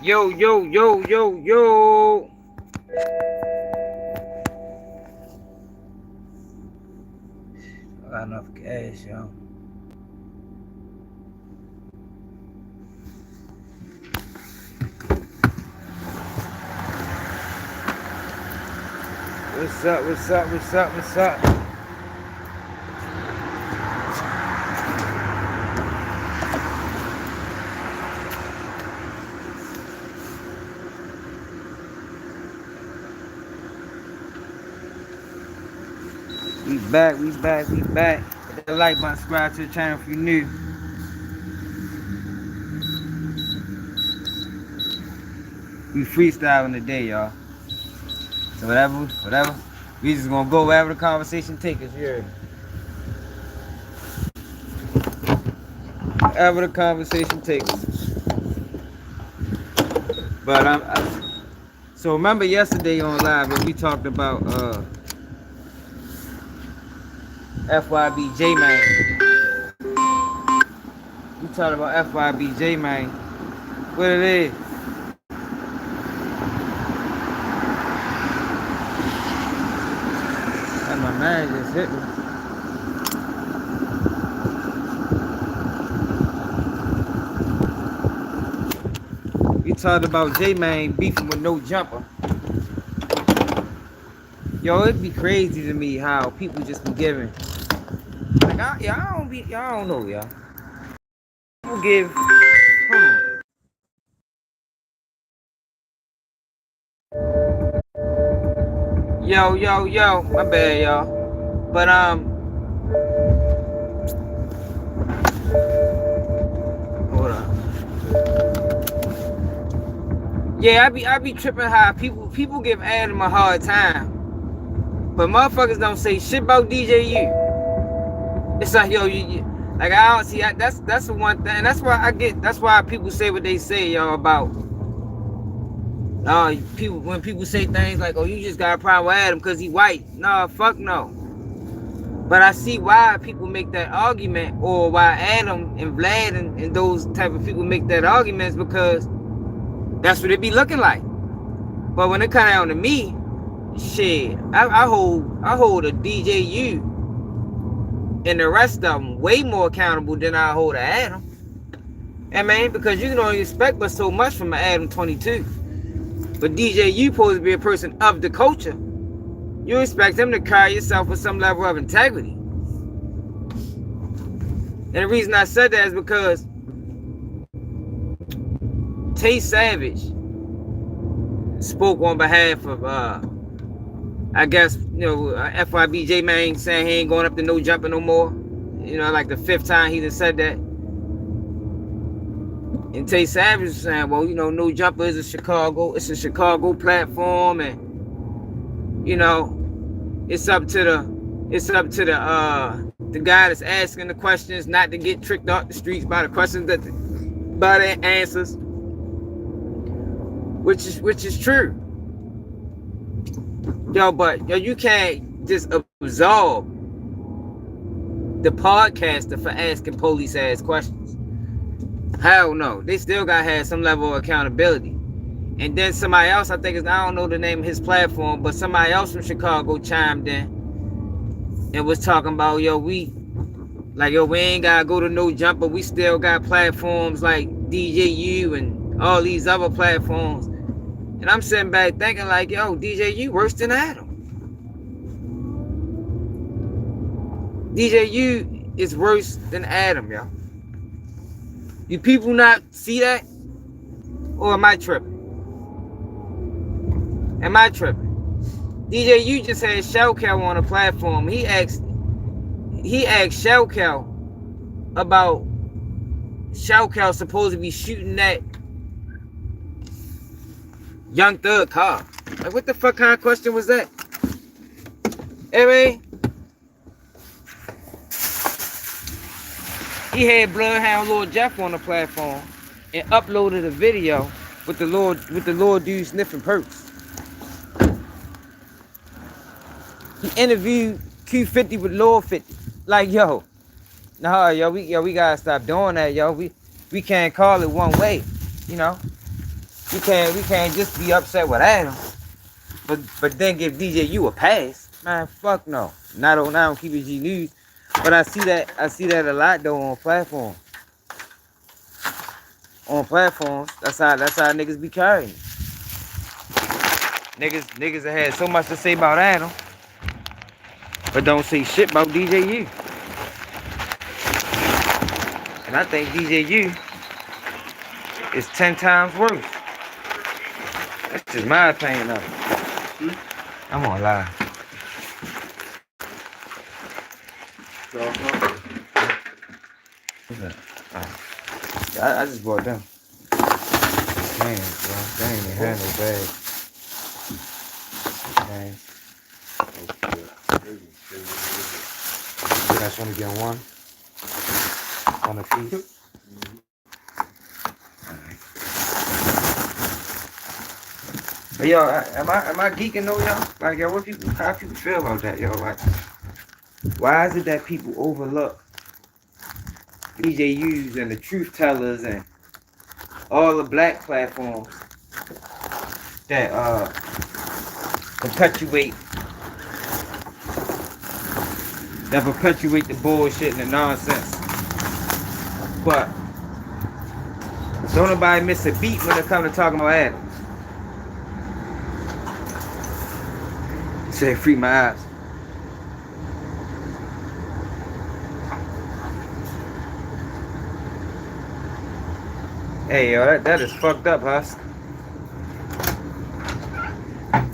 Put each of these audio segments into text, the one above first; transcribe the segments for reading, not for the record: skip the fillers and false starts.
Yo, yo, yo, yo, yo. I got enough cash, yo. What's up, what's up, what's up, what's up? We back, we back, we back. Hit that like button, subscribe to the channel if you're new. We freestyling today, y'all. So whatever. We just gonna go wherever the conversation take us, here. Wherever the conversation takes us. But so remember yesterday on live when we talked about FYBJ, man. We talked about FYBJ, man. What it is. And my man just hit me. We talked about J-Man beefing with no jumper. Yo, it'd be crazy to me how people just be giving. Like, y'all don't know, y'all. People give. Yo, my bad, y'all. But hold on. Yeah, I be tripping how people give Adam a hard time, but motherfuckers don't say shit about DJU. It's like, yo, like, I don't see. That's the one thing. That's why people say what they say, y'all, about people. When people say things like, oh, you just got a problem with Adam because he white. Nah, fuck no. But I see why people make that argument, or why Adam and Vlad and those type of people make that argument, is because that's what it be looking like. But when it come down to me, shit, I hold a DJU and the rest of them way more accountable than I hold an Adam. I mean, because you can only expect but so much from an Adam22. But DJU supposed to be a person of the culture. You expect him to carry yourself with some level of integrity. And the reason I said that is because Tay Savage spoke on behalf of, I guess, FYBJ, man, saying he ain't going up to no jumper no more. You know, like the 5th time he done said that. And Tay Savage was saying, well, no jumper is a Chicago platform, and it's up to the guy that's asking the questions not to get tricked off the streets by the questions by the answers. Which is true. But you can't just absolve the podcaster for asking police ass questions. Hell no. They still gotta have some level of accountability. And then somebody else, I don't know the name of his platform, but somebody else from Chicago chimed in and was talking about, we ain't gotta go to no jumper. We still got platforms like DJU and all these other platforms. And I'm sitting back thinking like, DJU worse than Adam. DJU is worse than Adam, y'all. You people not see that? Or am I tripping? DJU just had Shell Cow on the platform. He asked Shell Cow about Shell Cow supposed to be shooting that Young Thug car. Like, what the fuck kind of question was that? Anyway, he had Bloodhound Lord Jeff on the platform and uploaded a video with the Lord dude sniffing perks. He interviewed Q50 with Lord 50. Like, we gotta stop doing that, yo. We can't call it one way, we can't just be upset with Adam. But then give DJU a pass. Man, fuck no. Not on Keep It G News. But I see that a lot though on platforms. On platforms, that's how niggas be carrying it. Niggas that had so much to say about Adam, but don't say shit about DJU. And I think DJU is 10 times worse. That's just my opinion of it. I'm gonna lie. I just bought them. Man, bro, they ain't even had no bag. Man. You guys want to get one? On a piece? But yo, am I geeking though, y'all? Like, yo, how people feel about that, yo? Like, why is it that people overlook DJUs and the truth tellers and all the black platforms that perpetuate the bullshit and the nonsense? But don't nobody miss a beat when it comes to talking about Adam. Say free my eyes. Hey, yo, that is fucked up, Husk.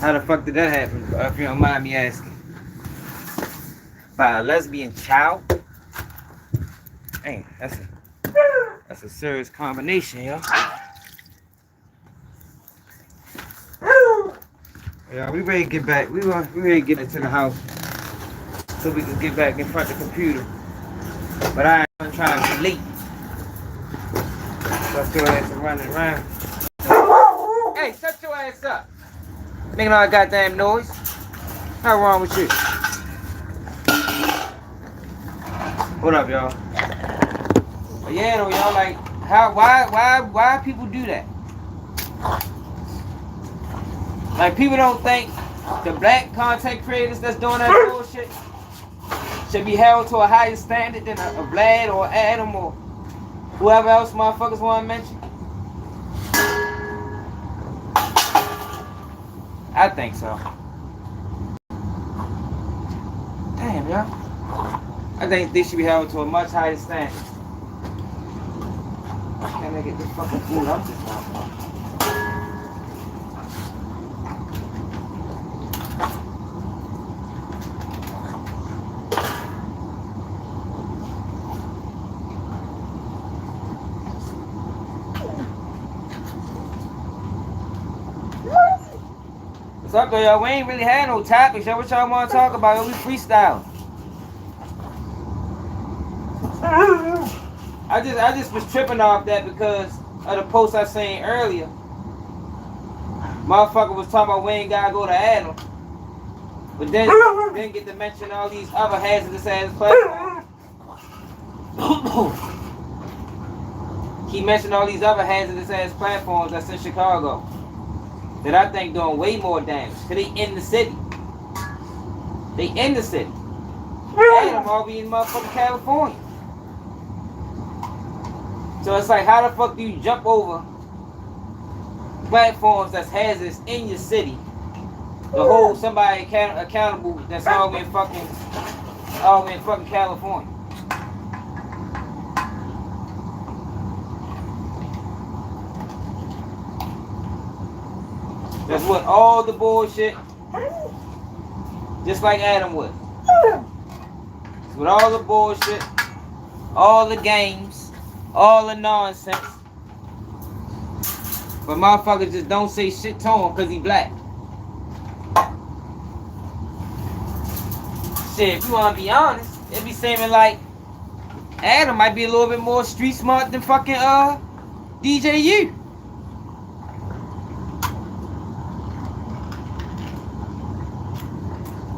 How the fuck did that happen, if you don't mind me asking? By a lesbian child? Hey, that's a serious combination, yo. Yeah, we ready to get back. We ready to get into the house so we can get back in front of the computer. But I ain't trying to be late. Shut your ass and running around. Hey, shut your ass up. Making all that goddamn noise. How wrong with you? What up, y'all? But yeah, though, y'all, like, why people do that? Like, people don't think the black content creators that's doing that bullshit should be held to a higher standard than a Vlad or Adam or whoever else motherfuckers want to mention. I think so. Damn, y'all. I think they should be held to a much higher standard. Can I get this fucking food up this motherfucker? What's up, though, y'all? We ain't really had no topics, y'all. What y'all want to talk about? Yo, we freestyle. I just was tripping off that because of the post I seen earlier. Motherfucker was talking about we ain't gotta go to Adam, but then get to mention all these other hazardous ass platforms. He mentioned all these other hazardous ass platforms that's in Chicago that I think doing way more damage. Cause they in the city. They in the city. Adam all be in motherfucking California. So it's like, how the fuck do you jump over platforms that's hazardous in your city to hold somebody accountable that's all in fucking California? That's what all the bullshit, just like Adam would. With all the bullshit, all the games, all the nonsense. But motherfuckers just don't say shit to him because he black. Shit, if you want to be honest, it be seeming like Adam might be a little bit more street smart than fucking DJU.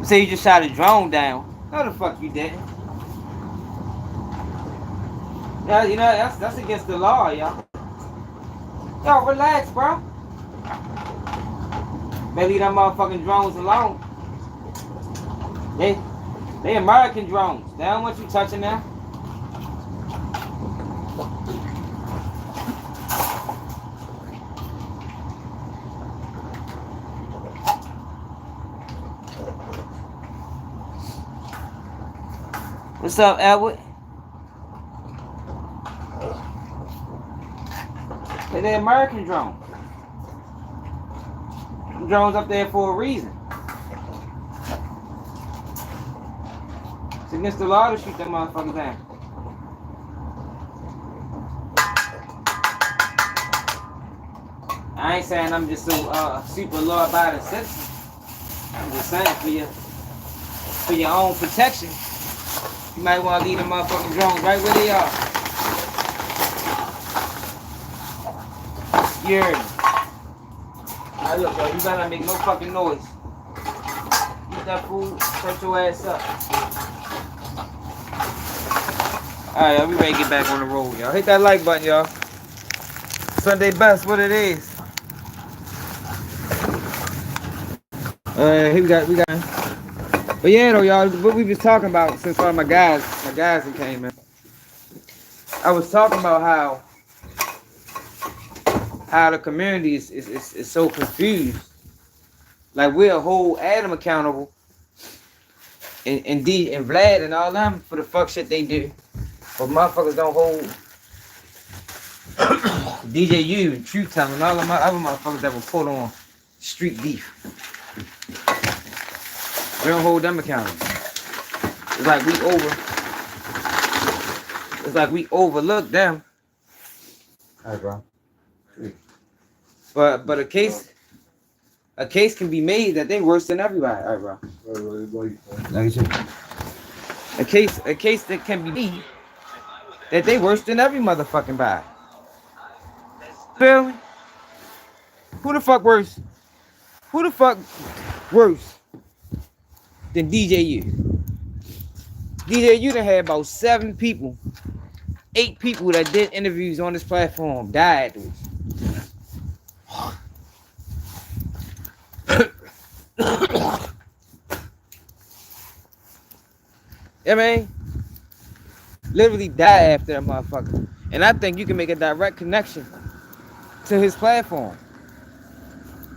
Say you just shot a drone down. No, the fuck you didn't. Yeah, you know, that's against the law, y'all. Yo, relax, bro. They leave them motherfucking drones alone. They American drones. They don't want you touching them. What's up, Edward? They're American drones. Them drones up there for a reason. It's against the law to shoot them motherfuckers down. I ain't saying I'm just so super law-abiding citizen. I'm just saying for your own protection, you might want to leave them motherfucking drones right where they are. You heard me. Alright, look, yo, you better not make no fucking noise. Eat that food, shut your ass up. Alright, y'all, we ready to get back on the road, y'all. Hit that like button, y'all. Sunday best, what it is. Here we got. But yeah, though, y'all, what we was talking about since all my guys that came in. I was talking about how the community is so confused. Like we'll hold Adam accountable and Vlad and all them for the fuck shit they do. But motherfuckers don't hold DJU and Truth Telling and all of my other motherfuckers that were put on street beef. We don't hold them accountable. It's like we overlook them. Alright, bro. But a case can be made that they worse than everybody. Alright, bro. A case that can be made that they worse than every motherfucking body. Feel me? Who the fuck worse? Who the fuck worse than DJU? DJU done had about 7 people, 8 people that did interviews on this platform died. I mean, literally die after that motherfucker. And I think you can make a direct connection to his platform.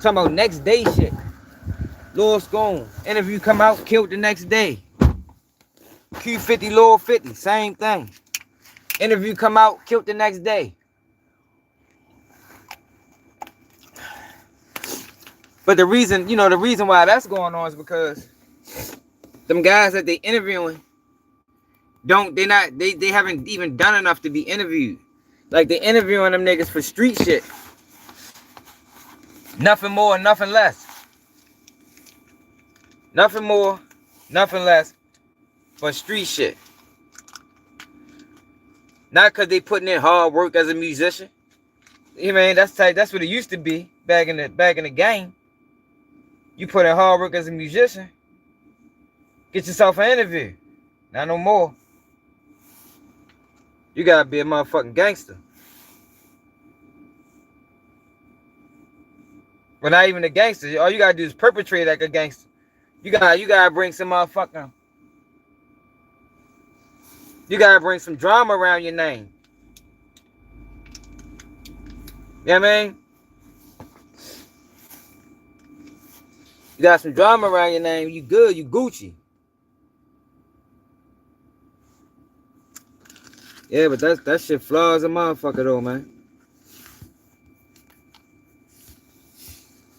Talking about next day shit. Lord Scone, interview come out, killed the next day. Q50, Lord 50, same thing. Interview come out, killed the next day. But the reason why that's going on is because them guys that they interviewing they haven't even done enough to be interviewed. Like they interviewing them niggas for street shit. Nothing more, nothing less. Nothing more, nothing less for street shit. Not because they putting in hard work as a musician. You know, that's what it used to be back in the game. You put in hard work as a musician, get yourself an interview. Not no more. You gotta be a motherfucking gangster. Well, not even a gangster. All you gotta do is perpetrate like a gangster. You gotta bring some motherfucking. You gotta bring some drama around your name. You know what I mean? You got some drama around your name, you good, you Gucci. Yeah, but that shit flaws a motherfucker though, man.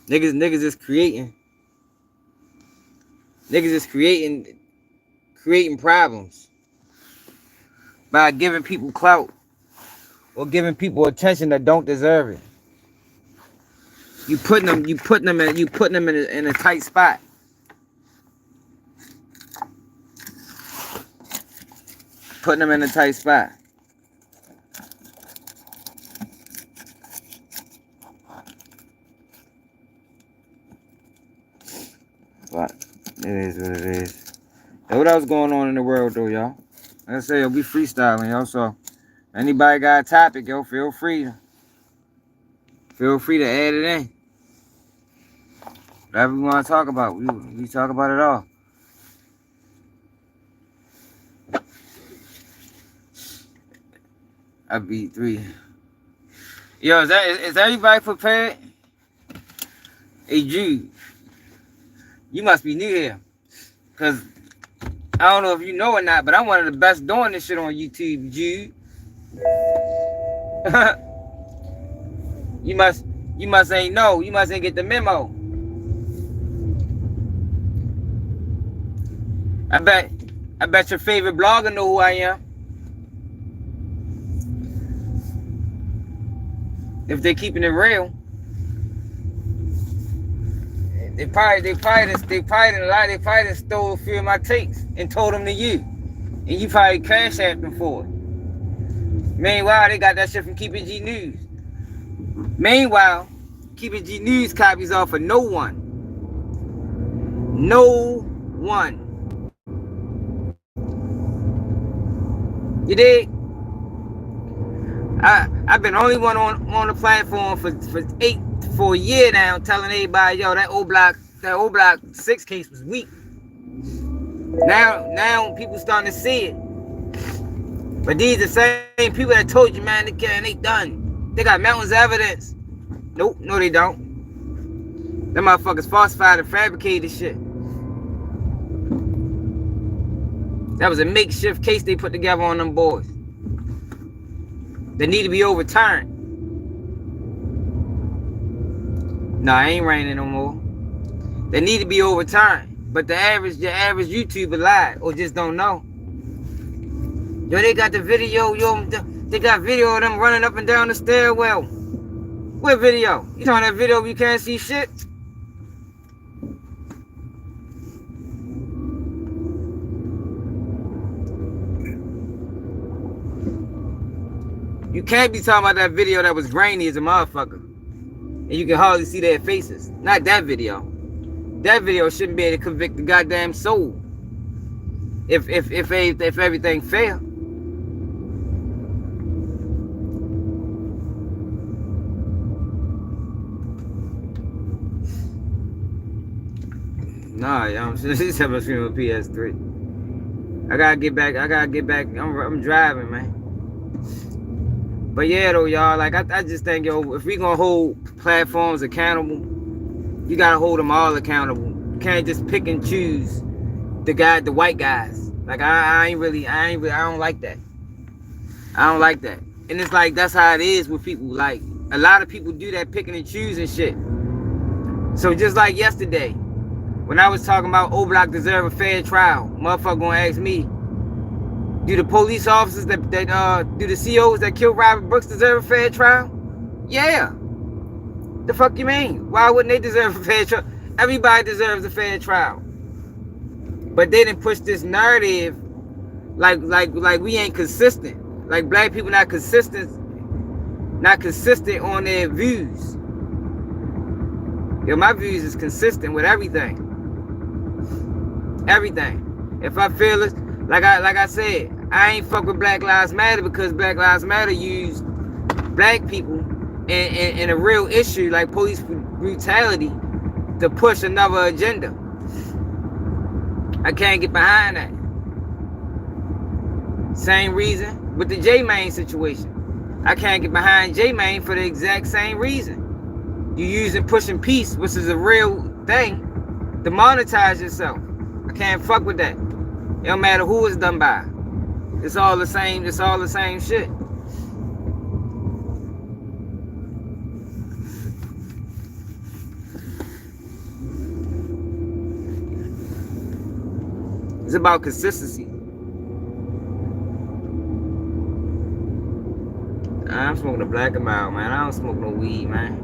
Niggas is creating. Niggas is creating problems by giving people clout or giving people attention that don't deserve it. You putting them in a tight spot. Putting them in a tight spot. But it is what it is. And what else going on in the world though, y'all? Like I say, yo, we freestyling, y'all. So anybody got a topic, yo, feel free to add it in. Whatever we want to talk about, we talk about it all. I beat 3. Yo, is everybody prepared? Hey, Jude, you must be new here. Because I don't know if you know or not, but I'm one of the best doing this shit on YouTube, Jude. You must ain't know. You must ain't get the memo. I bet your favorite blogger know who I am. If they keeping it real. They probably stole a few of my takes and told them to you. And you probably cash at them for it. Meanwhile, they got that shit from Keep It G News. Meanwhile, Keep It G News copies off of no one. No one. You dig? I've been only one on the platform for a year now, telling everybody, yo, that old block 6 case was weak. Now people starting to see it. But these are the same people that told you, man, they done. They got mountains of evidence. Nope, no they don't. Them motherfuckers falsified and fabricated shit. That was a makeshift case they put together on them boys. They need to be overturned. Nah, it ain't raining no more. They need to be overturned. But your average YouTuber lied or just don't know. Yo, they got the video, they got video of them running up and down the stairwell. What video? You talking that video where you can't see shit? You can't be talking about that video that was grainy as a motherfucker. And you can hardly see their faces. Not that video. That video shouldn't be able to convict the goddamn soul. If everything fair. Nah, I'm just having a stream with PS3. I gotta get back. I'm driving, man. But yeah, though, y'all, like I just think, yo, if we gonna hold platforms accountable, you gotta hold them all accountable. You can't just pick and choose the white guys. Like I don't like that. I don't like that. And it's like that's how it is with people. Like a lot of people do that picking and choosing shit. So just like yesterday, when I was talking about O Block deserve a fair trial, motherfucker gonna ask me, do the police officers do the COs that killed Robert Brooks deserve a fair trial? Yeah. The fuck you mean? Why wouldn't they deserve a fair trial? Everybody deserves a fair trial. But they didn't push this narrative like we ain't consistent. Like black people not consistent on their views. Yo, my views is consistent with everything. Everything. If I feel it, like I said, I ain't fuck with Black Lives Matter because Black Lives Matter used black people in a real issue like police brutality to push another agenda. I can't get behind that. Same reason with the J-Main situation. I can't get behind J-Main for the exact same reason. You using pushing peace, which is a real thing, to monetize yourself. I can't fuck with that. It don't matter who it's done by. It's all the same. It's all the same shit. It's about consistency. I'm smoking a black and mild, man. I don't smoke no weed, man.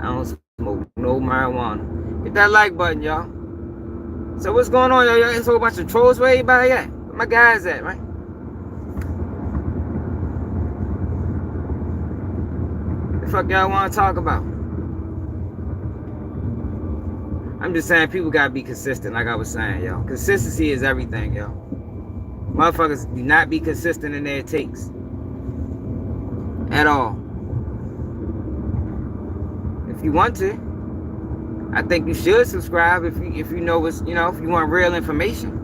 I don't smoke no marijuana. Hit that like button, y'all. So what's going on, y'all? It's a whole bunch of trolls. Where everybody at? Where my guys at, man? What the fuck y'all want to talk about? I'm just saying people gotta be consistent, like I was saying, yo. Consistency is everything, yo. Motherfuckers do not be consistent in their takes. At all. If you want to, I think you should subscribe if you know what's, you know, if you want real information.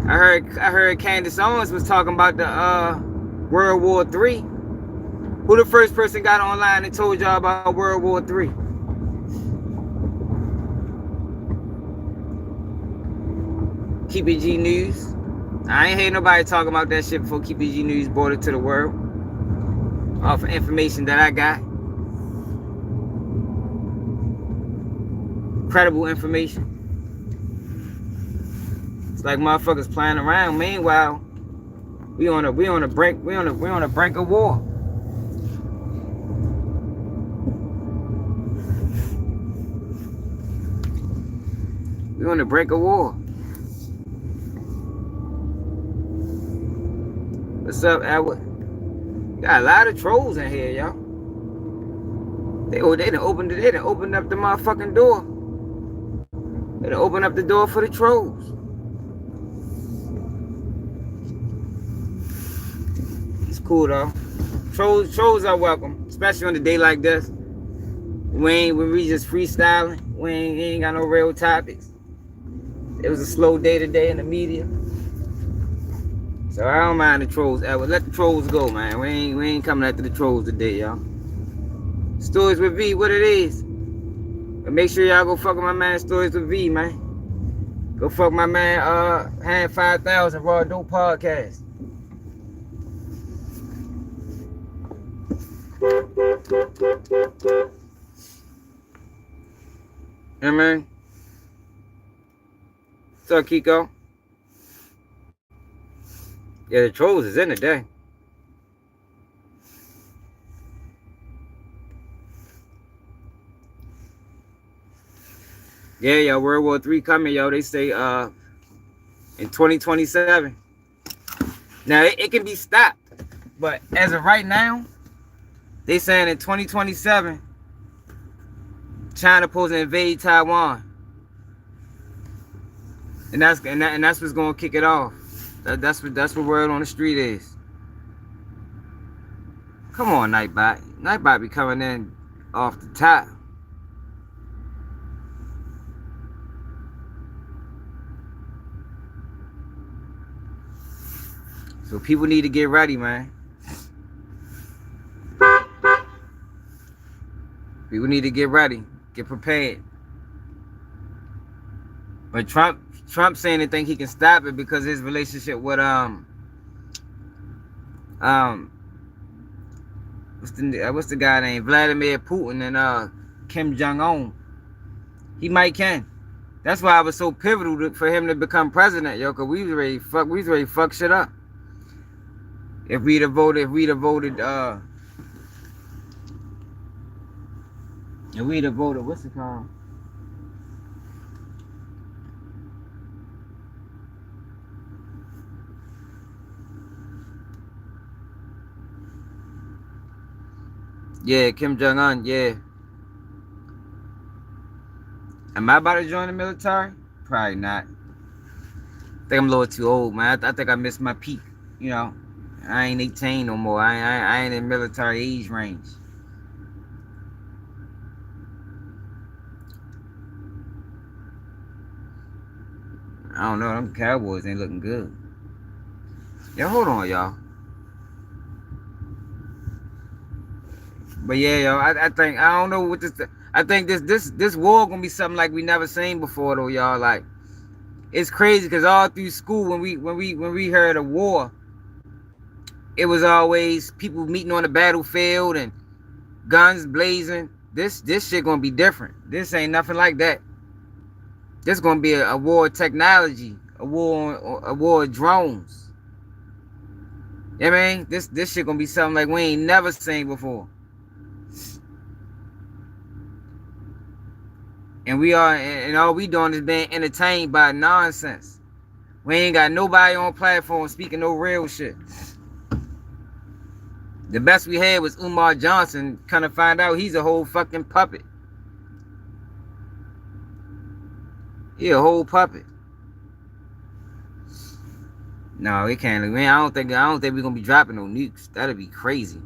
I heard Candace Owens was talking about the World War III. Who the first person got online and told y'all about World War III? Keep It G News. I ain't heard nobody talking about that shit before Keep It G News brought it to the world. Off of information that I got. Credible information. It's like motherfuckers playing around. Meanwhile, we on a brink of war. We on the brink of war. What's up, Edward? Got a lot of trolls in here, y'all. They done opened up the motherfucking door. They done opened up the door for the trolls. It's cool though. Trolls are welcome, especially on a day like this. When we just freestyling, we ain't got no real topics. It was a slow day today in the media. So I don't mind the trolls, Edward. Let the trolls go, man. We ain't coming after the trolls today, y'all. Stories with V, what it is. But make sure y'all go fuck with my man Stories with V, man. Go fuck my man Hand 5000 Raw Dope Podcast. Yeah, man. What's up, Kiko? Yeah, the trolls is in today. Yeah, yo, World War III coming, yo. They say in 2027. Now it can be stopped, but as of right now, they saying in 2027, China supposed to invade Taiwan, and that's what's gonna kick it off. That's what word on the street is. Come on, Nightbot. Nightbot be coming in off the top. So people need to get ready, man. People need to get ready, get prepared. But Trump saying they think he can stop it because his relationship with what's the guy named Vladimir Putin and Kim Jong-un. He might can. That's why I was so pivotal for him to become president, yo, cause we was ready to fuck shit up. If we'd have voted, what's it called? Yeah, Kim Jong-un, yeah. Am I about to join the military? Probably not. I think I'm a little too old, man. I think I missed my peak, you know. I ain't 18 no more. I ain't in military age range. I don't know. Them Cowboys ain't looking good. Yo, hold on, y'all. But yeah, yo, I think I don't know what this. I think this war gonna be something like we never seen before, though, y'all. Like, it's crazy because all through school when we heard of war, it was always people meeting on the battlefield and guns blazing. This shit gonna be different. This ain't nothing like that. This gonna be a war of technology, a war of drones. You know what I mean? This shit gonna be something like we ain't never seen before. And all we doing is being entertained by nonsense. We ain't got nobody on platform speaking no real shit. The best we had was Umar Johnson. Kind of find out he's a whole fucking puppet. He a whole puppet. No, we can't. Man, I don't think we're gonna be dropping no nukes. That'd be crazy.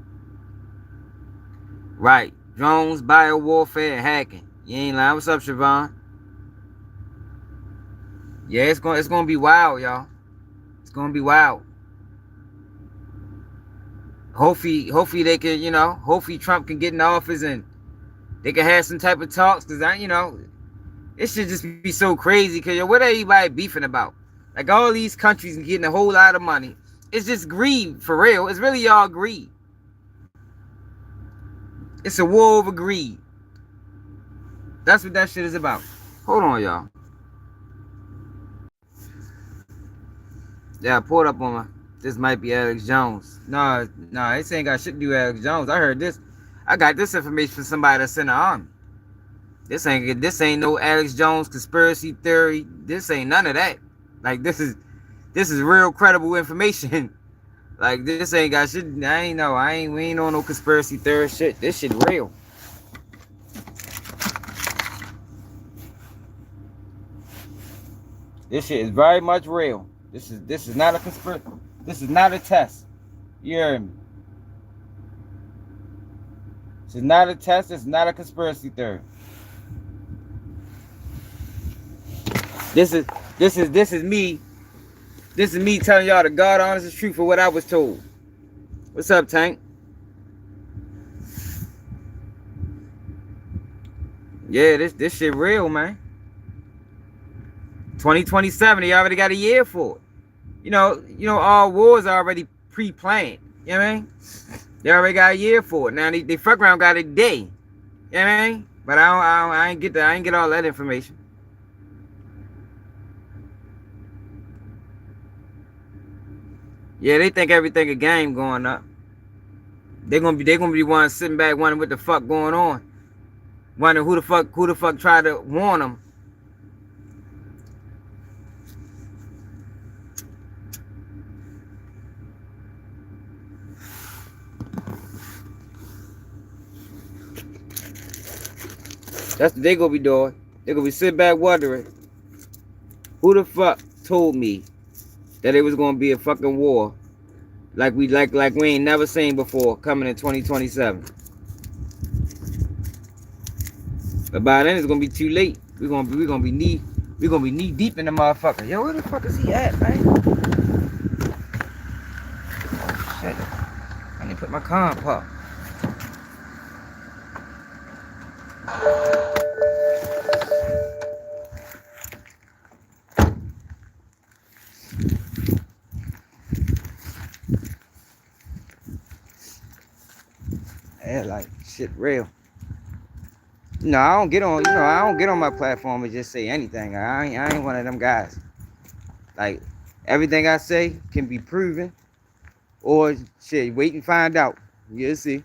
Right. Drones, bio warfare, and hacking. You ain't lying. What's up, Siobhan? Yeah, it's gonna be wild, y'all. It's gonna be wild. Hopefully they can, hopefully Trump can get in office and they can have some type of talks, cause it should just be so crazy. Cause what are everybody beefing about? Like all these countries getting a whole lot of money. It's just greed for real. It's really all greed. It's a war over greed. That's what that shit is about. Hold on, y'all. Yeah, I pulled up on my. This might be Alex Jones. No, this ain't got shit to do with Alex Jones. I heard this. I got this information from somebody that's in the army. This ain't no Alex Jones conspiracy theory. This ain't none of that. Like this is real credible information. Like this ain't got shit. We ain't on no conspiracy theory shit. This shit real. This shit is very much real. This is not a conspiracy. This is not a test. You hear me? This is not a test. This is not a conspiracy theory. This is me. This is me telling y'all the God honest truth for what I was told. What's up, Tank? Yeah, this shit real, man. 2027, they already got a year for it. You know, all wars are already pre-planned. You know what I mean? They already got a year for it. Now they fuck around got a day. You know what I mean? But I ain't get that. I ain't get all that information. Yeah, they think everything a game going up. They're gonna be the ones sitting back wondering what the fuck going on. Wondering who the fuck tried to warn them. That's what they gonna be doing. They gonna be sitting back wondering who the fuck told me that it was gonna be a fucking war like we ain't never seen before coming in 2027. But by then it's gonna be too late. We're gonna be knee deep in the motherfucker. Yo, where the fuck is he at, man? Oh, shit. I need to put my car in park. Yeah, like shit real. No, I don't get on my platform and just say anything. I ain't one of them guys. Like everything I say can be proven or shit, wait and find out. You'll see.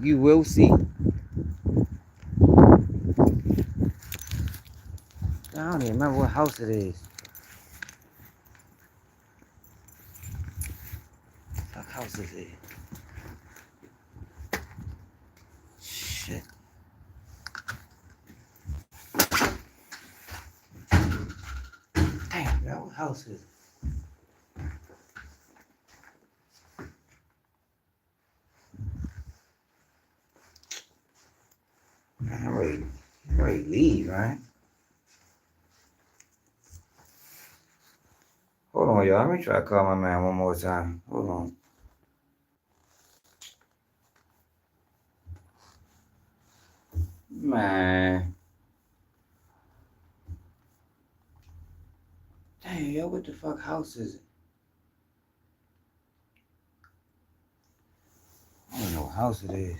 You will see. I don't even remember what house it is. What house is it? Shit. Damn, that what house is it? I'm ready to leave, right? Hold on, y'all. Let me try to call my man one more time. Hold on. Man. Dang, yo, what the fuck house is it? I don't know what house it is.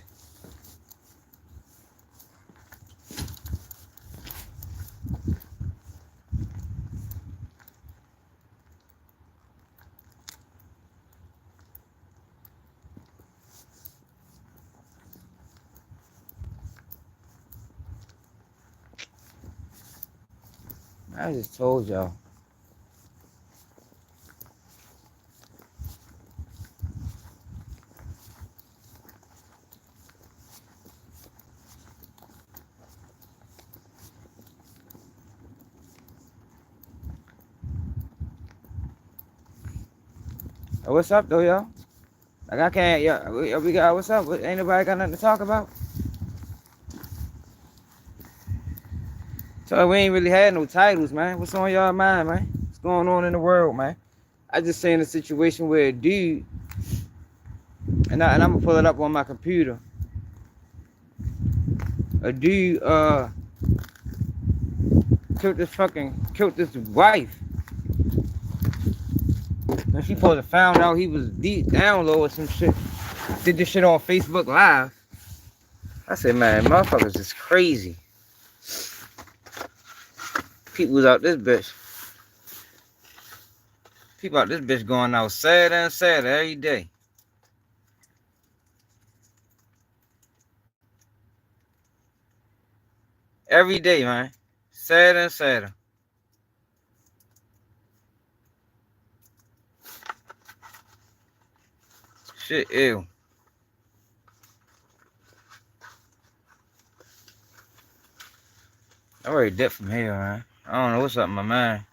I just told y'all. What's up, though, y'all? Like I can't, yeah, we got, what's up? Ain't nobody got nothing to talk about? So we ain't really had no titles, man. What's on y'all mind, man? What's going on in the world, man? I just seen a situation where a dude, and I'm gonna pull it up on my computer. A dude, killed this wife. And she supposed to found out he was deep down low or some shit. Did this shit on Facebook Live. I said, man, motherfuckers is crazy. People was out this bitch. People out this bitch going out sad and sad every day. Every day, man. Sad and sadder. Shit, ew. I already dipped from here, man. I don't know what's up in my mind.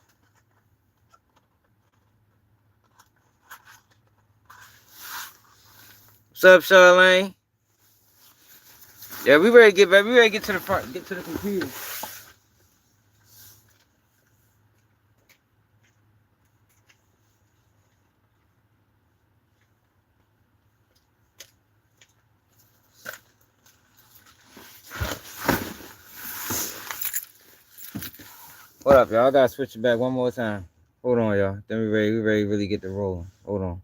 What's up, Charlene? Yeah, we ready to get back. We ready to get to the front. Get to the computer. What up, y'all? I gotta switch it back one more time. Hold on, y'all. Then we ready to really get the rolling. Hold on.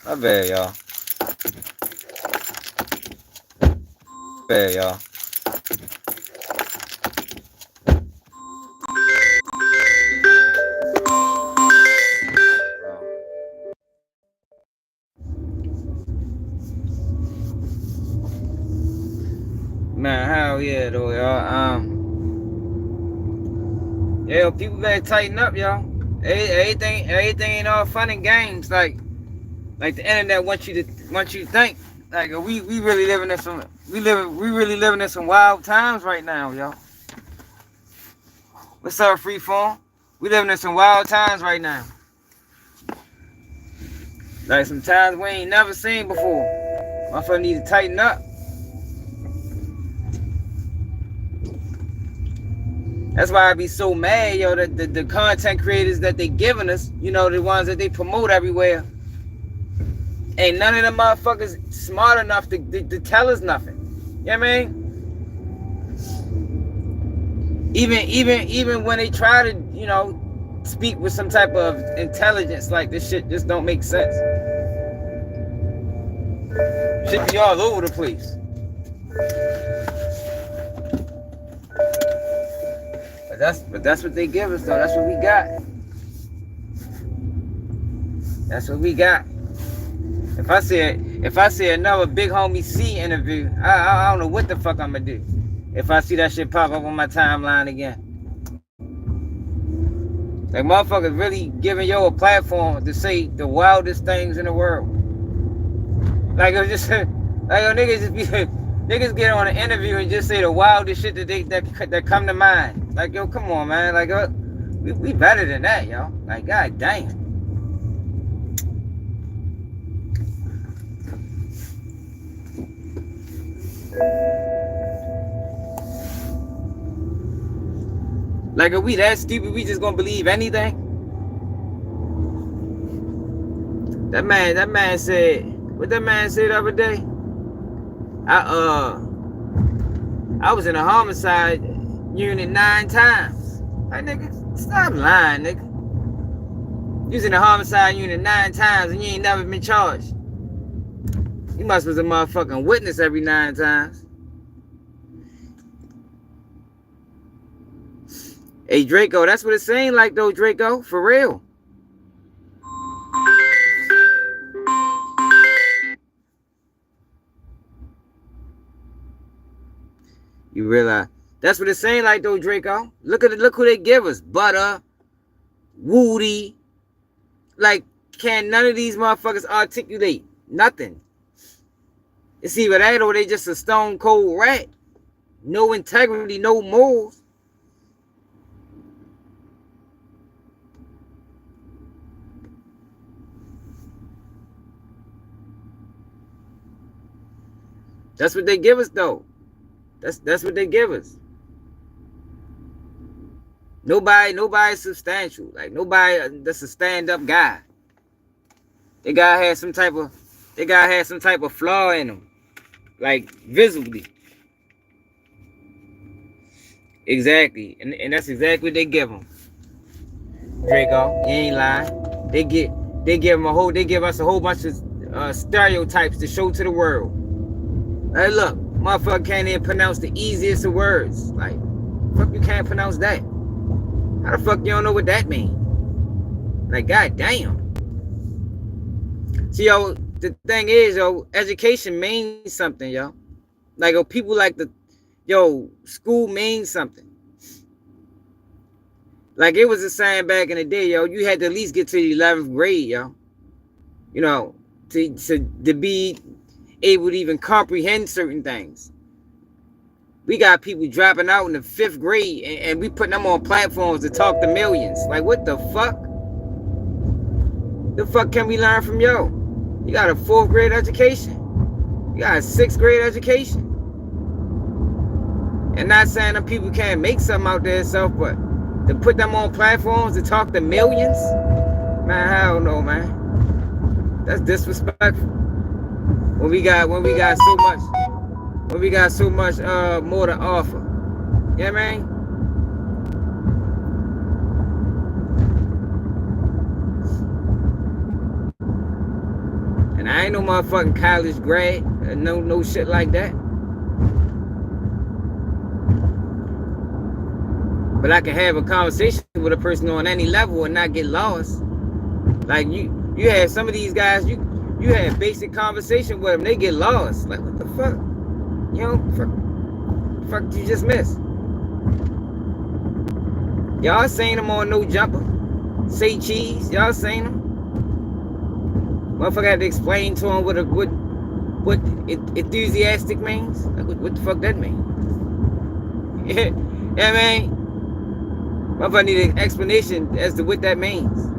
My bad, y'all. Man, hell yeah, though, y'all. Yeah, people better tighten up, y'all. Everything ain't all fun and games. Like the internet wants you to think. Like we really living in some wild times right now, y'all. What's up, Freeform? We living in some wild times right now. Like some times we ain't never seen before. Motherfucker need to tighten up. That's why I be so mad, yo, that the content creators that they giving us, you know, the ones that they promote everywhere, ain't none of them motherfuckers smart enough to tell us nothing. You know what I mean? Even when they try to, you know, speak with some type of intelligence, like this shit just don't make sense. Shit be all over the place. But that's what they give us, though. That's what we got. That's what we got. If I see another Big Homie C interview, I don't know what the fuck I'm gonna do. If I see that shit pop up on my timeline again. Like motherfuckers really giving yo a platform to say the wildest things in the world. Like it was just like yo niggas just be niggas get on an interview and just say the wildest shit that come to mind. Like, yo, come on, man. Like, we better than that, yo. Like, god damn. Like, are we that stupid? We just gonna believe anything? That man said, what that man said the other day? I was in a homicide unit 9 times. Like, nigga, stop lying, nigga. You was in a homicide unit 9 times and you ain't never been charged. You must was a motherfucking witness every 9 times. Hey, Draco, that's what it seemed like, though, Draco. For real. You realize that's what it's saying like though, Draco. Look who they give us. Butter, Woody. Like, can none of these motherfuckers articulate nothing? It's either that or they just a stone cold rat. No integrity, no morals. That's what they give us, though. That's what they give us. Nobody's substantial. Like nobody that's a stand-up guy. They gotta have some type of flaw in them, like visibly. Exactly, and that's exactly what they give them. Draco, you ain't lying. They give us a whole bunch of stereotypes to show to the world. Hey, look, motherfucker can't even pronounce the easiest of words. Like, fuck, you can't pronounce that. How the fuck you don't know what that means? Like, goddamn. See, yo, the thing is, yo, education means something, yo. Like, yo, people like school means something. Like, it was a saying back in the day, yo, you had to at least get to the 11th grade, yo. You know, to be able to even comprehend certain things. We got people dropping out in the 5th grade and we putting them on platforms to talk to millions. Like, what the fuck? The fuck can we learn from yo? You got a 4th grade education. You got a 6th grade education. And not saying them people can't make something out there itself, but to put them on platforms to talk to millions? Man, hell no, man. That's disrespectful. When we got so much more to offer. Yeah, man. And I ain't no motherfucking college grad. No shit like that. But I can have a conversation with a person on any level and not get lost. Like you have some of these guys, you have basic conversation with them, they get lost. Like, what the fuck? You know, fuck you just missed. Y'all seen them on No Jumper. Say cheese. Y'all seen them. Motherfucker had to explain to him what enthusiastic means. Like, what the fuck that means? Yeah, man. Motherfucker need an explanation as to what that means.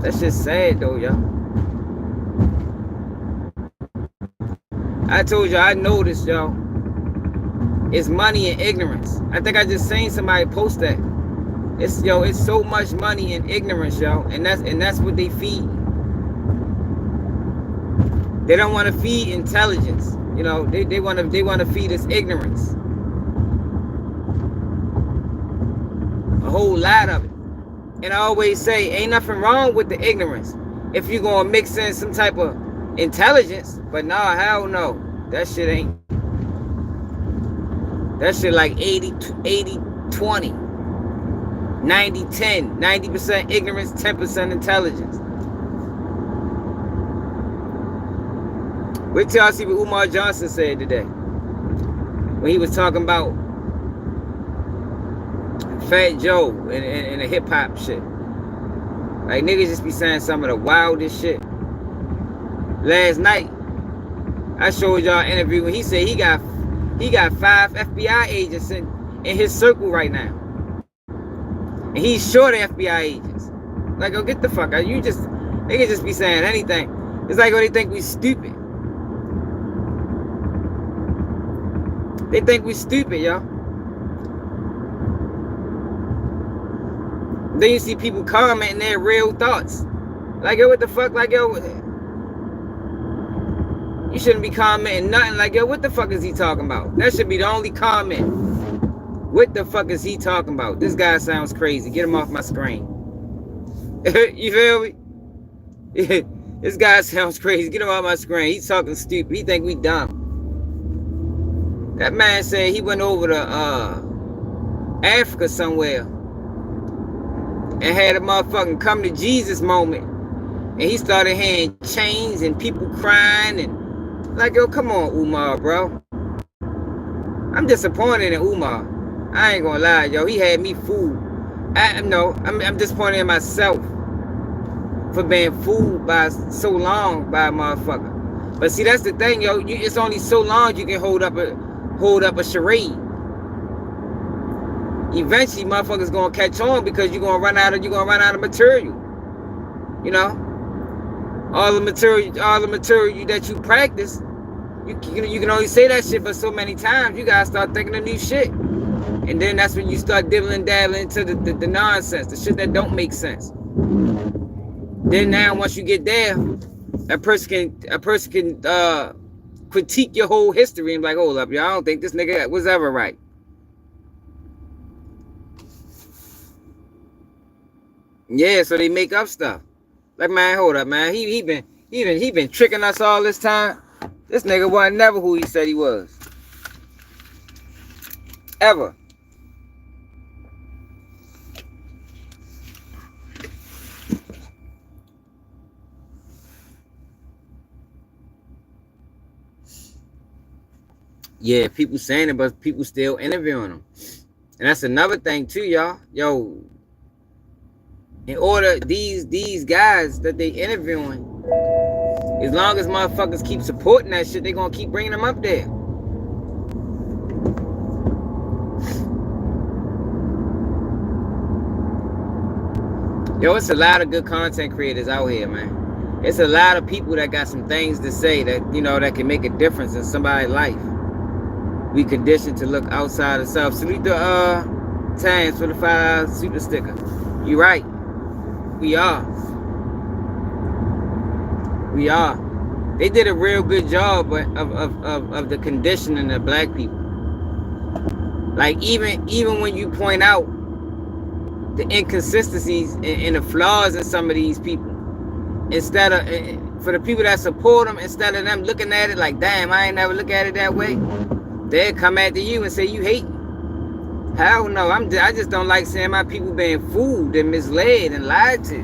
That's just sad though, yo. I told you, I noticed, yo. It's money and ignorance. I think I just seen somebody post that. It's so much money and ignorance, yo. And that's what they feed. They don't want to feed intelligence. You know, they want to feed us ignorance. A whole lot of it. And I always say, ain't nothing wrong with the ignorance if you're going to mix in some type of intelligence. But nah, hell no. That shit ain't. That shit like 80-20. 90-10. 90% ignorance, 10% intelligence. Wait till y'all see what Umar Johnson said today. When he was talking about Fat Joe and the hip hop shit. Like, niggas just be saying some of the wildest shit. Last night, I showed y'all an interview when he said he got 5 FBI agents in his circle right now. And he's short of FBI agents. Like, oh, get the fuck out. They can just be saying anything. It's like, oh, they think we stupid. They think we stupid, yo. Then you see people commenting their real thoughts. Like, yo, what the fuck? Like, yo, you shouldn't be commenting nothing. Like, yo, what the fuck is he talking about? That should be the only comment. What the fuck is he talking about? This guy sounds crazy. Get him off my screen. You feel me? This guy sounds crazy. Get him off my screen. He's talking stupid. He think we dumb. That man said he went over to Africa somewhere and had a motherfucking come to Jesus moment. And he started hearing chains and people crying and like, yo, come on, Umar, bro. I'm disappointed in Umar. I ain't gonna lie, yo. He had me fooled. I'm disappointed in myself for being fooled by so long by a motherfucker. But see, that's the thing, yo. It's only so long you can hold up a charade. Eventually, motherfuckers gonna catch on because you're gonna run out of material. You know. all the material that you practice, you can only say that shit but so many times. You gotta start thinking of new shit. And then that's when you start dabbling into the nonsense, the shit that don't make sense. Then now once you get there, a person can critique your whole history and be like, hold up, y'all, I don't think this nigga was ever right. Yeah, so they make up stuff. Like, man, hold up, man. He been tricking us all this time. This nigga wasn't never who he said he was. Ever. Yeah, people saying it, but people still interviewing him. And that's another thing too, y'all. Yo, in order, these guys that they interviewing, as long as motherfuckers keep supporting that shit, they gonna keep bringing them up there. Yo, it's a lot of good content creators out here, man. It's a lot of people that got some things to say that, you know, that can make a difference in somebody's life. We conditioned to look outside of self. Salute the Times for the 5 super sticker. You right. We are. We are. They did a real good job of the conditioning of black people. Like even when you point out the inconsistencies and the flaws in some of these people, instead of, for the people that support them, instead of them looking at it like, damn, I ain't never look at it that way, they'll come after you and say you hate me. Hell no, I just don't like seeing my people being fooled and misled and lied to.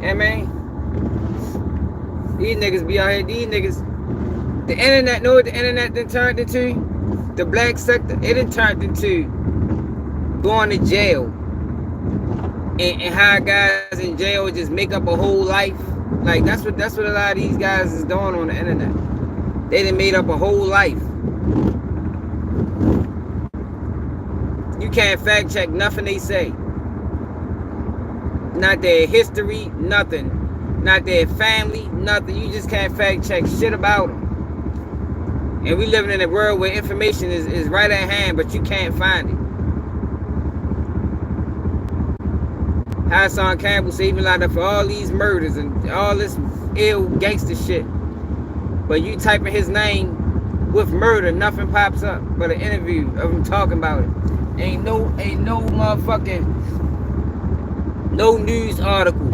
Yeah, man. These niggas be out here, these niggas. The internet, know what the internet done turned into? The black sector, it done turned into going to jail. And how guys in jail just make up a whole life. Like that's what a lot of these guys is doing on the internet. They done made up a whole life. You can't fact check nothing they say. Not their history, nothing. Not their family, nothing. You just can't fact check shit about them. And we living in a world where information is right at hand, but you can't find it. Hassan Campbell said even like that for all these murders and all this ill gangster shit. But you type in his name with murder, nothing pops up but an interview of him talking about it. Ain't no motherfucking, no news article,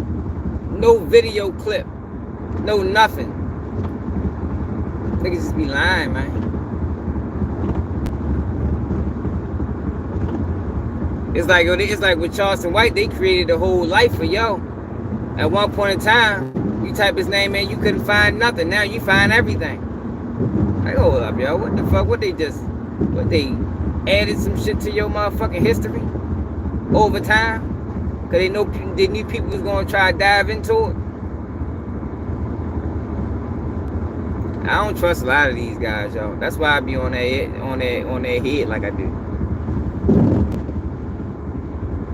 no video clip, no nothing. Niggas just be lying, man. It's like with Charleston White, they created a whole life for yo. At one point in time, you type his name in, you couldn't find nothing. Now you find everything. Like, hold up, yo. What the fuck? What they added some shit to your motherfucking history over time? Cause they knew people was gonna try to dive into it. I don't trust a lot of these guys, yo. That's why I be on their head like I do.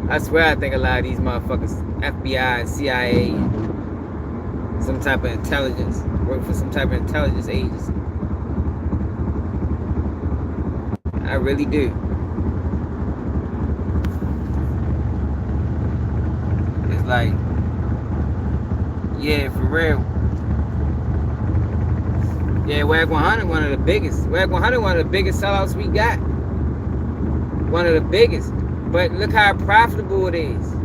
I swear I think a lot of these motherfuckers, FBI and CIA, and some type of intelligence, work for some type of intelligence agency. I really do. It's like, yeah, for real. Yeah, WAG 100, one of the biggest. WAG 100, one of the biggest sellouts we got. One of the biggest. But look how profitable it is.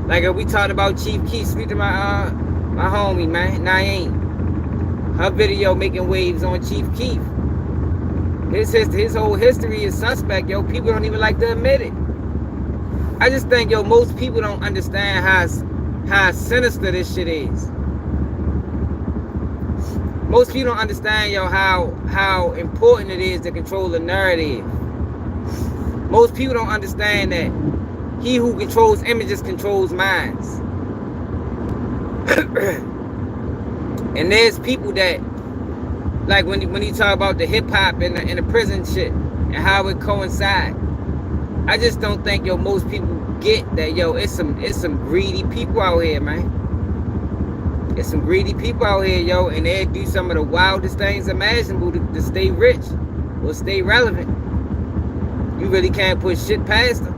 Like if we talked about Chief Keef, speak to my homie, man, Naeem. Her video making waves on Chief Keef. His whole history is suspect, yo. People don't even like to admit it. I just think, yo, most people don't understand how sinister this shit is. Most people don't understand, yo, how important it is to control the narrative. Most people don't understand that he who controls images controls minds. And there's people that, like when you talk about the hip hop and the prison shit and how it coincides, I just don't think, yo, most people get that, yo, it's some greedy people out here, man. There's some greedy people out here, yo, and they do some of the wildest things imaginable to stay rich or stay relevant. You really can't put shit past them.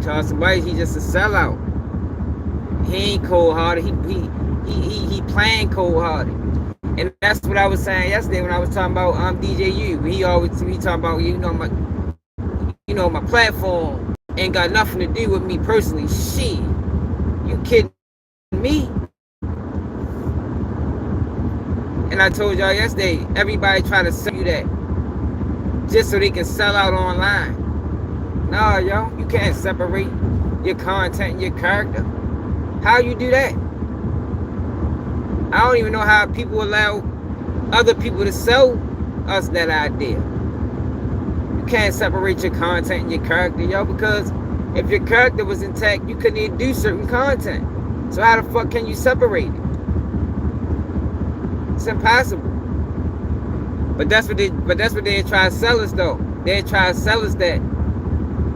Charles White, he just a sellout. He ain't cold-hearted. He playing cold-hearted. And that's what I was saying yesterday when I was talking about DJU. He talking about, my platform ain't got nothing to do with me personally. Shit, you kidding me? And I told y'all yesterday, everybody try to sell you that just so they can sell out online. Nah, yo, you can't separate your content and your character. How you do that? I don't even know how people allow other people to sell us that idea. You can't separate your content and your character, yo, because if your character was intact, you couldn't even do certain content. So how the fuck can you separate it? It's impossible. But that's what they try to sell us though. They try to sell us that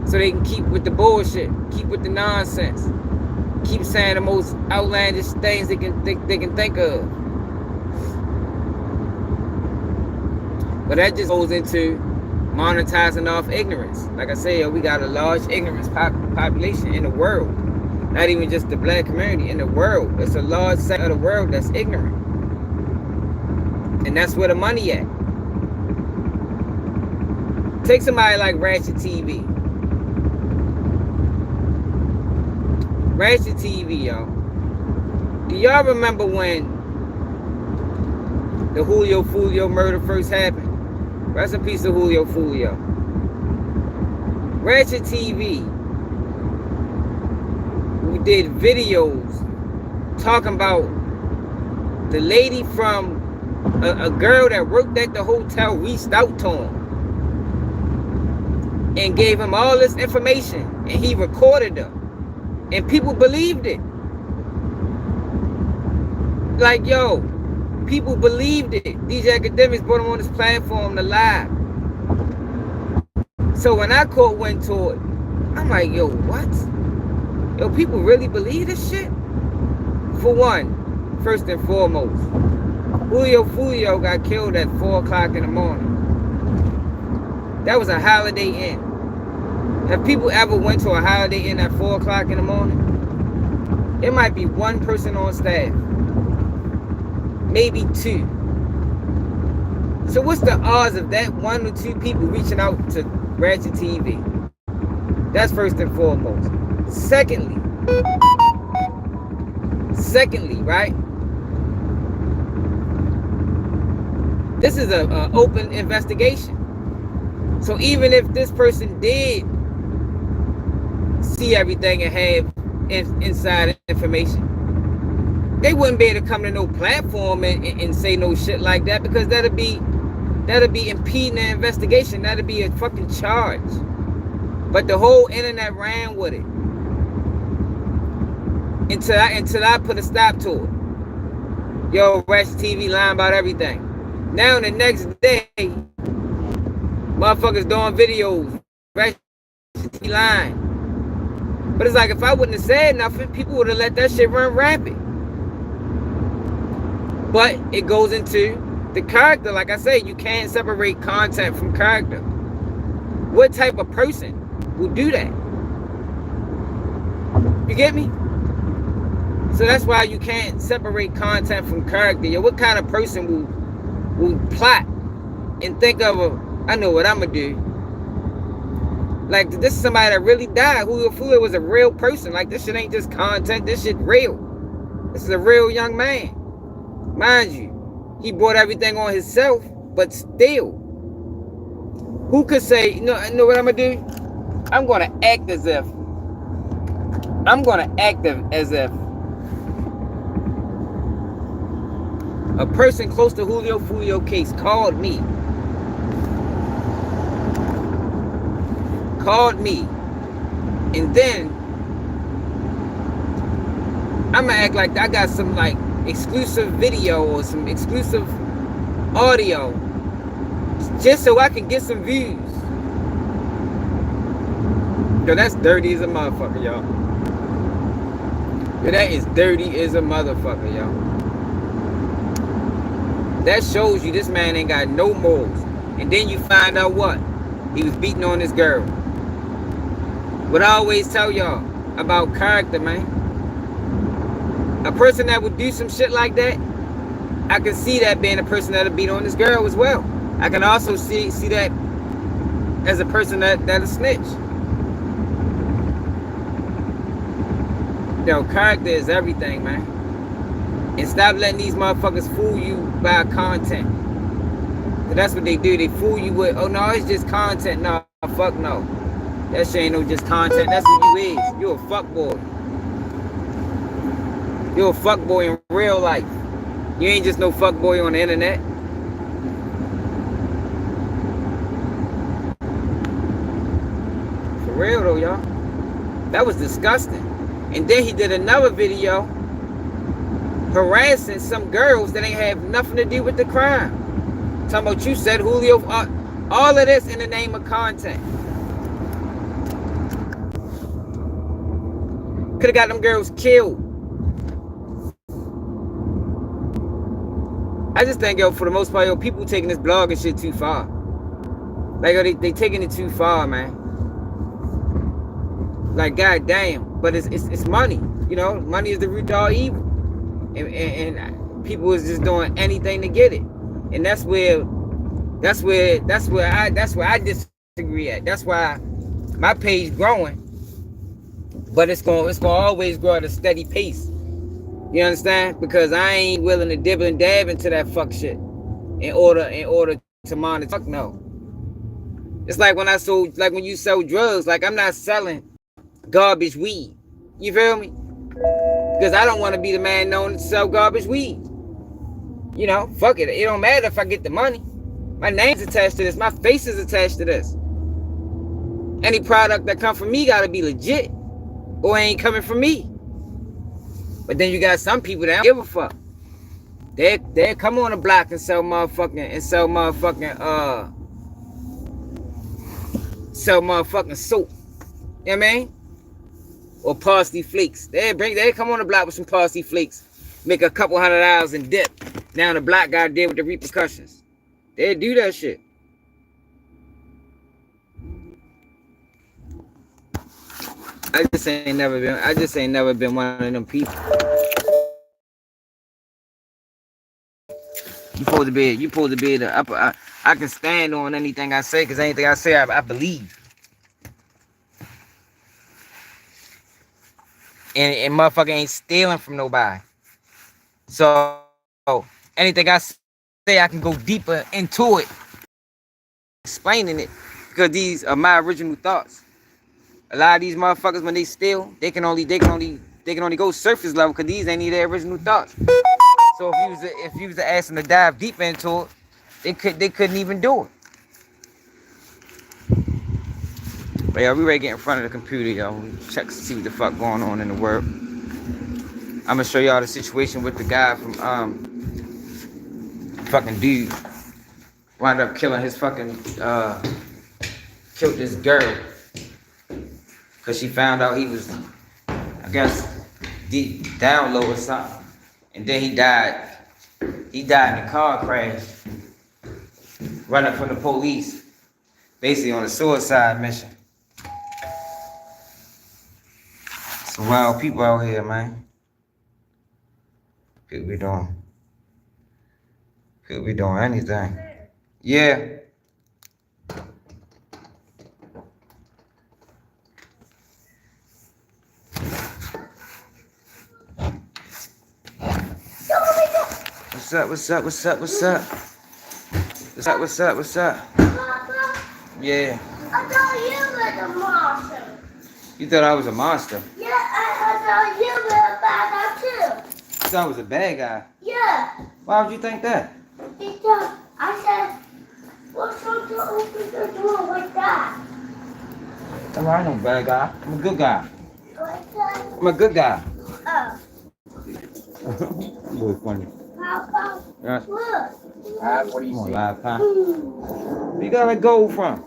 so they can keep with the bullshit, keep with the nonsense, keep saying the most outlandish things they can think of. But that just goes into monetizing off ignorance. Like I say, we got a large ignorance population in the world. Not even just the black community, in the world. It's a large set of the world that's ignorant. And that's where the money at. Take somebody like Ratchet TV. Ratchet TV, yo. Do y'all remember when the Julio Fulio murder first happened? Rest in peace to Julio Fulio. Ratchet TV, we did videos talking about the lady from a girl that worked at the hotel reached out to him and gave him all this information, and he recorded them, and people believed it. Like, yo, people believed it. DJ Academics brought him on this platform to lie. So when I went to it, I'm like, yo, what? Yo, people really believe this shit? For one, first and foremost, Julio Fulio got killed at 4 o'clock in the morning. That was a Holiday Inn. Have people ever went to a Holiday Inn at 4 o'clock in the morning? It might be one person on staff. Maybe 2. So what's the odds of that 1 or 2 people reaching out to Ratchet TV? That's first and foremost. Secondly, right? This is an open investigation. So even if this person did see everything and have inside information, they wouldn't be able to come to no platform and say no shit like that, because that'd be impeding the investigation. That'd be a fucking charge. But the whole internet ran with it until I put a stop to it. Yo, Ratchet TV lying about everything. Now the next day, motherfuckers doing videos, Ratchet TV lying. But it's like, if I wouldn't have said nothing, people would have let that shit run rampant. But it goes into the character. Like I say, you can't separate content from character. What type of person will do that? You get me? So that's why you can't separate content from character. Yo, what kind of person will plot and think of I know what I'm gonna do? Like, this is somebody that really died. Julio Fulio was a real person. Like, this shit ain't just content. This shit real. This is a real young man. Mind you, he brought everything on himself, but still, who could say, you know what I'm gonna do? I'm gonna act as if a person close to Julio Fulio case called me, and then I'm gonna act like I got some like exclusive video or some exclusive audio just so I can get some views. Yo, that's dirty as a motherfucker, y'all. Yo, that is dirty as a motherfucker, y'all. That shows you this man ain't got no morals. And then you find out what? He was beating on this girl. What I always tell y'all about character, man. A person that would do some shit like that, I can see that being a person that'll beat on this girl as well. I can also see that as a person that'll snitch. Yo, character is everything, man. And stop letting these motherfuckers fool you by content. So that's what they do. They fool you with, oh no, it's just content. No, fuck no. That shit ain't no just content. That's what you is. You a fuckboy. You a fuckboy in real life. You ain't just no fuckboy on the internet. For real though, y'all. That was disgusting. And then he did another video harassing some girls that ain't have nothing to do with the crime. Talking about you said Julio, all of this in the name of content. Could have got them girls killed. I just think, yo, for the most part, yo, people taking this blog and shit too far. Like, yo, they taking it too far, man. Like, goddamn. But it's money, you know. Money is the root of all evil, and people is just doing anything to get it, and that's where I disagree at. That's why my page growing, but it's gonna always grow at a steady pace. You understand? Because I ain't willing to dibble and dab into that fuck shit in order to monetize. Fuck no. It's like when when you sell drugs. Like, I'm not selling garbage weed. You feel me? Because I don't want to be the man known to sell garbage weed. You know, fuck it. It don't matter if I get the money. My name's attached to this. My face is attached to this. Any product that come from me gotta be legit, or it ain't coming from me. But then you got some people that don't give a fuck. They come on the block and sell motherfucking soap. You know what I mean? Or parsley flakes. They come on the block with some parsley flakes, make a couple $100 and dip. Now the block got to deal with the repercussions. They do that shit. I just ain't never been one of them people. You supposed to be I can stand on anything I say, because anything I say I believe. And motherfucker ain't stealing from nobody. So anything I say, I can go deeper into it, explaining it, because these are my original thoughts. A lot of these motherfuckers, when they steal, they can only go surface level, because these ain't even their original thoughts. So if you was to ask them to dive deep into it, they couldn't even do it. But yeah, we ready to get in front of the computer, y'all. Check to see what the fuck going on in the world. I'm gonna show y'all the situation with the guy from fucking dude. Wound up killing his fucking killed this girl. Cause she found out he was, I guess, deep down low or something. And then he died. He died in a car crash. Running from the police. Basically on a suicide mission. Some wild people out here, man. People be doing anything. Yeah. What's up? Papa, Yeah. I thought you were the monster. You thought I was a monster? Yeah, I thought you were a bad guy too. You thought I was a bad guy? Yeah. Why would you think that? Because I said, what's wrong to open the door like that? I'm not no bad guy. I'm a good guy. Like that? I'm a good guy. Oh. Really funny. Papa, Yeah. look. What do you see? Live, huh? Where you got that gold from?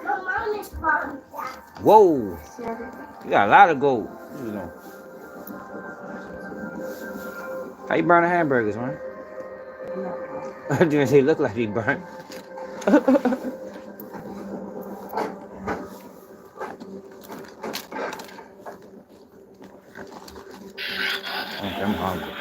My mom is from that. Whoa. You got a lot of gold. How you burning hamburgers, man? I didn't say look like he burnt. I'm hungry.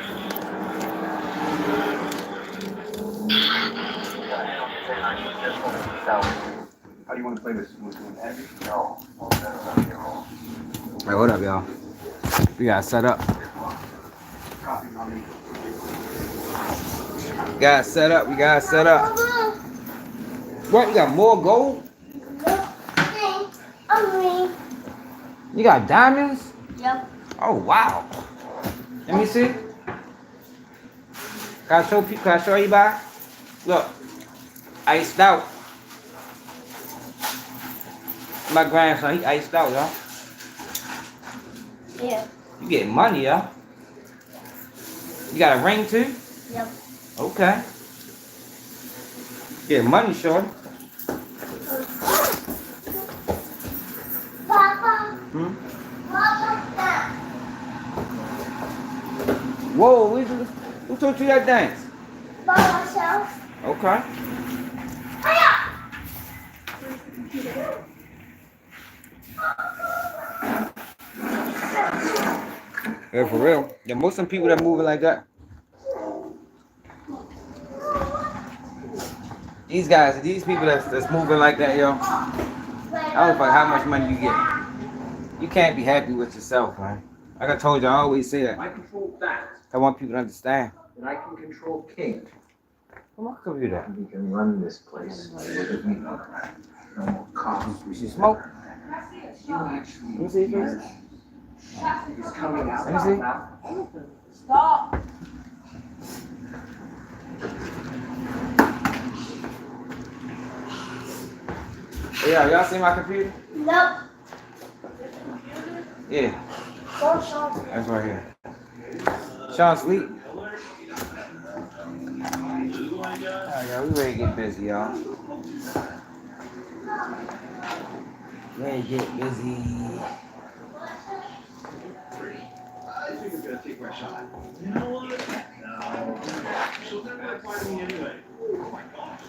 How do you want to play this? Want to do an heavy? No. Hey, what up, y'all? We got set up. We got set up. We got set up. What? You got more gold? You got diamonds? Yep. Oh wow. Let me see. Can I show people? Can I show you by? Look, iced out. My grandson, he iced out, y'all. Yeah. You get money, y'all. You got a ring too? Yep. Okay. Get money, shorty. Papa. Hmm? What's that? Whoa, who taught you that dance? By myself. Okay. Hiya! Yeah, for real. Yeah, most of them people that moving like that. These guys, these people that's moving like that, yo. I don't know how much money you get. You can't be happy with yourself, man. Like I told you, I always say that. I control that. I want people to understand. And I can control King. Come on, come do that. We can run this place. Look at me. No more cops. You should smoke. You actually. Let me see your face. He's coming out. Let me see. Now. Stop. Yeah, y'all see my computer? Nope. Yeah, Go, Sean. that's right here. Sean sleep. Alright, y'all, we ready to get busy, y'all. Ready to get busy. I think I'm gonna take my shot. You know what? No. She'll never find me anyway. Oh my gosh.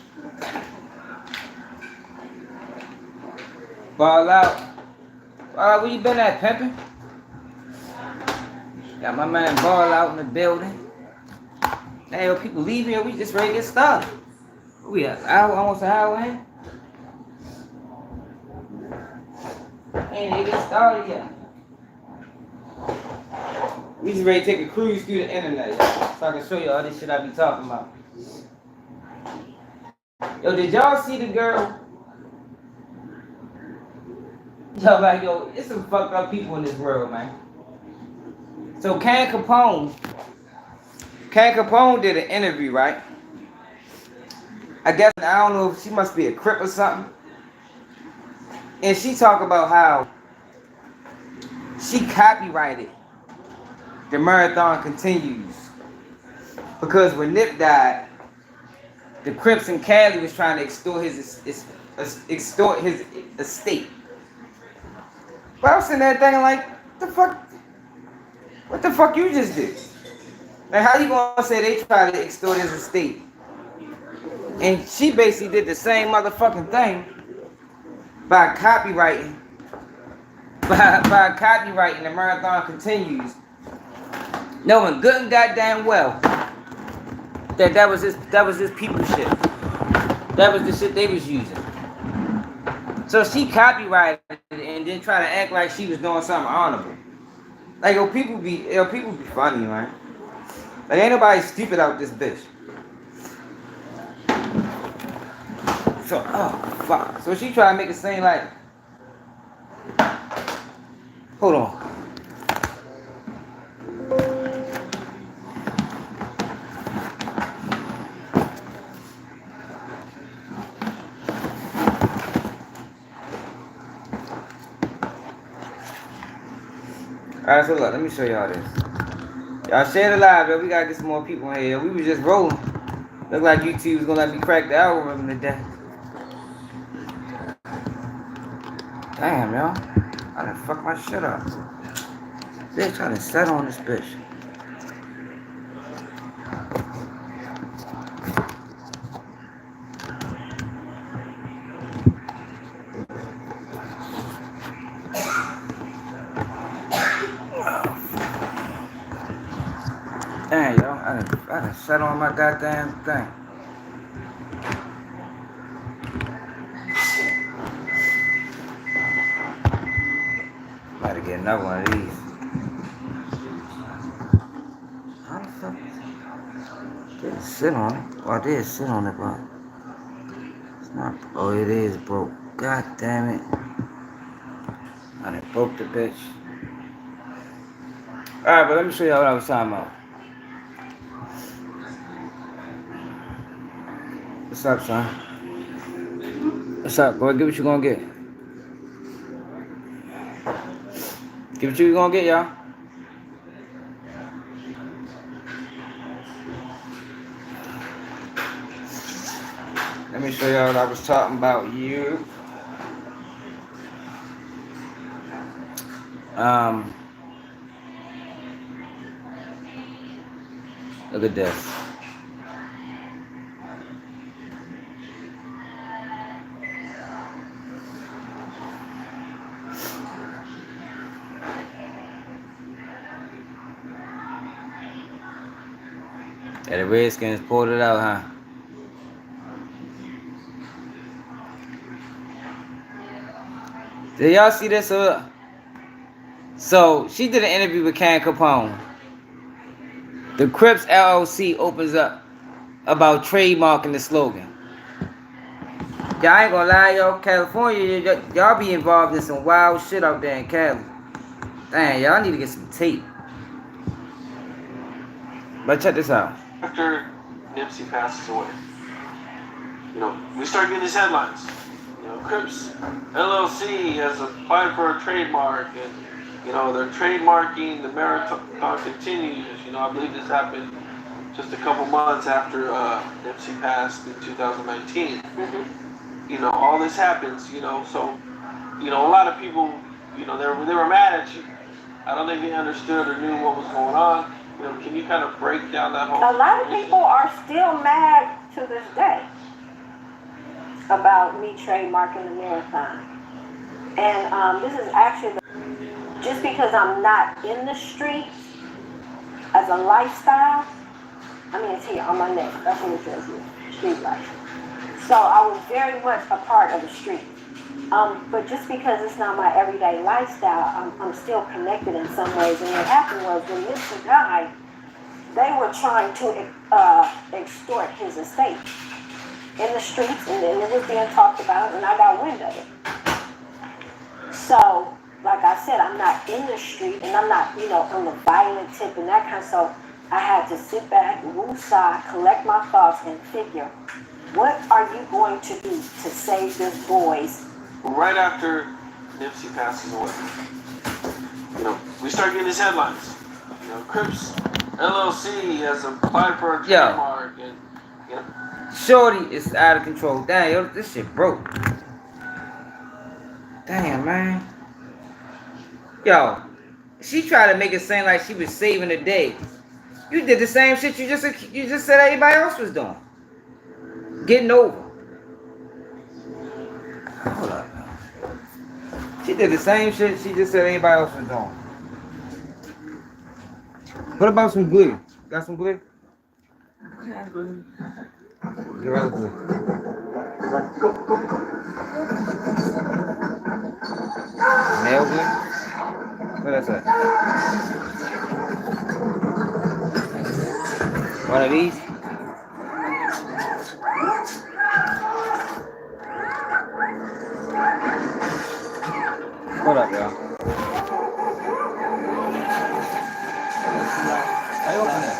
Ball out. Alright, where you been at, pimpin'? Got my man Ball out in the building. Hey, yo, people leave here. We just ready to get started. We at almost an hour in. Ain't even get started yet. We just ready to take a cruise through the internet, y'all, so I can show you all this shit I be talking about. Yo, did y'all see the girl? Yo, like, yo, it's some fucked up people in this world, man. So Can Capone did an interview, right? I guess, I don't know if she must be a Crip or something. And she talked about how she copyrighted The Marathon Continues. Because when Nip died, the Crips in Cali was trying to extort his estate. But I was sitting there thinking like, what the fuck you just did? Like, how you gonna say they tried to extort his estate? And she basically did the same motherfucking thing by copyrighting The Marathon Continues, knowing good and goddamn well that was his people shit. That was the shit they was using. So she copyrighted it and then try to act like she was doing something honorable. Like, people be funny, man. Like, ain't nobody stupid out this bitch. So, oh fuck. So she tried to make it seem like, hold on. Alright, so look, let me show y'all this. Y'all share the live, yo. We gotta get some more people in here. We was just rolling. Look like YouTube was gonna let me crack the algorithm today. Damn, y'all. I done fucked my shit up. Bitch, I done sat on this bitch. Damn, y'all. I done sat on my goddamn thing. Gotta get another one of these. How the fuck? Didn't sit on it. Well, I did sit on it, but it's not. Oh, it is broke. God damn it. I done broke the bitch. Alright, but let me show y'all what I was talking about. What's up, son? What's up? Go ahead, get what you gonna get. Get what you gonna get, y'all. Let me show y'all what I was talking about. You. Look at this. Yeah, the Redskins pulled it out, huh? Did y'all see this? So she did an interview with Can Capone. The Crips LLC opens up about trademarking the slogan. Y'all ain't gonna lie, y'all. California, y'all be involved in some wild shit out there in Cali. Dang, y'all need to get some tape. But check this out. After Nipsey passes away, we start getting these headlines. Crips LLC has applied for a trademark, and they're trademarking the marathon continues. I believe this happened just a couple months after Nipsey passed in 2019. Mm-hmm. All this happens. So a lot of people, they were mad at you. I don't think they understood or knew what was going on. Can you kind of break down that whole situation? A lot of people are still mad to this day about me trademarking the marathon. And this is actually just because I'm not in the streets as a lifestyle. I mean, it's here on my neck. That's what it says here, street life. So I was very much a part of the street. But just because it's not my everyday lifestyle, I'm still connected in some ways. And what happened was when Mr. died, they were trying to extort his estate in the streets, and it was being talked about, and I got wind of it. So, like I said, I'm not in the street, and I'm not, on the violent tip and that kind of stuff. I had to sit back, woosah, collect my thoughts, and figure, what are you going to do to save this boy's? Right after Nipsey passes away, we start getting these headlines. Crips LLC has applied for a trademark, and Shorty is out of control. Damn, yo, this shit broke. Damn, man. Yo, she tried to make it seem like she was saving the day. You did the same shit you just said everybody else was doing. Getting over. Hold up. She did the same shit she just said everybody else was doing. What about some glue? Got some glue? Yeah, glue. Get right with glue. go. Nail glue? What that's that? One of these? Hold up, y'all. How you open that?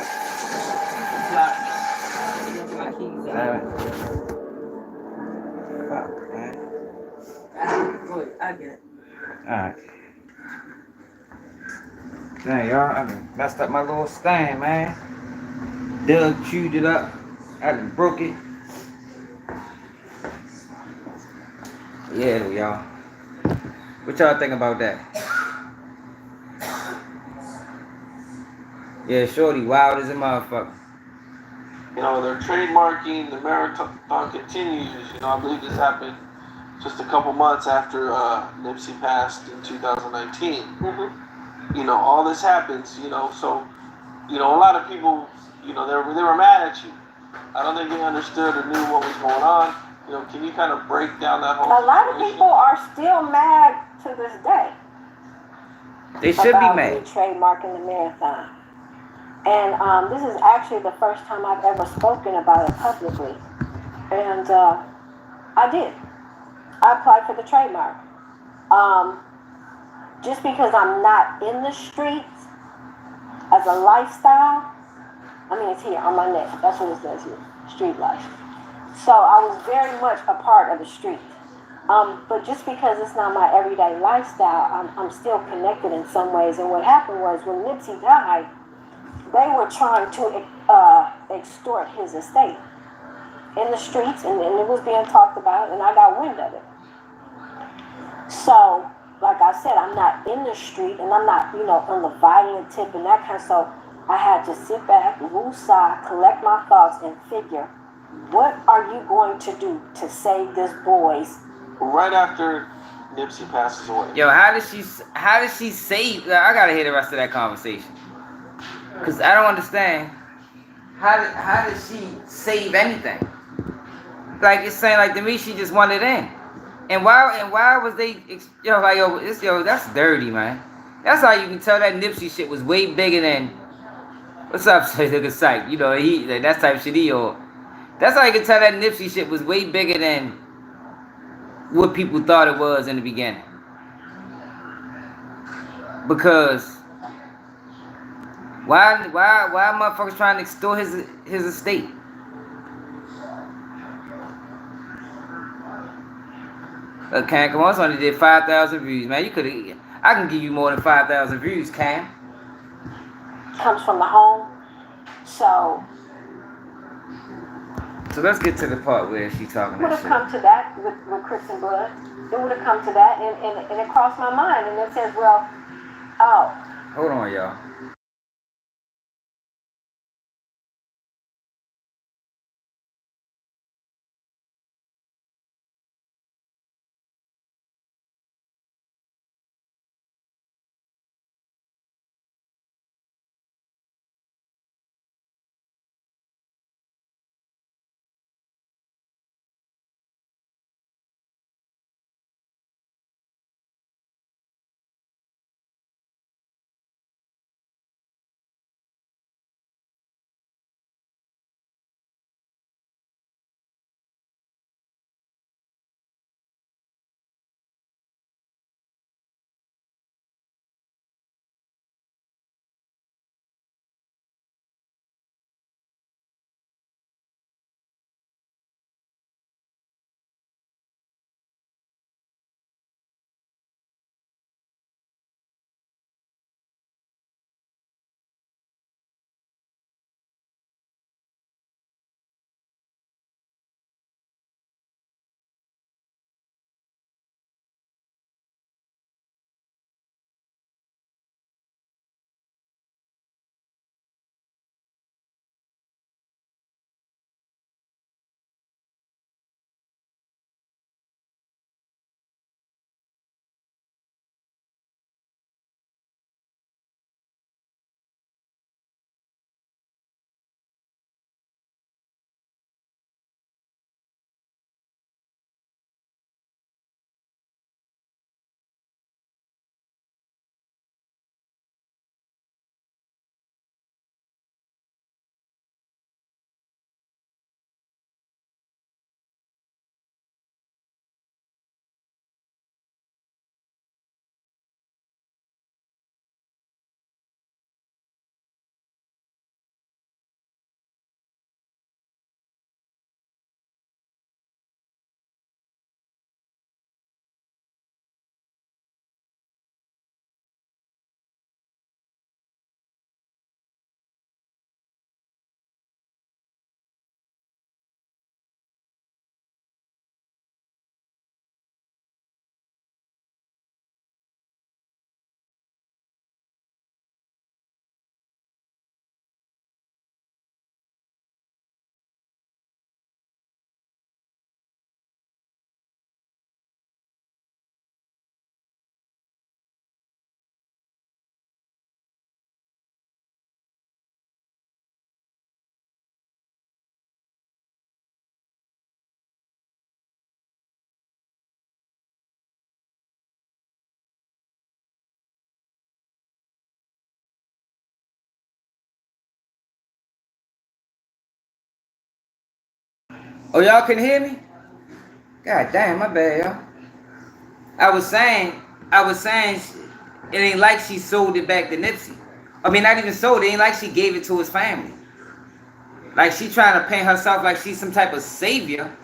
Fuck, man. I get it. Alright. Dang, y'all, I done messed up my little stand, man. Doug chewed it up. I done broke it. Yeah, though, y'all. What y'all think about that? Yeah, Shorty, wild as a motherfucker. You know, they're trademarking the marathon continues. You know, I believe this happened just a couple months after Nipsey passed in 2019. You know, all this happens. You know, so you know, a lot of people, you know, they were mad at you. I don't think they understood or knew what was going on. You know, can you kind of break down that whole situation? A lot of people are still mad to this day. They should be about mad. me trademarking the marathon. And this is actually the first time I've ever spoken about it publicly. And I did. I applied for the trademark. Just because I'm not in the streets as a lifestyle, I mean, it's here on my neck. That's what it says here, street life. So I was very much a part of the street. But just because it's not my everyday lifestyle, I'm still connected in some ways. And what happened was when Nipsey died, they were trying to extort his estate in the streets, and it was being talked about, and I got wind of it. So, like I said, I'm not in the street, and I'm not, you know, on the violent tip and that kind of stuff. I had to sit back, woosah, collect my thoughts, and figure, what are you going to do to save this boy's? Right after Nipsey passes away. Yo, how did she save? I gotta hear the rest of that conversation, cause I don't understand. How did she save anything? Like, it's saying, like, to me, she just wanted in. And why was they, that's dirty, man. That's how you can tell that Nipsey shit was way bigger than, what's up, nigga Psych? You know, that type of shit or. That's how you can tell that Nipsey shit was way bigger than what people thought it was in the beginning. Because why motherfuckers trying to extort his estate? Cam, come on, it's only did 5,000 views, man. I can give you more than 5,000 views, Cam. Comes from the home. So let's get to the part where she talking would that have shit. come to that with Crips and Blood. It would have come to that, and it crossed my mind, and it says, well, oh. Hold on, y'all. Oh, y'all couldn't hear me? God damn, my bad, y'all. I was saying, it ain't like she sold it back to Nipsey. I mean, not even sold it. Ain't like she gave it to his family. Like she trying to paint herself like she's some type of savior,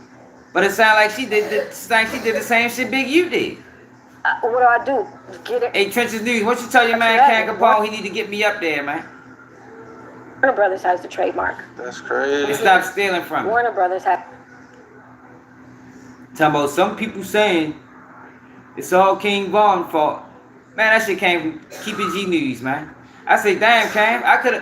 but it sounds like she did the same shit Big U did. What do? Get it? Hey, Trenches News, what you tell your man Cat Capone he need to get me up there, man? Warner Brothers has the trademark. That's crazy. And stop stealing from me. Warner Brothers has. Talking about some people saying it's all King Von's fault. Man, that shit came from Keep It G News, man. I say, damn, Cam, I could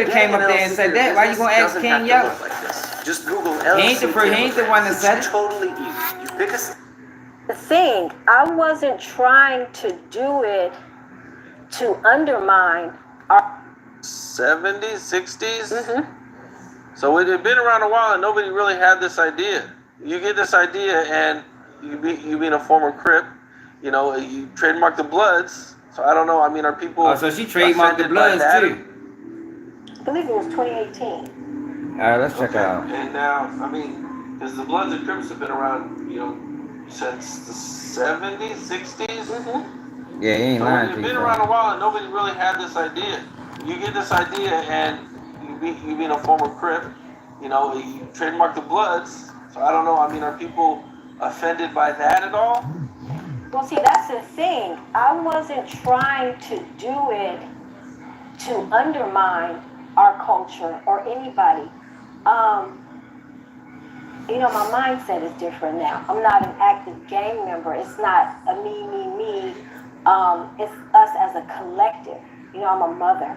have came up there and said that. Why you gonna ask King Yo? Like just Google He ain't the one that said it. Totally easy. You pick a. The thing, I wasn't trying to do it to undermine our 70s, 60s. So it had been around a while and nobody really had this idea. You get this idea and you being a former Crip, you know, you trademark the Bloods. So I don't know. I mean, are people? Oh, so she trademarked the Bloods too. I believe it was 2018. All right, let's check it out. And now, I mean, because the Bloods and Crips have been around, you know, since the 70s, 60s. Yeah, he ain't So lying it's to been you. around a while and nobody really had this idea. You get this idea and you being a former Crip, you know, you trademark the Bloods. So I don't know. I mean, are people offended by that at all? Well, see, that's the thing. I wasn't trying to do it to undermine our culture or anybody. You know, my mindset is different now. I'm not an active gang member. It's not a me. It's us as a collective. You know, I'm a mother,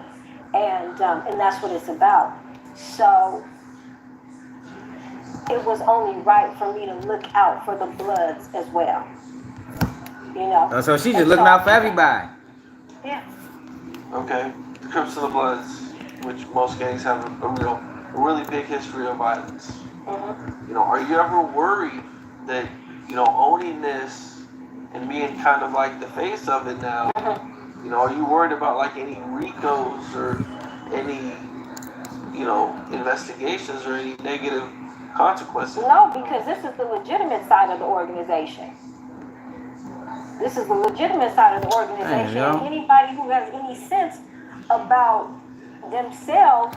and that's what it's about. So it was only right for me to look out for the Bloods as well. You know. Oh, so she's just looking out for everybody. Yeah. Okay, the Crips and the Bloods, which most gangs have a really big history of violence. You know, are you ever worried that, you know, owning this and being kind of like the face of it now, you know, are you worried about like any RICOs or any, you know, investigations or any negative consequences? No, because this is the legitimate side of the organization. This is the legitimate side of the organization. And anybody who has any sense about themselves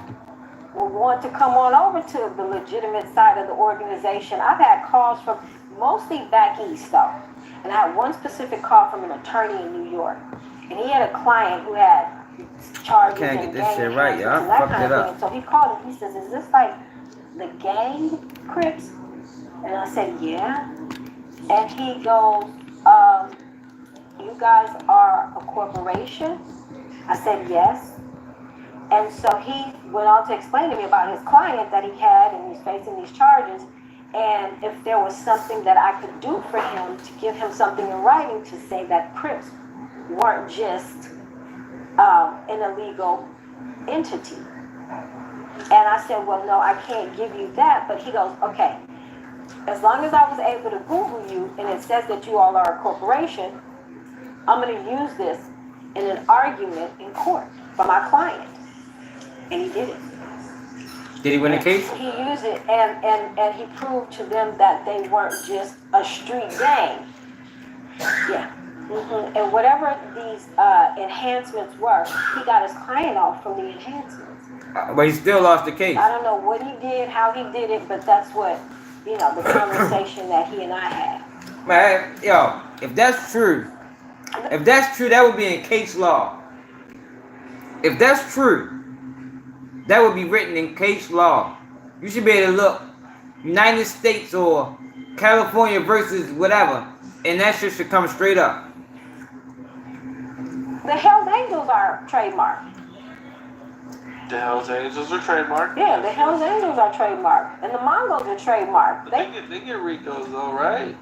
will want to come on over to the legitimate side of the organization. I've had calls from mostly back east though. And I had one specific call from an attorney in New York. And he had a client who had charges Can't and get this gang shit right, enhancements y'all. and that Fucked kind it of up. thing. So he called and he says, is this like the gang Crips? And I said, yeah. And he goes, you guys are a corporation? I said, yes. And so he went on to explain to me about his client that he had and he's facing these charges. And if there was something that I could do for him to give him something in writing to say that Crips weren't just an illegal entity. And I said, well, no, I can't give you that. But he goes, okay, as long as I was able to Google you and it says that you all are a corporation, I'm going to use this in an argument in court for my client. And he did it. Did he win the case? He used it and he proved to them that they weren't just a street gang. Yeah. And whatever these enhancements were, he got his client off from the enhancements. But he still lost the case. I don't know what he did, how he did it, but that's what, you know, the conversation that he and I had. Man, yo, if that's true, that would be in case law. If that's true, that would be written in case law. You should be able to look United States or California versus whatever, and that shit should come straight up. The Hells Angels are trademarked. The Hells Angels are trademarked. Yeah, the Hells Angels are trademarked, and the Mongols are trademarked. They get RICOs though, right?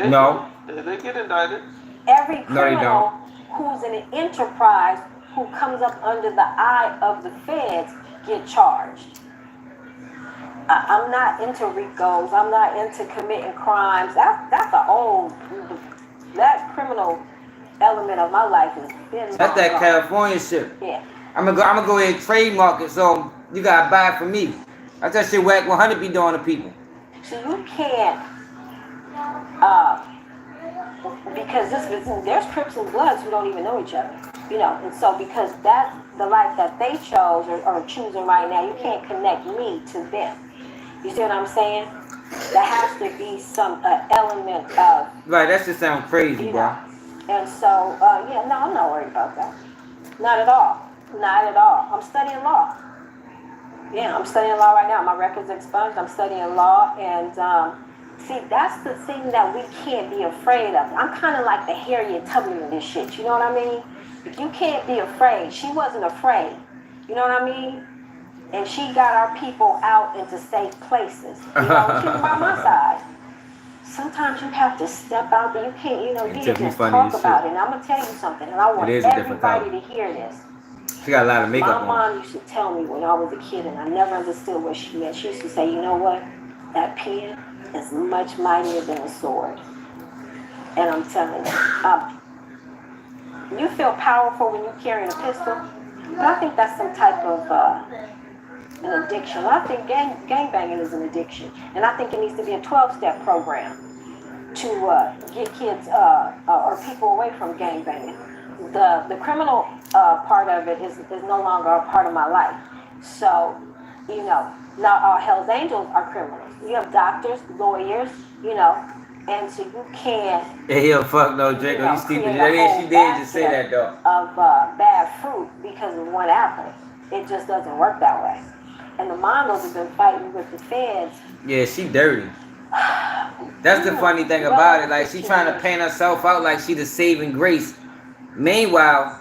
No. They get indicted. Every No, they criminal who's in an enterprise who comes up under the eye of the feds get charged. I'm not into RICOs. I'm not into committing crimes. That's the old, that criminal element of my life has been. That's that California shit. Yeah. I'm gonna go ahead and trademark it, so you gotta buy it from me. That's that shit Whack 100 be doing to people. So you can't, because there's Crips and Bloods who don't even know each other, you know, and so because that's the life that they chose or choosing right now, you can't connect me to them. You see what I'm saying? There has to be some element of, Right, that just sound crazy, you bro. know, and so, yeah, no, I'm not worried about that. Not at all. Not at all. I'm studying law. Yeah, I'm studying law right now. My record's expunged. I'm studying law, and see, that's the thing that we can't be afraid of. I'm kind of like the Harriet Tubman in this shit. You know what I mean? If you can't be afraid, she wasn't afraid. You know what I mean? And she got our people out into safe places. You know, she was by my side. Sometimes you have to step out, but you can't. You know, you Tiffany just funny talk as about shit. it. And I'm gonna tell you something, and I want It is a different everybody color. to hear this. She got a lot of My makeup on. mom used to tell me when I was a kid, and I never understood what she meant. She used to say, you know what? That pen is much mightier than a sword. And I'm telling you, you feel powerful when you're carrying a pistol, but I think that's some type of an addiction. I think gangbanging is an addiction. And I think it needs to be a 12-step program to get kids or people away from gangbanging. The criminal part of it is no longer a part of my life. So, you know, not all Hell's Angels are criminals. You have doctors, lawyers, you know, and so you can't. Hey, yo, fuck no, Draco, You know, you stupid. create a That is, whole she did just say that, basket though. of bad fruit because of one apple. It just doesn't work that way. And the Mongols have been fighting with the feds. Yeah, she dirty. That's the funny thing about it. Like, she trying to paint herself out like she the saving grace. Meanwhile,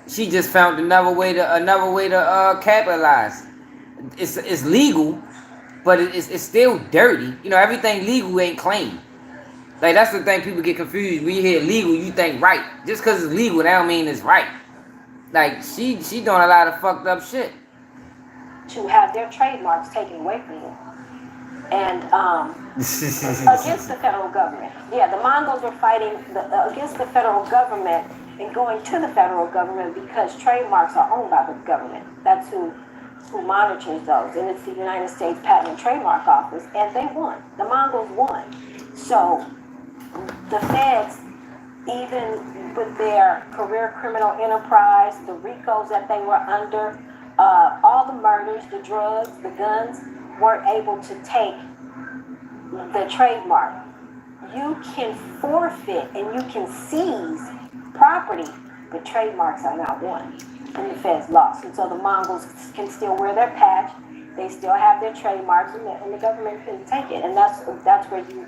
she just found another way to capitalize. It's legal, but it's still dirty. You know, everything legal ain't clean. Like, that's the thing people get confused. When you hear legal, you think right. Just because it's legal, that don't mean it's right. Like, she doing a lot of fucked up shit. To have their trademarks taken away from them. And against the federal government. Yeah, the Mongols are fighting against the federal government and going to the federal government because trademarks are owned by the government. That's who monitors those. And it's the United States Patent and Trademark Office. And they won. The Mongols won. So the feds, even with their career criminal enterprise, the RICOs that they were under, all the murders, the drugs, the guns, weren't able to take the trademark. You can forfeit and you can seize property, but trademarks are not won. And the feds lost. And so the Mongols can still wear their patch. They still have their trademarks, and the government can take it. And that's where you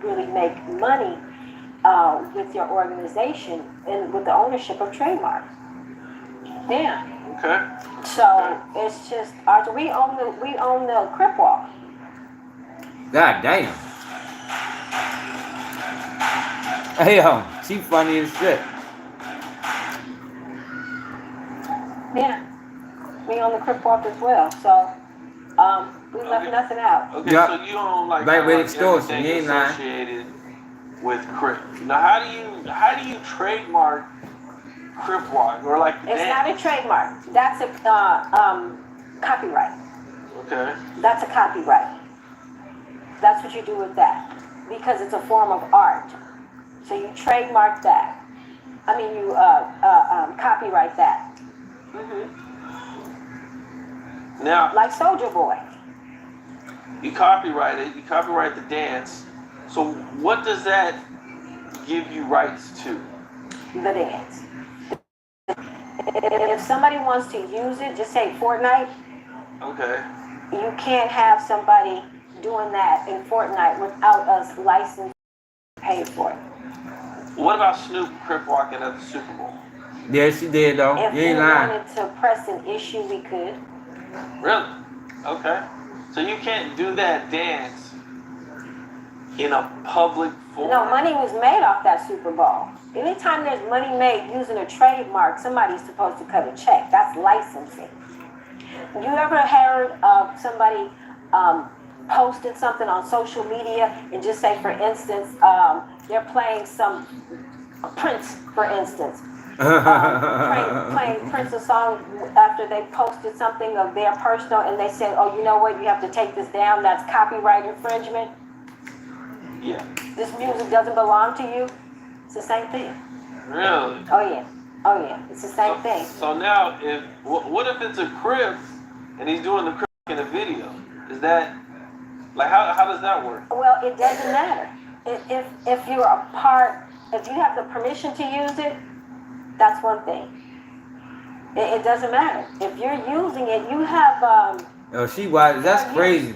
really make money with your organization and with the ownership of trademarks. Yeah. Okay. So it's just Arthur. We own the Crip walk. God damn. Hey, yo, she funny as shit. Yeah. We own the Crip walk as well. So we left nothing out. Okay, Yep. so you own like Lightweight extortion, everything you ain't lying. associated with Crip. Now, how do you trademark Crip walk or like the It's dance? not a trademark. That's a copyright. Okay. That's a copyright. That's what you do with that because it's a form of art. So you trademark that. I mean, you copyright that. Now, Like Soldier Boy. you copyright it. You copyright the dance. So what does that give you rights to? The dance. If somebody wants to use it, just say Fortnite. Okay. You can't have somebody doing that in Fortnite without us licensed paid for it. What about Snoop Crip walking at the Super Bowl? Yeah, she did, though. If You we ain't lying. wanted to press an issue, we could. Really? Okay. So you can't do that dance in a public forum? No, money was made off that Super Bowl. Anytime there's money made using a trademark, somebody's supposed to cut a check. That's licensing. You ever heard of somebody posting something on social media and just say, for instance, they're playing some Prince, for instance, playing Prince's song after they posted something of their personal, and they said, "Oh, you know what? You have to take this down. That's copyright infringement. Yeah. This music doesn't belong to you." It's the same thing. Really? Oh yeah. Oh yeah. It's the same thing. So now, what if it's a Crip and he's doing the Crip in a video? Is that like how does that work? Well, it doesn't matter. If you're a part, if you have the permission to use it, that's one thing. It doesn't matter. If you're using it, you have Oh, she was. That's crazy.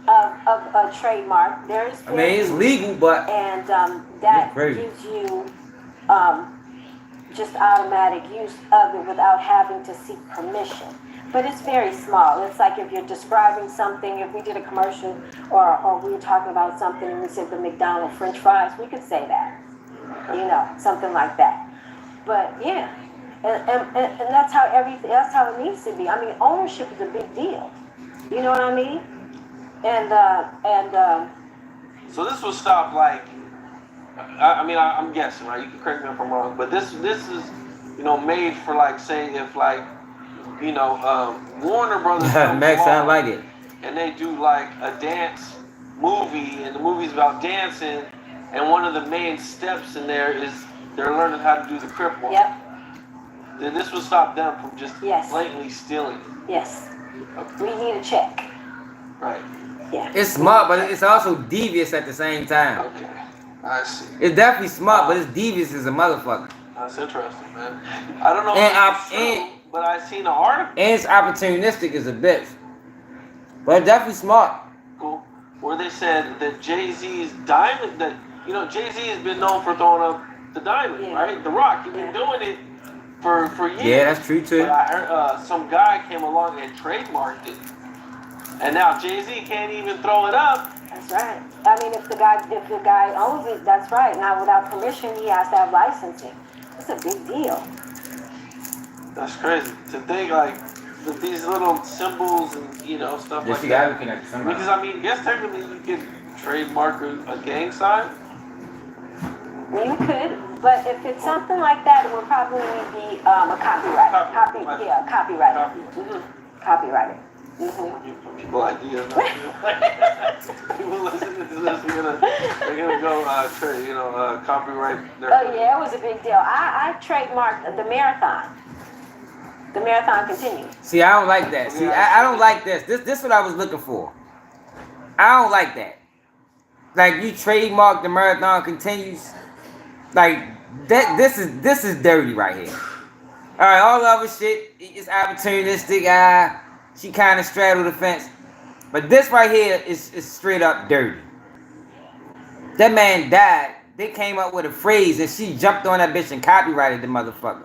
a trademark. There's I mean, it's legal, but and that crazy. gives you just automatic use of it without having to seek permission. But it's very small. It's like if you're describing something, if we did a commercial or we were talking about something and we said the McDonald's French fries, we could say that. You know, something like that. But yeah, and that's how everything, that's how it needs to be. I mean, ownership is a big deal. You know what I mean? And So this was stopped like, I'm guessing, right? You can correct me if I'm wrong, but this is, made for like, say, if like, Warner Brothers comes Max, I along like it. and they do like a dance movie, and the movie's about dancing, and one of the main steps in there is they're learning how to do the Crip walk. yep, Then this would stop them from just Yes. blatantly stealing it. yes, Okay. we need a check. Right. Yeah. It's smart, but it's also devious at the same time. Okay. I see. It's definitely smart, but it's devious as a motherfucker. That's interesting, man. I don't know And if it's true, but I seen an article And it's opportunistic as a bitch. But it's definitely smart. where they said that Jay-Z's diamond, that, Jay-Z has been known for throwing up the diamond, Yeah. right? The rock. He's been doing it for years. Yeah, that's true too. But I heard some guy came along and trademarked it. And now Jay-Z can't even throw it up. That's right. I mean, if the guy owns it, that's right. Now, without permission, he has to have licensing. It's a big deal. That's crazy. To think like that these little symbols and stuff like that. Because yes, technically you can trademark a gang sign. You could, but if it's something like that, it would probably be a copyright. Copyrighted. Copyrighted. Give people ideas. People listening to this, they're gonna go copyright their. Oh yeah, it was a big deal. I trademarked the marathon. The marathon continues. See, I don't like that. See, I don't like this. This is what I was looking for. I don't like that. Like, you trademark the marathon continues. Like, this is dirty right here. All right, all the other shit is opportunistic. She kind of straddled the fence. But this right here is straight up dirty. That man died. They came up with a phrase and she jumped on that bitch and copyrighted the motherfucker.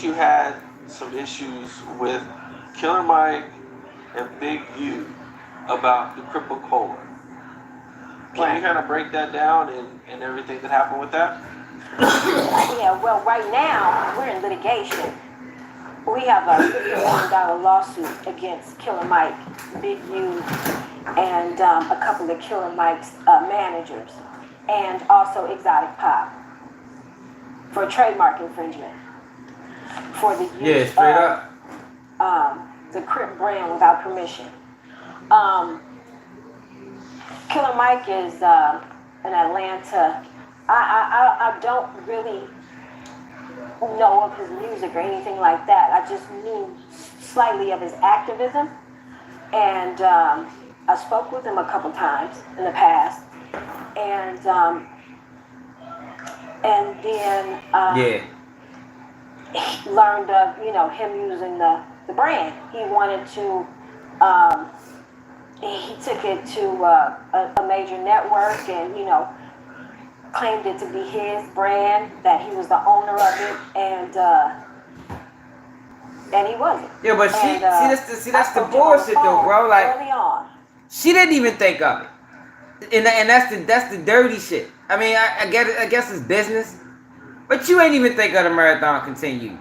You had some issues with Killer Mike and Big U about the Cripple Cola. Can you kind of break that down and everything that happened with that? Yeah, well, right now, we're in litigation. We have a $50 million lawsuit against Killer Mike, Big U, and a couple of Killer Mike's managers, and also Exotic Pop for trademark infringement for the use straight up. The Crip brand without permission. Killer Mike is in Atlanta. I don't really know of his music or anything like that. I just knew slightly of his activism, and I spoke with him a couple times in the past, and then he learned of him using the brand. He wanted to. He took it to a major network and, claimed it to be his brand, that he was the owner of it, and he wasn't. Yeah, but And, that's the bullshit though, bro. Like, early on. she didn't even think of it, and that's the dirty shit. I mean, I get it. I guess it's business, but you ain't even think of the marathon continues.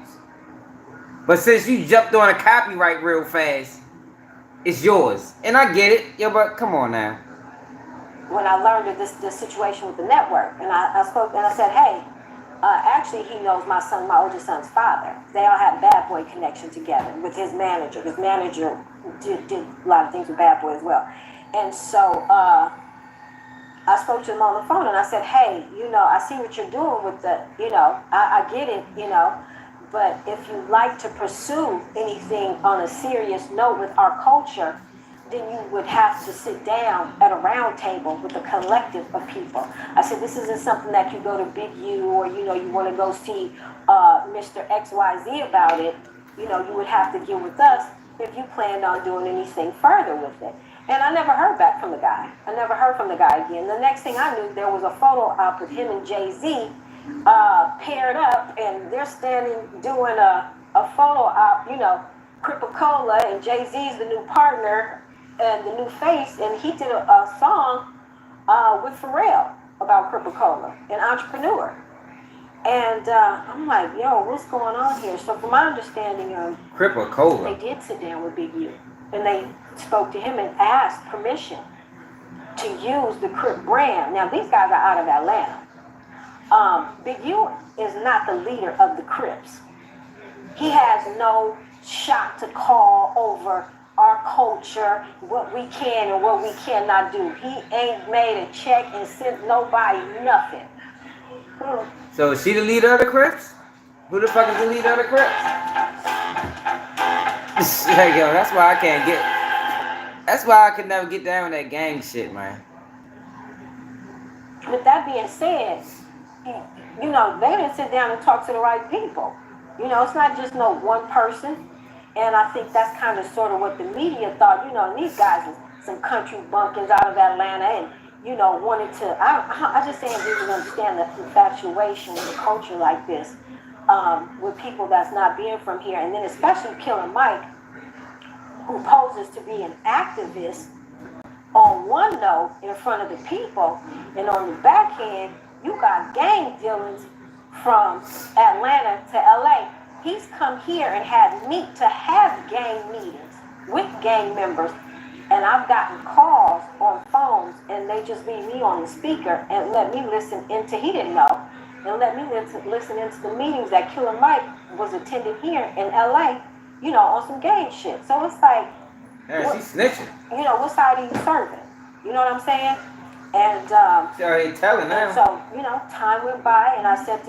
But since you jumped on a copyright real fast, it's yours. And I get it. Yeah, but come on now. When I learned of this situation with the network, and I spoke and I said, hey, Actually, he knows my oldest son's father. They all had Bad Boy connection together with his manager. His manager did a lot of things with Bad Boy as well. And so I spoke to him on the phone and I said, hey, I see what you're doing with I get it, but if you like to pursue anything on a serious note with our culture, then you would have to sit down at a round table with a collective of people. I said, this isn't something that you go to Big U or, you want to go see Mr. XYZ about it. You would have to get with us if you planned on doing anything further with it. And I never heard back from the guy. I never heard from the guy again. The next thing I knew, there was a photo op with him and Jay-Z paired up, and they're standing doing a photo op, Crip and Jay-Z's the new partner and the new face, and he did a song with Pharrell about Crip an entrepreneur. And I'm like, yo, what's going on here? So from my understanding, Crip they did sit down with Big U, and they spoke to him and asked permission to use the Crip brand. Now, these guys are out of Atlanta. Big U is not the leader of the Crips. He has no shot to call over our culture, what we can and what we cannot do. He ain't made a check and sent nobody nothing. So is she the leader of the Crips? Who the fuck is the leader of the Crips? Like, yo, that's why I can't get. That's why I could never get down with that gang shit, man. With that being said, they didn't sit down and talk to the right people. It's not just no one person. And I think that's kind of sort of what the media thought. And these guys are some country bumpkins out of Atlanta and, wanted to. I just saying people understand the infatuation with a culture like this with people that's not being from here. And then especially Killer Mike, who poses to be an activist on one note in front of the people, and on the back end, you got gang dealings from Atlanta to LA. He's come here and had me to have gang meetings with gang members, and I've gotten calls on phones, and they just leave me on the speaker and let me listen into, he didn't know, and let me listen into the meetings that Killer Mike was attending here in LA, on some gang shit. So it's like, Yeah, she's snitching. What side are you serving? You know what I'm saying? And she already telling now. So time went by, and I sent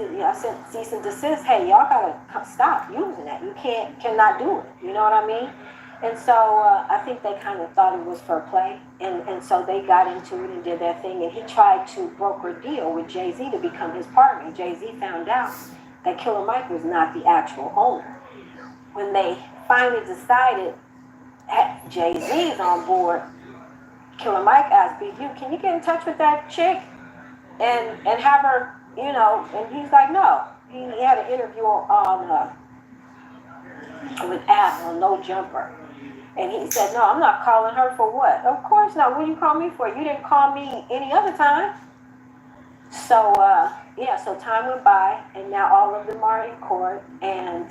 cease and desist. Hey, y'all gotta stop using that. You cannot do it. You know what I mean? And so I think they kind of thought it was for play, and so they got into it and did their thing. And he tried to broker a deal with Jay-Z to become his partner. Jay-Z found out that Killer Mike was not the actual owner. When they finally decided Jay-Z's on board, Killer Mike asked Big U, can you get in touch with that chick and have her, and he's like, no. He had an interview with Adam on No Jumper. And he said, no, I'm not calling her for what? Of course not. What do you call me for? You didn't call me any other time. So, so time went by, and now all of them are in court, and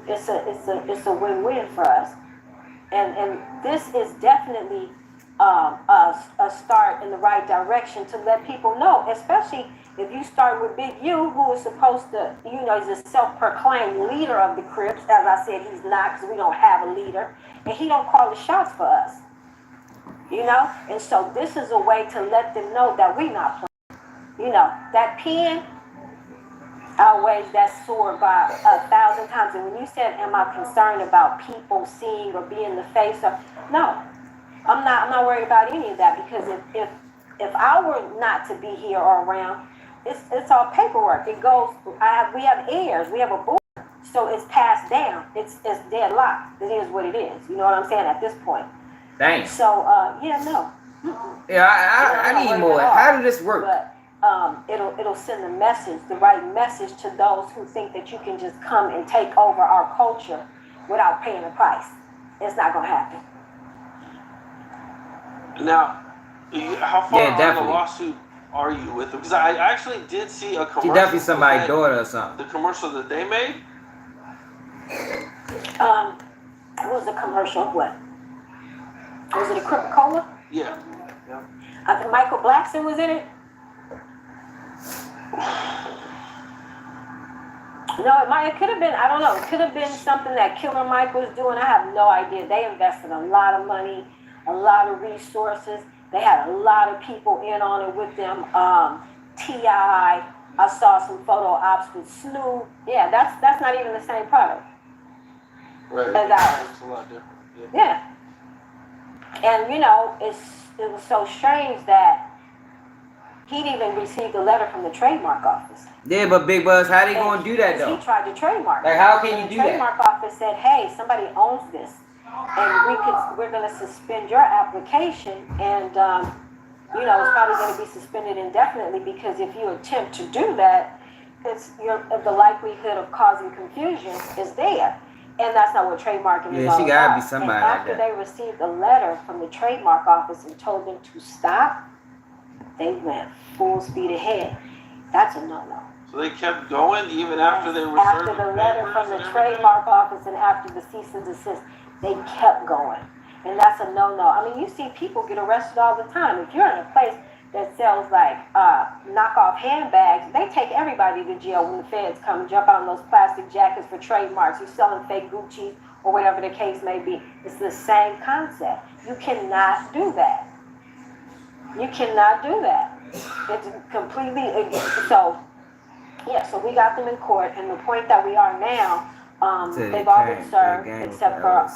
it's a win-win for us. And this is definitely a start in the right direction to let people know, especially if you start with Big U, who is supposed to, he's a self-proclaimed leader of the Crips. As I said, he's not, because we don't have a leader, and he don't call the shots for us, and so this is a way to let them know that we not playing. That pen outweighs that sword by 1,000 times. And when you said, am I concerned about people seeing or being the face of, no, I'm not worried about any of that, because if I were not to be here or around, it's all paperwork. It goes. We have heirs. We have a board, so it's passed down. It's deadlocked. It is what it is. You know what I'm saying at this point. Thanks. So no. Yeah, I need more. How does this work? But it'll send the right message to those who think that you can just come and take over our culture without paying a price. It's not gonna happen. Now, how far on definitely. the lawsuit are you with them? Because I actually did see a commercial. She definitely somebody's daughter or something. The commercial that they made? It was a commercial of what? Was it a Coca-Cola? Yeah. I think Michael Blackson was in it. No, it could have been, I don't know, it could have been something that Killer Mike was doing. I have no idea. They invested a lot of money, a lot of resources. They had a lot of people in on it with them. T.I., I saw some photo ops with Snoop. Yeah, that's not even the same product. Right. As ours. It's a lot different. Yeah. And, you know, it was so strange that he'd even received a letter from the trademark office. Yeah, but Big Buzz, how they gonna do that though? He tried to trademark. Like, how can you do that? The trademark office said, "Hey, somebody owns this, and we're going to suspend your application, and you know, it's probably going to be suspended indefinitely because if you attempt to do that, the likelihood of causing confusion is there." And that's not what trademarking is all about. Yeah, she gotta be somebody like that. After they received a letter from the trademark office and told them to stop, they went full speed ahead. That's a no-no. So they kept going even after they were after the letter from the trademark office and after the cease and desist, they kept going. And that's a no-no. I mean, you see people get arrested all the time. If you're in a place that sells like knockoff handbags, they take everybody to jail when the feds come and jump out in those plastic jackets for trademarks. You're selling fake Gucci or whatever the case may be. It's the same concept. You cannot do that. You cannot do that. It's completely so. Yeah, so we got them in court, and the point that we are now, they've all been served except for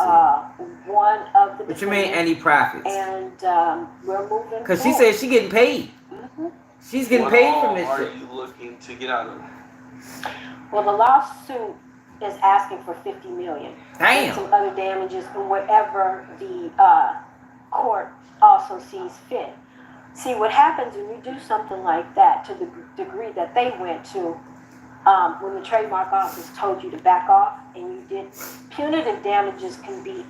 one of the. What you mean, any profits? And we're moving. Because she said she getting paid. Mm-hmm. She's getting paid from this shit. What are you looking to get out of it? Well, the lawsuit is asking for $50 million. Damn. And some other damages and whatever the court also sees fit. See, what happens when you do something like that to the degree that they went to, when the trademark office told you to back off and you did, punitive damages can be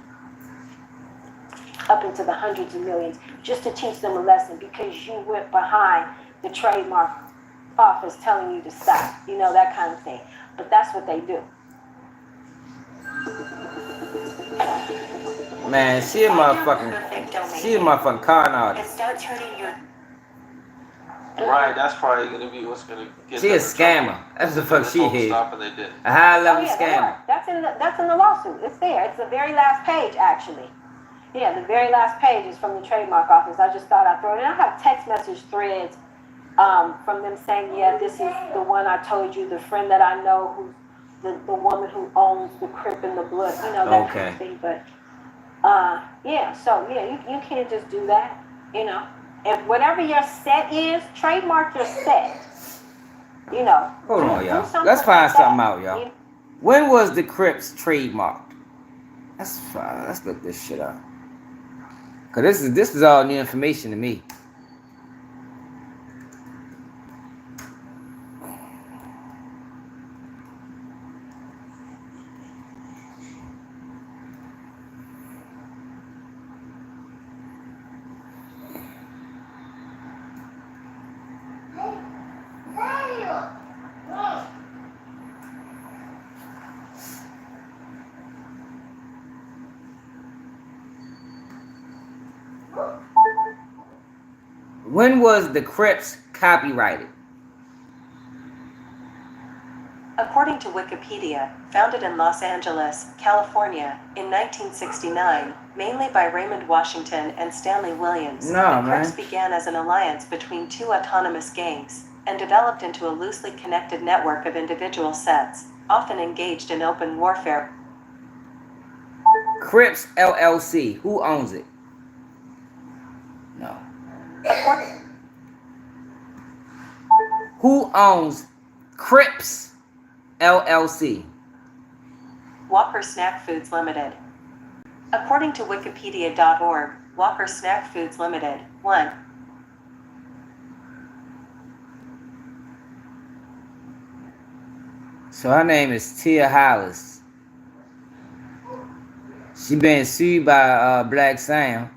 up into the hundreds of millions just to teach them a lesson because you went behind the trademark office telling you to stop, you know, that kind of thing. But that's what they do. Man, she a motherfucking con artist. Right, that's probably gonna be what's gonna get. She a scammer. That's the fuck she is. They did. A high level scammer. That's in the lawsuit. It's there. It's the very last page, actually. Yeah, the very last page is from the trademark office. I just thought I'd throw it in. I have text message threads from them saying, yeah, this is the one I told you, the friend that I know, who's the woman who owns the Crip and the Blood, you know, that kind of thing. But yeah, so yeah, you can't just do that, you know. If whatever your set is, trademark your set. You know. Hold on, y'all. Let's find something out, y'all. When was the Crips trademarked? That's fine. Let's look this shit up. Cause this is all new information to me. When was the Crips copyrighted? According to Wikipedia, founded in Los Angeles, California, in 1969, mainly by Raymond Washington and Stanley Williams, the Crips began as an alliance between two autonomous gangs and developed into a loosely connected network of individual sets, often engaged in open warfare. Crips LLC. Who owns it? No. Who owns Crips LLC? Walker Snack Foods Limited. According to Wikipedia.org, Walker Snack Foods Limited, 1. So her name is Tia Hollis. She been sued by Black Sam.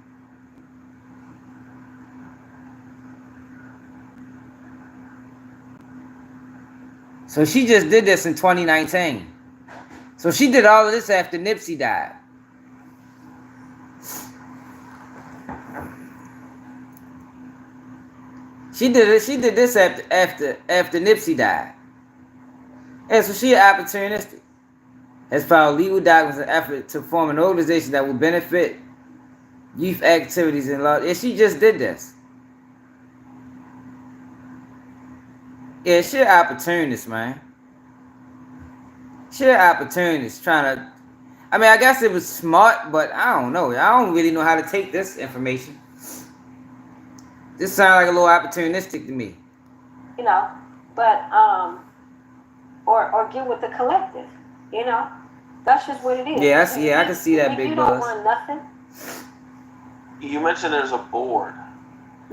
So she just did this in 2019. So she did all of this after Nipsey died. She did this after Nipsey died. And so she opportunistic. Has filed legal documents in an effort to form an organization that will benefit youth activities in law. And she just did this. Yeah, she an opportunist, man. She an opportunist trying to... I mean, I guess it was smart, but I don't know. I don't really know how to take this information. This sounds like a little opportunistic to me. You know, but, or get with the collective, you know? That's just what it is. Yeah, I can see that, Big Buzz. You don't want nothing. You mentioned there's a board.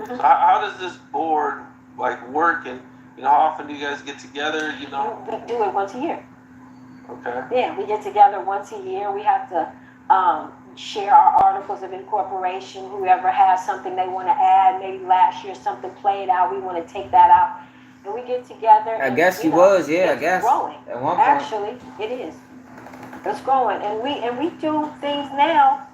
So how does this board like work, and you know, how often do you guys get together? You know, We do it once a year. Okay. Yeah, we get together once a year. We have to share our articles of incorporation. Whoever has something they want to add, maybe last year something played out, we want to take that out, and we get together. I guess he was, yeah. I guess growing. at one point. Actually, it is. It's growing, and we do things now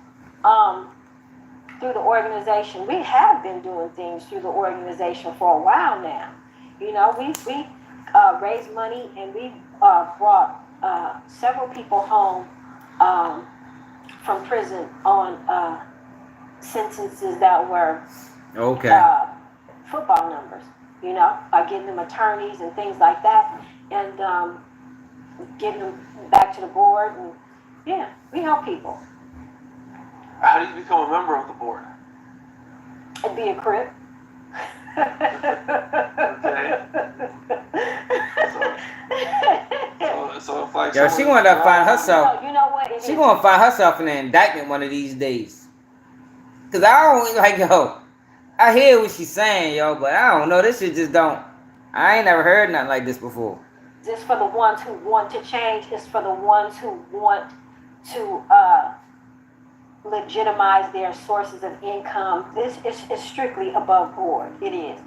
through the organization. We have been doing things through the organization for a while now. You know, we raised money, and we brought several people home from prison on sentences that were football numbers. You know, by getting them attorneys and things like that, and getting them back to the board, and yeah, we help people. How do you become a member of the board? And be a Crip. Okay. So if like Yo, she wanted to find herself. You know what? She gonna find herself in an indictment one of these days. Cause I don't like, yo. I hear what she's saying, yo, but I don't know. This shit just don't. I ain't never heard nothing like this before. It's for the ones who want to change. It's for the ones who want to legitimize their sources of income. It's strictly above board. It is.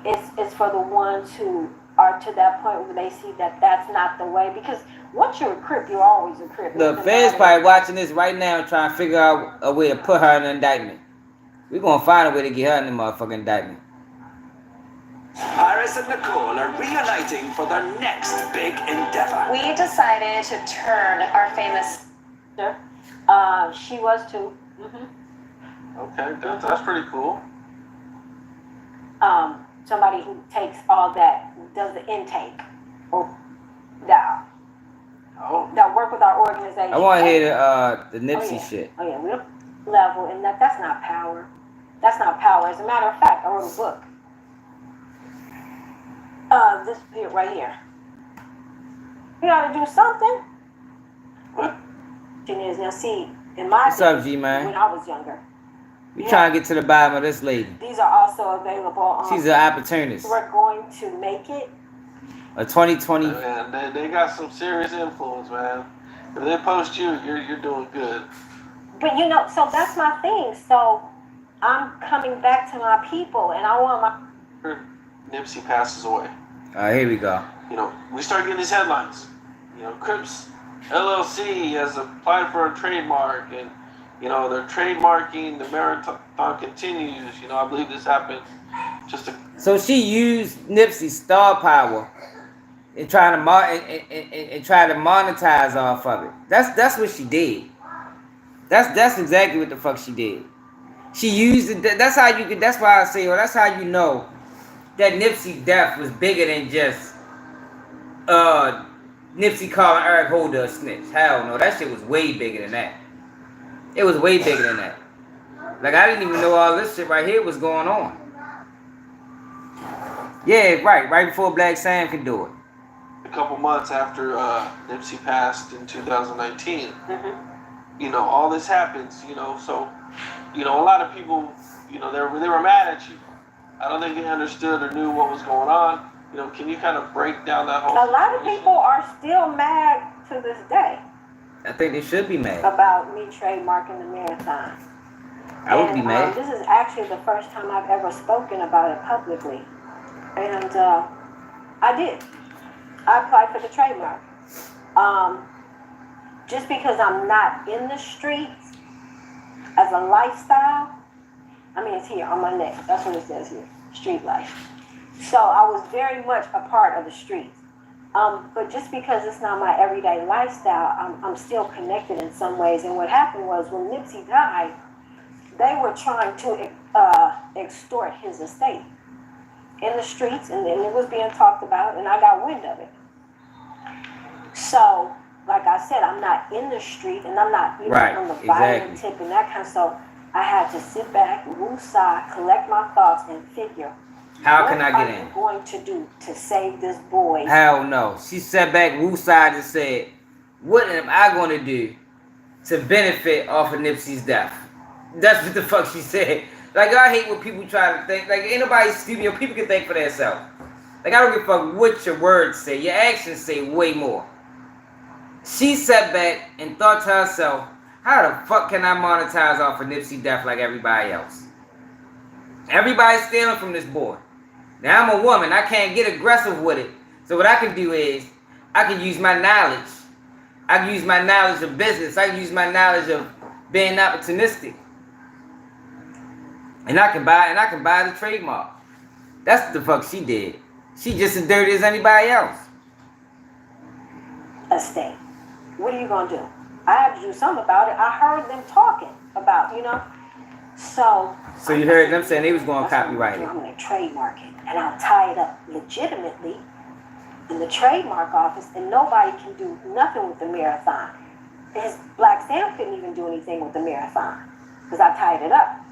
It's for the ones who are to that point where they see that that's not the way. Because once you're a Crip, you're always a Crip. The feds probably watching this right now trying to figure out a way to put her in an indictment. We're gonna find a way to get her in the motherfucking indictment. Iris and Nicole are reuniting for their next big endeavor. We decided to turn our famous... She was too. Okay, that's pretty cool. Somebody who takes all that, does the intake. That work with our organization. I want to hear the Nipsey shit. Oh yeah, we're level, and that's not power. That's not power. As a matter of fact, I wrote a book. This here, right here. You gotta do something. What? Now see, in my What's up, G man? when I was younger. We trying to get to the bottom of this lady. These are also available. She's an opportunist. We're going to make it. A 2020. Man, they got some serious influence, man. If they post you're doing good. But you know, so that's my thing. So I'm coming back to my people, and I want my... Nipsey passes away. Alright, here we go. You know, we start getting these headlines. You know, Crip's LLC has applied for a trademark, and you know they're trademarking. The marathon continues. You know, I believe this happened So she used Nipsey's star power and try to monetize off of it. That's what she did. That's exactly what the fuck she did. She used it. That's how you could. That's why I say, well, that's how you know that Nipsey's death was bigger than just Nipsey calling Eric Holder a snitch. Hell no, that shit was way bigger than that. It was way bigger than that. Like, I didn't even know all this shit right here was going on. Yeah, right before Black Sam could do it. a couple months after Nipsey passed in 2019. You know, all this happens, you know, so, you know, a lot of people, you know, they were mad at you. I don't think they understood or knew what was going on. You know, can you kind of break down that whole situation? A lot of people are still mad to this day. I think they should be mad. About me trademarking the marathon. I would be mad. This is actually the first time I've ever spoken about it publicly. And I did. I applied for the trademark. Just because I'm not in the streets as a lifestyle, I mean, it's here on my neck. That's what it says here, street life. So I was very much a part of the streets. But just because it's not my everyday lifestyle, I'm still connected in some ways. And what happened was when Nipsey died, they were trying to extort his estate in the streets, and then it was being talked about, and I got wind of it. So, like I said, I'm not in the street, and I'm not even on the violent tip and that kind of stuff. I had to sit back, woosah, collect my thoughts, and figure, how can I get in? What are you going to do to save this boy? Hell no. She sat back, woosah, and said, what am I going to do to benefit off of Nipsey's death? That's what the fuck she said. Like, I hate when people try to think. Like, ain't nobody stupid. People can think for themselves. Like, I don't give a fuck what your words say. Your actions say way more. She sat back and thought to herself, how the fuck can I monetize off of Nipsey death like everybody else? Everybody's stealing from this boy. Now, I'm a woman. I can't get aggressive with it. So what I can do is, I can use my knowledge. I can use my knowledge of business. I can use my knowledge of being opportunistic. And I can buy the trademark. That's what the fuck she did. She just as dirty as anybody else. Estate. What are you gonna do? I had to do something about it. I heard them talking about, So you heard them saying they was going to copyright it. I'm going to trademark it, and I'll tie it up legitimately in the trademark office, and nobody can do nothing with the marathon. His Black Sam couldn't even do anything with the marathon because I tied it up.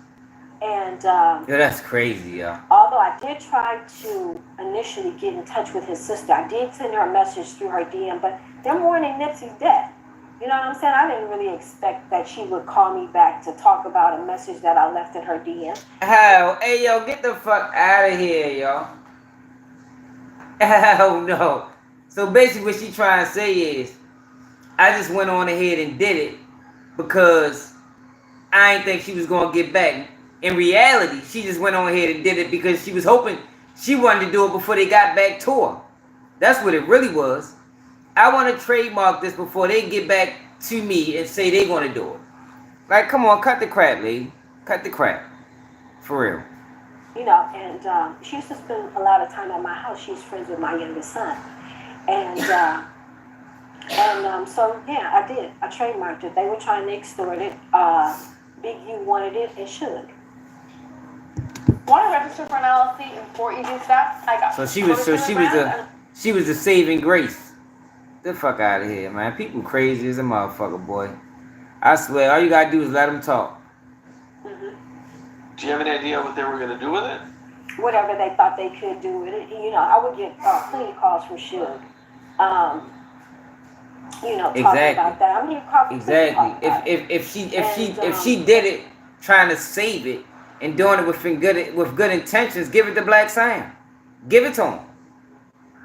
And yeah, that's crazy, yo. Although I did try to initially get in touch with his sister, I did send her a message through her DM, but they're mourning Nipsey's death. You know what I'm saying? I didn't really expect that she would call me back to talk about a message that I left in her DM. Hell, hey, yo, get the fuck out of here, yo. Hell no. So basically what she trying to say is, I just went on ahead and did it because I didn't think she was going to get back. In reality, she just went on ahead and did it because she was hoping she wanted to do it before they got back to her. That's what it really was. I want to trademark this before they get back to me and say they're going to do it. Like, come on, cut the crap, lady. Cut the crap. For real. And she used to spend a lot of time at my house. She's friends with my youngest son. And so, yeah, I did. I trademarked it. They were trying to extort it. Big U wanted it and should. Want to register for an LLC in Fort Easy Steps? I got. She was the saving grace. Get the fuck out of here, man. People crazy as a motherfucker, boy. I swear, all you gotta do is let them talk. Mm-hmm. Do you have any idea what they were gonna do with it? Whatever they thought they could do with it. I would get plenty of calls from Suge. Talking about that. I'm getting calls from exactly. If she did it trying to save it and doing it with good intentions, give it to Black Sam. Give it to him.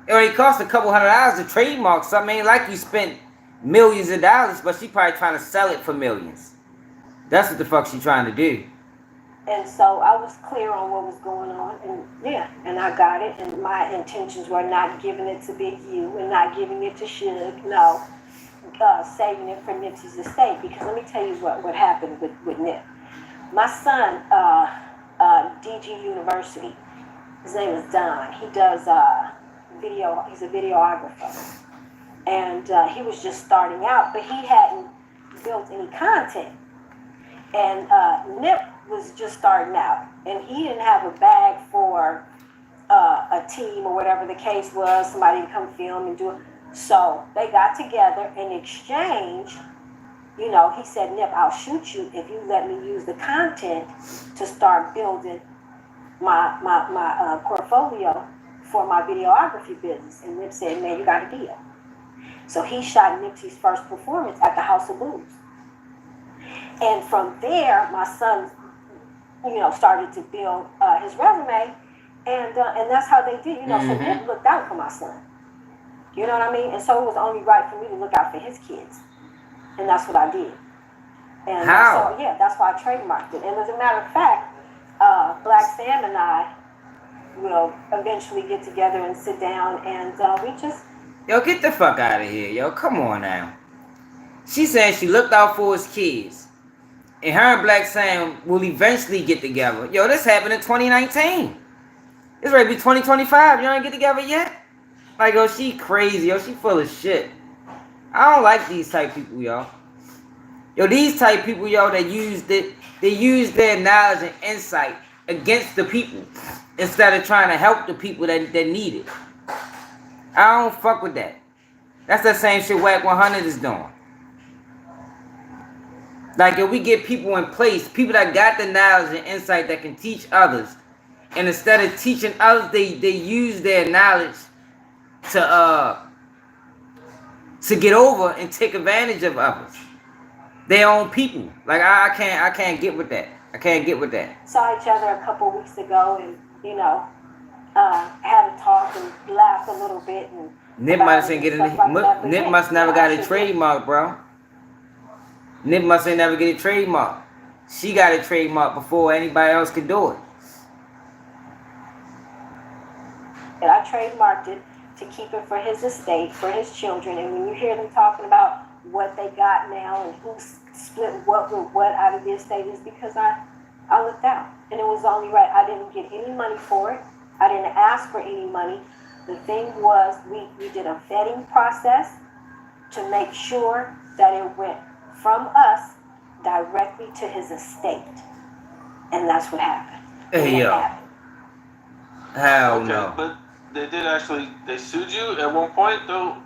It only cost a couple $100 to trademark something. Ain't like you spent millions of dollars, but she probably trying to sell it for millions. That's what the fuck she trying to do. And so I was clear on what was going on, and I got it. And my intentions were not giving it to Big U and not giving it to Suge. No, saving it for Nipsey's estate. Because let me tell you what happened with Nip. My son, DG University, his name is Don. He does video. He's a videographer, and he was just starting out, but he hadn't built any content. And Nip was just starting out, and he didn't have a bag for a team or whatever the case was, somebody to come film and do it. So they got together in exchange. He said, Nip, I'll shoot you if you let me use the content to start building my portfolio for my videography business. And Nip said, man, you got a deal. So he shot Nipsey's first performance at the House of Blues. And from there, my son, started to build his resume, and that's how they did. So Nip looked out for my son. You know what I mean? And so it was only right for me to look out for his kids, and that's what I did. And how? So that's why I trademarked it. And as a matter of fact, Black Sam and I will eventually get together and sit down, and we just. Yo, get the fuck out of here, yo. Come on now. She said she looked out for his kids. And her and Black Sam will eventually get together. Yo, this happened in 2019. It's ready to be 2025. You ain't get together yet? Like, yo, she crazy, yo, she full of shit. I don't like these type people, y'all. Yo, these type people, yo, they use their knowledge and insight against the people instead of trying to help the people that need it. I don't fuck with that. That's the same shit Whack 100 is doing. Like, if we get people in place, people that got the knowledge and insight that can teach others, and instead of teaching others, they use their knowledge to get over and take advantage of others. Their own people. Like, I can't get with that. I can't get with that. Saw each other a couple weeks ago, and had a talk and laughed a little bit. And Nip must ain't get Nip must never got a trademark, bro. Nip must ain't never get a trademark. She got a trademark before anybody else could do it. And I trademarked it to keep it for his estate, for his children. And when you hear them talking about what they got now and who split what with what out of the estate, is because I looked out. And it was only right. I didn't get any money for it. I didn't ask for any money. The thing was, we did a vetting process to make sure that it went from us directly to his estate. And that's what happened. Hey, yo. Hell okay, no. But they sued you at one point, though?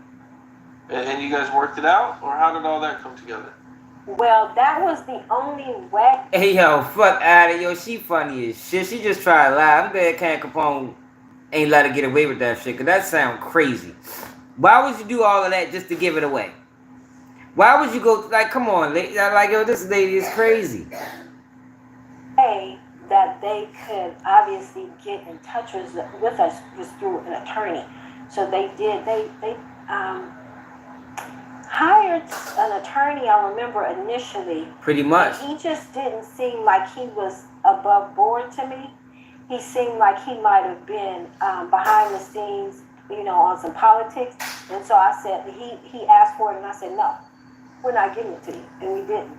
And you guys worked it out? Or how did all that come together? Well, that was the only way. Hey, yo, fuck out of yo. She funny as shit. She just tried to lie. I'm glad Ken Capone ain't let her get away with that shit, because that sound crazy. Why would you do all of that just to give it away? Why would you go, like, come on, like, yo, this lady is crazy. Way that they could obviously get in touch with us was through an attorney. So they hired an attorney, I remember initially. Pretty much. He just didn't seem like he was above board to me. He seemed like he might have been behind the scenes, on some politics. And so I said, he asked for it, and I said, no, we're not giving it to you. And we didn't.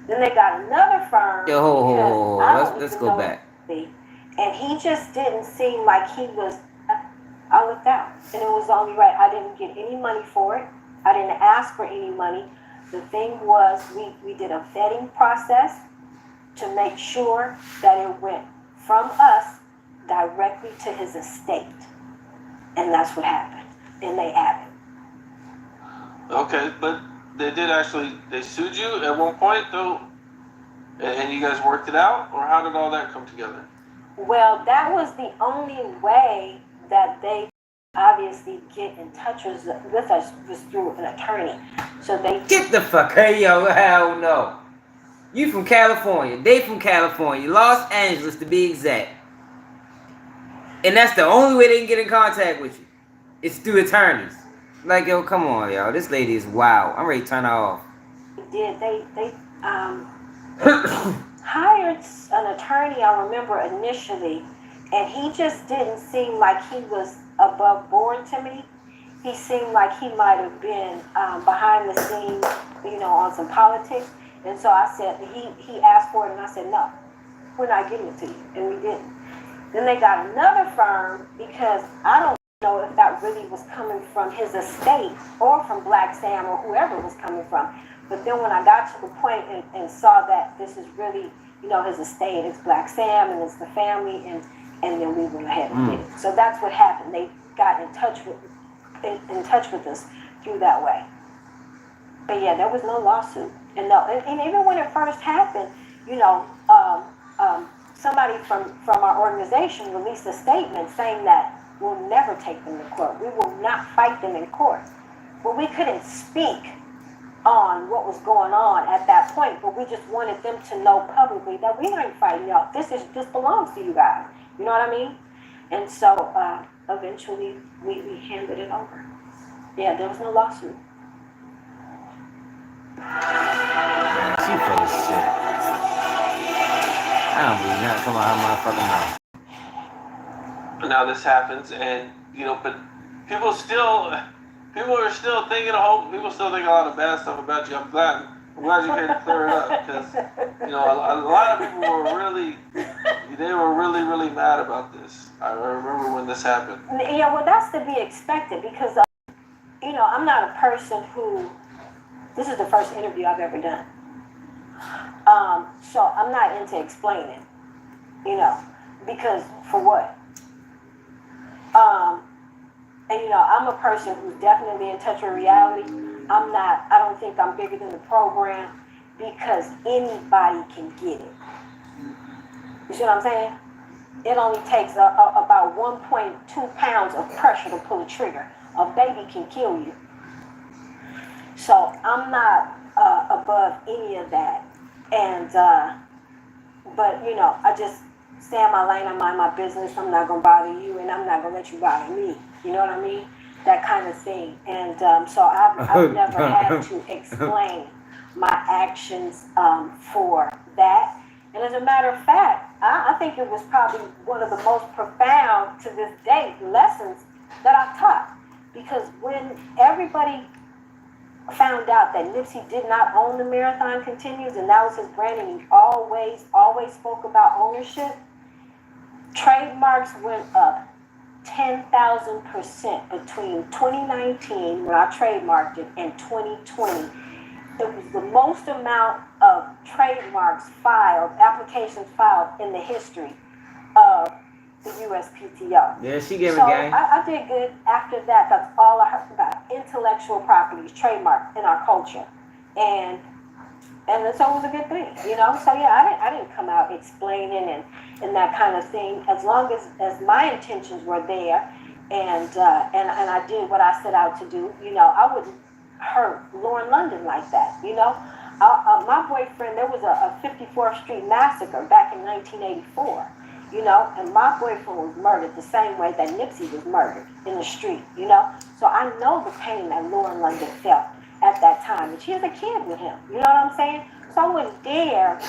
Then they got another firm. Yo, let's go back. And he just didn't seem like he was, I looked out. And it was only right. I didn't get any money for it. I didn't ask for any money. The thing was, we did a vetting process to make sure that it went from us directly to his estate. And that's what happened. And they have it. Okay, but they sued you at one point, though? And you guys worked it out? Or how did all that come together? Well, that was the only way that they obviously get in touch with us was through an attorney. So they... Get the fuck, hey, yo, hell no. You from California. They from California. Los Angeles, to be exact. And that's the only way they can get in contact with you. It's through attorneys. Like, yo, come on, y'all. This lady is wild. I'm ready to turn her off. They hired an attorney, I remember initially, and he just didn't seem like he was above board to me. He seemed like he might have been behind the scenes, on some politics. And so I said, he asked for it, and I said, no, we're not giving it to you. And we didn't. Then they got another firm, because I don't know if that really was coming from his estate or from Black Sam or whoever it was coming from. But then when I got to the point and saw that this is really, his estate, it's Black Sam and it's the family, and then we went ahead and did it. So that's what happened. They got in touch with us through that way. But yeah, there was no lawsuit. And even when it first happened, somebody from our organization released a statement saying that we'll never take them to court. We will not fight them in court. Well, we couldn't speak on what was going on at that point, but we just wanted them to know publicly that we ain't fighting y'all. This belongs to you guys. You know what I mean? And so eventually we handed it over. Yeah, there was no lawsuit. She full of shit. I don't believe that. Come on, out of my fucking mouth. Now this happens, and but people are still thinking a lot of bad stuff about you. I'm glad I'm glad you came to clear it up because, you know, a lot of people were really, they were really, really mad about this. I remember when this happened. Yeah, well, that's to be expected because, you know, I'm not a person who, this is the first interview I've ever done. So I'm not into explaining, you know, because for what? And, you know, I'm a person who's definitely in touch with reality. I don't think I'm bigger than the program because anybody can get it. You see what I'm saying? It only takes about 1.2 pounds of pressure to pull a trigger. A baby can kill you. So I'm not above any of that. And, but, you know, I just stay in my lane, I mind my business. I'm not going to bother you and I'm not going to let you bother me. You know what I mean? That kind of thing. And so I've never had to explain my actions for that. And as a matter of fact, I think it was probably one of the most profound to this day lessons that I taught. Because when everybody found out that Nipsey did not own the Marathon Continues, and that was his brand, and he always spoke about ownership, trademarks went up 10,000% between 2019, when I trademarked it, and 2020. It was the most amount of trademarks filed, applications filed in the history of the USPTO. Yeah, she gave me So game. I did good after that. That's all I heard about. Intellectual properties, trademark in our culture. And so it was a good thing, you know? So yeah, I didn't come out explaining and that kind of thing. As long as my intentions were there and I did what I set out to do, you know, I wouldn't hurt Lauren London like that, you know? My boyfriend, there was a 54th Street massacre back in 1984. You know, and my boyfriend was murdered the same way that Nipsey was murdered in the street, you know. So I know the pain that Lauren London felt at that time. And she was a kid with him, you know what I'm saying? So I wouldn't dare,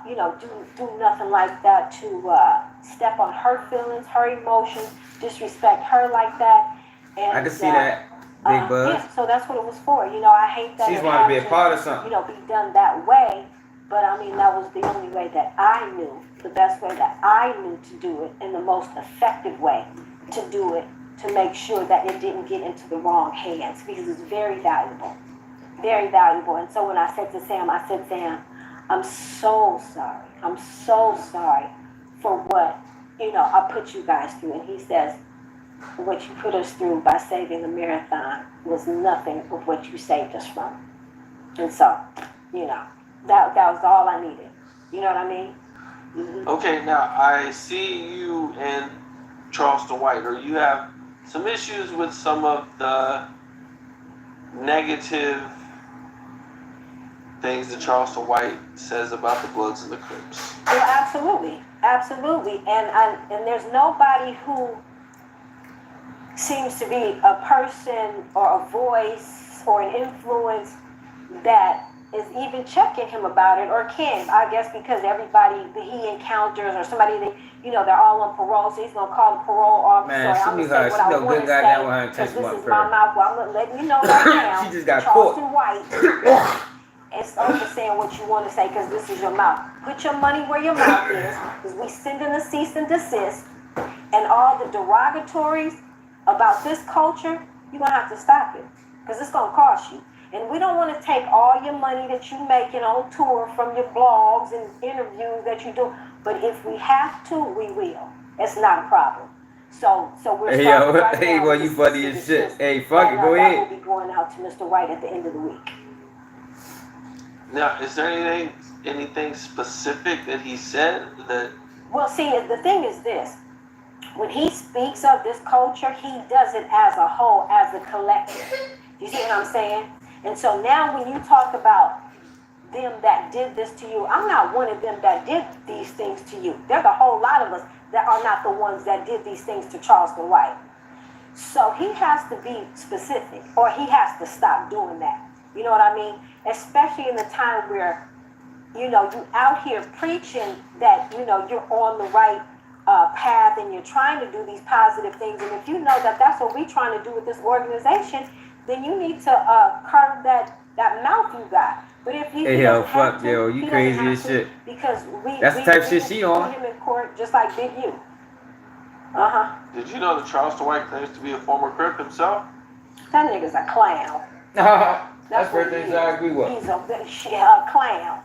you know, do nothing like that to step on her feelings, her emotions, disrespect her like that. And, I can see that, Big Buzz. Yeah, so that's what it was for. You know, I hate that She's it wanting to be a had part of something. You know, be done that way. But I mean, that was the only way that I knew, the best way that I knew to do it, and the most effective way to do it, to make sure that it didn't get into the wrong hands, because it's very valuable. Very valuable. And so when I said to Sam, I'm so sorry. I'm so sorry for what, you know, I put you guys through. And he says, what you put us through by saving the marathon was nothing of what you saved us from. And so, you know, that was all I needed. You know what I mean? Mm-hmm. Okay, now I see you and Charleston White, or you have some issues with some of the negative things that Charleston White says about the Bloods and the Crips. Well, absolutely, absolutely, and there's nobody who seems to be a person or a voice or an influence that is even checking him about it, or can, I guess, because everybody that he encounters or somebody that, you know, they're all on parole, so he's gonna call the parole officer. Man, she I'm knew gonna her. say She what I know want good to goddamn say, what her because intention this was is for my her. mouth. Well, I'm gonna let you know right now. She just got Charleston caught. White is over saying what you want to say, because this is your mouth. Put your money where your mouth is, because we sending a cease and desist, and all the derogatories about this culture, you're gonna have to stop it, because it's gonna cost you. And we don't want to take all your money that you're making on tour from your blogs and interviews that you do. But if we have to, we will. It's not a problem. So we're Hey, starting yo, right hey, now boy, with you the funny cease and as shit. desist. Hey, fuck it, And go that ahead. will be going out to Mr. White at the end of the week. Now, is there anything specific that he said that? Well, see, the thing is this. When he speaks of this culture, he does it as a whole, as a collective. You see what I'm saying? And so now when you talk about them that did this to you, I'm not one of them that did these things to you. There's a whole lot of us that are not the ones that did these things to Charleston White. So he has to be specific, or he has to stop doing that. You know what I mean? Especially in the time where, you know, you out here preaching that, you know, you're on the right path and you're trying to do these positive things. And if you know that that's what we're trying to do with this organization, then you need to curb that mouth you got. But if he Hey, yo, doesn't have fuck, to, yo, he you doesn't crazy have as to, shit. because That's the type of shit she on. put him in court just like Big U. Did you know that Charleston White claims to be a former Crip himself? That nigga's a clown. That's first things I agree with. He's a clown.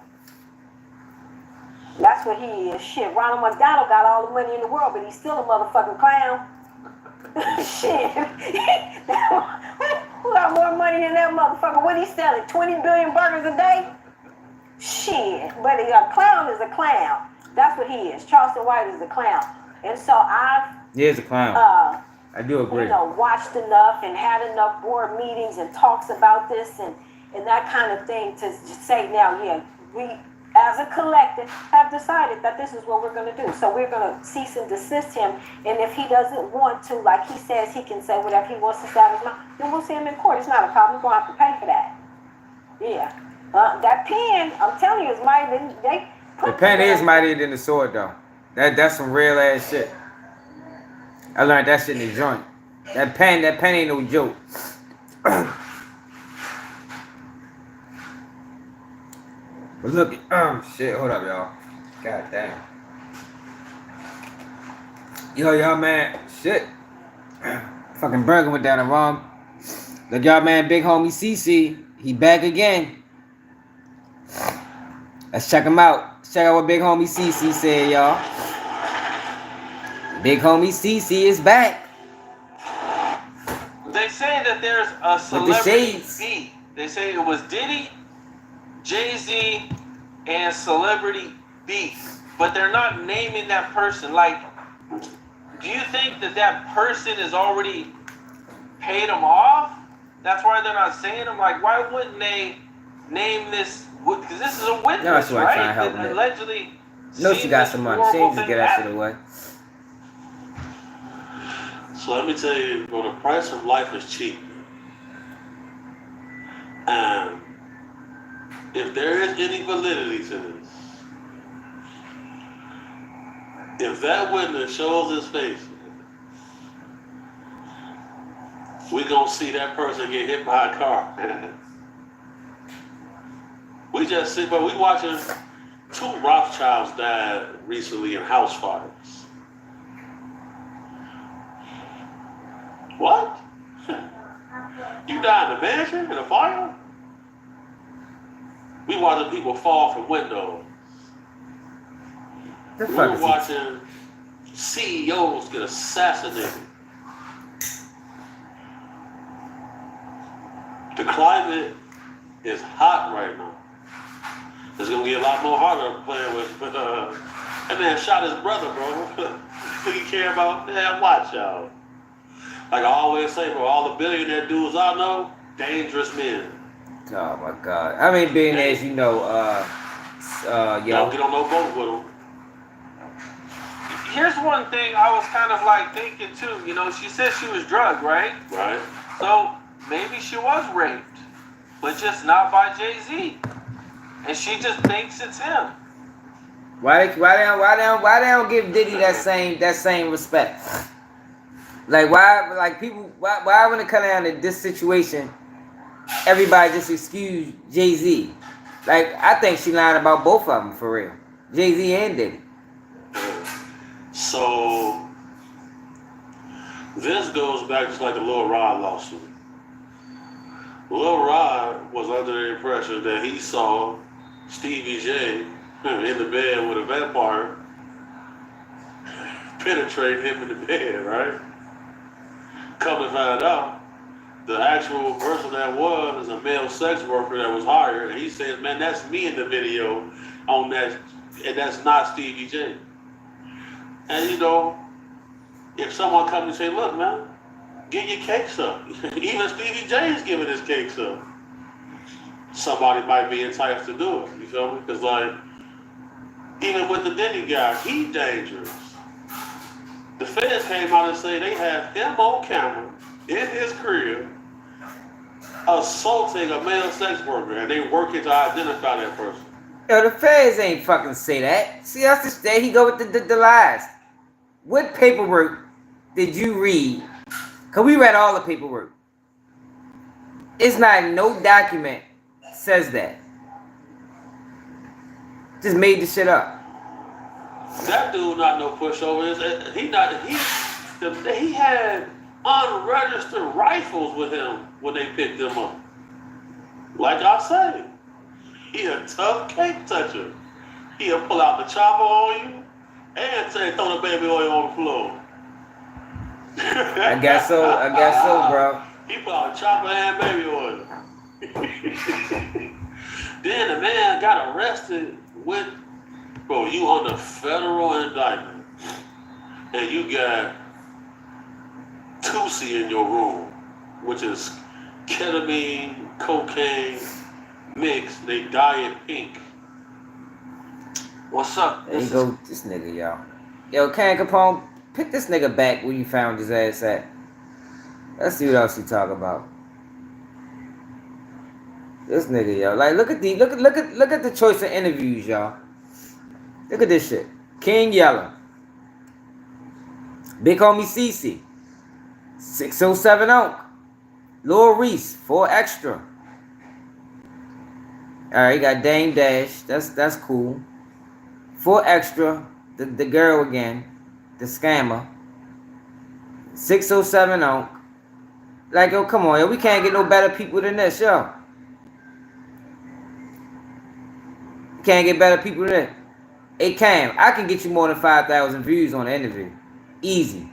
That's what he is. Shit, Ronald McDonald got all the money in the world, but he's still a motherfucking clown. Shit. Who got more money than that motherfucker? What he selling? 20 billion burgers a day? Shit. But a clown is a clown. That's what he is. Charleston White is a clown. And so He is a clown. I do agree. You know, watched enough and had enough board meetings and talks about this and that kind of thing to say now, yeah, we as a collective have decided that this is what we're going to do. So we're going to cease and desist him. And if he doesn't want to, like he says, he can say whatever he wants to say out of his mouth, then we'll see him in court. It's not a problem. We're going to have to pay for that. Yeah. That pen, I'm telling you, is mightier than they put. The pen is mightier than the sword, though. That's some real ass shit. I learned that shit in the joint. That pen ain't no joke. But look, shit, hold up, y'all. God damn. Y'all, man, shit. Fucking burger went down the wrong. Look, y'all, man, big homie CC, he back again. Let's check him out. Check out what big homie CC said, y'all. Big homie CC is back. They say that there's a celebrity beat. They say it was Diddy, Jay-Z, and celebrity beef, but they're not naming that person. Like, do you think that person is already paid them off? That's why they're not saying them. Like, why wouldn't they name this? Because this is a witness, that's why right? I'm trying to help that allegedly. No, she got some money. She ain't just get that shit away. So let me tell you, bro, the price of life is cheap. And if there is any validity to this, if that witness shows his face, we're going to see that person get hit by a car. We just see, but we watching 2 Rothschilds died recently in house fires. What? You died in a mansion in a fire? We watching people fall from windows. We were watching CEOs get assassinated. The climate is hot right now. It's gonna get a lot more harder playing with. But that man shot his brother, bro. Who you care about? Man, watch out. Like I always say, bro, all the billionaire dudes I know, dangerous men. Oh my God. I mean, billionaires, you know, Don't get on no boat with them. Here's one thing I was kind of like thinking too. You know, she said she was drugged, right? Right. So maybe she was raped, but just not by Jay-Z, and she just thinks it's him. Why they don't give Diddy that same respect? Like why when it come down to this situation, everybody just excuse Jay-Z? Like I think she lying about both of them for real, Jay-Z and Diddy. So this goes back to like the Lil Rod lawsuit. Lil Rod was under the impression that he saw Stevie J in the bed with a vampire penetrate him in the bed, right? Come to find out, the actual person that was is a male sex worker that was hired, and he says, man, that's me in the video on that, and that's not Stevie J. And you know, if someone comes and say, look, man, get your cakes up. Even Stevie J is giving his cakes up. Somebody might be enticed to do it, you feel me? Because like, even with the Diddy guy, he dangerous. The feds came out and say they have him on camera in his crib assaulting a male sex worker, and they working to identify that person. Yo, the feds ain't fucking say that. See, that's there he go with the lies. What paperwork did you read? Cause we read all the paperwork. It's not no document says that. Just made the shit up. That dude not no pushover. He had unregistered rifles with him when they picked him up. Like I say, he a tough cake toucher. He'll pull out the chopper on you and say throw the baby oil on the floor. I guess so, bro. He pull out the chopper and baby oil. Then the man got arrested with, bro, you under federal indictment. And you got Tusi in your room, which is ketamine, cocaine, mixed. They dye it pink. What's up? There you go, this nigga, y'all. Yo, Can Capone, pick this nigga back where you found his ass at. Let's see what else he talk about. This nigga, yo. Like, look at the choice of interviews, y'all. Look at this shit. King Yellow. Big homie CC. 607 Oak. Lil Reese, 4 extra. Alright, you got Dame Dash. That's cool. 4 extra. The girl again. The scammer. 607 Oak. Like, yo, come on, yo. We can't get no better people than this, yo. Can't get better people than that. Hey, Cam, I can get you more than 5,000 views on the interview. Easy.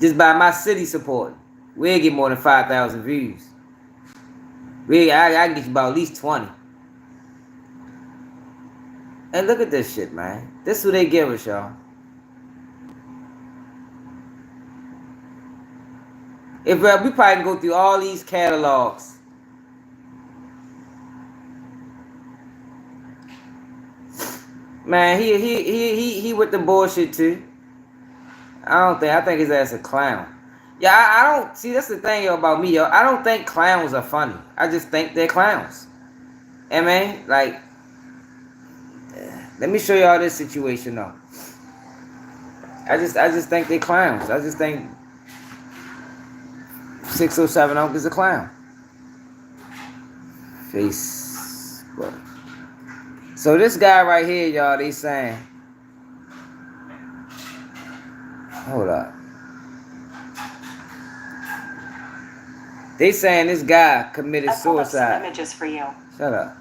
Just by my city support. We'll get more than 5,000 views. I can get you about at least 20. And look at this shit, man. This is what they give us, y'all. If we probably can go through all these catalogs. Man, he with the bullshit too. I think his ass a clown. Yeah, I don't see, that's the thing, yo, about me, yo. I don't think clowns are funny. I just think they're clowns. And man, like, let me show y'all this situation though. I just think they're clowns. I just think 607 Oak is a clown. Facebook. So this guy right here, y'all, they saying, hold up. They saying this guy committed suicide. Some images for you. Shut up.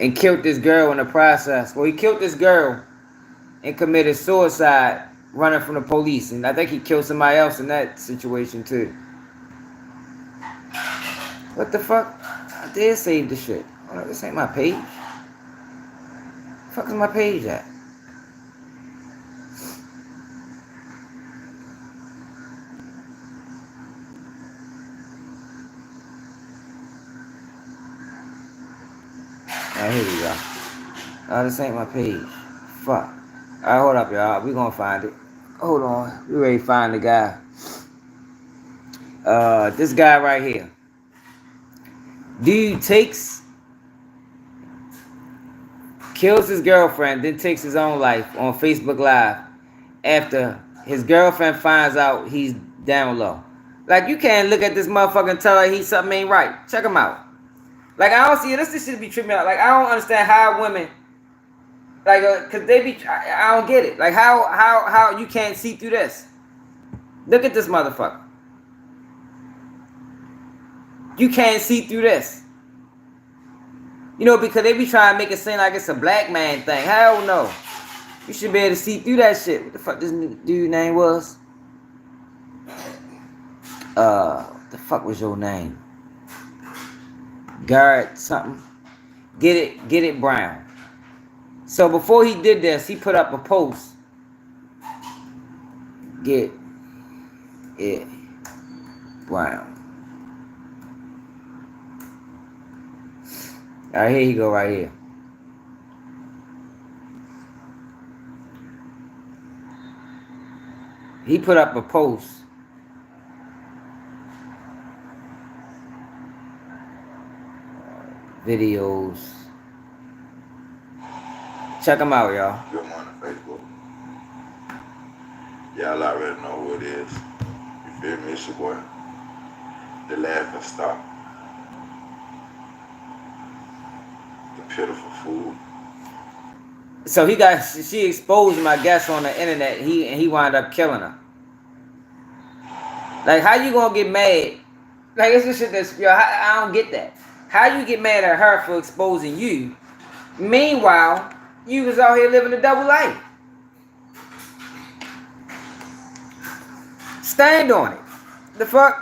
And killed this girl in the process. Well, he killed this girl and committed suicide running from the police. And I think he killed somebody else in that situation too. What the fuck? I did save the shit. Oh, no, this ain't my page. The fuck is my page at? Alright, here we go. Oh, this ain't my page. Fuck. Alright, hold up, y'all. We gonna find it. Hold on. We ready to find the guy. This guy right here. Dude kills his girlfriend, then takes his own life on Facebook Live after his girlfriend finds out he's down low. Like, you can't look at this motherfucker and tell her something ain't right. Check him out. Like, I don't see it. This shit be tripping me out. Like, I don't understand how women, like, cause they be, I don't get it. Like, how you can't see through this. Look at this motherfucker. You can't see through this. You know, because they be trying to make it seem like it's a black man thing. Hell no. You should be able to see through that shit. What the fuck this dude name was? What the fuck was your name? Garrett something. Get it Brown. So before he did this, he put up a post. Get it Brown. Alright, here you go right here. He put up a post. Videos. Check them out, y'all. Good morning, Facebook. Y'all already know who it is. You feel me? It's your boy. The laughing stock. The pitiful fool. So she exposed him, I guess, on the internet. He wound up killing her. Like, how you gonna get mad? Like, it's just shit that's, yo, I don't get that. How you get mad at her for exposing you? Meanwhile, you was out here living a double life. Stand on it. The fuck?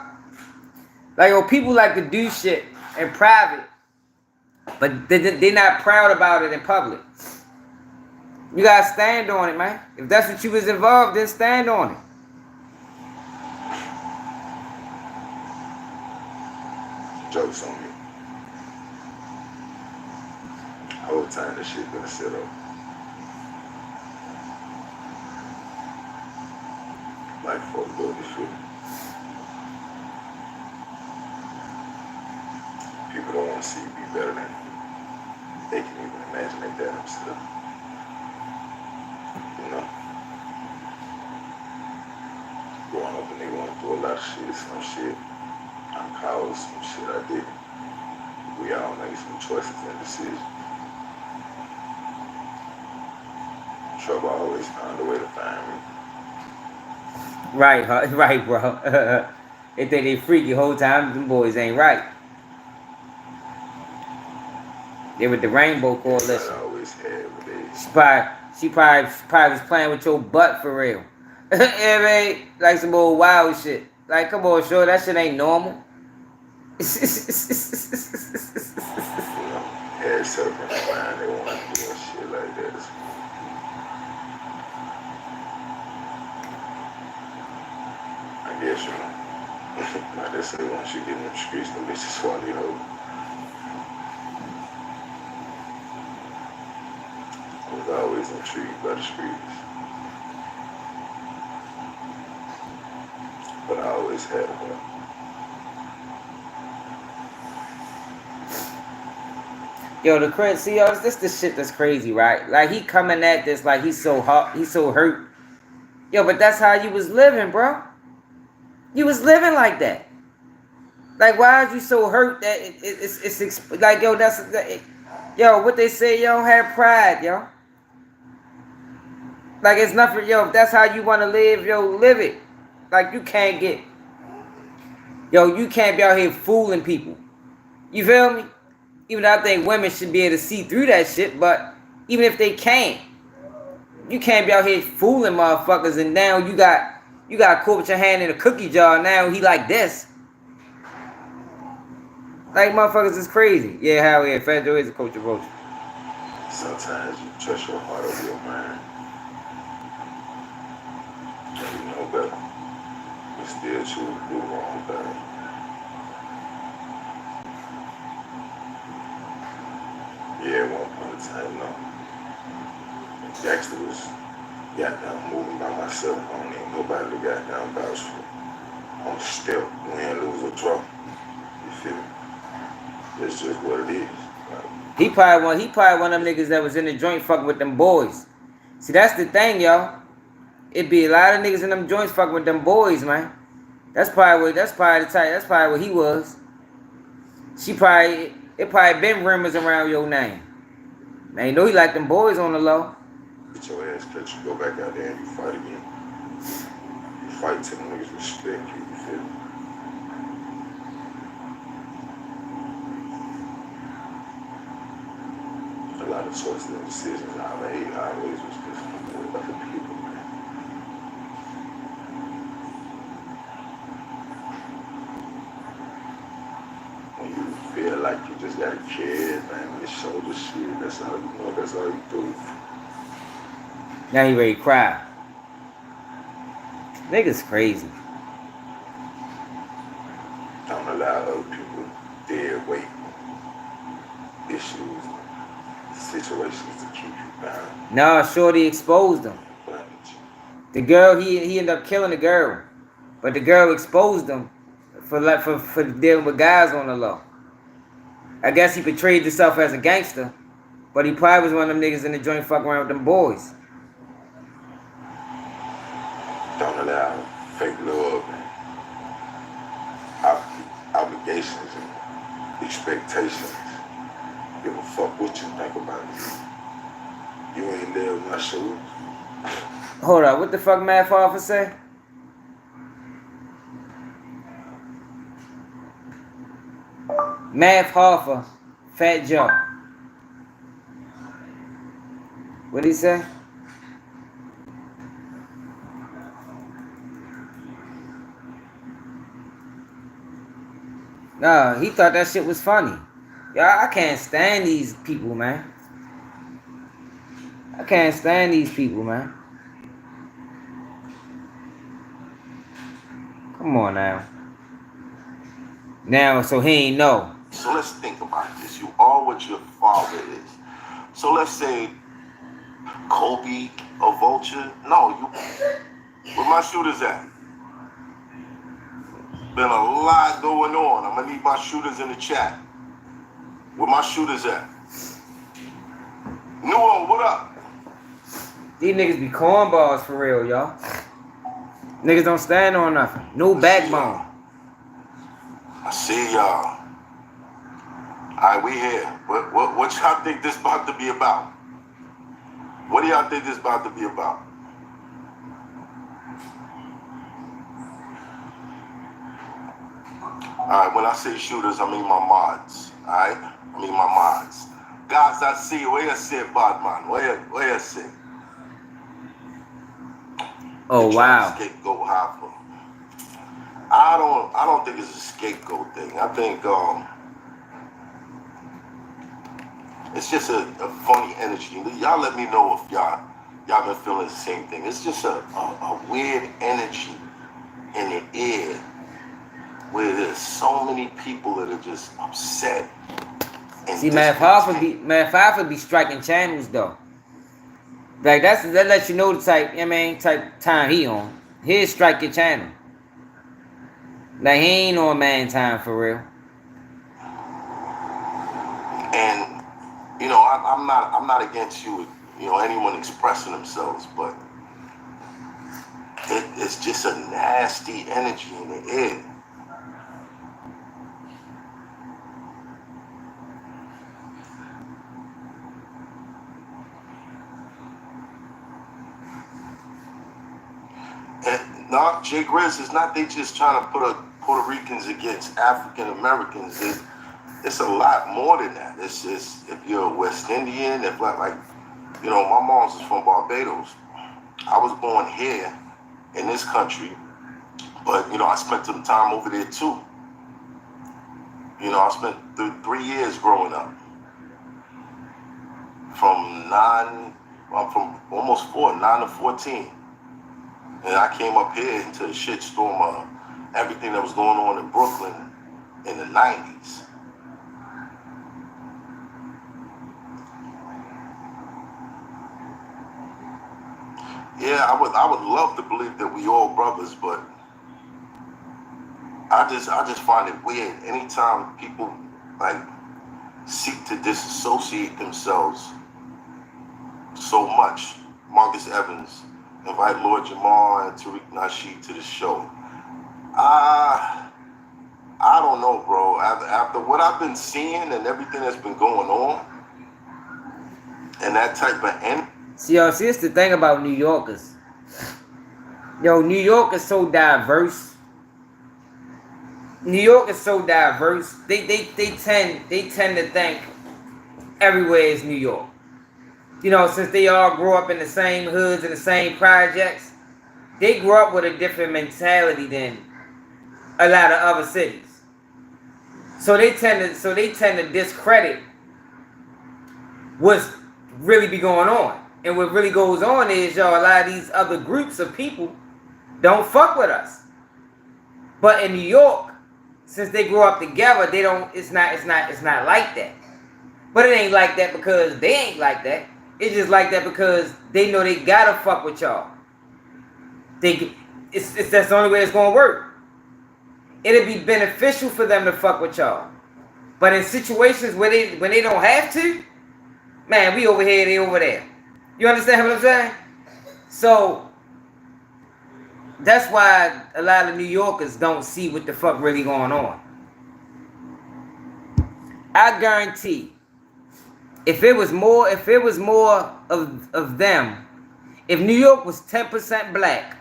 Like, oh, people like to do shit in private, but they're not proud about it in public. You gotta stand on it, man. If that's what you was involved in, stand on it. Jokes on me. Whole time this shit been set up. Like for a little shit. People don't want to see you be better than they can even imagine they that themselves. You know? Growing up and they want to do a lot of shit, some shit. I'm proud of some shit I did. We all make some choices and decisions. Trouble always found a way to find me. Right, bro. They think they freaky whole time. Them boys ain't right. They with the Rainbow Coalition. I always had what She probably was playing with your butt for real. Yeah, man, like some old wild shit. Like, come on, sure, that shit ain't normal. had something in their mind they want to do shit like that. I guess, you know, like they say, once you get in the streets, the bitches swallow you whole. I was always intrigued by the streets. But I always had one. Yo, the Crip, see, yo, this the shit that's crazy, right? Like, he coming at this like he's so hot, he's so hurt. Yo, but that's how you was living, bro. You was living like that. Like, why is you so hurt that it's like, yo, yo, what they say, you don't have pride, yo. Like, it's nothing, yo, if that's how you want to live, yo, live it. Like, you can't be out here fooling people. You feel me? Even though I think women should be able to see through that shit, but even if they can't, you can't be out here fooling motherfuckers, and now you got caught with your hand in a cookie jar, now he like this. Like, motherfuckers is crazy. Yeah, hell yeah, Fat Joe is a coach of roach. Sometimes you trust your heart over your mind. And you know better. You still choose to do the wrong thing. Yeah, at one point in time, no. Gangster was goddamn moving by myself. I don't need nobody to goddamn vouch for. On the step, win, lose, or draw. You feel me? It's just what it is. Like, He probably one of them niggas that was in the joint fucking with them boys. See, that's the thing, y'all. It be a lot of niggas in them joints fucking with them boys, man. That's probably what he was. It probably been rumors around your name. Man, you know he like them boys on the low. get your ass cut, you go back out there and you fight again. You fight till the niggas respect you, you feel me? A lot of choices and decisions I made always was just with other people, man. When you feel like you just gotta care, man, this shoulder shit, that's all you know, that's all you do. Now he ready to cry. Niggas crazy. Don't allow other people dead weight issues, situations to keep you bound. Nah, Shorty exposed him. The girl, he ended up killing the girl, but the girl exposed him for dealing with guys on the low. I guess he portrayed himself as a gangster, but he probably was one of them niggas in the joint fucking around with them boys. Don't obligations and expectations. Give a fuck what you think about it. You ain't there in my shoes. Hold up, what the fuck Math Hoffa say? Math Hoffa, Fat Joe. What'd he say? Nah, he thought that shit was funny. Y'all, I can't stand these people, man. I can't stand these people, man. Come on now. Now, so he ain't know. So let's think about this. You are what your father is. So let's say Kobe or Vulture. No, you. Where my shooters at? Been a lot going on. I'm gonna need my shooters in the chat. Where my shooters at? Nuo, what up? These niggas be cornballs for real, y'all. Niggas don't stand on nothing. No backbone. I see y'all. Alright, we here. What y'all think this about to be about? What do y'all think this about to be about? Alright, when I say shooters, I mean my mods. Alright? I mean my mods. Guys, I see you. Where you sit, Badman? Where you sit? Oh, wow. Scapegoat hopper. I don't think it's a scapegoat thing. I think it's just a funny energy. Y'all let me know if y'all been feeling the same thing. It's just a weird energy in the air where there's so many people that are just upset. See, Math Hoffa be striking channels though. Like that lets you know the type, type time he on. He'll strike your channel. Like he ain't on man time for real. And I'm not against anyone expressing themselves, but it's just a nasty energy in the air. No, Jay Grizz, it's not they just trying to put Puerto Ricans against African Americans. It's a lot more than that. It's just, if you're a West Indian, if my mom's is from Barbados. I was born here in this country, but I spent some time over there too. I spent 3 years growing up. From almost 9 to 14. And I came up here into the shitstorm of everything that was going on in Brooklyn in the 90s. Yeah, I would love to believe that we all brothers, but I just find it weird. Anytime people seek to disassociate themselves so much. Marcus Evans, invite Lord Jamal and Tariq Nasheed to the show. I don't know, bro. After what I've been seeing and everything that's been going on, and that type of See, it's the thing about New Yorkers. Yo, New York is so diverse. New York is so diverse. They tend to think everywhere is New York. Since they all grew up in the same hoods and the same projects, they grew up with a different mentality than a lot of other cities. So they tend to discredit what's really be going on. And what really goes on is, a lot of these other groups of people don't fuck with us. But in New York, since they grew up together, it's not like that. But it ain't like that because they ain't like that. It's just like that because they know they gotta fuck with y'all. That's the only way it's gonna work. It'll be beneficial for them to fuck with y'all. But in situations when they don't have to, man, we over here, they over there. You understand what I'm saying? So that's why a lot of New Yorkers don't see what the fuck really going on. I guarantee, if it was more of them, if New York was 10% black,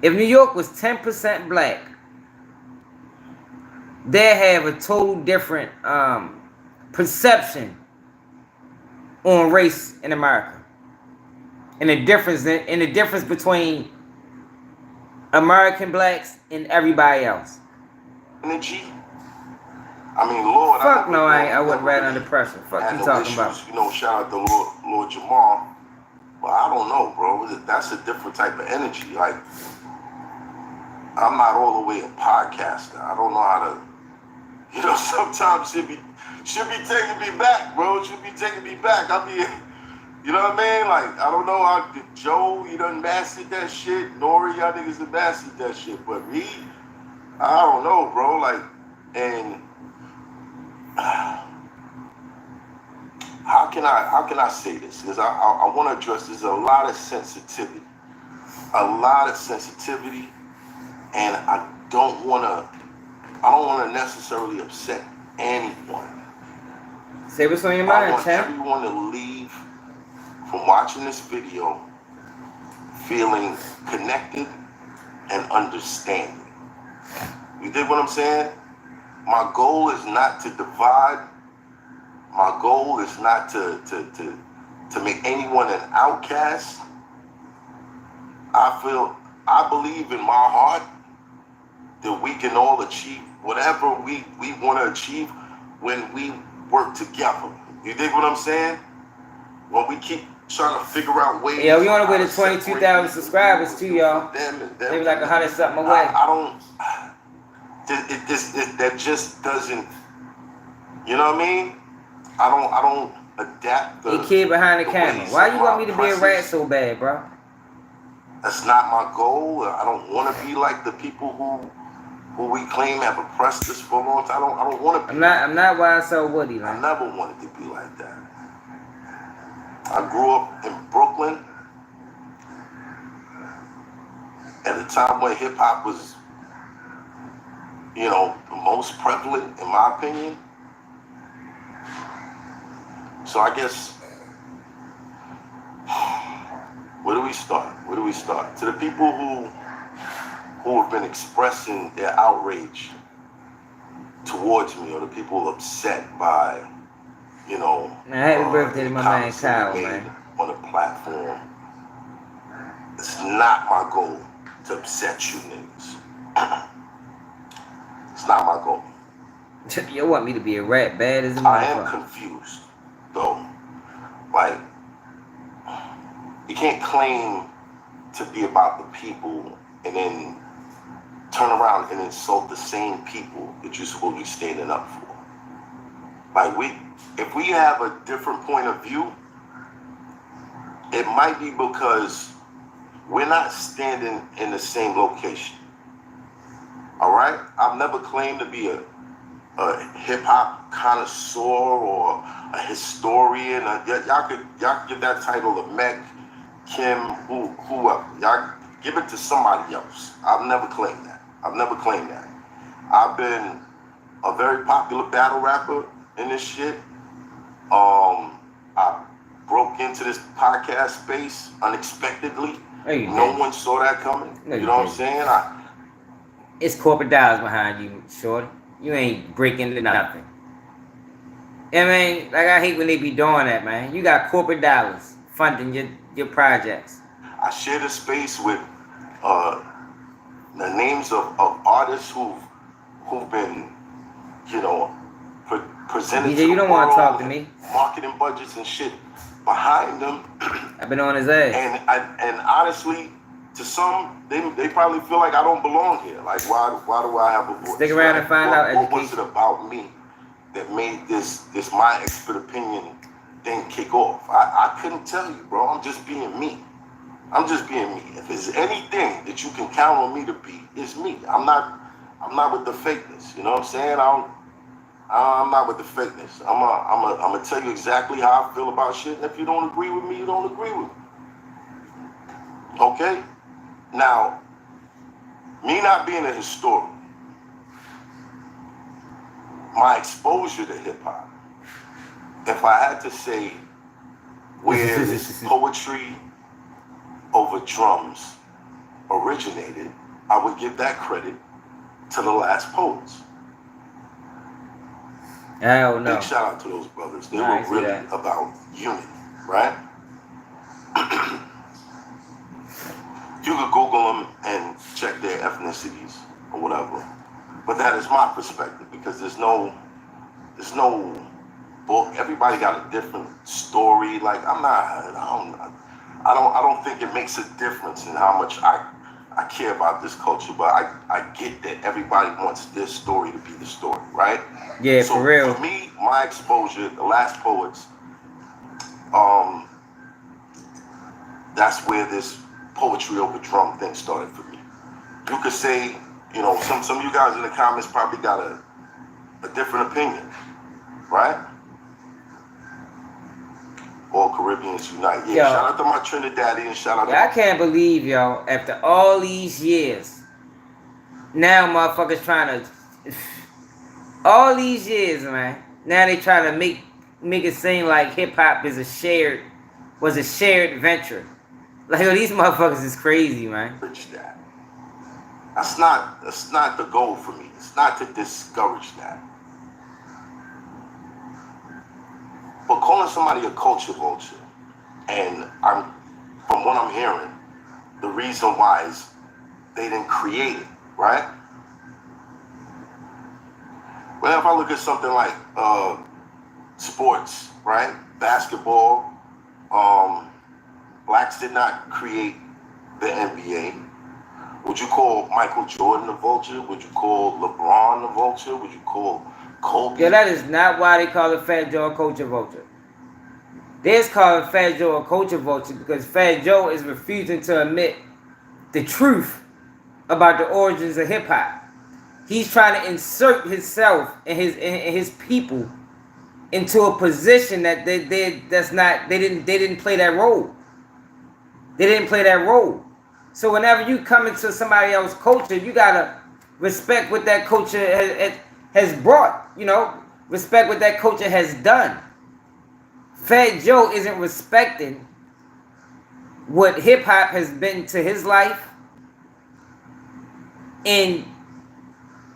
if New York was 10% black, they have a total different perception on race in America, and the difference between American blacks and everybody else. Energy. I mean, Lord, fuck no, I wasn't right under pressure. Fuck you talking about? You know, shout out to Lord Jamal. But I don't know, bro. That's a different type of energy. Like, I'm not all the way a podcaster. I don't know how to, you know, sometimes should be taking me back, bro. Should be taking me back. I mean, you know what I mean? Like, I don't know how Joe, he done mastered that shit. Nori, y'all niggas have mastered that shit. But me, I don't know, bro. Like, and how can I say this? Because I want to address there's a lot of sensitivity, and I don't want to necessarily upset anyone. Say what's on your mind, I want everyone to leave from watching this video feeling connected and understanding. You dig what I'm saying? My goal is not to divide. My goal is not to make anyone an outcast. I believe in my heart that we can all achieve whatever we want to achieve when we work together. You dig what I'm saying? When we keep trying to figure out ways. Yeah, we on the way to 22,000 subscribers too, y'all. Maybe like 100 something away. I don't. That just doesn't. You know what I mean? I don't adapt. The kid behind the camera. Why you want me to be a rat so bad, bro? That's not my goal. I don't want to be like the people who we claim have oppressed us for a long time. I don't want to be. I'm not why I so Woody. Like. I never wanted to be like that. I grew up in Brooklyn at a time when hip hop was, you know, the most prevalent, in my opinion. So I guess, where do we start? To the people who have been expressing their outrage towards me, or the people upset by, you know, happy birthday to my man Kyle, man. On a platform. It's not my goal to upset you niggas. It's not my goal. You want me to be a rat bad as a motherfucker. I am confused, though. Like, you can't claim to be about the people and then turn around and insult the same people that you're supposed to be standing up for. Like, if we have a different point of view, it might be because we're not standing in the same location. All right? I've never claimed to be a hip-hop connoisseur or a historian. Y'all could give that title to Meg, Kim, whoever. Y'all give it to somebody else. I've never claimed that. I've been a very popular battle rapper in this shit. I broke into this podcast space unexpectedly. No one saw that coming. You know what I'm saying? It's corporate dollars behind you, shorty. You ain't breaking into nothing. I mean, like, I hate when they be doing that, man. You got corporate dollars funding your projects. I share the space with the names of artists who've been, you know, presented DJ, to you don't want to talk to me. Marketing budgets and shit behind them. I've been on his ass. And honestly, to some, they probably feel like I don't belong here. Like, why do I have a voice? Stick around and find out. What was it about me that made this my expert opinion thing kick off? I couldn't tell you, bro. I'm just being me. If there's anything that you can count on me to be, it's me. I'm not with the fakeness. You know what I'm saying? I'm not with the fakeness. I'm gonna tell you exactly how I feel about shit. And if you don't agree with me, you don't agree with me. Okay? Now, me not being a historian, my exposure to hip hop, if I had to say where this poetry over drums originated, I would give that credit to the Last Poets. Hell no. Big shout out to those brothers. They were really about unity, right? You could Google them and check their ethnicities or whatever. But that is my perspective, because there's no book. Everybody got a different story. Like I don't think it makes a difference in how much I care about this culture, but I get that everybody wants their story to be the story, right? Yeah, so for real. For me, my exposure, the Last Poets, that's where this poetry over drum thing started for me. You could say, some of you guys in the comments probably got a different opinion, right? All Caribbeans unite. Yeah, shout out to my Trinidadian, shout out to I can't believe, yo, after all these years, now motherfuckers trying to, all these years, man, now they trying to make it seem like hip-hop was a shared venture. Like, yo, these motherfuckers is crazy, man. That's not the goal for me. It's not to discourage that. But calling somebody a culture vulture, and from what I'm hearing, the reason why is they didn't create it, right? Well, if I look at something like sports, right? Basketball, blacks did not create the NBA. Would you call Michael Jordan a vulture? Would you call LeBron a vulture? Would you call Kobe? Yeah, that is not why they call it Fat Joe a culture vulture. They're calling Fat Joe a culture vulture because Fat Joe is refusing to admit the truth about the origins of hip hop. He's trying to insert himself and his people into a position that they didn't play that role. They didn't play that role. So whenever you come into somebody else's culture, you gotta respect what that culture has brought. Respect what that culture has done. Fat Joe isn't respecting what hip hop has been to his life and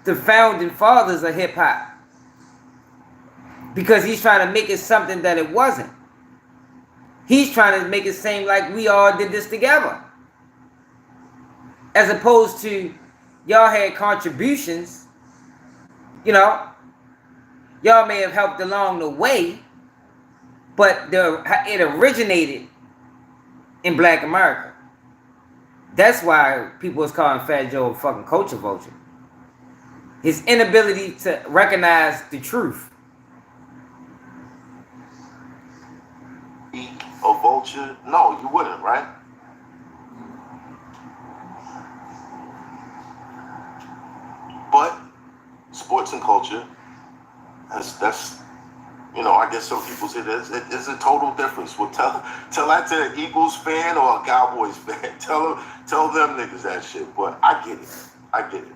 the founding fathers of hip hop, because he's trying to make it something that it wasn't. He's trying to make it seem like we all did this together, as opposed to y'all had contributions. Y'all may have helped along the way, but it originated in Black America. That's why people is calling Fat Joe a fucking culture vulture. His inability to recognize the truth. A vulture? No, you wouldn't, right? But sports and culture, that's I guess some people say there's a total difference. Well, tell that to an Eagles fan or a Cowboys fan. Tell them niggas that shit. But I get it.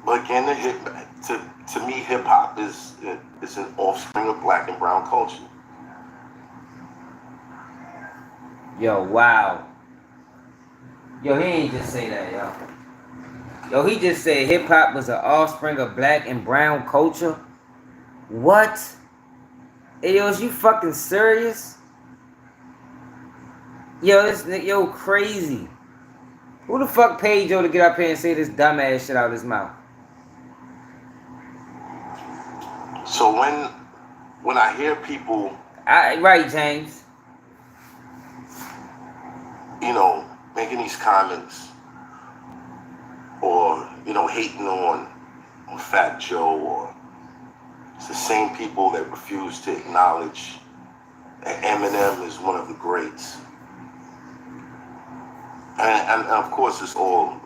But again, to me, hip hop is an offspring of Black and brown culture. Yo, wow. Yo, he ain't just say that, yo. Yo, he just said hip hop was an offspring of Black and brown culture. What? Hey, yo, is you fucking serious? Yo, crazy. Who the fuck paid Joe to get up here and say this dumbass shit out of his mouth? So when I hear people, right, James, making these comments or hating on Fat Joe, or it's the same people that refuse to acknowledge that Eminem is one of the greats, and of course it's all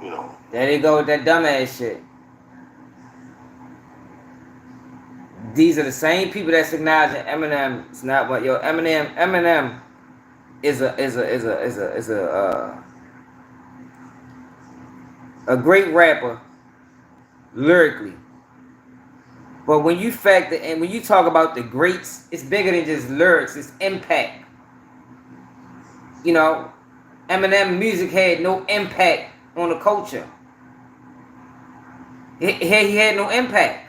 There they go with that dumbass shit. These are the same people that's acknowledging Eminem. It's not what Eminem is a great rapper lyrically, But when you factor and when you talk about the greats, it's bigger than just lyrics. It's impact. You know, Eminem music had no impact on the culture. He had no impact.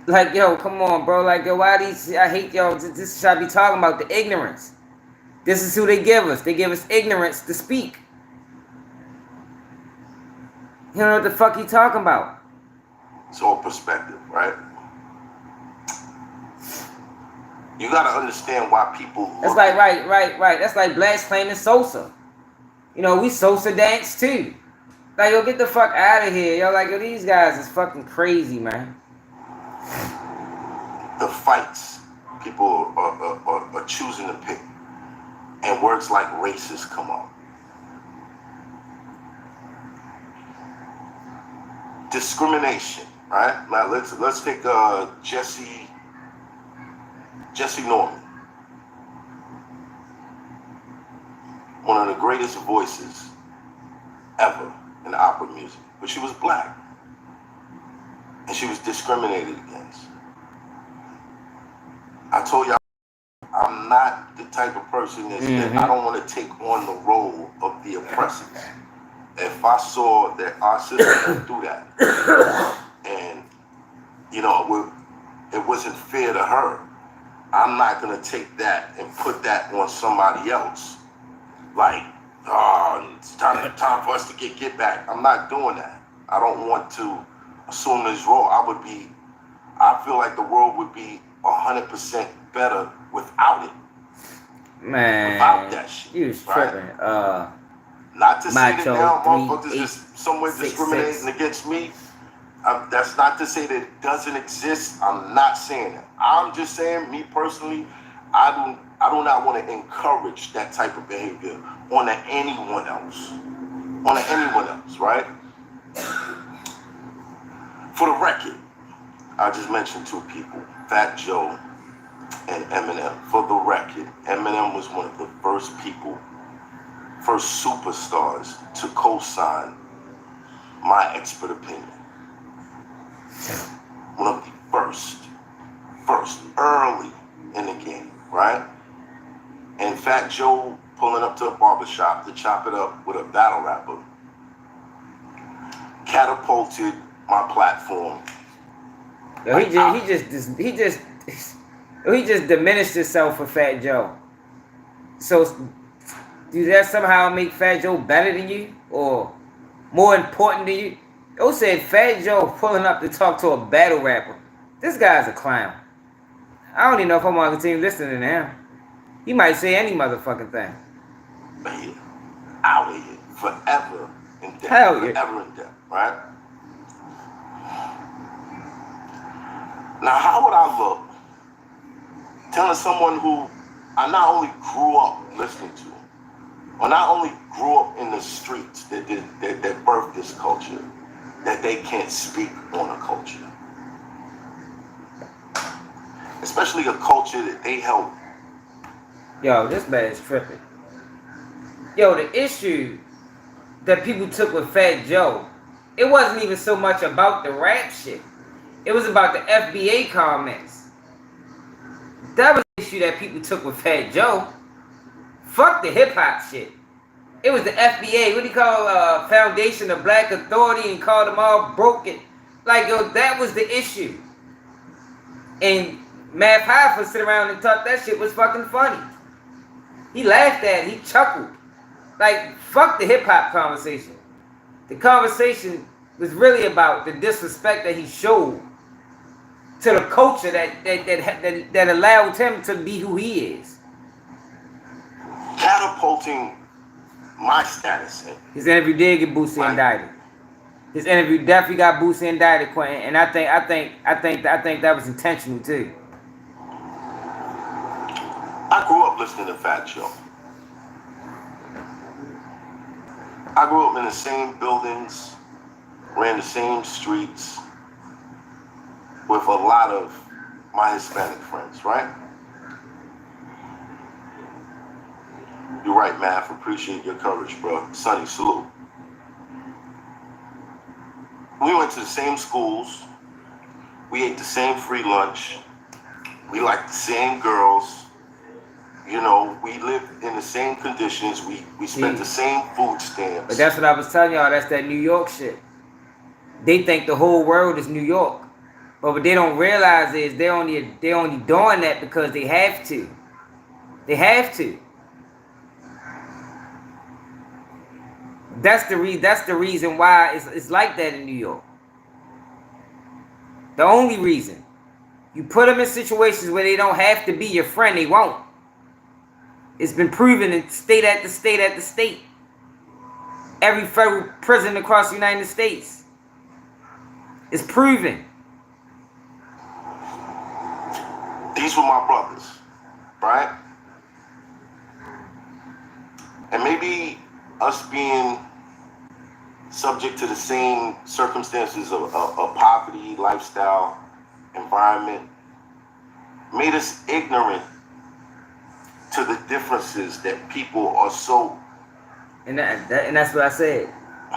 Like, yo, come on, bro. Like, yo, why these? I hate y'all. This should I be talking about the ignorance. This is who they give us. They give us ignorance to speak. You know what the fuck he talking about? It's all perspective, right? You gotta understand why people. That's like right. That's like Blacks claiming Sosa. You know, we Sosa dance too. Like, yo, get the fuck out of here. Yo, like, yo, these guys is fucking crazy, man. The fights people are choosing to pick, and words like racist come up. Discrimination, right? Now let's take Jesse Norman, one of the greatest voices ever in opera music, but she was black, and she was discriminated against. I told y'all, I'm not the type of person that I don't want to take on the role of the oppressors. If I saw that our sister went through that, and you know, it wasn't fair to her, I'm not gonna take that and put that on somebody else. Like, oh, it's time for us to get back. I'm not doing that. I don't want to assume this role. I feel like the world would be 100% better without it. Man, without that shit. You was tripping. Right? Not to say that now motherfuckers is somewhere 6, discriminating 6. against me. That's not to say that it doesn't exist. I'm not saying that. I'm just saying, me personally, I do not want to encourage that type of behavior on anyone else. Right? For the record, I just mentioned 2 people, Fat Joe and Eminem. For the record, Eminem was one of the first superstars to co-sign my expert opinion. One of the first, early in the game, right? And Fat Joe pulling up to a barbershop to chop it up with a battle rapper catapulted my platform. Yo, he just diminished himself for Fat Joe. So, do that somehow make Fat Joe better than you or more important than you? Yo said Fat Joe pulling up to talk to a battle rapper. This guy's a clown. I don't even know if I want to continue listening to him. He might say any motherfucking thing. Man, out of here forever and death. Hell yeah. Forever and death, right? Now, how would I look telling someone who I not only grew up listening to, or not only grew up in the streets that birthed this culture, that they can't speak on a culture? Especially a culture that they help. Yo, this man is tripping. Yo, the issue that people took with Fat Joe, it wasn't even so much about the rap shit. It was about the FBA comments. That was the issue that people took with Fat Joe. Fuck the hip hop shit. It was the FBA, what do you call Foundation of Black Authority, and called them all broken. Like, yo, that was the issue. And Math Hoffa sit around and thought that shit was fucking funny. He laughed at it, he chuckled. Like, fuck the hip hop conversation. The conversation was really about the disrespect that he showed to the culture that allowed him to be who he is. Catapulting my status. His interview did get Boosie indicted. His interview definitely got Boosie indicted, Quentin, and I think that was intentional too. I grew up listening to Fat Joe. I grew up in the same buildings, ran the same streets with a lot of my Hispanic friends, right? You're right, Math. Appreciate your courage, bro. Sonny, salute. We We went to the same schools. We ate the same free lunch. We liked the same girls. You know, we lived in the same conditions. We spent the same food stamps. But that's what I was telling y'all. That's that New York shit. They think the whole world is New York. But what they don't realize is they only doing that because they have to. They have to. That's the reason why it's like that in New York. The only reason. You put them in situations where they don't have to be your friend, they won't. It's been proven in state after state after state. Every federal prison across the United States. It's proven. These were my brothers, right? And maybe us being subject to the same circumstances of poverty, lifestyle, environment, made us ignorant to the differences that people are so. And that's what I said.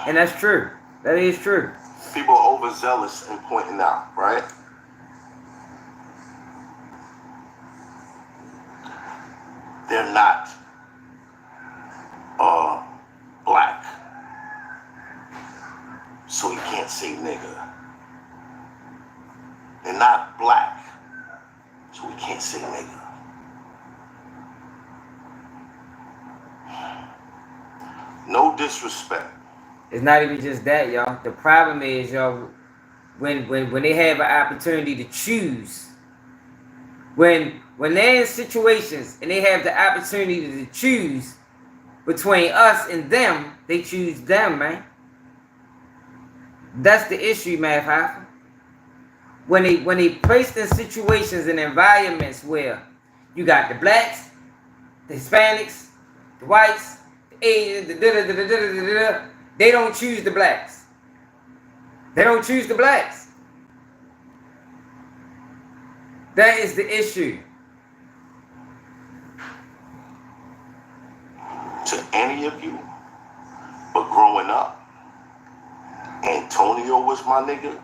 And that's true. That is true. People are overzealous in pointing out, right? They're not black, so you can't say nigga. They're not black, so we can't say nigga. No disrespect. It's not even just that, y'all. The problem is, y'all, when they have an opportunity to choose, when they're in situations and they have the opportunity to choose between us and them, they choose them, man. That's the issue, man, hoffa. When they placed in situations and environments where you got the blacks, the Hispanics, the whites, the Asians, they don't choose the blacks. They don't choose the blacks. That is the issue. To any of you, but growing up, Antonio was my nigga.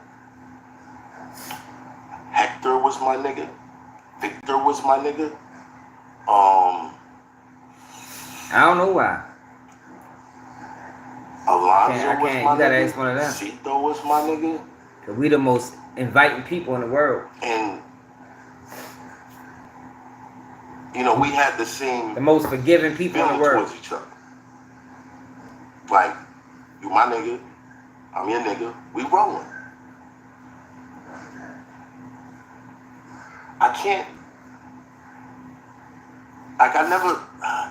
Hector was my nigga. Victor was my nigga. I don't know why. Alonzo was my nigga. You gotta ask one of them. Cito was my nigga. Cause we the most inviting people in the world. And you know, we had the most forgiving people in the world towards each other. Like, you my nigga, I'm your nigga, we rolling. I can't, like I never,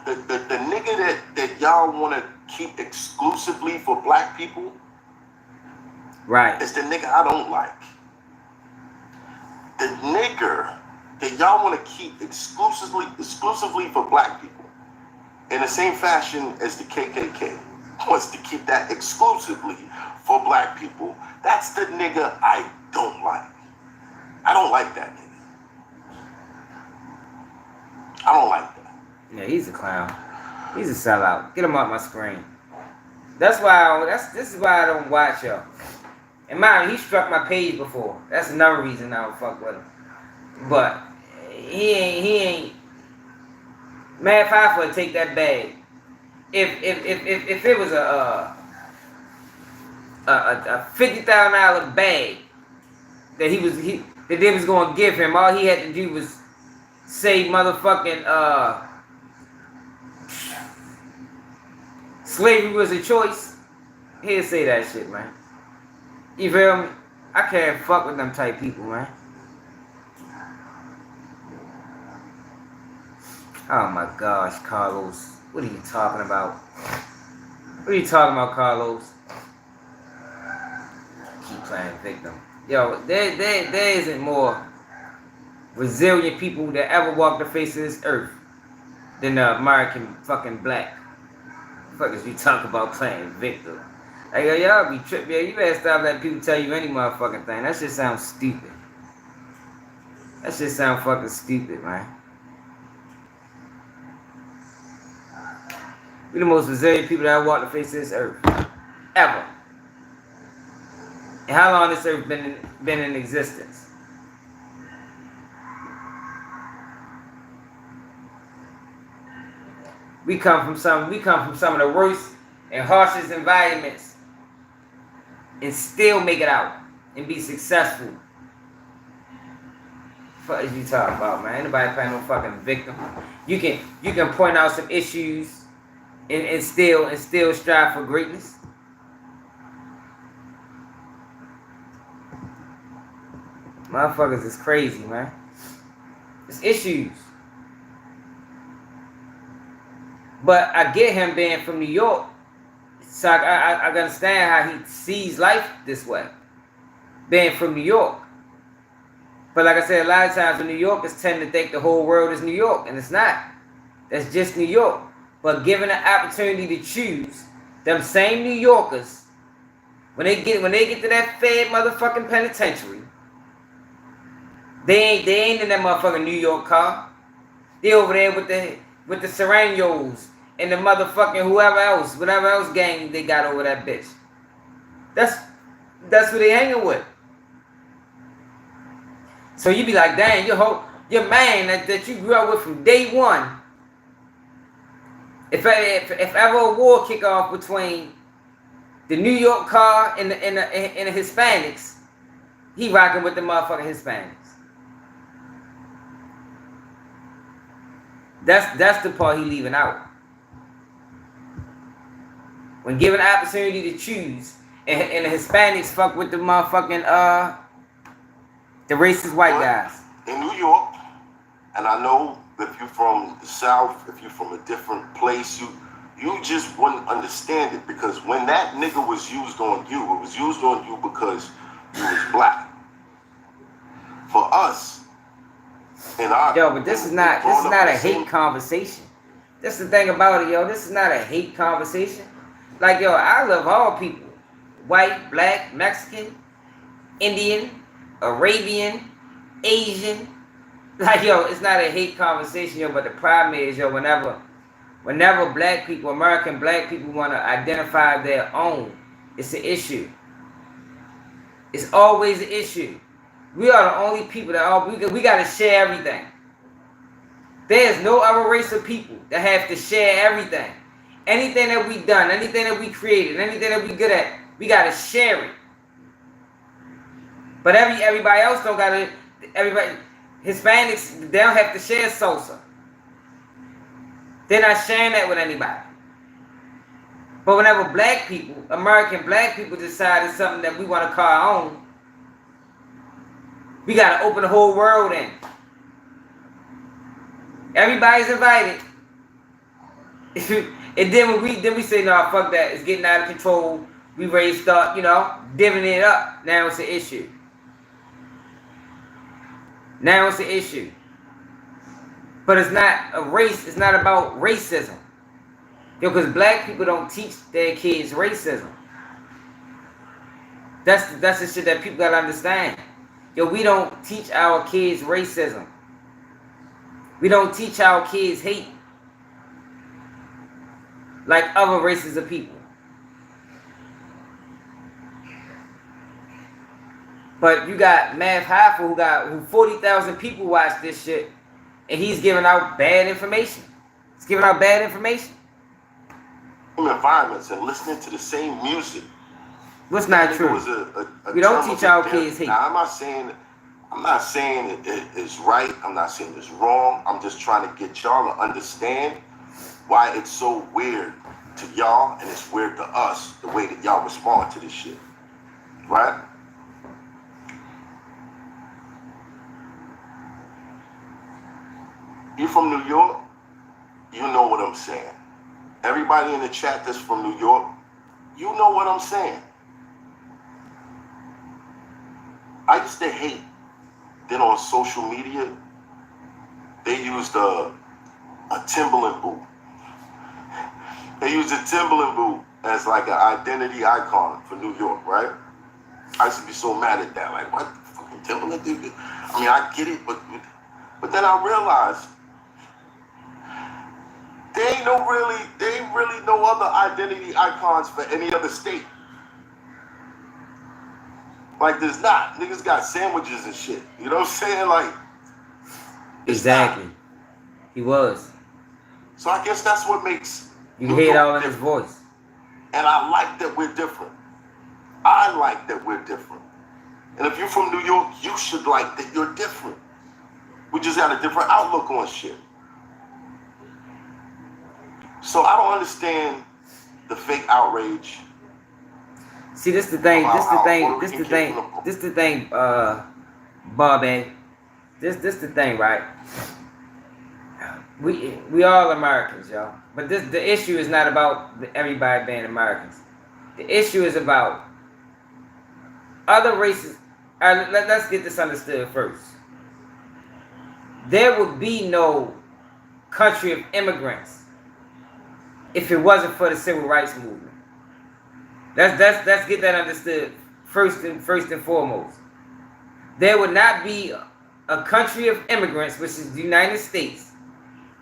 the nigga that y'all want to keep exclusively for black people, right, is the nigga I don't like. The nigger that y'all want to keep exclusively for black people, in the same fashion as the KKK wants to keep that exclusively for black people, that's the nigga I don't like. I don't like that nigga. I don't like that. Yeah, he's a clown. He's a sellout. Get him off my screen. This is why I don't watch y'all. And mind, he struck my page before. That's another reason I don't fuck with him. But he ain't. Man, if I would take that bag, if it was a $50,000 bag that they was gonna give him, all he had to do was say motherfucking slavery was a choice, he'd say that shit, man. You feel me? I can't fuck with them type people, man. Oh my gosh, Carlos. What are you talking about? What are you talking about, Carlos? Keep playing victim. Yo, there isn't more resilient people that ever walked the face of this earth than the American fucking black. What the fuck is you talking about playing victim? Like, yo, y'all be tripping. Yo, you better stop letting people tell you any motherfucking thing. That shit sounds stupid. That shit sound fucking stupid, man. We the most resilient people that ever walked the face of this earth. Ever. And how long this earth been in existence? We come from some of the worst and harshest environments and still make it out and be successful. What is you talking about, man? Ain't nobody playing no fucking victim. You can point out some issues and still strive for greatness. Motherfuckers is crazy, man. It's issues. But I get him being from New York. So I understand how he sees life this way. Being from New York. But like I said, a lot of times when New Yorkers tend to think the whole world is New York. And it's not. That's just New York. But given the opportunity to choose, them same New Yorkers, when they get to that Fed motherfucking penitentiary, they ain't in that motherfucking New York car. They over there with the Serranos and the motherfucking whatever else gang they got over that bitch. That's who they hanging with. So you be like, dang, your man that you grew up with from day one. If ever a war kick off between the New York car and the Hispanics, he rocking with the motherfucking Hispanics. That's the part he leaving out. When given the opportunity to choose, and the Hispanics fuck with the motherfucking the racist white guys. In New York, and I know if you're from the South, if you're from a different place, you just wouldn't understand it, because when that nigga was used on you, it was used on you because you was black. For us, but this is not a hate conversation. That's the thing about it, yo. This is not a hate conversation. Like, yo, I love all people. White, black, Mexican, Indian, Arabian, Asian. Like, yo, it's not a hate conversation, yo. But the problem is, yo, whenever black people, American black people, want to identify their own, it's an issue. It's always an issue. We are the only people that we got to share everything. There's no other race of people that have to share everything. Anything that we done, anything that we created, anything that we good at, we got to share it. But everybody else don't got to. Everybody, Hispanics, they don't have to share salsa. They're not sharing that with anybody. But whenever black people, American black people, decide it's something that we want to call our own, we got to open the whole world in. Everybody's invited. And then we say, no, fuck that. It's getting out of control. We ready to start, divvying it up. Now it's an issue. Now it's an issue. But it's not a race. It's not about racism. Because black people don't teach their kids racism. That's the shit that people gotta understand. We don't teach our kids racism. We don't teach our kids hate like other races of people. But you got Math Hoffa who 40,000 people watch this shit, and he's giving out bad information. He's giving out bad information. Environments and listening to the same music. What's not true? We don't teach our kids hate. Now, I'm not saying it's right. I'm not saying it's wrong. I'm just trying to get y'all to understand why it's so weird to y'all and it's weird to us, the way that y'all respond to this shit. Right? You from New York, you know what I'm saying. Everybody in the chat that's from New York, you know what I'm saying. I used to hate that on social media, they used a Timberland boot. They used a Timberland boot as like an identity icon for New York, right? I used to be so mad at that. Like, what the fucking Timberland dude? I mean, I get it, but then I realized there ain't really no other identity icons for any other state. Like there's not. Niggas got sandwiches and shit. You know what I'm saying? Like exactly. He was. So I guess that's what makes you hear it all in his voice. And I like that we're different. I like that we're different. And if you're from New York, you should like that you're different. We just got a different outlook on shit. So I don't understand the fake outrage. See, this the thing, Bobby. This the thing, right? We all Americans, y'all. But the issue is not about everybody being Americans. The issue is about other races. Let's get this understood first. There would be no country of immigrants if it wasn't for the civil rights movement. Let's get that understood first and foremost. There would not be a country of immigrants, which is the United States,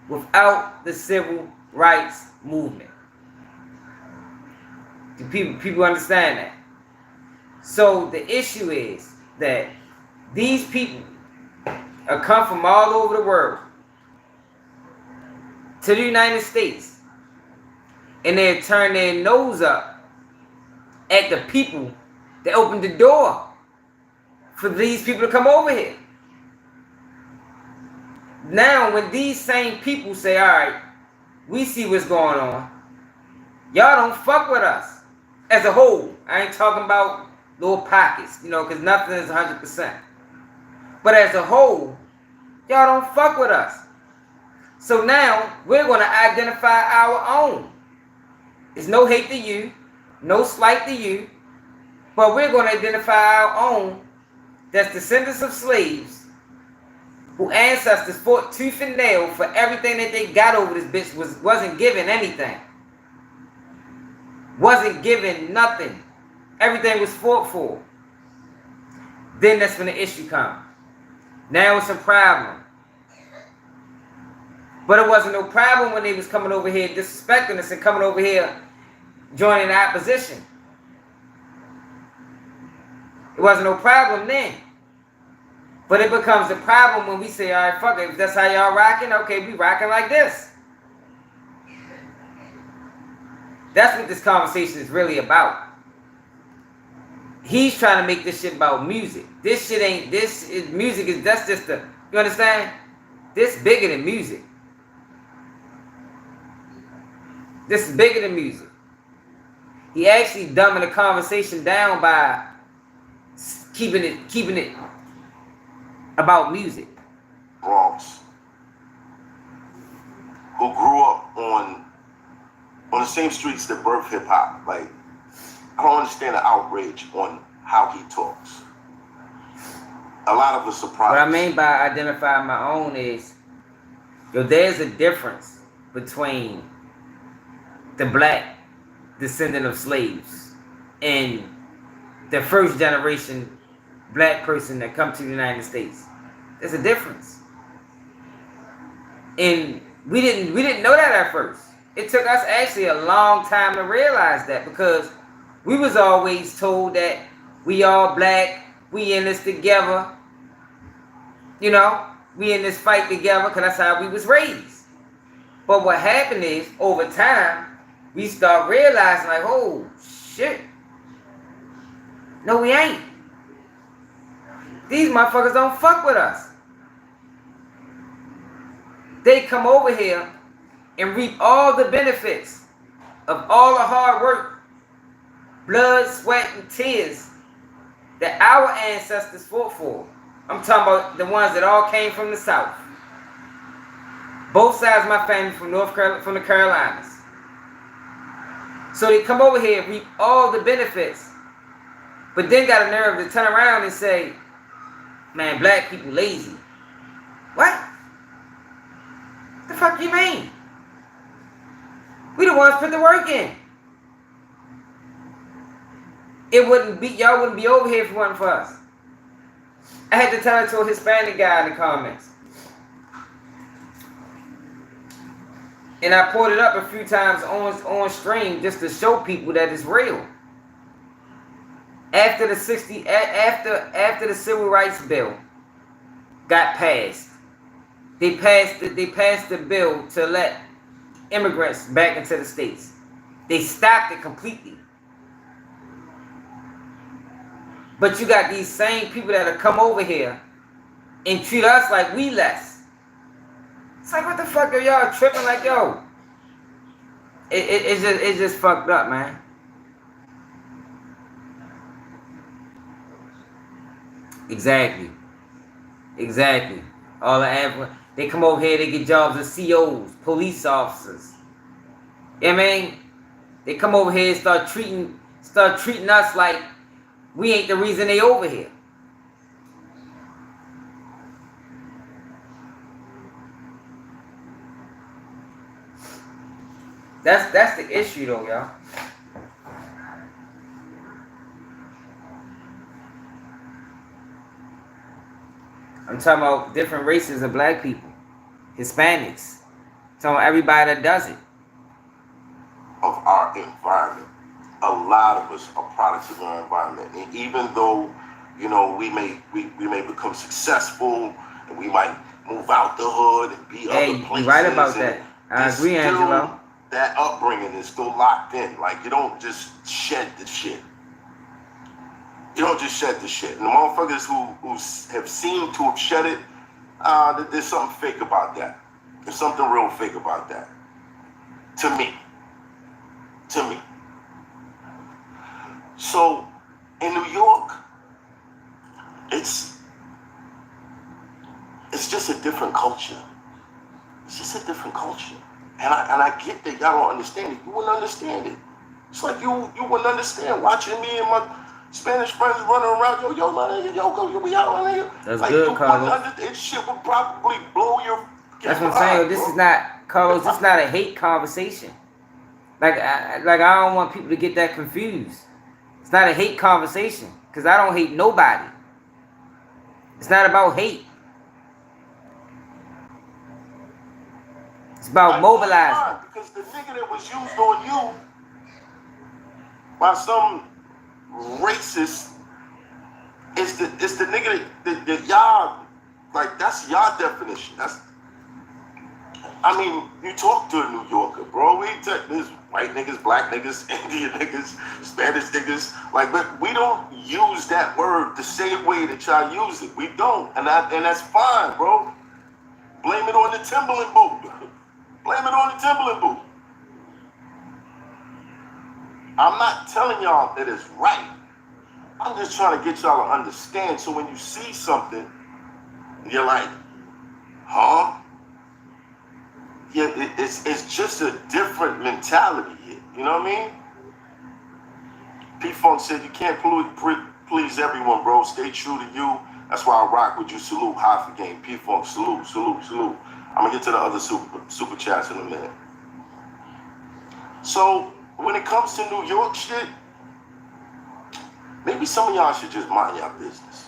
without the civil rights movement. Do people understand that? So the issue is that these people come from all over the world to the United States, and they turn their nose up at the people that opened the door for these people to come over here. Now, when these same people say, all right, we see what's going on, y'all don't fuck with us as a whole. I ain't talking about little pockets, because nothing is 100%. But as a whole, y'all don't fuck with us. So now, we're going to identify our own. There's no hate to you, no slight to you, but we're going to identify our own that's descendants of slaves who ancestors fought tooth and nail for everything that they got over this bitch wasn't given anything. Wasn't given nothing. Everything was fought for. Then that's when the issue comes. Now it's a problem. But it wasn't no problem when they was coming over here disrespecting us and coming over here joining the opposition. It wasn't no problem then. But it becomes a problem when we say, all right, fuck it. If that's how y'all rocking, okay, we rocking like this. That's what this conversation is really about. He's trying to make this shit about music. This shit ain't, that's just the, you understand? This bigger than music. This is bigger than music. He actually dumbing the conversation down by keeping it about music. Bronx, who grew up on the same streets that birthed hip hop. Like, I don't understand the outrage on how he talks. A lot of us surprised. What I mean by identifying my own is, there's a difference between the black descendant of slaves and the first generation black person that come to the United States. There's a difference. And we didn't know that at first. It took us actually a long time to realize that, because we was always told that we all black, we in this together. We in this fight together, because that's how we was raised. But what happened is, over time, we start realizing like, oh, shit. No, we ain't. These motherfuckers don't fuck with us. They come over here and reap all the benefits of all the hard work, blood, sweat, and tears that our ancestors fought for. I'm talking about the ones that all came from the South. Both sides of my family from from the Carolinas. So they come over here and reap all the benefits, but then got a nerve to turn around and say, man, black people lazy. What? The fuck you mean? We the ones put the work in. Y'all wouldn't be over here if it wasn't for us. I had to tell it to a Hispanic guy in the comments. And I pulled it up a few times on stream just to show people that it's real. After the after the Civil Rights Bill got passed, they passed the bill to let immigrants back into the states. They stopped it completely. But you got these same people that come over here and treat us like we less. It's like, what the fuck are y'all tripping? Like, yo, it's just fucked up, man. Exactly. All the they come over here, they get jobs as COs, police officers. You know what I mean? They come over here and start treating us like we ain't the reason they over here. That's the issue though, y'all. I'm talking about different races of black people, Hispanics. I'm talking about everybody that does it. Of our environment. A lot of us are products of our environment. And even though, you know, we may become successful and we might move out the hood and be other places. You're right about that. I agree, Angelo. That upbringing is still locked in. Like, you don't just shed the shit. You don't just shed the shit. And the motherfuckers who have seemed to have shed it, there's something fake about that. There's something real fake about that. To me. So, in New York, it's just a different culture. It's just a different culture. And I get that y'all don't understand it. You wouldn't understand it. It's like you wouldn't understand watching me and my Spanish friends running around. Yo, we out on here. That's like, good, Carlos. This shit would probably blow your... That's what I'm saying. This is not, Carlos, this is not a hate conversation. Like I don't want people to get that confused. It's not a hate conversation. Because I don't hate nobody. It's not about hate. It's about mobilizing. Because the nigga that was used on you by some racist is the nigga that y'all, like, that's y'all definition. I mean, you talk to a New Yorker, bro. There's white niggas, black niggas, Indian niggas, Spanish niggas. Like, but we don't use that word the same way that y'all use it. We don't. And that's fine, bro. Blame it on the Timberland boot. Blame it on the Timberland boot. I'm not telling y'all that it's right. I'm just trying to get y'all to understand. So when you see something, you're like, huh? Yeah, it's just a different mentality here. You know what I mean? P-Funk said you can't please everyone, bro. Stay true to you. That's why I rock with you. Salute, Hoffa game. P-Funk, salute. I'm gonna get to the other super chats in a minute. So when it comes to New York shit, maybe some of y'all should just mind y'all business.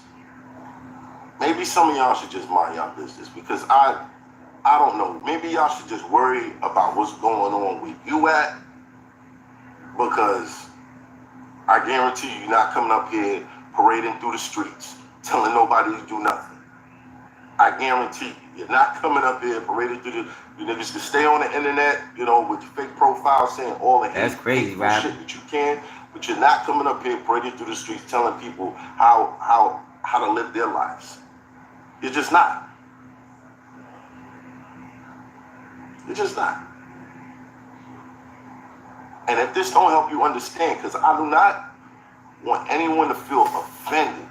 Because I don't know. Maybe y'all should just worry about what's going on where you at. Because I guarantee you're not coming up here parading through the streets, telling nobody to do nothing. I guarantee you're not coming up here parading through you niggas can stay on the internet, you know, with your fake profile saying all the that's crazy, shit right? that you can, but you're not coming up here parading through the streets telling people how to live their lives. You're just not. And if this don't help you understand, because I do not want anyone to feel offended,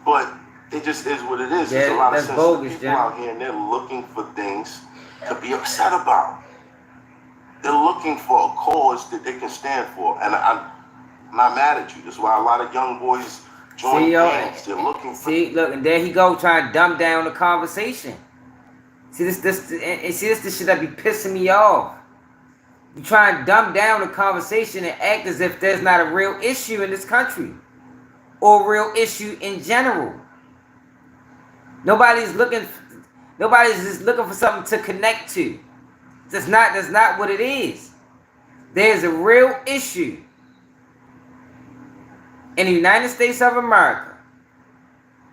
but it just is what it is. Yeah, there's a lot of sensitive people Jim. out here, and they're looking for things to be upset about. They're looking for a cause that they can stand for, and I'm not mad at you. That's why a lot of young boys join gangs. They're looking for. Look, and there he go trying to dumb down the conversation. See this the shit that be pissing me off. You try and dumb down the conversation and act as if there's not a real issue in this country, or a real issue in general. Nobody's just looking for something to connect to. That's not what it is. There's a real issue. in the United States of America,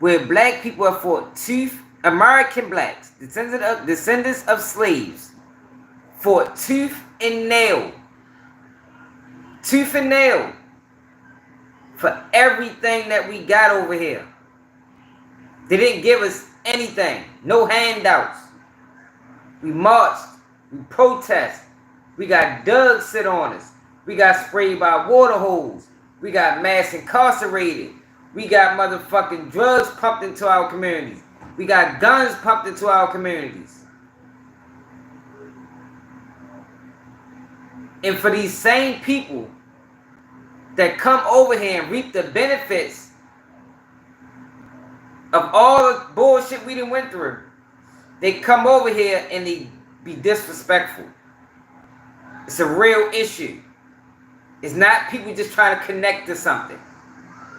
where black people have fought tooth, American blacks, descendants of slaves, fought tooth and nail for everything that we got over here. They didn't give us anything, no handouts. We marched, we protested, we got dogs sit on us, we got sprayed by water holes, we got mass incarcerated, we got motherfucking drugs pumped into our communities, we got guns pumped into our communities. And for these same people that come over here and reap the benefits of all the bullshit we done went through, they come over here and they be disrespectful. It's a real issue. It's not people just trying to connect to something.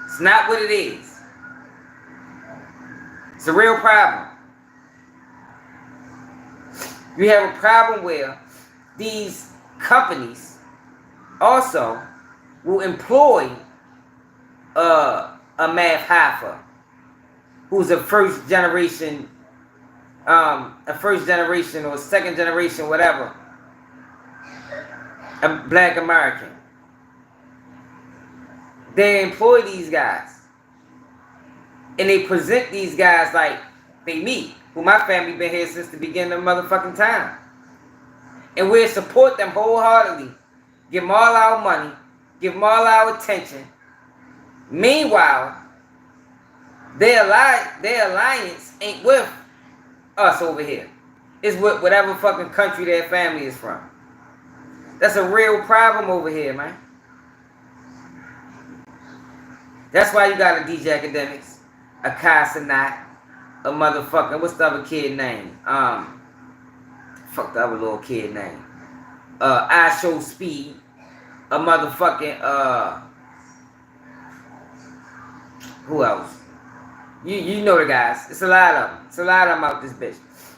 It's not what it is. It's a real problem. You have a problem where these companies also will employ a math hoffa who's a first generation or second generation, whatever, a black American. They employ these guys. And they present these guys like they me, who my family been here since the beginning of motherfucking time. And we'll support them wholeheartedly. Give them all our money. Give them all our attention. Meanwhile, their alliance ain't with us over here. It's with whatever fucking country their family is from. That's a real problem over here, man. That's why you got a DJ Academics, a Casanat, a motherfucking, what's the other kid name? Fuck the other little kid name. I Show Speed, a motherfucking, who else? You know the guys. It's a lot of them. It's a lot of them out this bitch.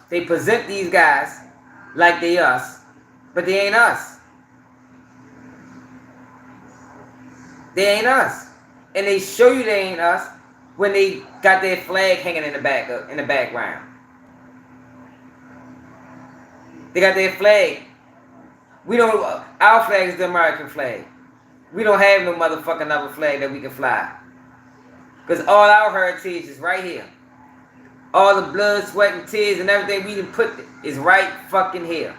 They present these guys like they us, but they ain't us. They ain't us. And they show you they ain't us when they got their flag hanging in the background. They got their flag. We don't. Our flag is the American flag. We don't have no motherfucking other flag that we can fly. Because all our heritage is right here. All the blood, sweat, and tears and everything we done put is right fucking here.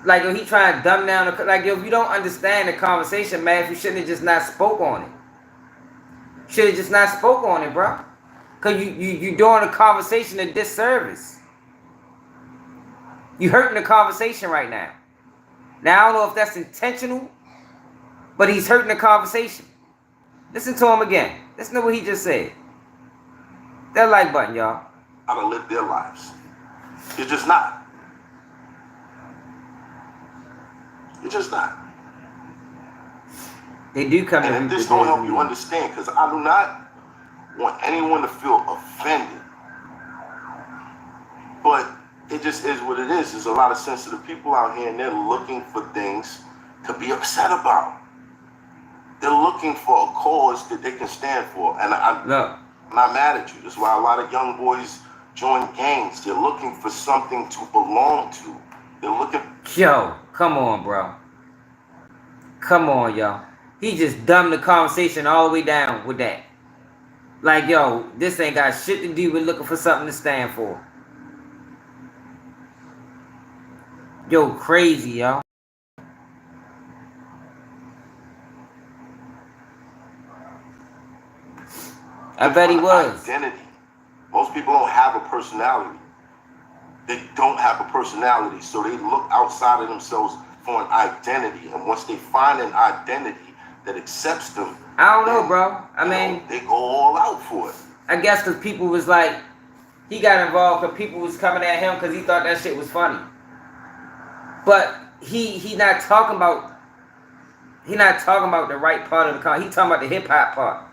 Like, yo, he trying to dumb down the... Like, yo, if you don't understand the conversation, man, you shouldn't have just not spoke on it. Should have just not spoke on it, bro. Because you doing the conversation a disservice. You hurting the conversation right now. Now, I don't know if that's intentional, but he's hurting the conversation. Listen to him again. Listen to what he just said. That like button, y'all. How to live their lives. It's just not. It's just not. They do come in. And this don't help you understand, because I do not want anyone to feel offended. But it just is what it is. There's a lot of sensitive people out here, and they're looking for things to be upset about. They're looking for a cause that they can stand for. And I'm not mad at you. That's why a lot of young boys join gangs. They're looking for something to belong to. They're looking... Yo, come on, bro. Come on, y'all. He just dumbed the conversation all the way down with that. Like, yo, this ain't got shit to do with looking for something to stand for. Yo, crazy, y'all. I bet he was. Identity. Most people don't have a personality. They don't have a personality, so they look outside of themselves for an identity. And once they find an identity that accepts them, I don't know, bro. I mean, they go all out for it. I guess because people was like, he got involved because people was coming at him because he thought that shit was funny. But he not talking about the right part of the car. He talking about the hip hop part.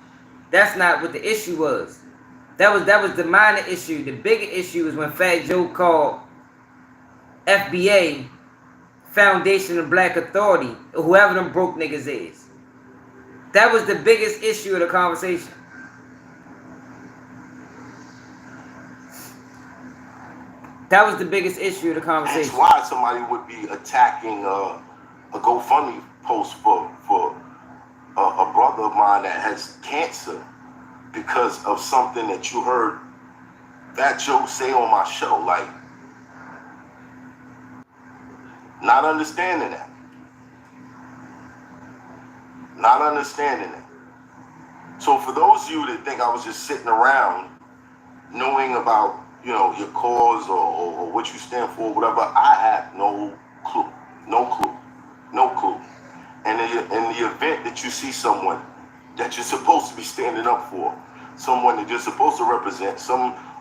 That's not what the issue was. That was the minor issue. The bigger issue is when Fat Joe called FBA Foundation of Black Authority, or whoever them broke niggas is. That was the biggest issue of the conversation. That was the biggest issue of the conversation. That's why somebody would be attacking a GoFundMe post for a brother of mine that has cancer because of something that you heard that Joe say on my show. Like, not understanding that. Not understanding it. So for those of you that think I was just sitting around knowing about, you know, your cause or what you stand for, whatever, I have no clue. No clue. No clue. And in the event that you see someone that you're supposed to be standing up for, someone that you're supposed to represent,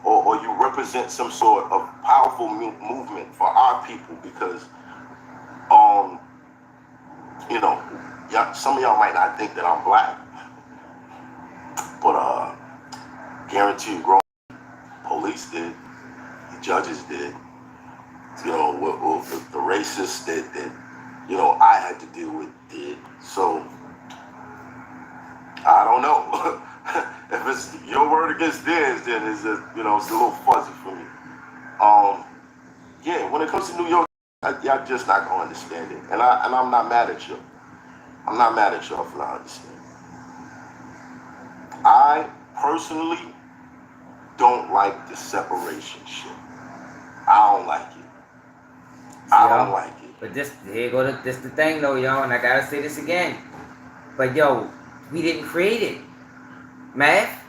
or you represent some sort of powerful movement for our people, because, you know, some of y'all might not think that I'm black, but guarantee you, grown police did, the judges did, you know, the racists that you know I had to deal with did. So I don't know if it's your word against theirs, then it's a, you know, it's a little fuzzy for me. Yeah, when it comes to New York, y'all just not gonna understand it, and I'm not mad at you. I'm not mad at y'all for not understanding. I personally don't like the separation shit. I don't like it. I don't like it. But this the thing though, yo, and I gotta say this again. But yo, we didn't create it. Math.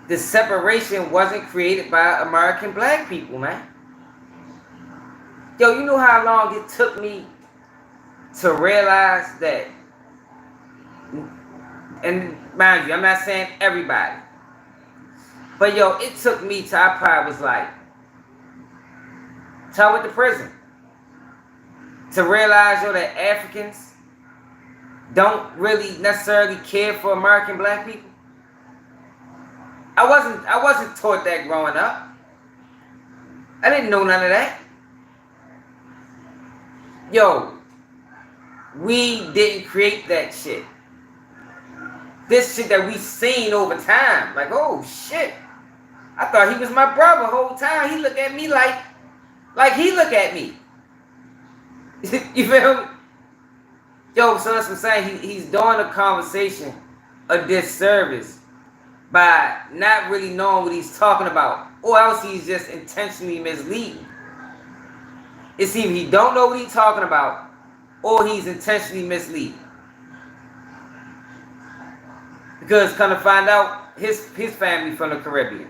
The separation wasn't created by American black people, man. Yo, you know how long it took me to realize that, and mind you, I'm not saying everybody, but yo, it took me till I probably was like, till I went to prison, to realize, yo, that Africans don't really necessarily care for American black people. I wasn't taught that growing up. I didn't know none of that. Yo, we didn't create that shit. This shit that we seen over time. Like, oh shit. I thought he was my brother the whole time. He looked at me like he look at me. You feel me? Yo, so that's what I'm saying. He's doing the conversation a disservice by not really knowing what he's talking about. Or else he's just intentionally misleading. It's either he don't know what he's talking about, or he's intentionally misleading. Because come to find out, his family from the Caribbean.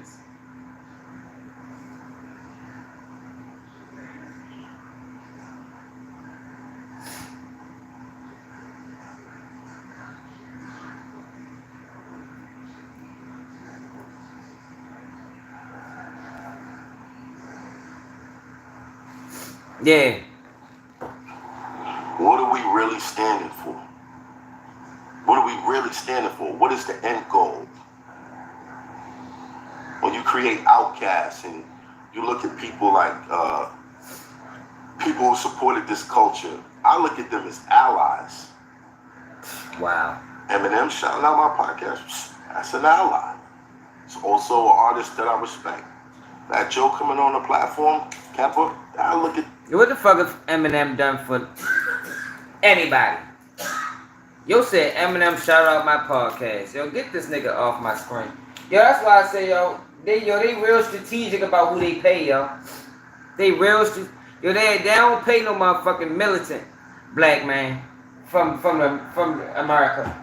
Yeah. What are we really standing for? What are we really standing for? What is the end goal? When you create outcasts and you look at people like people who supported this culture, I look at them as allies. Wow. Eminem shouting out my podcast, that's an ally. It's also an artist that I respect. That Joe coming on the platform, Kappa, I look at. What the fuck has Eminem done for anybody? Yo said Eminem shout out my podcast. Yo, get this nigga off my screen. Yo, that's why I say, yo, they real strategic about who they pay, yo. They they don't pay no motherfucking militant black man from America.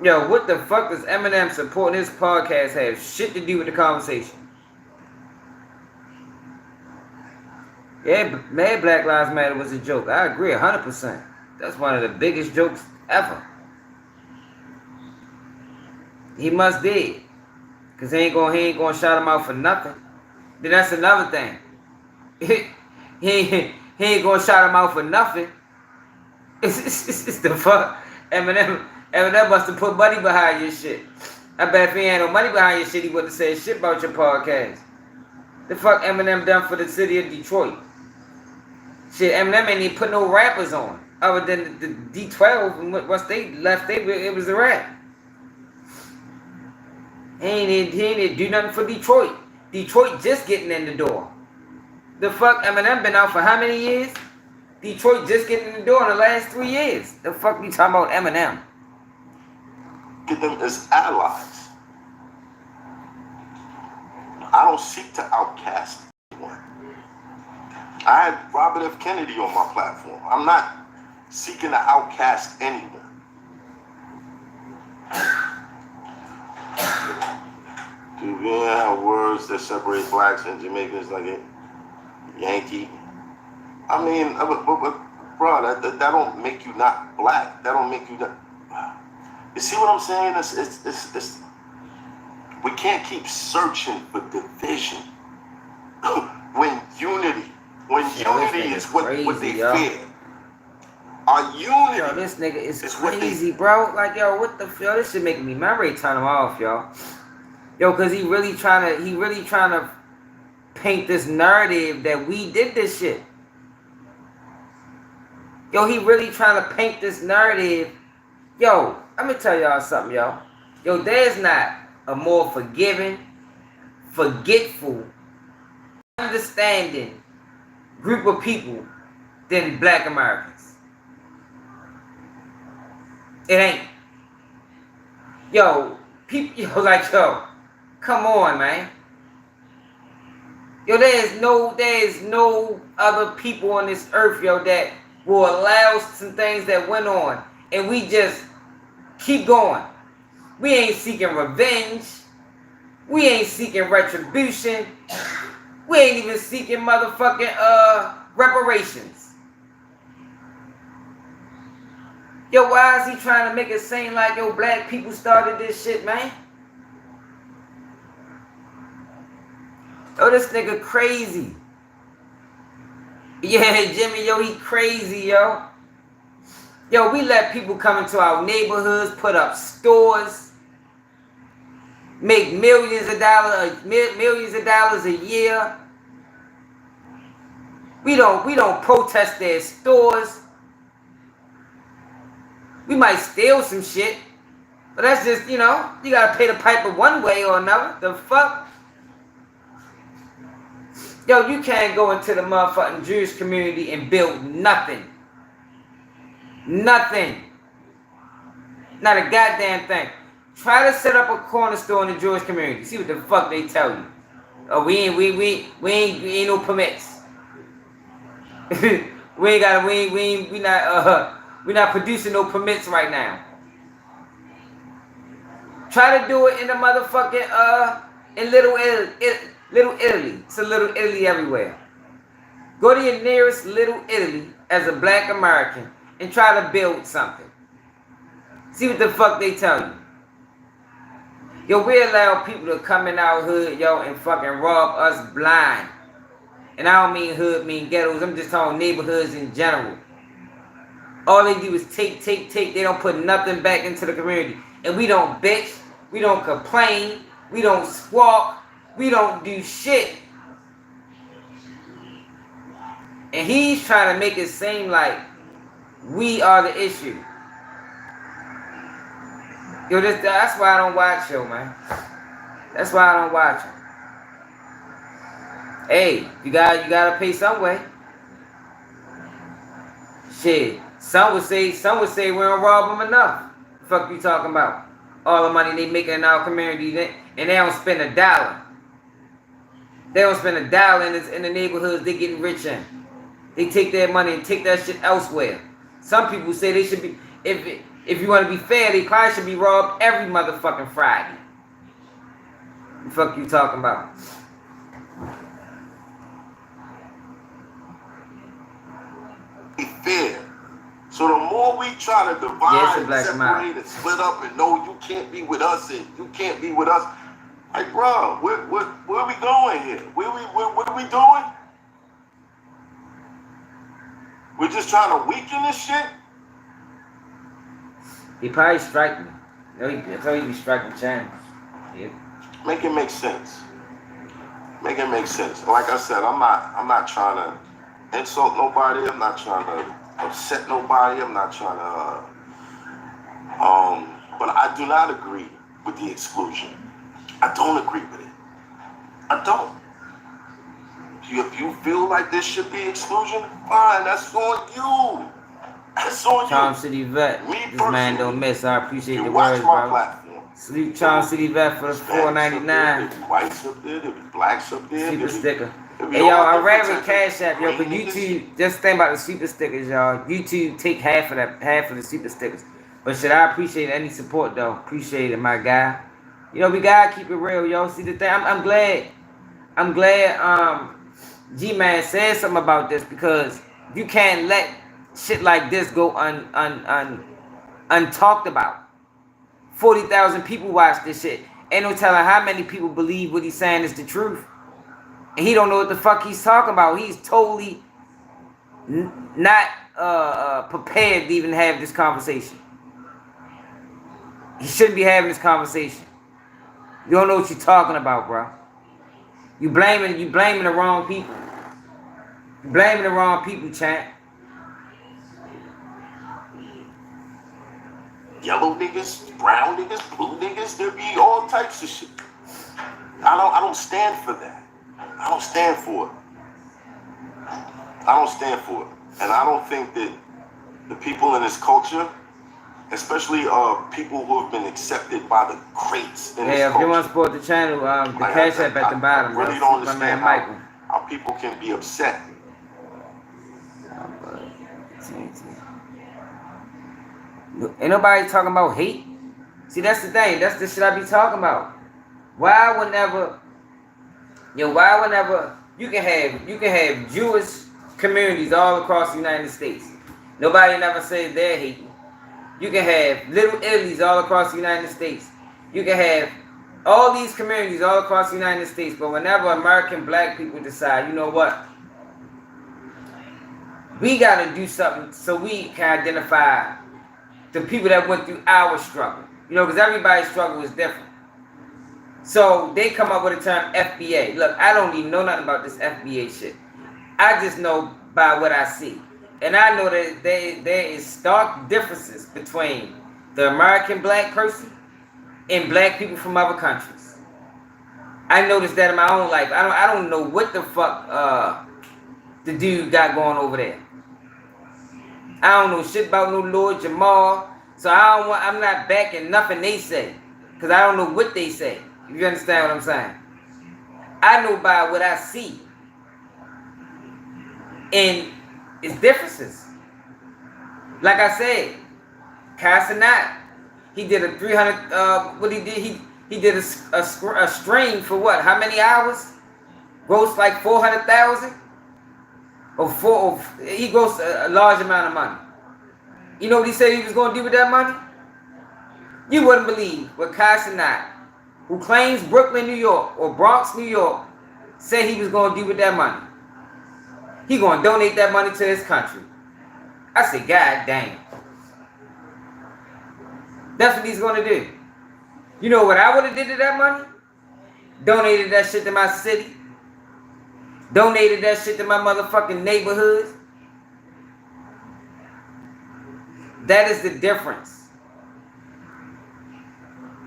Yo, what the fuck does Eminem supporting his podcast have shit to do with the conversation? Yeah, Mad Black Lives Matter was a joke. I agree 100%. That's one of the biggest jokes ever. He must did. Because he ain't gonna shout him out for nothing. Then that's another thing. he ain't gonna shout him out for nothing. It's the fuck. Eminem must have put money behind your shit. I bet if he ain't no money behind your shit, he wouldn't have said shit about your podcast. The fuck Eminem done for the city of Detroit? Shit, Eminem ain't even put no rappers on. other than the D12, and once they left, it was a wrap. He ain't do nothing for Detroit. Detroit just getting in the door. The fuck, Eminem been out for how many years? Detroit just getting in the door in the last 3 years. The fuck we talking about Eminem? Get them as allies. I don't seek to outcast anyone. I had Robert F. Kennedy on my platform. I'm not seeking to outcast anyone. Dude, you know how words that separate blacks and Jamaicans like a Yankee. I mean, bro, that don't make you not black. That don't make you not. You see what I'm saying? It's we can't keep searching for division when unity is what they fear. Our unity. Yo, this nigga is crazy, bro. Like, yo, what the fuck? This shit making me. I'm ready to turn him off, y'all. Yo, cause he really trying to paint this narrative that we did this shit. Yo, he really trying to paint this narrative. Yo, let me tell y'all something, yo. Yo, there's not a more forgiving, forgetful, understanding group of people than black Americans. It ain't. Yo, people, yo, come on, man. Yo, there is no other people on this earth, yo, that will allow some things that went on, and we just keep going. We ain't seeking revenge. We ain't seeking retribution. We ain't even seeking motherfucking reparations. Yo, why is he trying to make it seem like, yo, black people started this shit, man? Yo, this nigga crazy. Yeah, Jimmy, yo, he crazy, yo. Yo, we let people come into our neighborhoods, put up stores, make millions of dollars a year. We don't protest their stores. We might steal some shit, but that's just, you know, you gotta pay the piper one way or another. The fuck? Yo, you can't go into the motherfucking Jewish community and build nothing. Nothing. Not a goddamn thing. Try to set up a corner store in the Jewish community. See what the fuck they tell you. Oh, we ain't no permits. we not producing no permits right now. Try to do it in the motherfucking in Little Italy. It's a Little Italy everywhere. Go to your nearest Little Italy as a black American and try to build something. See what the fuck they tell you. Yo, we allow people to come in our hood, yo, and fucking rob us blind. And I don't mean hood, mean ghettos. I'm just talking neighborhoods in general. All they do is take. They don't put nothing back into the community. And we don't bitch. We don't complain. We don't squawk. We don't do shit. And he's trying to make it seem like we are the issue. Yo, that's why I don't watch yo, man. That's why I don't watch him. Hey, you gotta pay some way. Shit. Some would say we don't rob them enough. The fuck you talking about? All the money they making in our community, and they don't spend a dollar. They don't spend a dollar in the neighborhoods they getting rich in. They take their money and take that shit elsewhere. Some people say they should be, if you want to be fair, they probably should be robbed every motherfucking Friday. The fuck you talking about? Be fair. So the more we try to divide and separate and split up and no, you can't be with us and you can't be with us. Like, bro, where are we going here? What are we doing? We're just trying to weaken this shit? He probably strike me. I told you he be striking channels. Yeah. Make it make sense. Make it make sense. Like I said, I'm not trying to insult nobody. I'm not trying to upset nobody. I'm not trying to, but I do not agree with the exclusion. I don't agree with it. I don't. If you feel like this should be exclusion, fine, that's on you. That's on Charm you. City Vet, Me this man don't miss. I appreciate the watch words, my bro. platform. Sleep Charm City Vet for the $4.99. There'll be whites up there, there'll be blacks up there. Super sticker. There'll be Hey, y'all, all I ran different with Cash App, yo, but green YouTube, just think about the super stickers, y'all. YouTube take half of the super stickers. But shit, I appreciate any support, though. Appreciate it, my guy. You know, we gotta keep it real, yo. See, the thing, I'm glad, G-Man said something about this, because you can't let shit like this go untalked about. 40,000 people watch this shit. Ain't no telling how many people believe what he's saying is the truth. And he don't know what the fuck he's talking about. He's totally not prepared to even have this conversation. He shouldn't be having this conversation. You don't know what you're talking about, bro. You blaming the wrong people. You blaming the wrong people, champ. Yellow niggas, brown niggas, blue niggas, there be all types of shit. I don't stand for that. I don't stand for it. I don't stand for it. And I don't think that the people in this culture, especially people who have been accepted by the greats in this culture. If you want to support the channel, the Cash App at the bottom. I really don't understand how people can be upset. Ain't nobody talking about hate. See, that's the thing. That's the shit I be talking about. Why whenever you can have Jewish communities all across the United States. Nobody never says they're hating. You can have little Italy's all across the United States. You can have all these communities all across the United States. But whenever American black people decide, you know what? We got to do something so we can identify the people that went through our struggle. You know, because everybody's struggle is different. So they come up with the term FBA. Look, I don't even know nothing about this FBA shit. I just know by what I see. And I know that there is stark differences between the American black person and black people from other countries. I noticed that in my own life. I don't know what the fuck the dude got going over there. I don't know shit about no Lord Jamal. So I'm not backing nothing they say. Because I don't know what they say. If you understand what I'm saying. I know by what I see. And it's differences. Like I said, Casanat, he did a 300, what he did, he did a stream for what? How many hours? Grossed like 400,000? He grossed a large amount of money. You know what he said he was going to do with that money? You wouldn't believe what Casanat, who claims Brooklyn, New York, or Bronx, New York, said he was going to do with that money. He going to donate that money to his country. I said, God damn. That's what he's going to do. You know what I would have did to that money? Donated that shit to my city. Donated that shit to my motherfucking neighborhoods. That is the difference.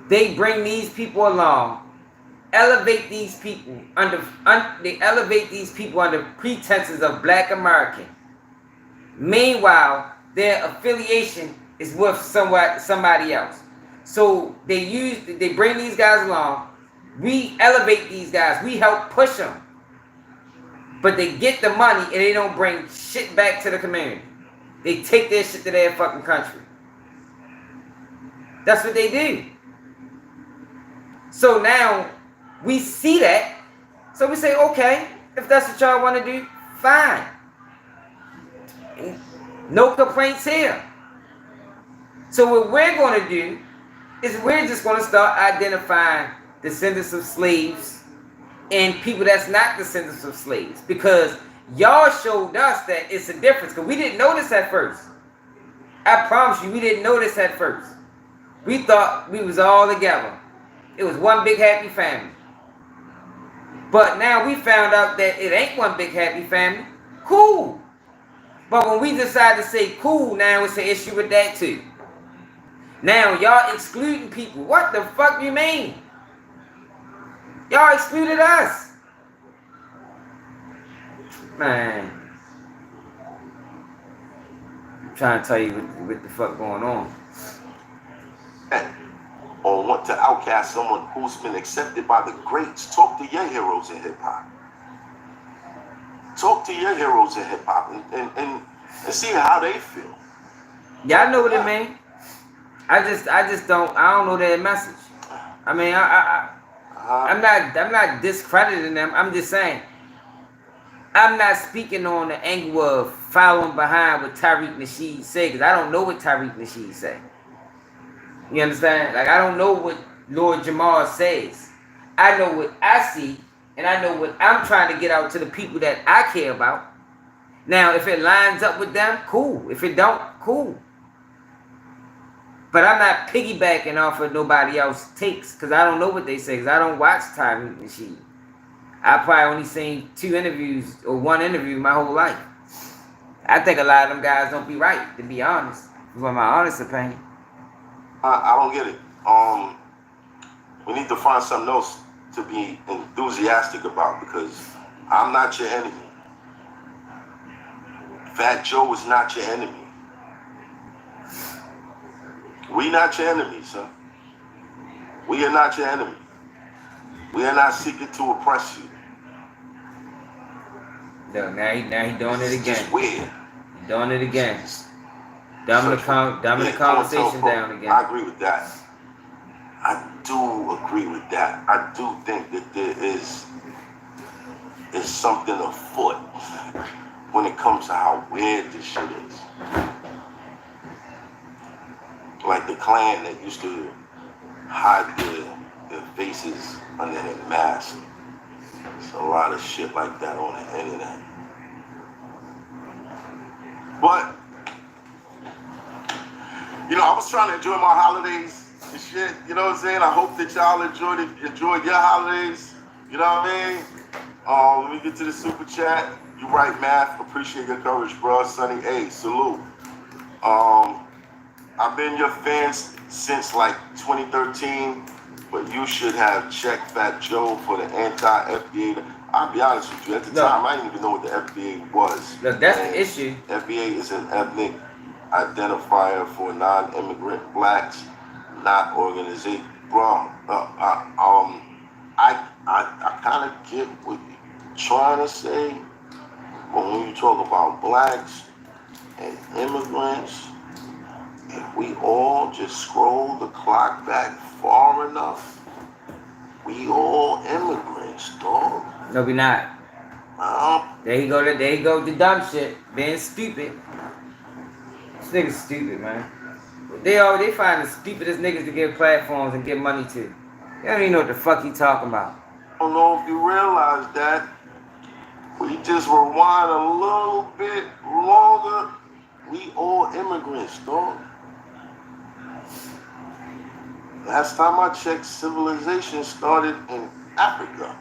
They bring these people along, elevate these people under pretenses of Black American. Meanwhile, their affiliation is with somebody else. So they bring these guys along. We elevate these guys. We help push them. But they get the money and they don't bring shit back to the community. They take their shit to their fucking country. That's what they do. So now we see that. So we say, okay, if that's what y'all want to do, fine. No complaints here. So what we're going to do is we're just going to start identifying descendants of slaves and people that's not descendants of slaves. Because y'all showed us that it's a difference. Because we didn't notice at first. I promise you, we didn't notice at first. We thought we was all together. It was one big happy family. But now we found out that it ain't one big happy family. Cool. But when we decide to say cool, now it's an issue with that too. Now y'all excluding people. What the fuck you mean? Y'all excluded us. Man. I'm trying to tell you what the fuck going on. Or want to outcast someone who's been accepted by the greats. Talk to your heroes in hip-hop. Talk to your heroes in hip-hop and see how they feel. Y'all know what it mean. I don't know that message. I mean, I'm not discrediting them. I'm just saying, I'm not speaking on the angle of following behind what Tariq Nasheed say, because I don't know what Tariq Nasheed say. You understand? Like, I don't know what Lord Jamal says. I know what I see, and I know what I'm trying to get out to the people that I care about. Now, if it lines up with them, cool. If it don't, cool. But I'm not piggybacking off of nobody else's takes, because I don't know what they say, because I don't watch Tariq Nasheed. I probably only seen 2 interviews or 1 interview my whole life. I think a lot of them guys don't be right, to be honest. For my honest opinion. I don't get it. We need to find something else to be enthusiastic about, because I'm not your enemy. Fat Joe is not your enemy. We not your enemy, son. We are not your enemy. We are not seeking to oppress you. No, now he doing it again. It's weird. He doing it again. Dumbing the conversation down again. I agree with that. I do agree with that. I do think that there is something afoot when it comes to how weird this shit is. Like the Klan that used to hide their faces under their mask. There's a lot of shit like that on the internet. But, you know, I was trying to enjoy my holidays and shit. You know what I'm saying? I hope that y'all enjoyed your holidays. You know what I mean? Let me get to the super chat. You right, Math. Appreciate your coverage, bro. Sonny A, salute. I've been your fan since like 2013, but you should have checked Fat Joe for the anti-FBA. I'll be honest with you, at the time, I didn't even know what the FBA was. Look, that's the issue. FBA is an ethnic identifier for non-immigrant blacks, not organization. Bro, I kind of get what you're trying to say, but when you talk about blacks and immigrants, if we all just scroll the clock back far enough, we all immigrants, dog. No, we not. There you go, the dumb shit. Being stupid. This nigga's stupid, man. They find the stupidest niggas to give platforms and give money to. They don't even know what the fuck he talking about. I don't know if you realize that. We just rewind a little bit longer. We all immigrants, dog. Last time I checked, civilization started in Africa.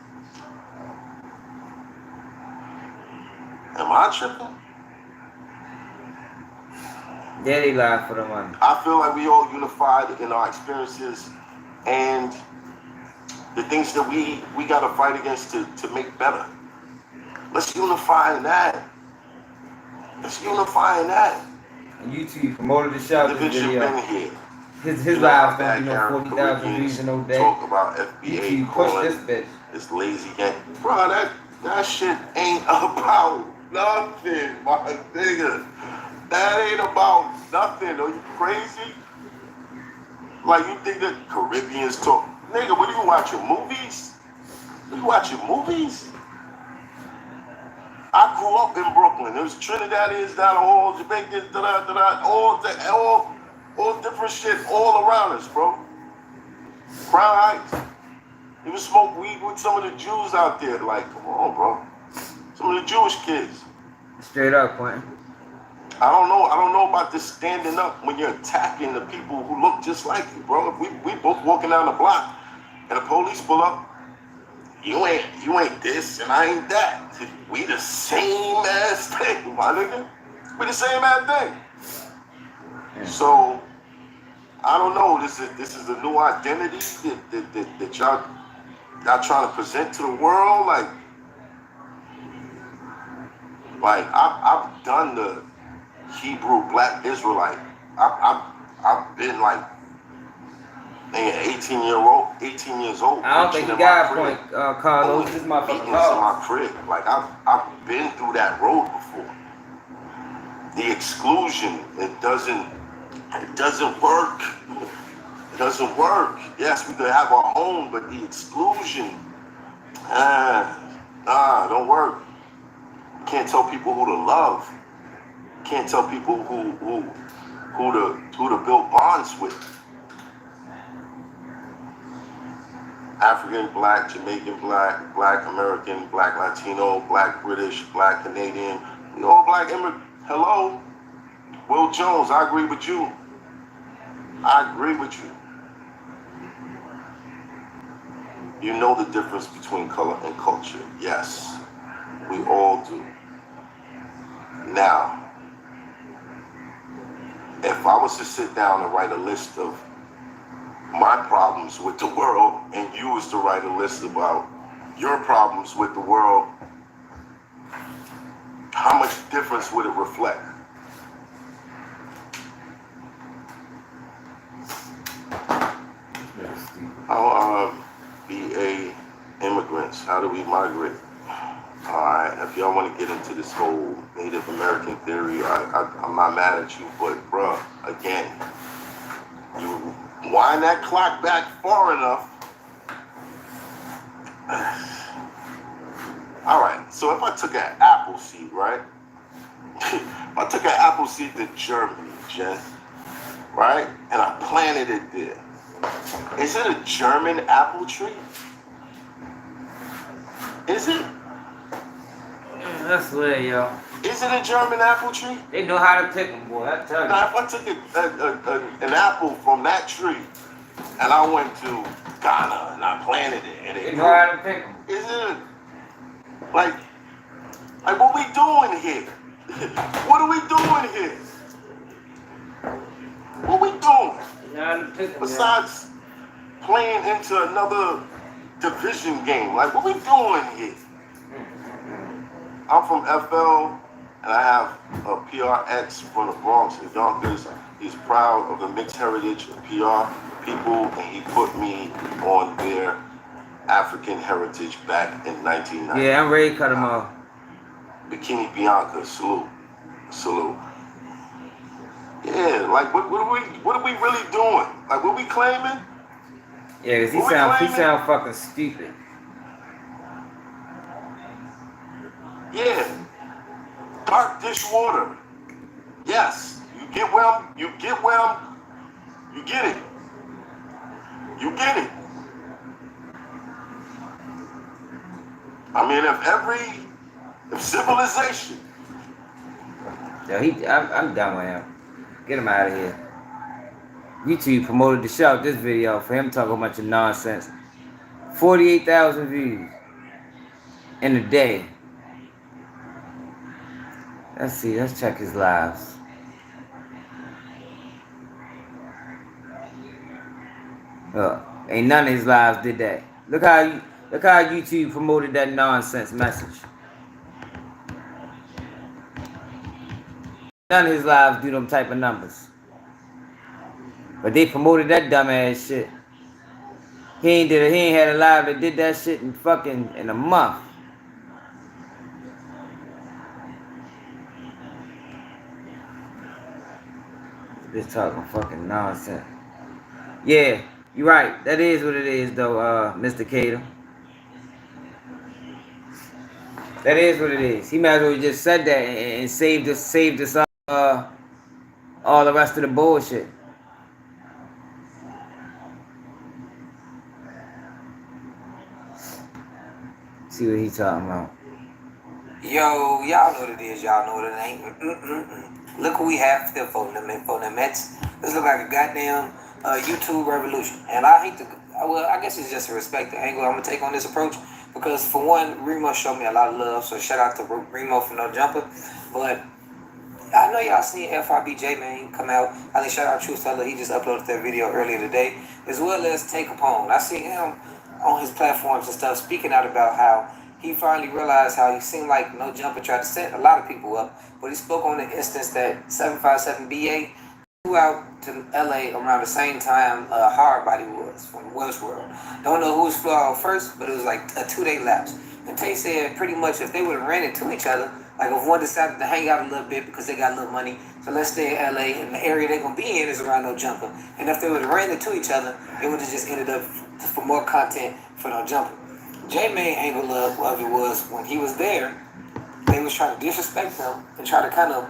Am I tripping? Yeah, they lie for the money. I feel like we all unified in our experiences and the things that we got to fight against to make better. Let's unify in that. Let's unify in that. And YouTube promoted the show. The video been here. His live's gonna be no 40,000 views in no day. Talk about FBA YouTube push this bitch. This lazy gang. Bro, that shit ain't about nothing, my nigga. That ain't about nothing. Are you crazy? Like, you think that Caribbeans talk? Nigga, what, do you watching movies? You watching movies? I grew up in Brooklyn. There was Trinidadians down the hall, Jamaicans, all different shit all around us, bro. Crown Heights. Even smoke weed with some of the Jews out there. Like, come on, bro. Some of the Jewish kids. Straight up, Quentin. I don't know about this standing up when you're attacking the people who look just like you, bro. If we both walking down the block and the police pull up, you ain't this and I ain't that. We the same ass thing, my nigga. We the same bad thing. So I don't know. This is a new identity that y'all trying to present to the world. Like I've done the Hebrew Black Israelite. I've been like 18 years old. I don't think you got a point, Carlos. This is my fucking in my crib. Like I've been through that road before. The exclusion, it doesn't work. It doesn't work. Yes, we could have our own, but the exclusion, don't work. You can't tell people who to love. You can't tell people who to build bonds with. African, Black, Jamaican, Black American, Black Latino, Black British, Black Canadian, we all Black immigrants. Hello, Will Jones, I agree with you. I agree with you. You know the difference between color and culture. Yes, we all do. Now, if I was to sit down and write a list of my problems with the world, and you was to write a list about your problems with the world, how much difference would it reflect? How BA immigrants, how do we migrate? Alright, if y'all want to get into this whole Native American theory, I'm not mad at you, but bruh, again, you wind that clock back far enough. Alright, so if I took an apple seed, right? If I took an apple seed to Germany, Jen, right? And I planted it there. Is it a German apple tree? Is it? That's weird, yo. Is it a German apple tree? They know how to pick them, boy. I tell you. Now, if I took an apple from that tree and I went to Ghana and I planted it and it they know how to pick them. Is it like what we doing here? What are we doing here? What we doing? They know how to pick them, besides playing into another division game, like what we doing here? I'm from FL, and I have a PRX from the Bronx and Yonkers. He's proud of the mixed heritage of PR people, and he put me on their African heritage back in 1990. Yeah, I'm ready to cut him off. Bikini Bianca, salute. Yeah, like what are we really doing? Like what we claiming? Yeah, cause he sound fucking stupid. Yeah, dark dishwater. Yes, you get it. You get it. I mean, if civilization. Yo, I'm done with him. Get him out of here. YouTube promoted the show, this video, for him talking a bunch of nonsense. 48,000 views in a day. Let's see, let's check his lives. Ain't none of his lives did that. Look how YouTube promoted that nonsense message. None of his lives do them type of numbers. But they promoted that dumbass shit. He ain't had a live that did that shit in a month. Just talking fucking nonsense. Yeah, you're right. That is what it is, though, Mr. Cater. That is what it is. He might as well just said that and saved us all the rest of the bullshit. See what he talking about. Yo, y'all know what it is. Y'all know what it ain't. Look who we have here for them Mets. This look like a goddamn YouTube revolution. And I hate to, well, I guess it's just a respect angle I'm going to take on this approach. Because for one, Remo showed me a lot of love. So shout out to Remo for no jumper. But I know y'all seen FRBJ, man, come out. I think shout out Truth Teller, he just uploaded that video earlier today, as well as Take Capone. I seen him on his platforms and stuff speaking out about how he finally realized how he seemed like No Jumper tried to set a lot of people up, but he spoke on the instance that 757BA flew out to LA around the same time Hardbody was from Westworld. Don't know who flew out first, but it was like a 2-day lapse. And Tay said pretty much if they would have ran into each other, like if one decided to hang out a little bit because they got a little money, so let's stay in LA and the area they're gonna be in is around No Jumper. And if they would have ran into each other, it would have just ended up for more content for No Jumper. J-Main angle of it was when he was there, they was trying to disrespect him and try to kind of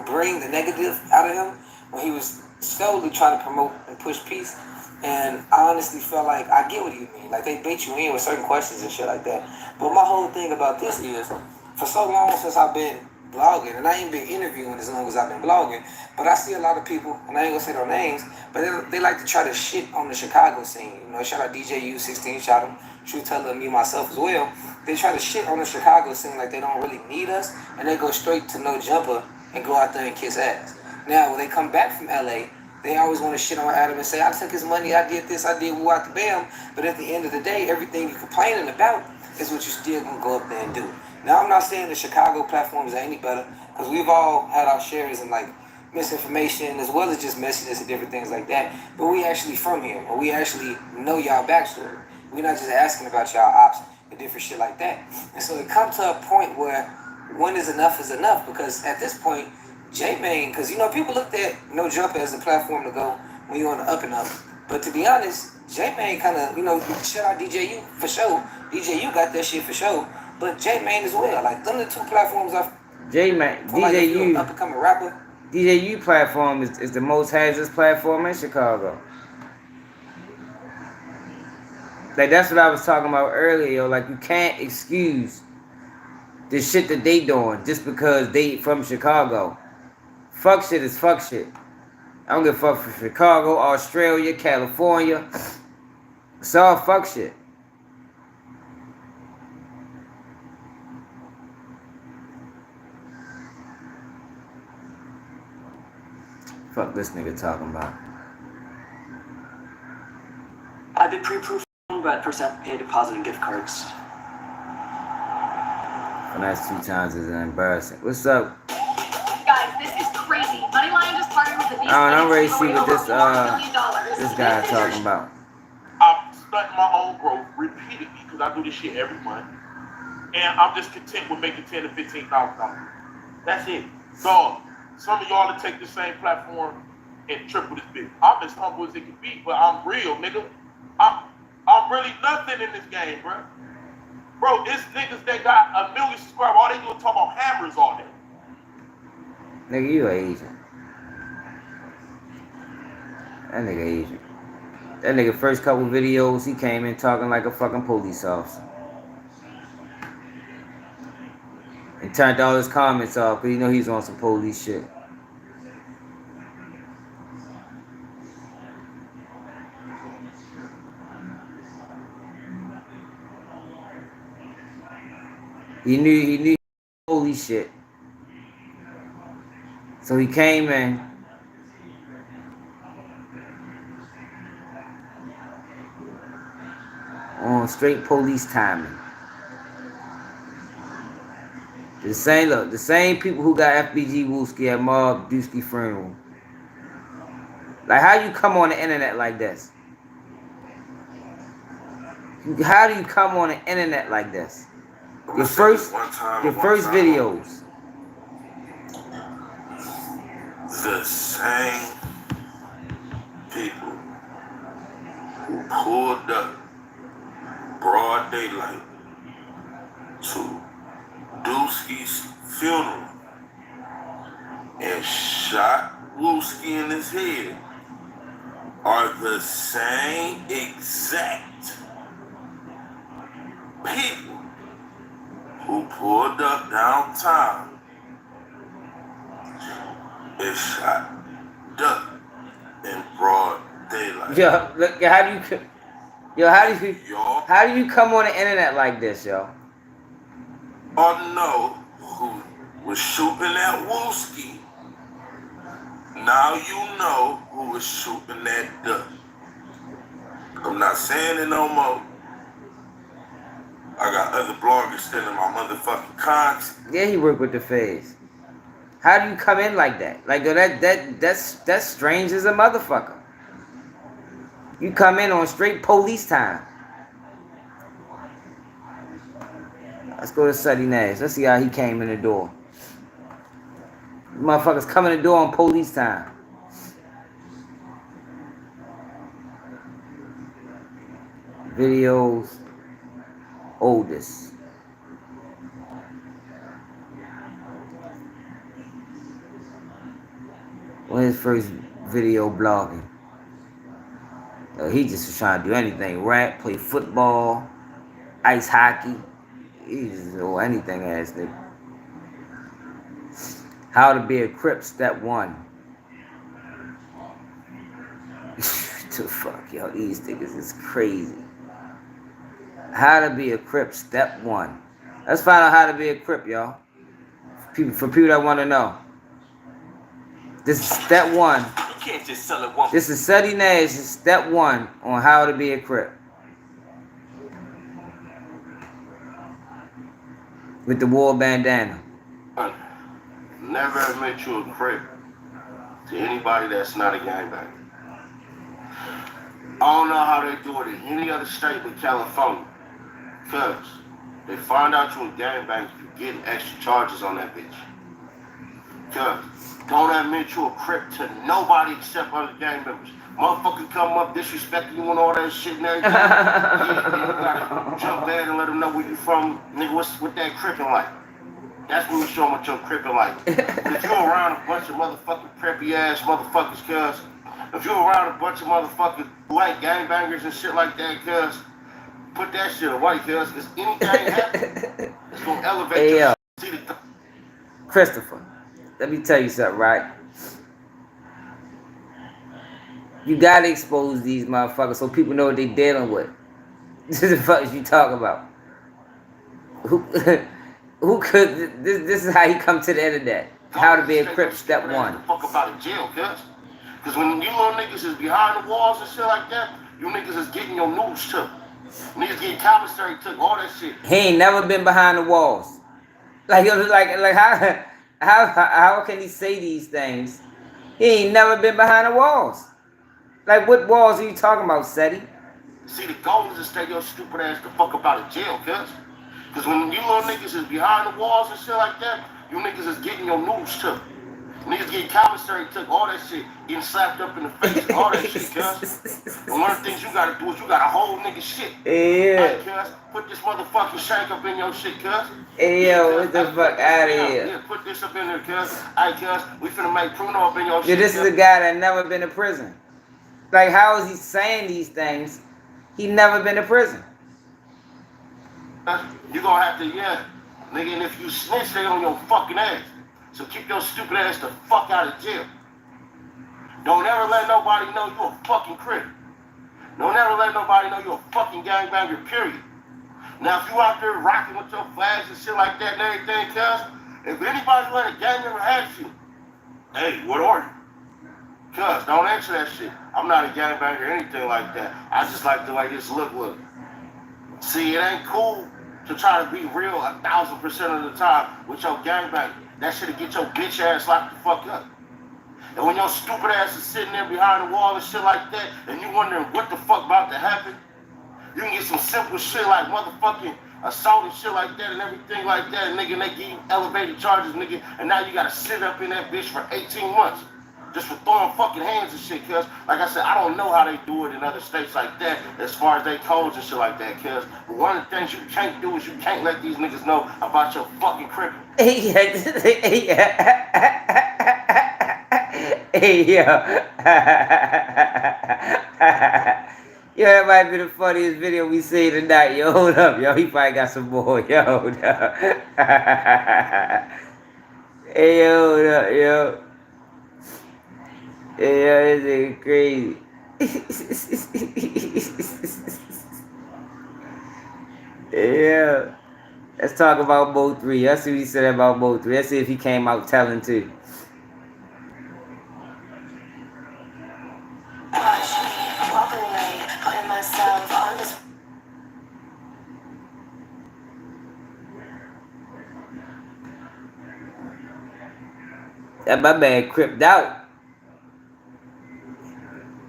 bring the negative out of him when he was slowly trying to promote and push peace. And I honestly felt like I get what you mean. Like they bait you in with certain questions and shit like that. But my whole thing about this is, for so long since I've been blogging, and I ain't been interviewing as long as I've been blogging, but I see a lot of people, and I ain't gonna say their names, but they like to try to shit on the Chicago scene. You know, shout out DJU16, shout out True Teller, me myself as well. They try to shit on the Chicago scene like they don't really need us, and they go straight to No Jumper and go out there and kiss ass. Now, when they come back from LA, they always want to shit on Adam and say, I took his money, I did this, I did woo out the bam. But at the end of the day, everything you're complaining about is what you're still going to go up there and do. Now, I'm not saying the Chicago platforms are any better, because we've all had our shares in, like, misinformation, as well as just messages and different things like that. But we actually from here, or we actually know y'all backstory. We're not just asking about y'all ops and different shit like that. And so it comes to a point where when is enough, because at this point, J-Main, because, you know, people looked at No Jumper as a platform to go when you're on the up and up. But to be honest, J-Main kind of, you know, shout out DJU for sure. DJU got that shit for sure. But J-Main as well. Like, them the two platforms are... J-Main, like DJU... up and coming rapper. DJU platform is the most hazardous platform in Chicago. Like, that's what I was talking about earlier, yo. Like, you can't excuse the shit that they doing just because they from Chicago. Fuck shit is fuck shit. I don't give a fuck for Chicago, Australia, California. It's all fuck shit. Fuck this nigga talking about. I did pre-proof, but first I have to pay deposit and gift cards. And that's 2 times is embarrassing. What's up? Guys, this is crazy. Moneyline just partnered with the beast. I'm ready to see what this guy talking about. I'm studying my own growth repeatedly because I do this shit every month, and I'm just content with making $10,000 to $15,000. That's it. So some of y'all that take the same platform and triple this bitch. I'm as humble as it can be, but I'm real, nigga. I'm really nothing in this game, bro. Bro, it's niggas that got 1 million subscribers. All they do is talk about hammers all day. Nigga, you Asian. That nigga Asian. That nigga first couple videos, he came in talking like a fucking police officer. And turned all his comments off because you know he's on some police shit. He knew police shit. So he came in. On straight police timing. The same people who got FBG Wooski at Mob Dusky funeral. Like, how you come on the internet like this? How do you come on the internet like this? Your first videos. The same people who pulled up broad daylight to Dusky's funeral and shot Wooski in his head are the same exact people who pulled up downtown and shot Duck in broad daylight. Yo, look, how do you come on the internet like this, yo? Or know who was shooting at Wooski Now you know who was shooting that duck. I'm not saying it no more. I got other bloggers stealing my motherfucking content. Yeah, he worked with the feds. How do you come in like that? Like that's strange as a motherfucker. You come in on straight police time. Let's go to Suddy Nash. Let's see how he came in the door. Motherfuckers coming in the door on police time. Videos oldest. When his first video blogging. He just was trying to do anything. Rap, play football, ice hockey. He just do anything ass nigga. How to be a Crip, step 1. The fuck, yo, these niggas is crazy. How to be a Crip, step 1. Let's find out how to be a Crip, y'all. For people that want to know. This is step 1. You can't just sell it one. This is Suddy Nash, step 1 on how to be a Crip. With the war bandana. Never admit you a Crip to anybody that's not a gangbanger. I don't know how they do it in any other state but California. Cause they find out you a gangbanger, you getting extra charges on that bitch. Cause don't admit you a Crip to nobody except other gang members. Motherfucker come up disrespecting you and all that shit and everything. Yeah, you gotta jump there and let them know where you from. Nigga, what's that Crippin' like? That's when you show them what your Crippin' like. If you're around a bunch of motherfucking preppy ass motherfuckers, cuz, if you're around a bunch of motherfuckers who ain't gangbangers and shit like that, cuz, put that shit away, cuz, because anything happens, it's gonna elevate Hey, your Christopher, let me tell you something, right? You gotta expose these motherfuckers so people know what they dealing with. This is the fuck you talk about. Who could, this is how you come to the internet. How to be a Crip, step 1. Fuck about in jail, cuz. Because when you little niggas is behind the walls and shit like that, you niggas is getting your noodles took. Niggas getting commissary took, all that shit. He ain't never been behind the walls. Like how can he say these things? He ain't never been behind the walls. Like what walls are you talking about, Seti? See, the goal is to stay your stupid ass the fuck about in jail, cuz. Because when you little niggas is behind the walls and shit like that, you niggas is getting your noodles took. Niggas getting commissary took, all that shit, getting slapped up in the face, all that shit, cuz. And one of the things you gotta do is you gotta hold nigga shit. Yeah. Hey, cuz, put this motherfucking shank up in your shit, cuz. Hey, yo, what the fuck out of here? Yeah, put this up in there, cuz. Hey, cuz, we finna make Pruno up in your shit. Yeah, this is a guy that never been to prison. Like, how is he saying these things? He never been to prison. You gonna have to, yeah. Nigga, and if you snitch, they on your fucking ass. So keep your stupid ass the fuck out of jail. Don't ever let nobody know you a fucking Crip. Don't ever let nobody know you a fucking gangbanger, period. Now, if you out there rocking with your flags and shit like that and everything, cuz, if anybody let a gang member ask you, hey, what are you? Cuz, don't answer that shit. I'm not a gangbanger or anything like that. I just like the way this look. See, it ain't cool to try to be real 1,000% of the time with your gangbanger. That shit'll get your bitch ass locked the fuck up. And when your stupid ass is sitting there behind the wall and shit like that, and you wondering what the fuck about to happen, you can get some simple shit like motherfucking assault and shit like that and everything like that, and nigga, and they give you elevated charges, nigga, and now you gotta sit up in that bitch for 18 months. Just for throwing fucking hands and shit, cuz. Like I said, I don't know how they do it in other states like that, as far as they codes and shit like that, cuz. But one of the things you can't do is you can't let these niggas know about your fucking Crip. Hey, yo. Yo, that might be the funniest video we see tonight. Yo, hold up, yo. He probably got some more. Yo, hold up. Hey, yo, hold up, yo. Hey, yo, this nigga crazy. Yeah. Let's talk about Bo 3. Let's see what he said about Bo 3. Let's see if he came out telling too. That my man cripped out.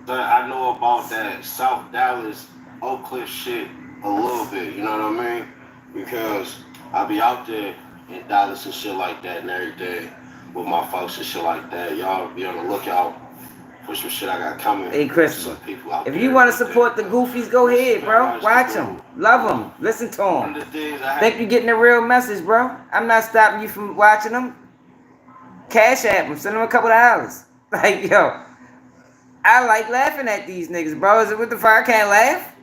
I know about that South Dallas, Oak Cliff shit a little bit, you know what I mean? Because I be out there in Dallas and shit like that and everything with my folks and shit like that. Y'all be on the lookout for some shit I got coming. Hey, Christopher, if you want to support the Goofies, go ahead, bro. Watch them. Love them. Listen to them. Think you're getting a real message, bro. I'm not stopping you from watching them. Cash app them. Send them a couple of dollars. Like, yo, I like laughing at these niggas, bro. Is it what the fuck? I can't laugh.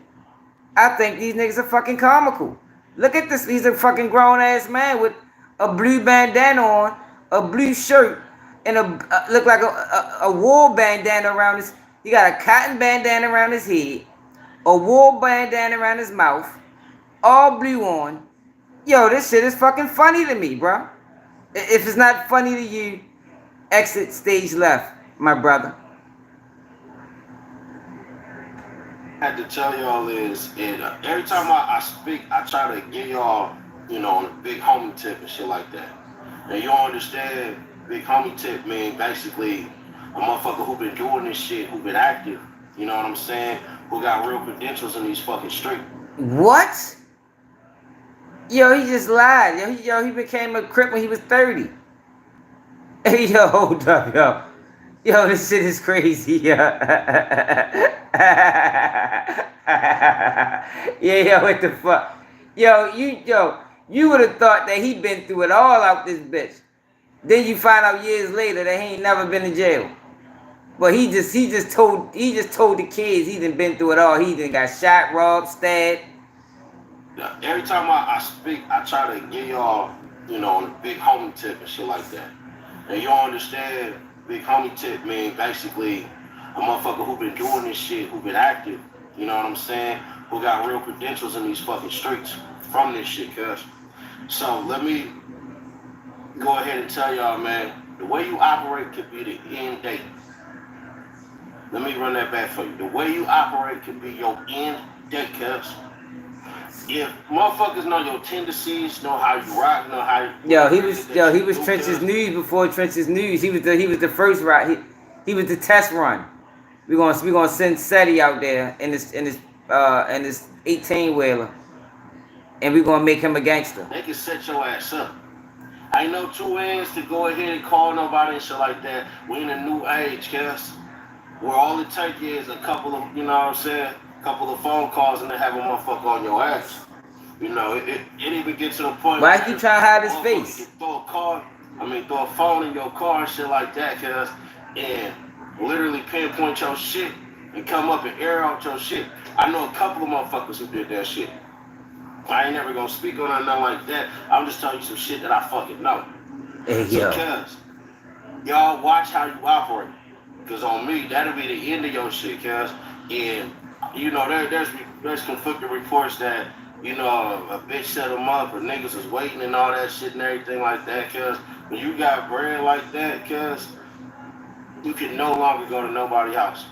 I think these niggas are fucking comical. Look at this. He's a fucking grown-ass man with a blue bandana on, a blue shirt, and look like a wool bandana around his. He got a cotton bandana around his head, a wool bandana around his mouth, all blue on. Yo, this shit is fucking funny to me, bro. If it's not funny to you, exit stage left, my brother. I had to tell y'all is, and every time I speak, I try to give y'all, you know, on a big homie tip and shit like that. And you don't understand, big homie tip mean basically a motherfucker who been doing this shit, who been active, you know what I'm saying? Who got real credentials in these fucking streets. What? Yo, he just lied. Yo, he became a Crip when he was 30. Hey, yo, hold up, yo. Yo, this shit is crazy, yeah. Yo, what the fuck? Yo, you would have thought that he been through it all out this bitch. Then you find out years later that he ain't never been in jail. But he just told the kids he done been through it all. He done got shot, robbed, stabbed. Every time I speak, I try to give y'all, you know, on a big homie tip and shit like that. And you don't understand, big homie tip mean basically a motherfucker who been doing this shit, who been active, you know what I'm saying? Who got real credentials in these fucking streets from this shit, cuz. So let me go ahead and tell y'all, man, the way you operate could be the end date. Let me run that back for you. The way you operate could be your end date, cuz. If motherfuckers know your tendencies, know how you rock, know how you... he was Trench's News before Trench's News. He was the first rock. He was the test run. We're gonna send SETI out there in this 18-wheeler, and we're gonna make him a gangster. They can set your ass up. I ain't no two ends to go ahead and call nobody and shit like that. We in a new age, cuz, where all it take is a couple of, you know what I'm saying, couple of phone calls and they have a motherfucker on your ass. You know, it even gets to the point why you trying to hide his face? Throw a phone in your car and shit like that, cuz, and literally pinpoint your shit and come up and air out your shit. I know a couple of motherfuckers who did that shit. I ain't never gonna speak on nothing like that. I'm just telling you some shit that I fucking know. Hey, so, cuz, y'all watch how you operate. Cause on me, that'll be the end of your shit, cuz. And you know, there's conflicting reports that, you know, a bitch set them up or niggas is waiting and all that shit and everything like that, cuz when you got bread like that, cuz, you can no longer go to nobody's house.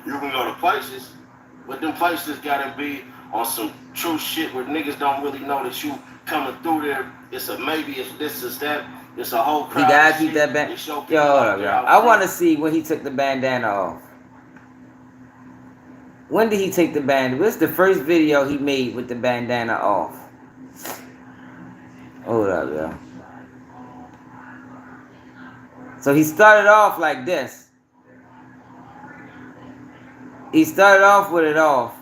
You can go to places, but them places gotta be on some true shit where niggas don't really know that you coming through there. It's a maybe, it's this, it's that, it's a whole crowd. You gotta keep that bandana. Yo, hold up, yo. I wanna see when he took the bandana off. When did he take the bandana? What's the first video he made with the bandana off? Hold up, yo. So he started off like this. He started off with it off.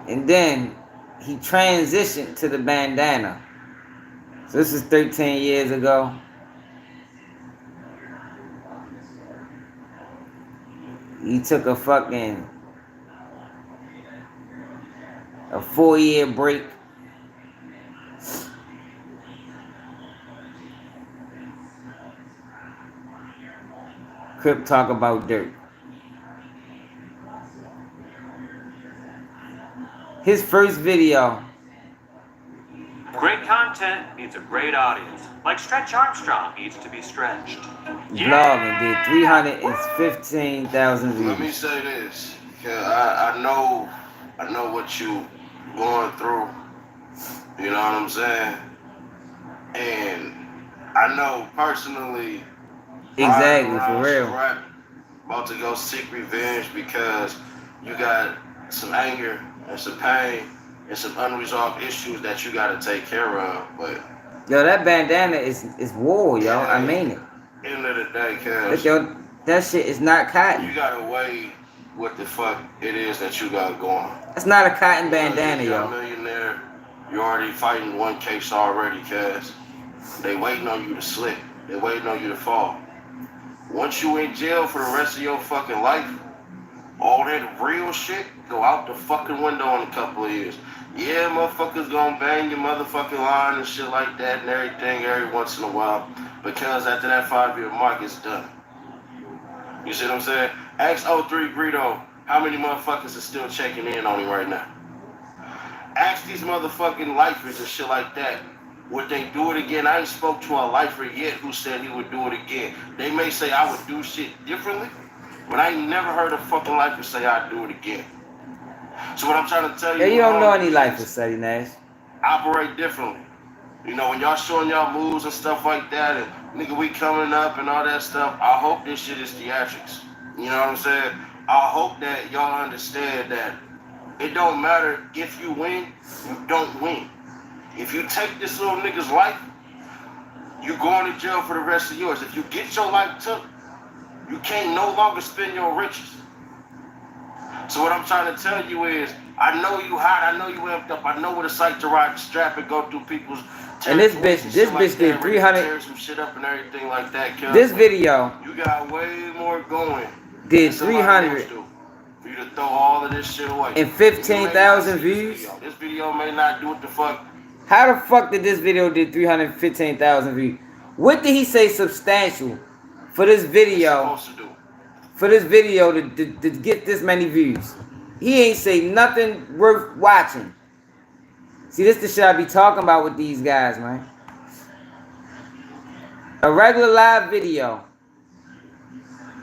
And then he transitioned to the bandana. So this is 13 years ago. He took a 4-year break. Crip talk about dirt. His first video. Great content needs a great audience. Like Stretch Armstrong needs to be stretched. Vlogging did 315,000 views. Let me say this. I know what you going through. You know what I'm saying? And I know personally. Exactly, for real. Scrap, about to go seek revenge because you got some anger and some pain and some unresolved issues that you got to take care of. But yo, that bandana is war, yo. yeah, I mean it. End of the day, cuz yo, that shit is not cotton. You gotta weigh what the fuck it is that you got going. It's not a cotton bandana, you're yo. A millionaire. You're already fighting one case already, cuz they waiting on you to slip. They waiting on you to fall. Once you in jail for the rest of your fucking life, all that real shit go out the fucking window in a couple of years. Yeah, motherfuckers gonna bang your motherfucking line and shit like that and everything every once in a while. Because after that 5-year mark, it's done. You see what I'm saying? Ask 03 Greedo how many motherfuckers are still checking in on him right now. Ask these motherfucking lifers and shit like that. Would they do it again? I ain't spoke to a lifer yet who said he would do it again. They may say I would do shit differently, but I ain't never heard a fucking lifer say I'd do it again. So what I'm trying to tell you, you don't know any lifers, Suddy Nash. Operate differently. You know, when y'all showing y'all moves and stuff like that, and nigga, we coming up and all that stuff, I hope this shit is theatrics. You know what I'm saying? I hope that y'all understand that it don't matter if you win, you don't win. If you take this little nigga's life, you going to jail for the rest of yours. If you get your life took, you can't no longer spend your riches. So what I'm trying to tell you is, I know you hot, I know you amped up, I know what it's like to ride the strap and go through people's. And this bitch did 300. Tear some shit up and everything like that. This video. You got way more going. Did 300. For you to throw all of this shit away. And 15,000 views. This video may not do what the fuck. How the fuck did this video did 315,000 views? What did he say substantial for this video? For this video to get this many views? He ain't say nothing worth watching. See, this the shit I be talking about with these guys, man. A regular live video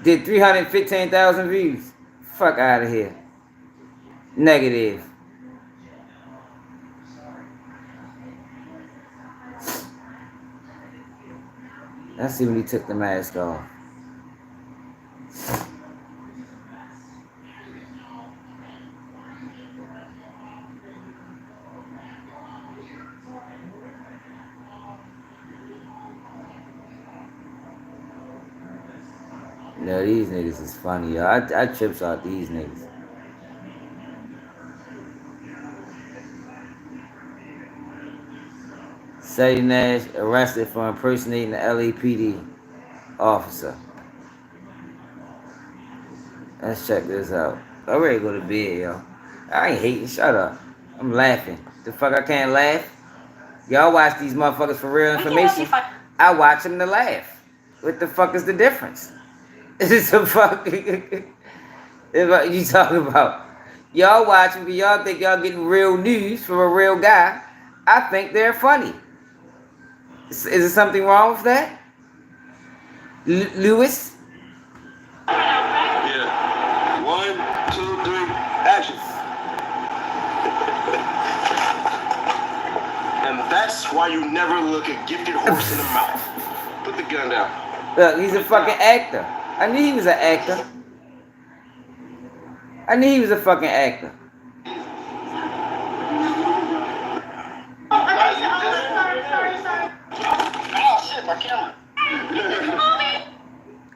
did 315,000 views. Fuck out of here. Negative. Let's see when he took the mask off. No, these niggas is funny, yo. I trips out these niggas. Suddy Nash arrested for impersonating the LAPD officer. Let's check this out. I'm ready to go to bed, yo. I ain't hating. Shut up. I'm laughing. The fuck I can't laugh? Y'all watch these motherfuckers for real information. I watch them to laugh. What the fuck is the difference? It's a fucking. What you talking about? Y'all watching, but y'all think y'all getting real news from a real guy. I think they're funny. Is there something wrong with that? Lewis? Yeah. 1, 2, 3, action. And that's why you never look a gifted horse in the mouth. Put the gun down. Look, he's a fucking actor. I knew he was an actor. I knew he was a fucking actor. Oh shit, my camera.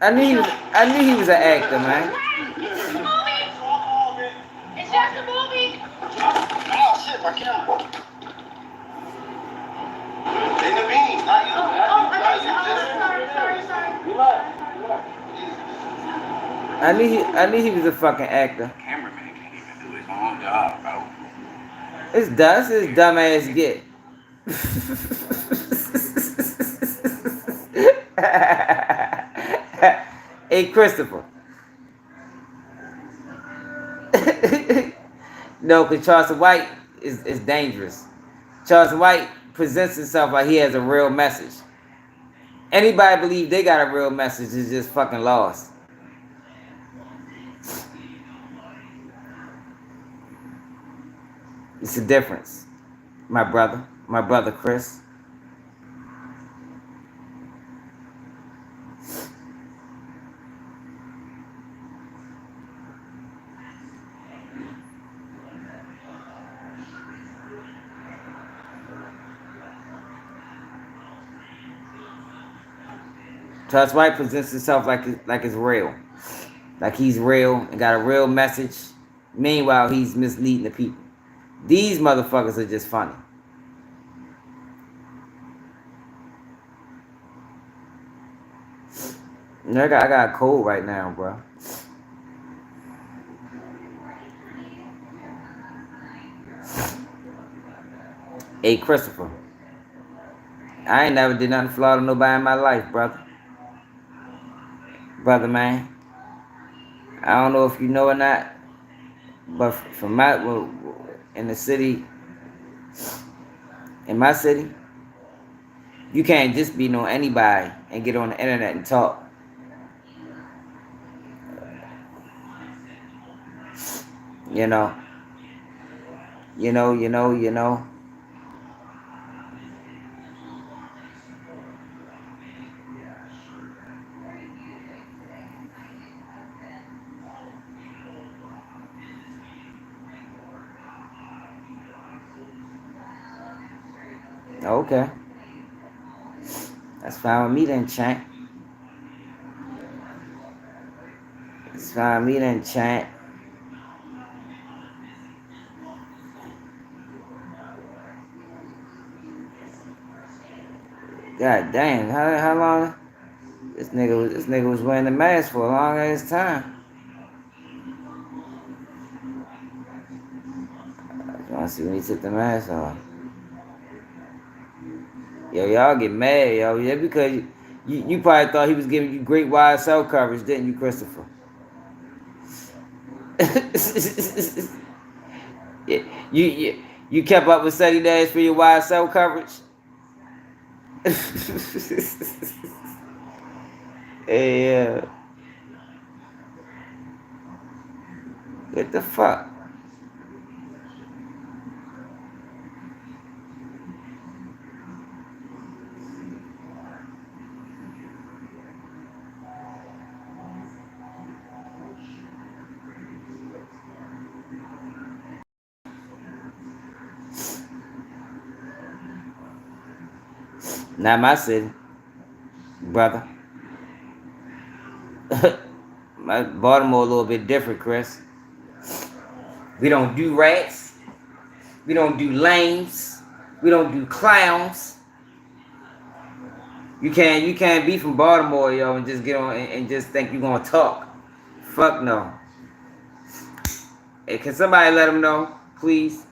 I knew he was an actor, man. It's just a movie. Oh shit, my camera. In the beans, not you. I knew he was a fucking actor. Cameraman can't even do his own job, bro. It's his dumbass get. Hey, Christopher. No, because Charleston White is dangerous. Charleston White presents himself like he has a real message. Anybody believe they got a real message is just fucking lost. It's a difference. My brother Chris. Touch White presents himself like it's real. Like he's real and got a real message. Meanwhile, he's misleading the people. These motherfuckers are just funny. I got a cold right now, bro. Hey, Christopher. I ain't never did nothing flawed to nobody in my life, brother. Brother, man. I don't know if you know or not, but from in the city, in my city, you can't just be no anybody and get on the internet and talk. You know. Okay. That's fine with me then, champ. That's fine with me then, champ. God damn, how long this nigga was wearing the mask for a long ass time. I wanna see when he took the mask off. Yo, y'all get mad, yo. Yeah, because you probably thought he was giving you great wide cell coverage, didn't you, Christopher? Yeah, you kept up with 30 days for your wide cell coverage? Hey, what the fuck? Not my city, brother. My Baltimore a little bit different, Chris. We don't do rats. We don't do lames. We don't do clowns. You can't be from Baltimore, yo, and just get on and just think you gonna talk. Fuck no. Hey, can somebody let them know, please?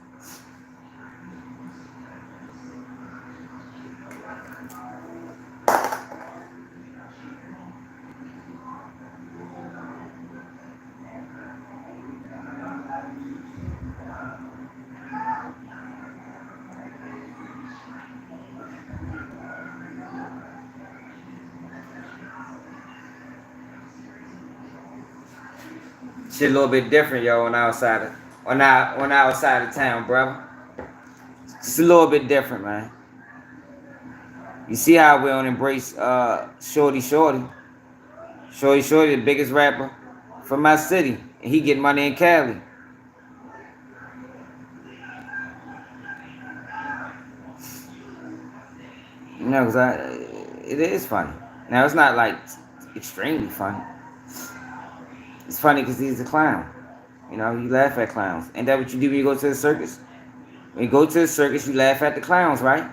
Shit a little bit different, yo, when outside of town, brother. It's a little bit different, man. You see how we don't embrace Shorty. Shorty, the biggest rapper from my city. And he getting money in Cali. You know, because it is funny. Now, it's not like extremely funny. It's funny because he's a clown. You know, you laugh at clowns. Ain't that what you do when you go to the circus? When you go to the circus, you laugh at the clowns, right?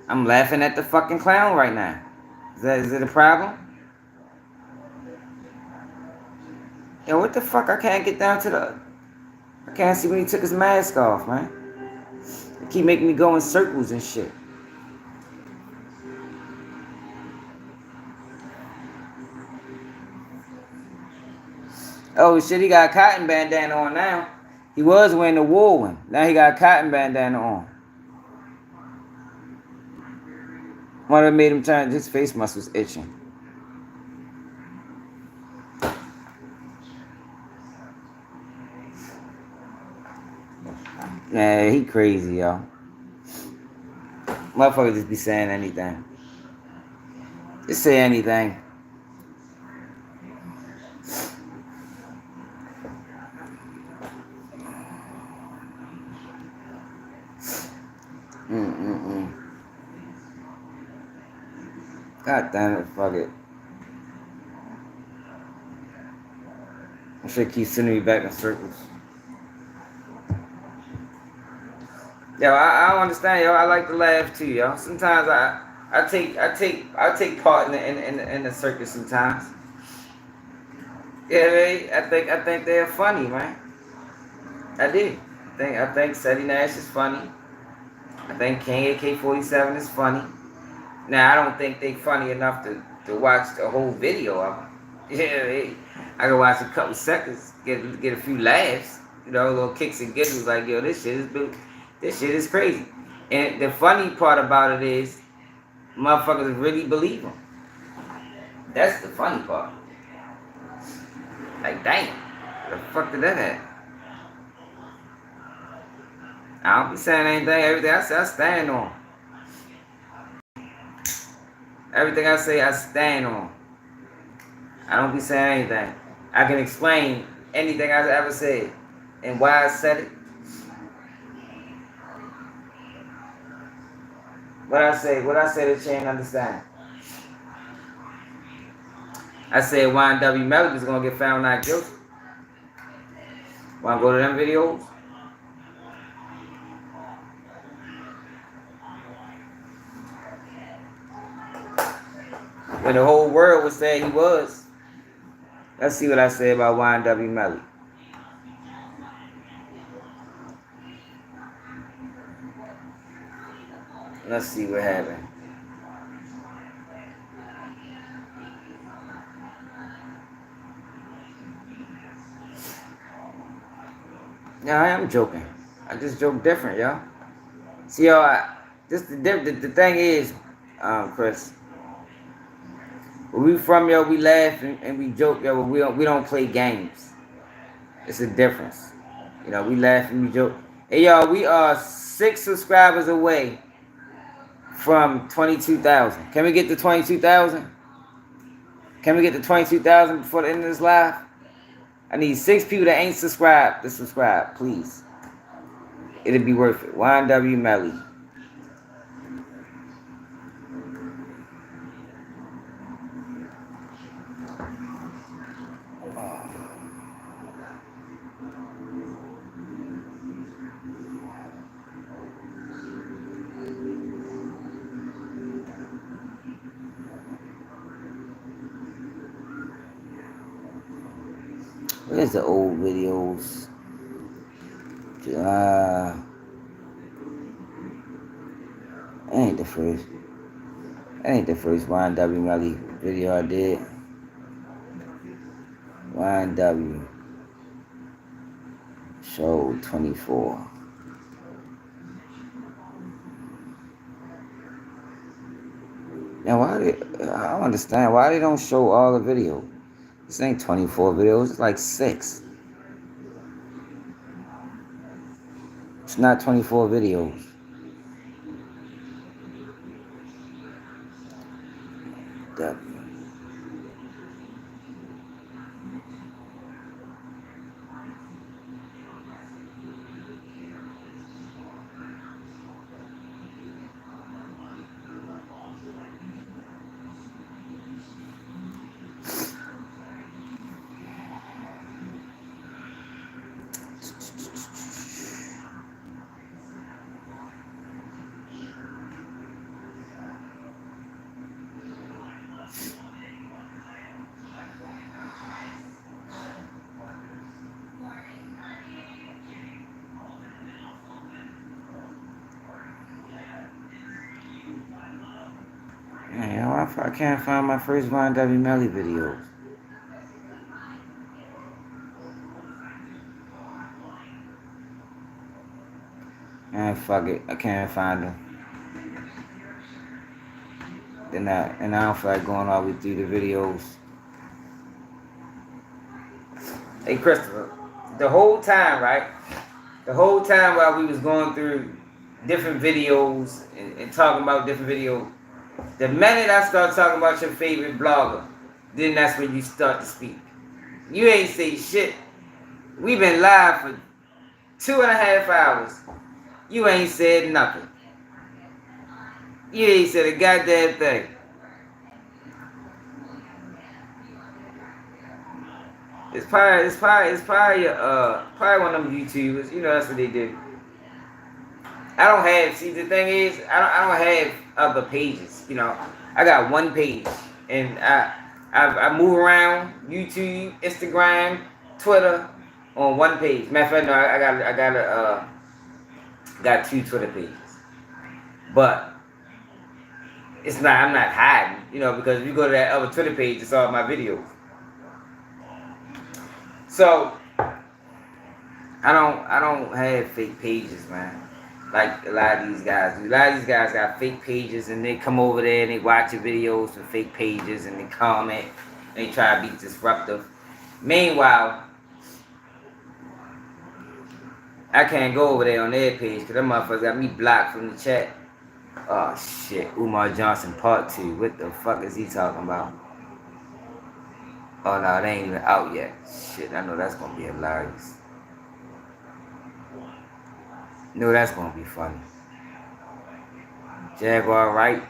I'm laughing at the fucking clown right now. Is it a problem? Yo, what the fuck? I can't get down to the... I can't see when he took his mask off, man. They keep making me go in circles and shit. Oh shit, he got a cotton bandana on now. He was wearing the wool one. Now he got a cotton bandana on. One of them made him turn, his face muscles itching. Yeah, he crazy, yo. Motherfuckers just be saying anything. Just say anything. God damn it, fuck it. Shit keeps sending me back in circles. Yo, I don't understand, yo. I like to laugh too, yo. Sometimes I take part in the circus sometimes. Yeah, I think they're funny, man. I do. I think Seti Nash is funny. I think King AK-47 is funny. Now I don't think they funny enough to watch the whole video of them. Yeah, I can watch a couple seconds, get a few laughs, little kicks and giggles. Like, yo, this shit is crazy. And the funny part about it is, motherfuckers really believe them. That's the funny part. Like, damn, where the fuck did that happen? I don't be saying anything. Everything I say, I stand on. Everything I say, I stand on. I don't be saying anything. I can explain anything I ever said and why I said it. What I say that you ain't understand. I said YNW Melody is gonna get found not guilty. Wanna go to them videos? When the whole world was saying he was. Let's see what I say about YNW Melly. Let's see what happened. No, I am joking. I just joke different, y'all. See, y'all, the thing is, Chris, where we from, yo, we laugh and we joke, yo, but we don't play games. It's a difference. We laugh and we joke. Hey, y'all, we are 6 subscribers away from 22,000. Can we get to 22,000? Can we get to 22,000 before the end of this live? I need 6 people that ain't subscribed to subscribe, please. It'll be worth it. YNW Melly. Where's the old videos? Ain't the first YNW Melly video I did. YNW Show 24. Now I don't understand why they don't show all the videos. This ain't 24 videos, it's like 6. It's not 24 videos. That. I can't find my first YNW Melly videos. Fuck it, I can't find them. And I don't feel like going all the way through the videos. Hey Christopher, the whole time, right? The whole time while we was going through different videos and talking about different videos, the minute I start talking about your favorite blogger, then that's when you start to speak. You ain't say shit. We've been live for 2.5 hours. You ain't said nothing. You ain't said a goddamn thing. It's probably probably one of them YouTubers. You know, that's what they do. I don't have. See, the thing is, I don't have other pages. You know, I got one page, and I move around YouTube, Instagram, Twitter on one page. Matter of fact, no, I got 2 Twitter pages, but it's not. I'm not hiding. You know, because if you go to that other Twitter page, it's all my videos. So I don't have fake pages, man. Like a lot of these guys do. A lot of these guys got fake pages and they come over there and they watch your videos from fake pages and they comment and they try to be disruptive. Meanwhile, I can't go over there on their page because them motherfuckers got me blocked from the chat. Oh shit, Umar Johnson Part 2. What the fuck is he talking about? Oh no, it ain't even out yet. Shit, I know that's gonna be hilarious. No, that's gonna be funny. Jaguar Wright.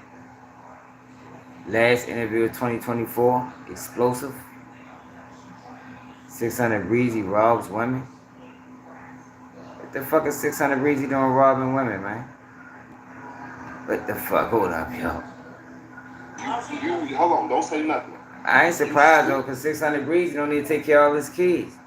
Last interview of 2024. Explosive. 600 Breezy robs women. What the fuck is 600 Breezy doing robbing women, man? What the fuck? Hold up, yo. Hold on, don't say nothing. I ain't surprised though, cause 600 Breezy don't need to take care of all his kids.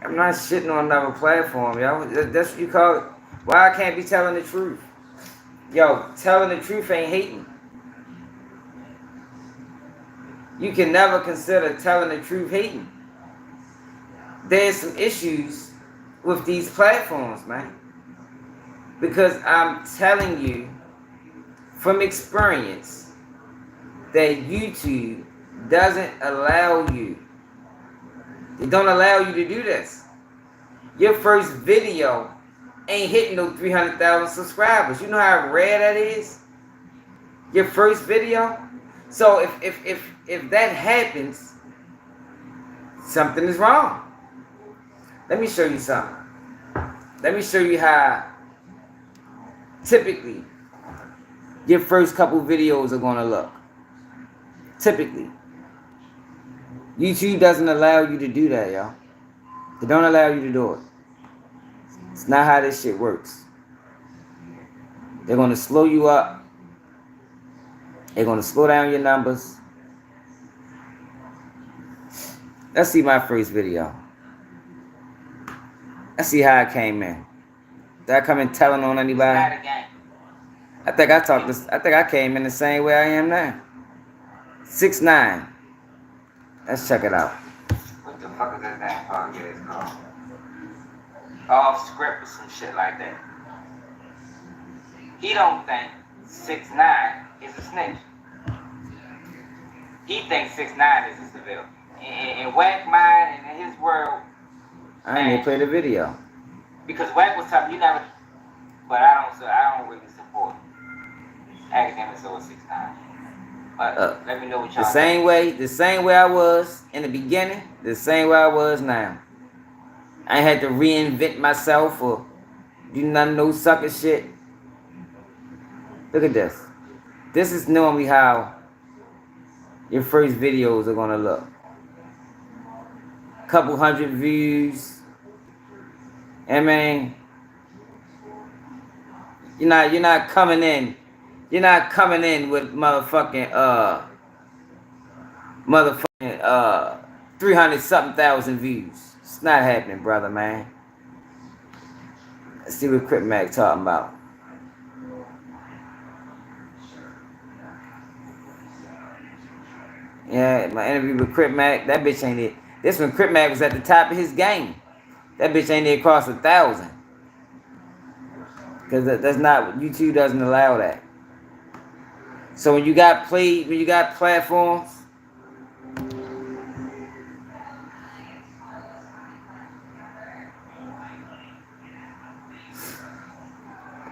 I'm not shitting on another platform, yo. That's what you call it. Why I can't be telling the truth? Yo, telling the truth ain't hating. You can never consider telling the truth hating. There's some issues with these platforms, man. Because I'm telling you from experience that YouTube doesn't allow you. They don't allow you to do this. Your first video ain't hitting no 300,000 subscribers. You know how rare that is? Your first video? So if that happens, something is wrong. Let me show you something. Let me show you how typically your first couple videos are gonna look. Typically. YouTube doesn't allow you to do that, y'all. They don't allow you to do it. It's not how this shit works. They're gonna slow you up. They're gonna slow down your numbers. Let's see my first video. Let's see how I came in. Did I come in telling on anybody? I think I came in the same way I am now. 6'9". Let's check it out. What the fuck is that damn podcast called? Off script or some shit like that. He don't think 6'9" is a snitch. He thinks 6'9" is a civilian. In Wack mind and in his world. I ain't even play the video. Because Wack was telling you never, but I don't really support academics over 6'9". But let me know what y'all think. The same way I was in the beginning, the same way I was now. I ain't had to reinvent myself or do none of no sucker shit. Look at this. This is normally how your first videos are gonna look. Couple hundred views. I mean, you're not coming in. You're not coming in with motherfucking 300-something thousand views. It's not happening, brother, man. Let's see what Crip Mac talking about. Yeah, my interview with Crip Mac, that bitch ain't it. This when Crip Mac was at the top of his game. That bitch ain't it cross 1,000. Because that's not, YouTube doesn't allow that. So when you got platforms,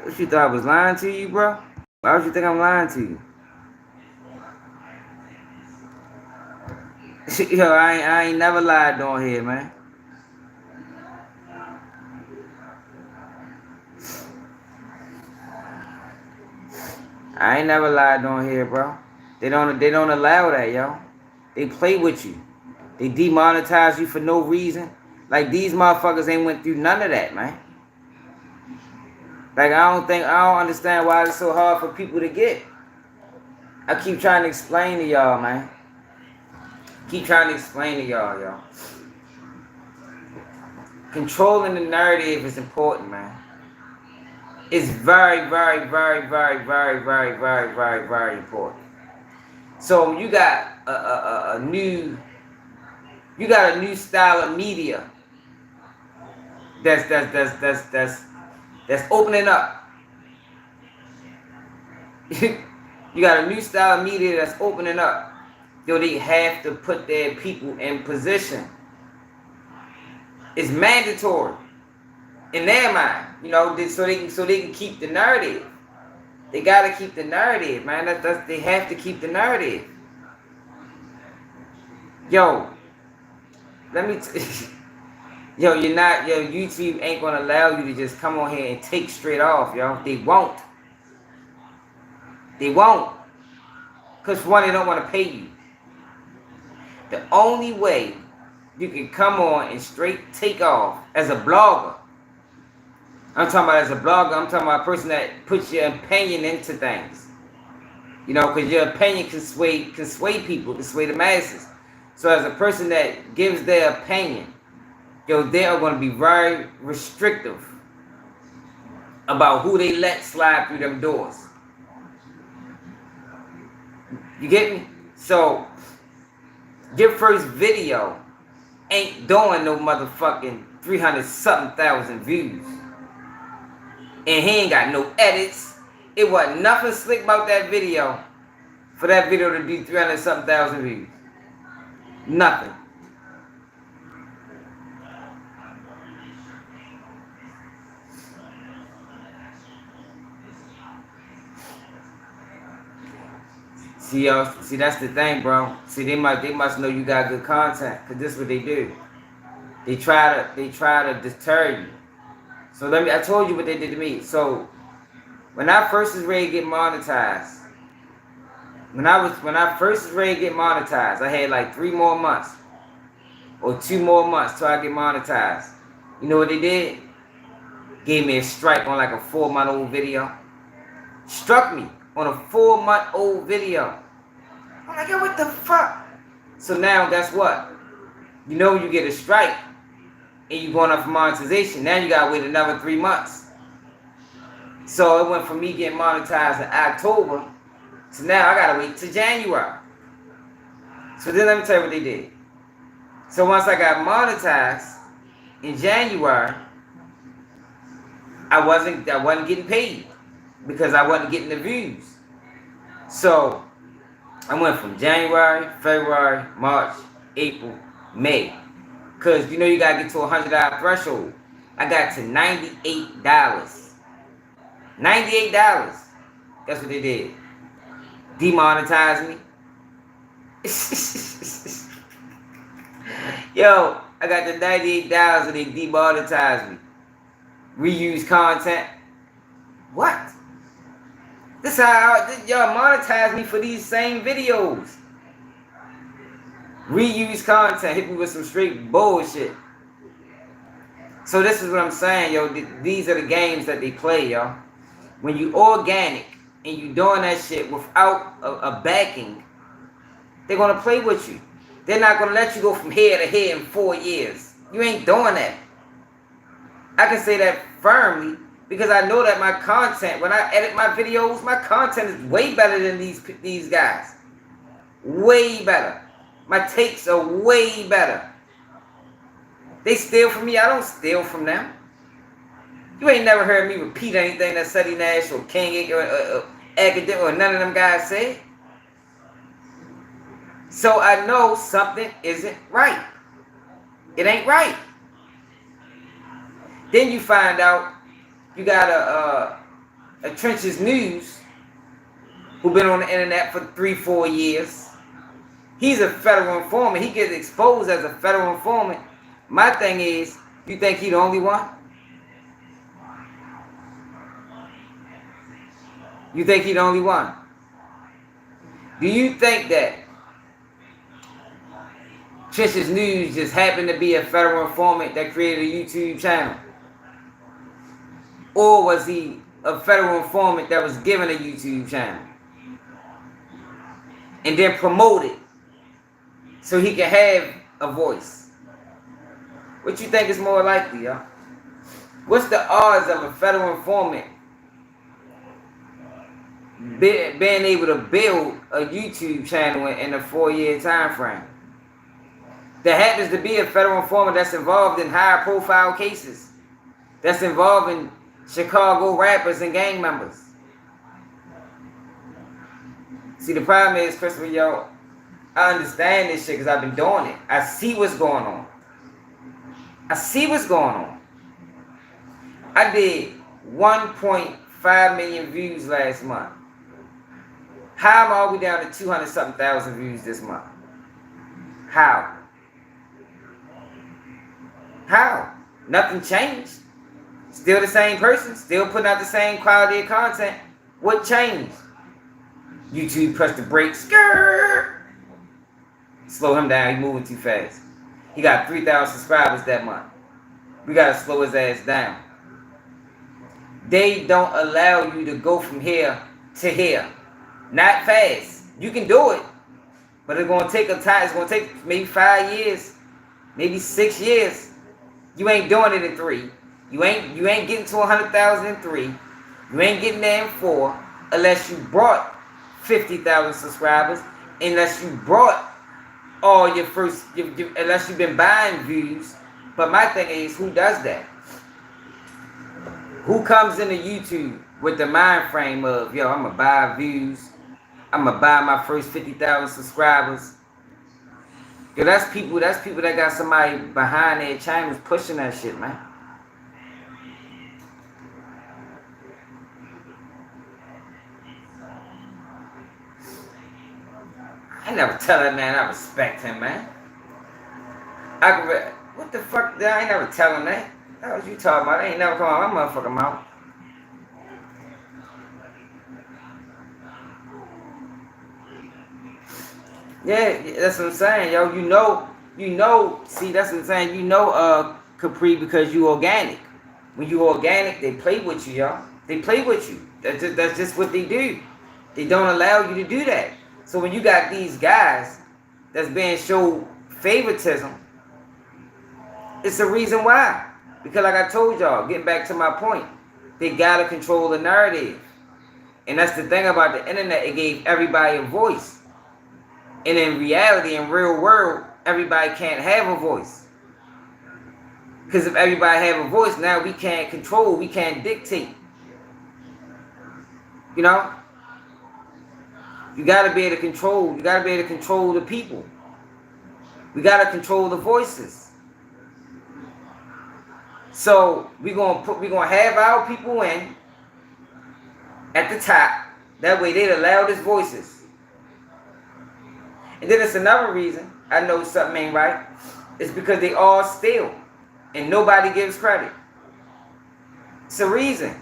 what you thought I was lying to you, bro? Why would you think I'm lying to you? Yo, I ain't never lied on here, man. I ain't never lied on here, bro. They don't allow that, yo. They play with you. They demonetize you for no reason. Like, these motherfuckers ain't went through none of that, man. Like, I don't understand why it's so hard for people to get. I keep trying to explain to y'all, man. Keep trying to explain to y'all, yo. Controlling the narrative is important, man. It's very, very, very, very, very, very, very, very, very important. So you got a new style of media that's opening up. You got a new style of media that's opening up. Yo, they have to put their people in position. It's mandatory in their mind, you know, so they can keep the narrative. They gotta keep the narrative, man. They have to keep the narrative. Yo, let me yo, YouTube ain't gonna allow you to just come on here and take straight off, yo. They won't. They won't. Because for one, they don't want to pay you. The only way you can come on and straight take off as a blogger. I'm talking about as a blogger. I'm talking about a person that puts your opinion into things. You know, because your opinion can sway people, can sway the masses. So as a person that gives their opinion, yo, they are going to be very restrictive about who they let slide through them doors. You get me? So, your first video ain't doing no motherfucking 300-something-thousand views. And he ain't got no edits. It wasn't nothing slick about that video for that video to do 300-something-thousand views. Nothing. See, y'all, see, that's the thing, bro. See, they must know you got good content, cause this is what they do. They try to deter you. So I told you what they did to me. So when I first was ready to get monetized, when I first was ready to get monetized, I had like 3 more months or 2 more months till I get monetized. You know what they did? Gave me a strike on like a 4-month-old video. Struck me on a 4-month-old video. I'm like, yo, what the fuck? So now, guess what? You know you get a strike and you're going up for monetization. Now you gotta wait another 3 months. So it went from me getting monetized in October to now I gotta wait till January. So then let me tell you what they did. So once I got monetized in January, I wasn't getting paid because I wasn't getting the views. So I went from January, February, March, April, May. Because, you know, you got to get to a $100 threshold. I got to $98. $98. That's what they did. Demonetized me. Yo, I got the $98 and they demonetized me. Reuse content. What? This how y'all monetize me for these same videos. Reuse content, hit me with some straight bullshit. So this is what I'm saying, yo. These are the games that they play, yo. When you organic and you doing that shit without a backing, they're gonna play with you. They're not gonna let you go from here to here in 4 years. You ain't doing that. I can say that firmly because I know that my content, when I edit my videos, my content is way better than these guys. Way better. My takes are way better. They steal from me. I don't steal from them. You ain't never heard me repeat anything that Seti Nash or King or Academic or none of them guys said. So I know something isn't right. It ain't right. Then you find out you got a Trenches News who been on the internet for 3-4 years. He's a federal informant. He gets exposed as a federal informant. My thing is, you think he the only one? You think he the only one? Do you think that Trisha's News just happened to be a federal informant that created a YouTube channel? Or was he a federal informant that was given a YouTube channel and then promoted so he can have a voice? What you think is more likely, y'all? What's the odds of a federal informant being able to build a YouTube channel in a 4-year time frame? That happens to be a federal informant that's involved in high profile cases, that's involving Chicago rappers and gang members. See, the problem is, Christopher, yo, I understand this shit because I've been doing it. I see what's going on. I see what's going on. I did 1.5 million views last month. How am I all the way down to 200-something thousand views this month? How? How? Nothing changed. Still the same person, still putting out the same quality of content. What changed? YouTube pressed the brakes. Slow him down, he's moving too fast. He got 3,000 subscribers that month. We gotta slow his ass down. They don't allow you to go from here to here. Not fast. You can do it, but it's gonna take a time. It's gonna take maybe 5 years, maybe 6 years. You ain't doing it in 3. You ain't getting to 100,000 in 3. You ain't getting there in 4 unless you brought 50,000 subscribers. Unless you brought all your first, unless you've been buying views. But my thing is, who does that? Who comes into YouTube with the mind frame of, yo, I'm gonna buy views, I'm gonna buy my first 50,000 subscribers? Yo, that's people that got somebody behind their channels pushing that shit, man. I never tell that man I respect him, man. What the fuck? I ain't never tell him that. That was you talking about. I ain't never come on my motherfucking mouth. Yeah, that's what I'm saying, yo. You know, see, that's what I'm saying. You know, Capri, because you organic. When you organic, they play with you, y'all. They play with you. That's just what they do. They don't allow you to do that. So when you got these guys that's being shown favoritism, it's the reason why. Because like I told y'all, getting back to my point, they gotta control the narrative. And that's the thing about the internet, it gave everybody a voice. And in reality, in real world, everybody can't have a voice. Because if everybody have a voice, now we can't control, we can't dictate. You know? You gotta be able to control, the people. We gotta control the voices. So we're gonna have our people in at the top. That way they're the loudest voices. And then it's another reason I know something ain't right. It's because they all steal and nobody gives credit. It's a reason.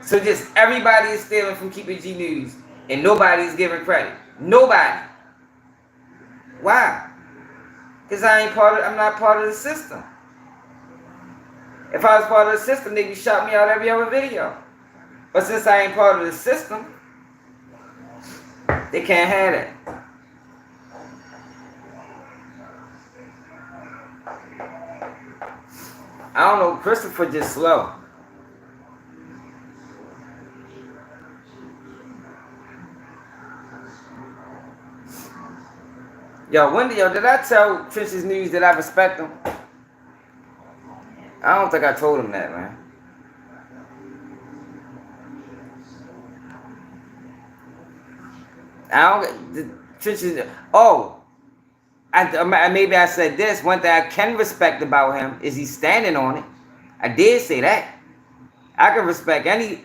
So just everybody is stealing from Keep It G News and nobody's giving credit. Nobody. Why? Because I'm not part of the system. If I was part of the system, they'd be shouting me out every other video. But since I ain't part of the system, they can't have it. I don't know, Christopher just slow. Yo, did I tell Trisha's News that I respect him? I don't think I told him that, man. Maybe I said this. One thing I can respect about him is he's standing on it. I did say that. I can respect any,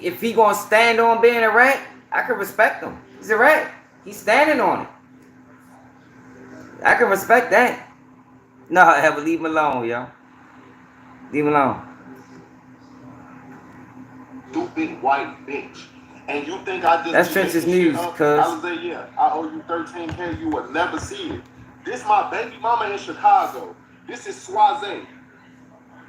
if he gonna stand on being a rat, I can respect him. He's a rat. He's standing on it. I can respect that. No, ever leave him alone, yo. Leave him alone. Stupid white bitch. and you think I just that's Trench's news, cuz. I would say, yeah, I owe you 13K, you would never see it. This my baby mama in Chicago. This is Swaze.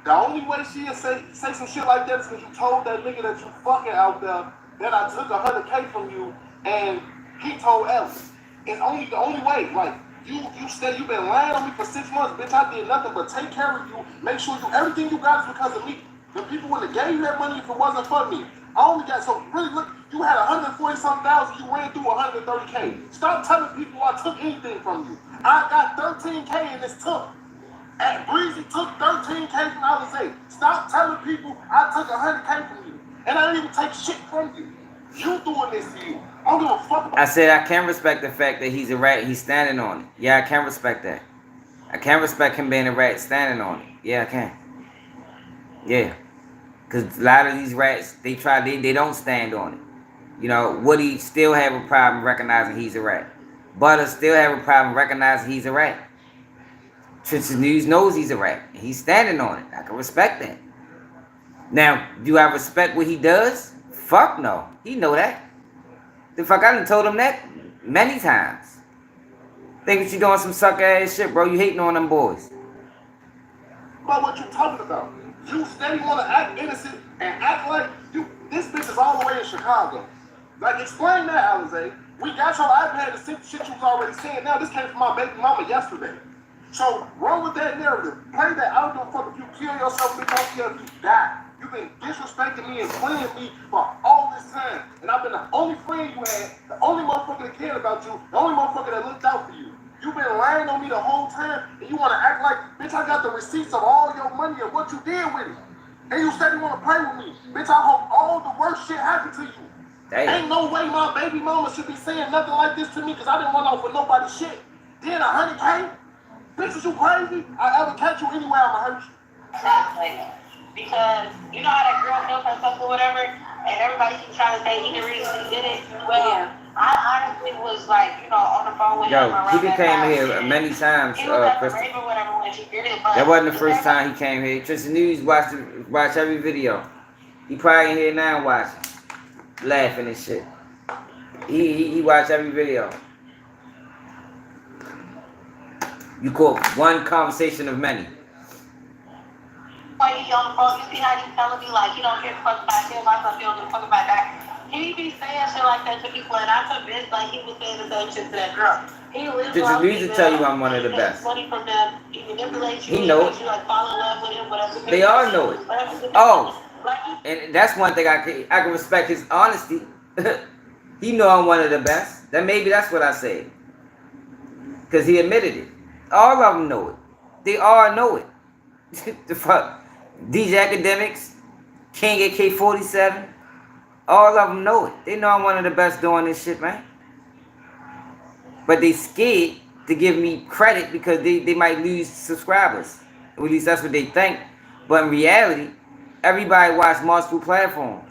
The only way she'll say some shit like that is because you told that nigga that you fucking out there that I took 100K from you, and he told Ellis. It's the only way. Like, you said you been lying on me for 6 months, bitch. I did nothing but take care of you, make sure everything you got is because of me. The people wouldn't have gave you that money if it wasn't for me. I only got, so really look, you had 140-something thousand, you ran through 130K. Stop telling people I took anything from you. I got 13K and it's took. And Breezy took 13K from Alizé. Stop telling people I took 100K from you. And I didn't even take shit from you. You doing this to you. I don't give a fuck about I said I can respect the fact that he's a rat, he's standing on it. Yeah, I can respect that. I can respect him being a rat standing on it. Yeah, I can. Yeah. Because a lot of these rats, they don't stand on it. You know, Woody still have a problem recognizing he's a rat. Butter still have a problem recognizing he's a rat. Trench's News knows he's a rat. He's standing on it. I can respect that. Now, do I respect what he does? Fuck no. He know that. The fuck, I done told him that many times. Think that you doing some sucker ass shit, bro. You hating on them boys. About what you talking about. You steady want to act innocent and act like you. This bitch is all the way in Chicago. Like, explain that, Alizé. We got your iPad to see the shit you was already saying. Now, this came from my baby mama yesterday. So, run with that narrative. Play that. I don't give a fuck if you kill yourself, bitch. I don't care if you die. You've been disrespecting me and playing me for all this time. And I've been the only friend you had, the only motherfucker that cared about you, the only motherfucker that looked out for you. You've been lying on me the whole time, and you want to act like, bitch, I got the receipts of all your money and what you did with it. And you said you want to play with me. Bitch, I hope all the worst shit happened to you. Damn. Ain't no way my baby mama should be saying nothing like this to me because I didn't run off with nobody's shit. Then 100K? Bitch, is you crazy? I ever catch you anywhere, I'ma hurt you. Exactly. Because you know how that girl killed herself or whatever, and everybody keeps trying to say he the reason he did it. Well, yeah. I honestly was like, you know, on the phone with him. Yo, he came here many times. He was at the rave or whatever when she did it, but that wasn't the first time he came here. Trench's News watch every video. He probably in here now watching, laughing and shit. He watched every video. You caught one conversation of many. Why he on the phone? You see how he's telling me like he don't care a fuck about him, myself, he don't give a fuck about that. He be saying shit like that to people, and I'm convinced like he was saying the same shit to that girl. He lives Trench's News to tell you I'm one of the best. Money from them, he manipulates you. He know it. You like fall in love with him, whatever. They all know it. Oh, and that's one thing I can respect his honesty. He know I'm one of the best. Maybe that's what I said. Cause he admitted it. All of them know it. They all know it. The fuck. DJ Academics, King AK-47, all of them know it. They know I'm one of the best doing this shit, man. But they scared to give me credit because they might lose subscribers. At least that's what they think. But in reality, everybody watch multiple platforms.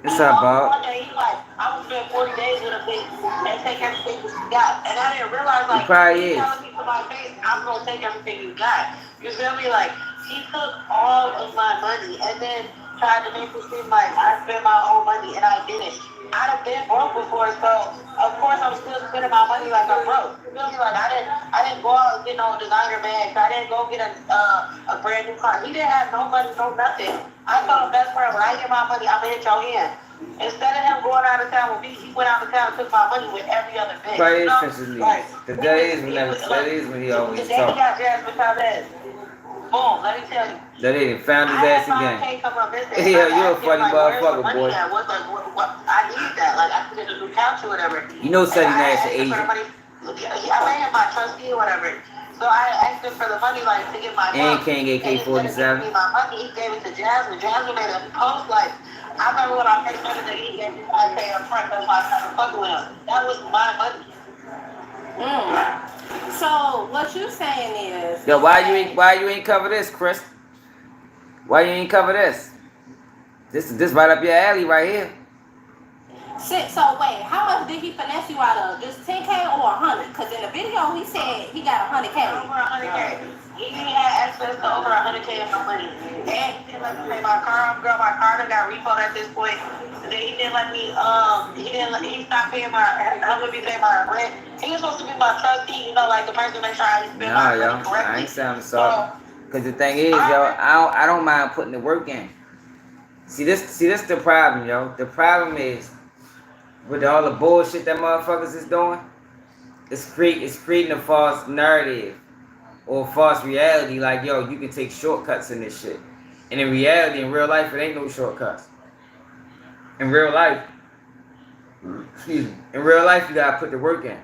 What's up, Bob? One day, like, I would spend 40 days with a bitch and take everything you got. And I didn't realize, like, he telling me to my face, I'm going to take everything you got. You feel me? Like, he took all of my money and then tried to make it seem like I spent my own money and I didn't. I'd have been broke before, so of course I'm still spending my money like I'm broke. You feel me? Like, I didn't go out and get no designer bags. I didn't go get a brand new car. He didn't have no money, no nothing. I told him, best friend, when I get my money, I'm going to hit your hand. Instead of him going out of town with me, he went out of town and took my money with every other bitch. Right, you know? Because that is when he always talks. The day he got Jasmine Chavez. Boom, let me tell you. That they found his ass again. Yeah, you're a funny motherfucker, boy. I need that. Like, I can get a new couch or whatever. You know Sonny Nash is Asian. I made him my trustee or whatever. So I asked him for the money, like, to get my and King AK-47. Instead of giving me my money, he gave it to Jasmine. Jasmine made a post, like, I remember when I first started that he gave me $5K up front because I started fucking with him. That was my money. So what you saying is, yo, why you ain't cover this, Chris? Why you ain't cover this? This right up your alley right here. So wait, how much did he finesse you out of? Just 10K or 100? Because in the video he said he got 100K. Over 100K. He had access to over 100K of my money. And he didn't let me pay my car off. Girl, my car done got repoed at this point. And then he didn't let me, he stopped paying helping me pay my rent. He was supposed to be my trustee, you know, like the person that try to spend my money correctly. I ain't sounding sorry. Because the thing is, yo, I don't mind putting the work in. See this the problem, yo. The problem is, with all the bullshit that motherfuckers is doing, it's creating a false narrative or false reality, like, yo, you can take shortcuts in this shit. And in reality, in real life, it ain't no shortcuts. In real life, you gotta put the work in.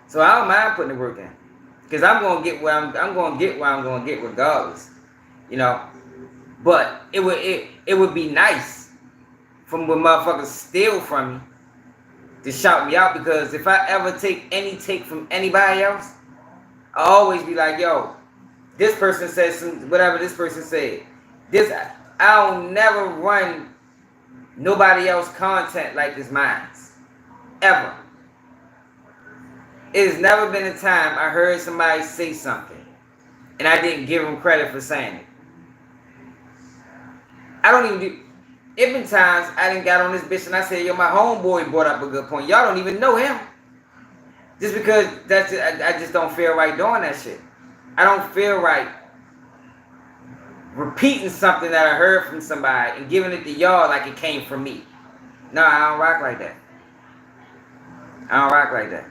So I don't mind putting the work in, because I'm gonna get where I'm gonna get regardless, you know. But it would be nice from when motherfuckers steal from me to shout me out, because if I ever take from anybody else, I always be like, yo, this person said whatever this person said. I'll never run nobody else content like it's mine. Ever. It has never been a time I heard somebody say something and I didn't give them credit for saying it. I don't even do. It been times I done got on this bitch and I said, yo, my homeboy brought up a good point. Y'all don't even know him. Just because I just don't feel right doing that shit. I don't feel right repeating something that I heard from somebody and giving it to y'all like it came from me. No, I don't rock like that. I don't rock like that.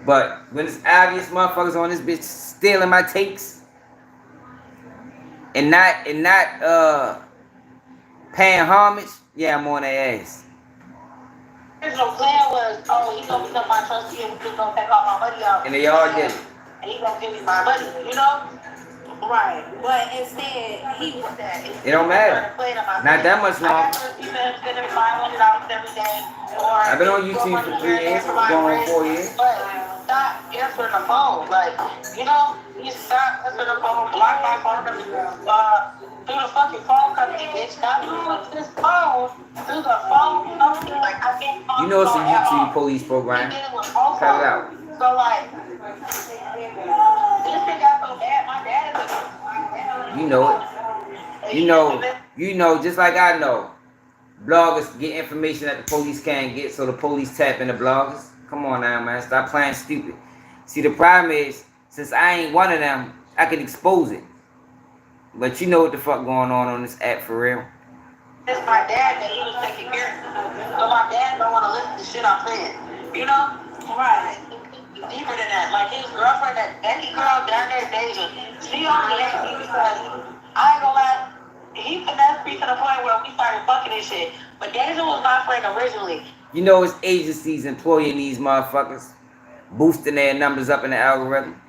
But when it's obvious motherfuckers on this bitch stealing my takes and not paying homage, yeah, I'm on their ass. His plan was, he's gonna become my trustee and we're just gonna take all my money out. And they all did it. And he's gonna give me my money, you know? Right. But instead, he did that. It don't matter. Not that much long. I've been on YouTube for 3 years, going on 4 years. But stop answering the phone. Like, you know, you stop answering the phone, block my phone number, through the fucking phone company, bitch. Stop doing this phone through the phone company. Like, I can't call you know it's a YouTube police program. Cut it out. So, like, this thing got so bad, my dad is You know it. You know, just like I know. Bloggers get information that the police can't get, so the police tap into bloggers. Come on now, man. Stop playing stupid. See, the problem is, since I ain't one of them, I can expose it. But you know what the fuck going on this app for real. It's my dad that he was taking care of. So my dad don't want to listen to shit I'm saying. You know? Right. Deeper than that. Like his girlfriend, that Becky girl down there, Deja, she only hates me because, I ain't gonna lie, he finessed me to the point where we started fucking and shit. But Deja was my friend originally. You know it's agencies employing these motherfuckers, boosting their numbers up in the algorithm.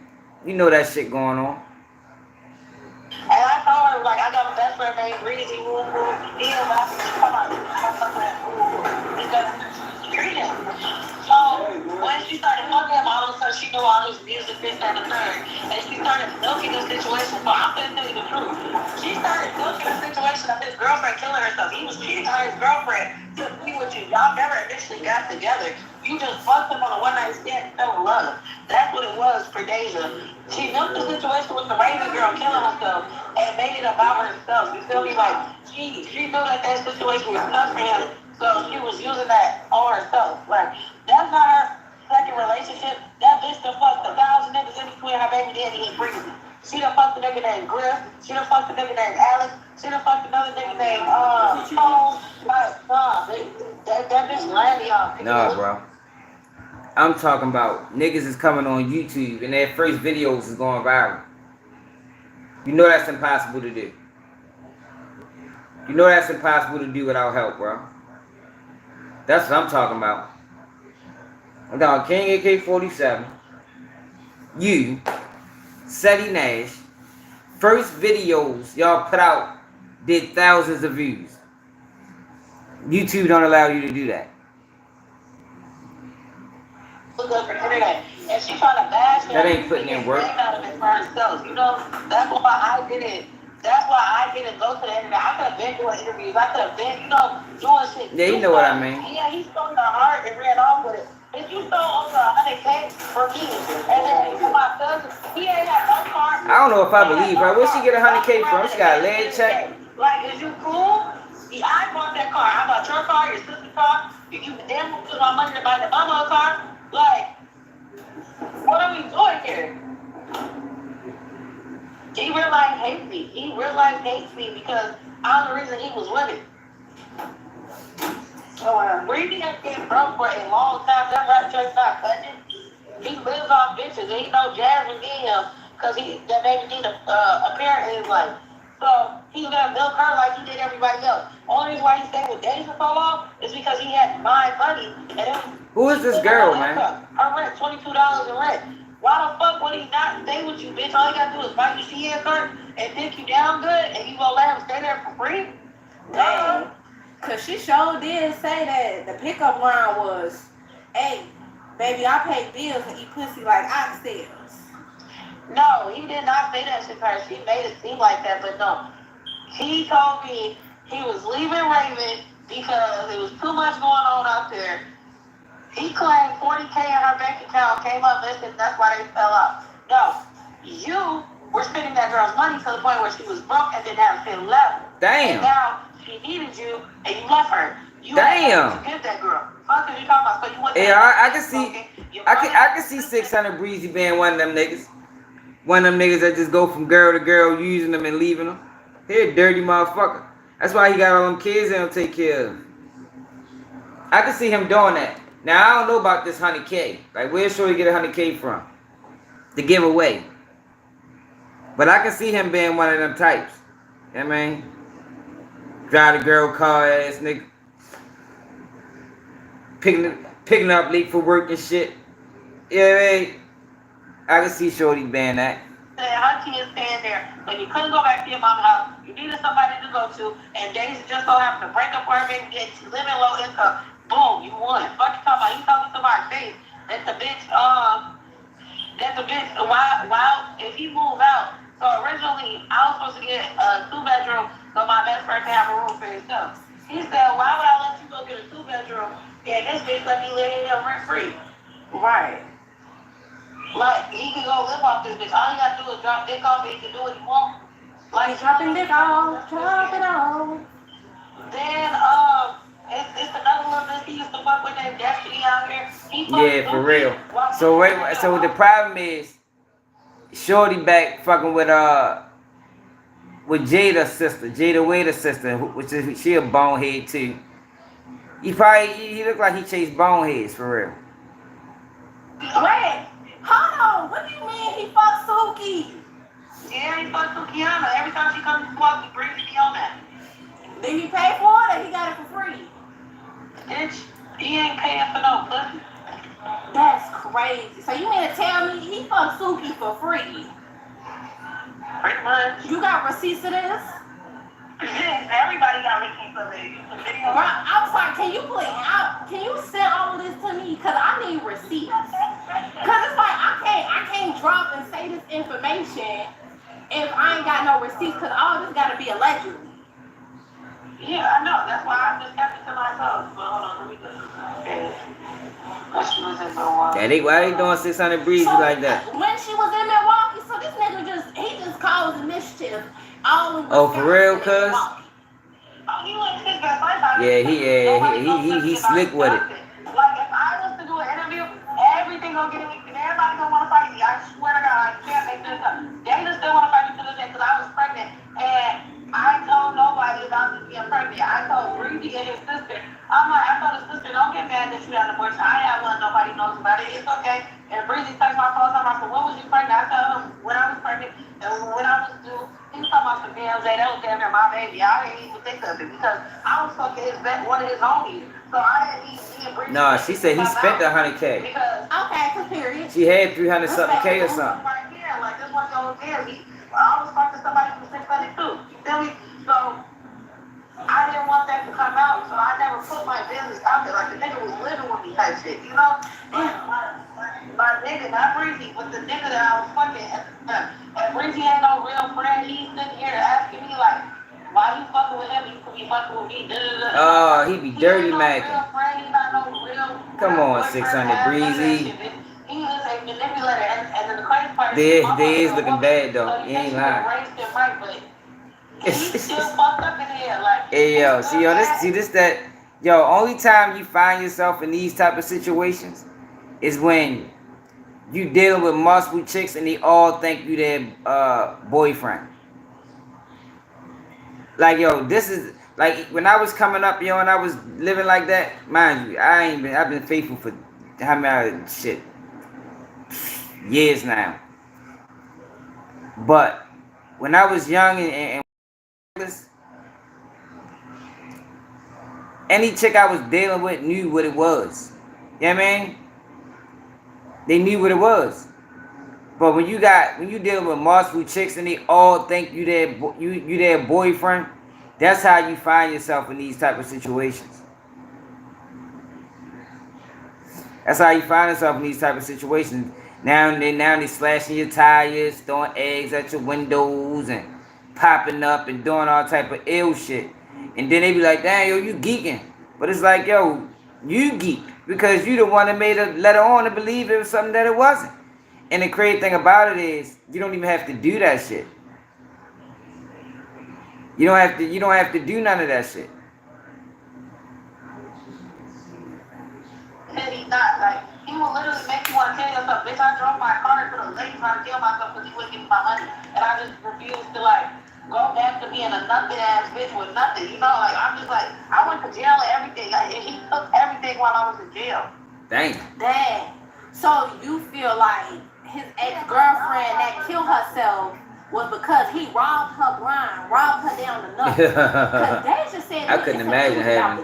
You know that shit going on. And I told her, like, I got a best friend named Breezy, woo. He was like, come on, because treat him. So when she started fucking him, all of a sudden she knew all his music, this, that, and the third. And she started milking the situation. So I'm gonna tell you the truth. She started milking the situation of his girlfriend killing herself. He was cheating on his girlfriend to be with you. Y'all never initially got together. You just fucked him on a one-night stand and fell in love. That's what it was for Deja. She milked the situation with the Raven girl killing herself and made it about herself. You feel me? Like, she knew that situation was tough for him, so she was using that on herself. Like, that's not her second relationship. That bitch done fucked 1,000 niggas in between her baby daddy and Breezy. She done fucked a nigga named Crip. She done fucked a nigga named Alex. She done fucked another nigga named Tone. Like, that bitch landed y'all. Nah, bro. I'm talking about niggas is coming on YouTube and their first videos is going viral. You know that's impossible to do. You know that's impossible to do without help, bro. That's what I'm talking about. I'm talking King AK-47. You, Seti Nash. First videos y'all put out did thousands of views. YouTube don't allow you to do that. And she trying to bash him. That ain't putting in work. Out of it for herself. You know, that's why I didn't. That's why I didn't go to the internet. I could have been doing interviews. I could have been, doing shit. Yeah, you know what I mean. Yeah, he stole her heart and ran off with it. If you stole over 100K from me, and then you my cousin, he ain't got no car. I don't know if I believe her. Where'd she get 100K from? She got a leg check. Like, is you cool? I bought that car. I bought your car, your sister's car. You damn well put my money to buy the mama's car. Like, what are we doing here? He realized hates me. He realized hates me because I'm the reason he was with it. Breezy has been broke for a long time. That rap joint's not cutting. He lives off bitches. And he know Jasmine need him because that baby need a parent in his life. So he's gonna milk her like he did everybody else. Only reason why he stayed with Deja for so long is because he had my money. And who is this girl, man? Her rent $22 in rent. Why the fuck would he not stay with you, bitch? All you gotta do is buy your CN card and dick you down good, and you gonna let him stay there for free? Dang. Cause she sure did say that the pickup line was, "Hey, baby, I pay bills and eat pussy like oxtails." No, he did not say that shit to her. She made it seem like that, but no. He told me he was leaving Raven because there was too much going on out there. He claimed 40K in her bank account came up missing. That's why they fell out. No, you were spending that girl's money to the point where she was broke and didn't have a shit left. Damn. And now she needed you and you left her. You damn. To get that girl. Fuck is you talking about? So you went I can see 600 Breezy being one of them niggas. One of them niggas that just go from girl to girl, using them and leaving them. He a dirty motherfucker. That's why he got all them kids and he'll take care of. I can see him doing that. Now, I don't know about this 100K. Like, where's Shorty get 100K from? To give away. But I can see him being one of them types. You know what I mean? Drive the girl car ass nigga. Picking up late for work and shit. Yeah, right. I can see Shorty being that. Her kids staying there, when you couldn't go back to your mom's house, you needed somebody to go to, and Daisy just so happened to break up her baby, get living low income. Boom, you won. Fuck you talking about? You told me to my face that the bitch, if he moved out, so originally I was supposed to get a 2-bedroom so my best friend can have a room for himself. He said, why would I let you go get a 2-bedroom and this bitch let me live in here rent free? Right. Like, he can go live off this bitch. All you gotta do is drop dick off and he can do what he wants. Like, dropping dick off, drop it off. Then, it's another little bitch he used to fuck with named Destiny out here. Yeah, for real. So the problem is, Shorty back fucking with Jada's sister, Jada Waiter's sister, which is she a bonehead too. He look like he chased boneheads for real. Wait, hold on. What do you mean he fucked Suki? Yeah, he fucked Sukiana. Every time she comes to squad, he brings me on that. Did he pay for it or he got it for free? Bitch, he ain't paying for no pussy. That's crazy. So you mean to tell me he fucked Suki for free? Pretty much. You got receipts of this? Everybody got receipts of it. I'm sorry, can you send all of this to me? Because I need receipts. Because it's like, I can't drop and say this information if I ain't got no receipts, because all this got to be allegedly. Yeah, I know. That's why I just kept it to myself. But hold on, let me just... Why they doing 600 Breezy like that? When she was in Milwaukee, so this nigga just caused mischief. For real, cuz? Yeah, he slick with it. Like, if I was to do an interview, everything gonna get leaked, and everybody gonna wanna fight me. I swear to God, I can't make this up. Dana still wanna fight me to this day because I was pregnant, and I told nobody about me being pregnant. I told Breezy and his sister. I'm like, I told his sister, don't get mad that you had an abortion. I have one, nobody knows about it. It's okay. And Breezy texted my phone, talking about, when was you pregnant? I told him when I was pregnant, and when I was due. He was talking about some damn day. That was damn near my baby. I didn't even think of it because I was fucking one of his homies. So I didn't even bring. No, she said he spent 100K. Okay, period. She had 300 something K or something. Right here, like this one goes there. I was fucking somebody from 600 too. You feel me? So I didn't want that to come out, so I never put my business out there. Like the nigga was living with me type shit, you know? My nigga, not Breezy, but the nigga that I was fucking at the time. And Breezy ain't no real friend. He's sitting here asking me like, why you fucking with him? You could be fucking with me. Oh, he be dirty, man. He not no real friend. He's not no real Come on, 600 breezy. He was a manipulator, and then the crazy part is They is looking bad though. You ain't lying. He's still fucked up in here, like. Hey yo, see this that yo. Only time you find yourself in these type of situations is when you dealing with multiple chicks and they all think you their boyfriend. Like yo, this is like when I was coming up, yo, and I was living like that. Mind you, I've been faithful for how many shit years now. But when I was young and any chick I was dealing with knew what it was. You know what I mean? They knew what it was. But when you dealing with multiple chicks and they all think you their boyfriend, that's how you find yourself in these type of situations. That's how you find yourself in these type of situations. Now they slashing your tires, throwing eggs at your windows and popping up and doing all type of ill shit. And then they be like, damn, yo, you geeking. But it's like, yo, you geek. Because you the one that made her let her on to believe it was something that it wasn't. And the crazy thing about it is, you don't even have to do that shit. You don't have to do none of that shit. And he's not, like, he will literally make you want to kill yourself. Bitch, I drove my car to the lake trying to kill myself because he wouldn't give me my money. And I just refused to, like, go back to being a nothing ass bitch with nothing, you know? Like, I'm just like, I went to jail and everything. Like, and he took everything while I was in jail. Dang. So you feel like his ex-girlfriend that killed herself was because he robbed her blind, robbed her down the nut. I couldn't imagine having,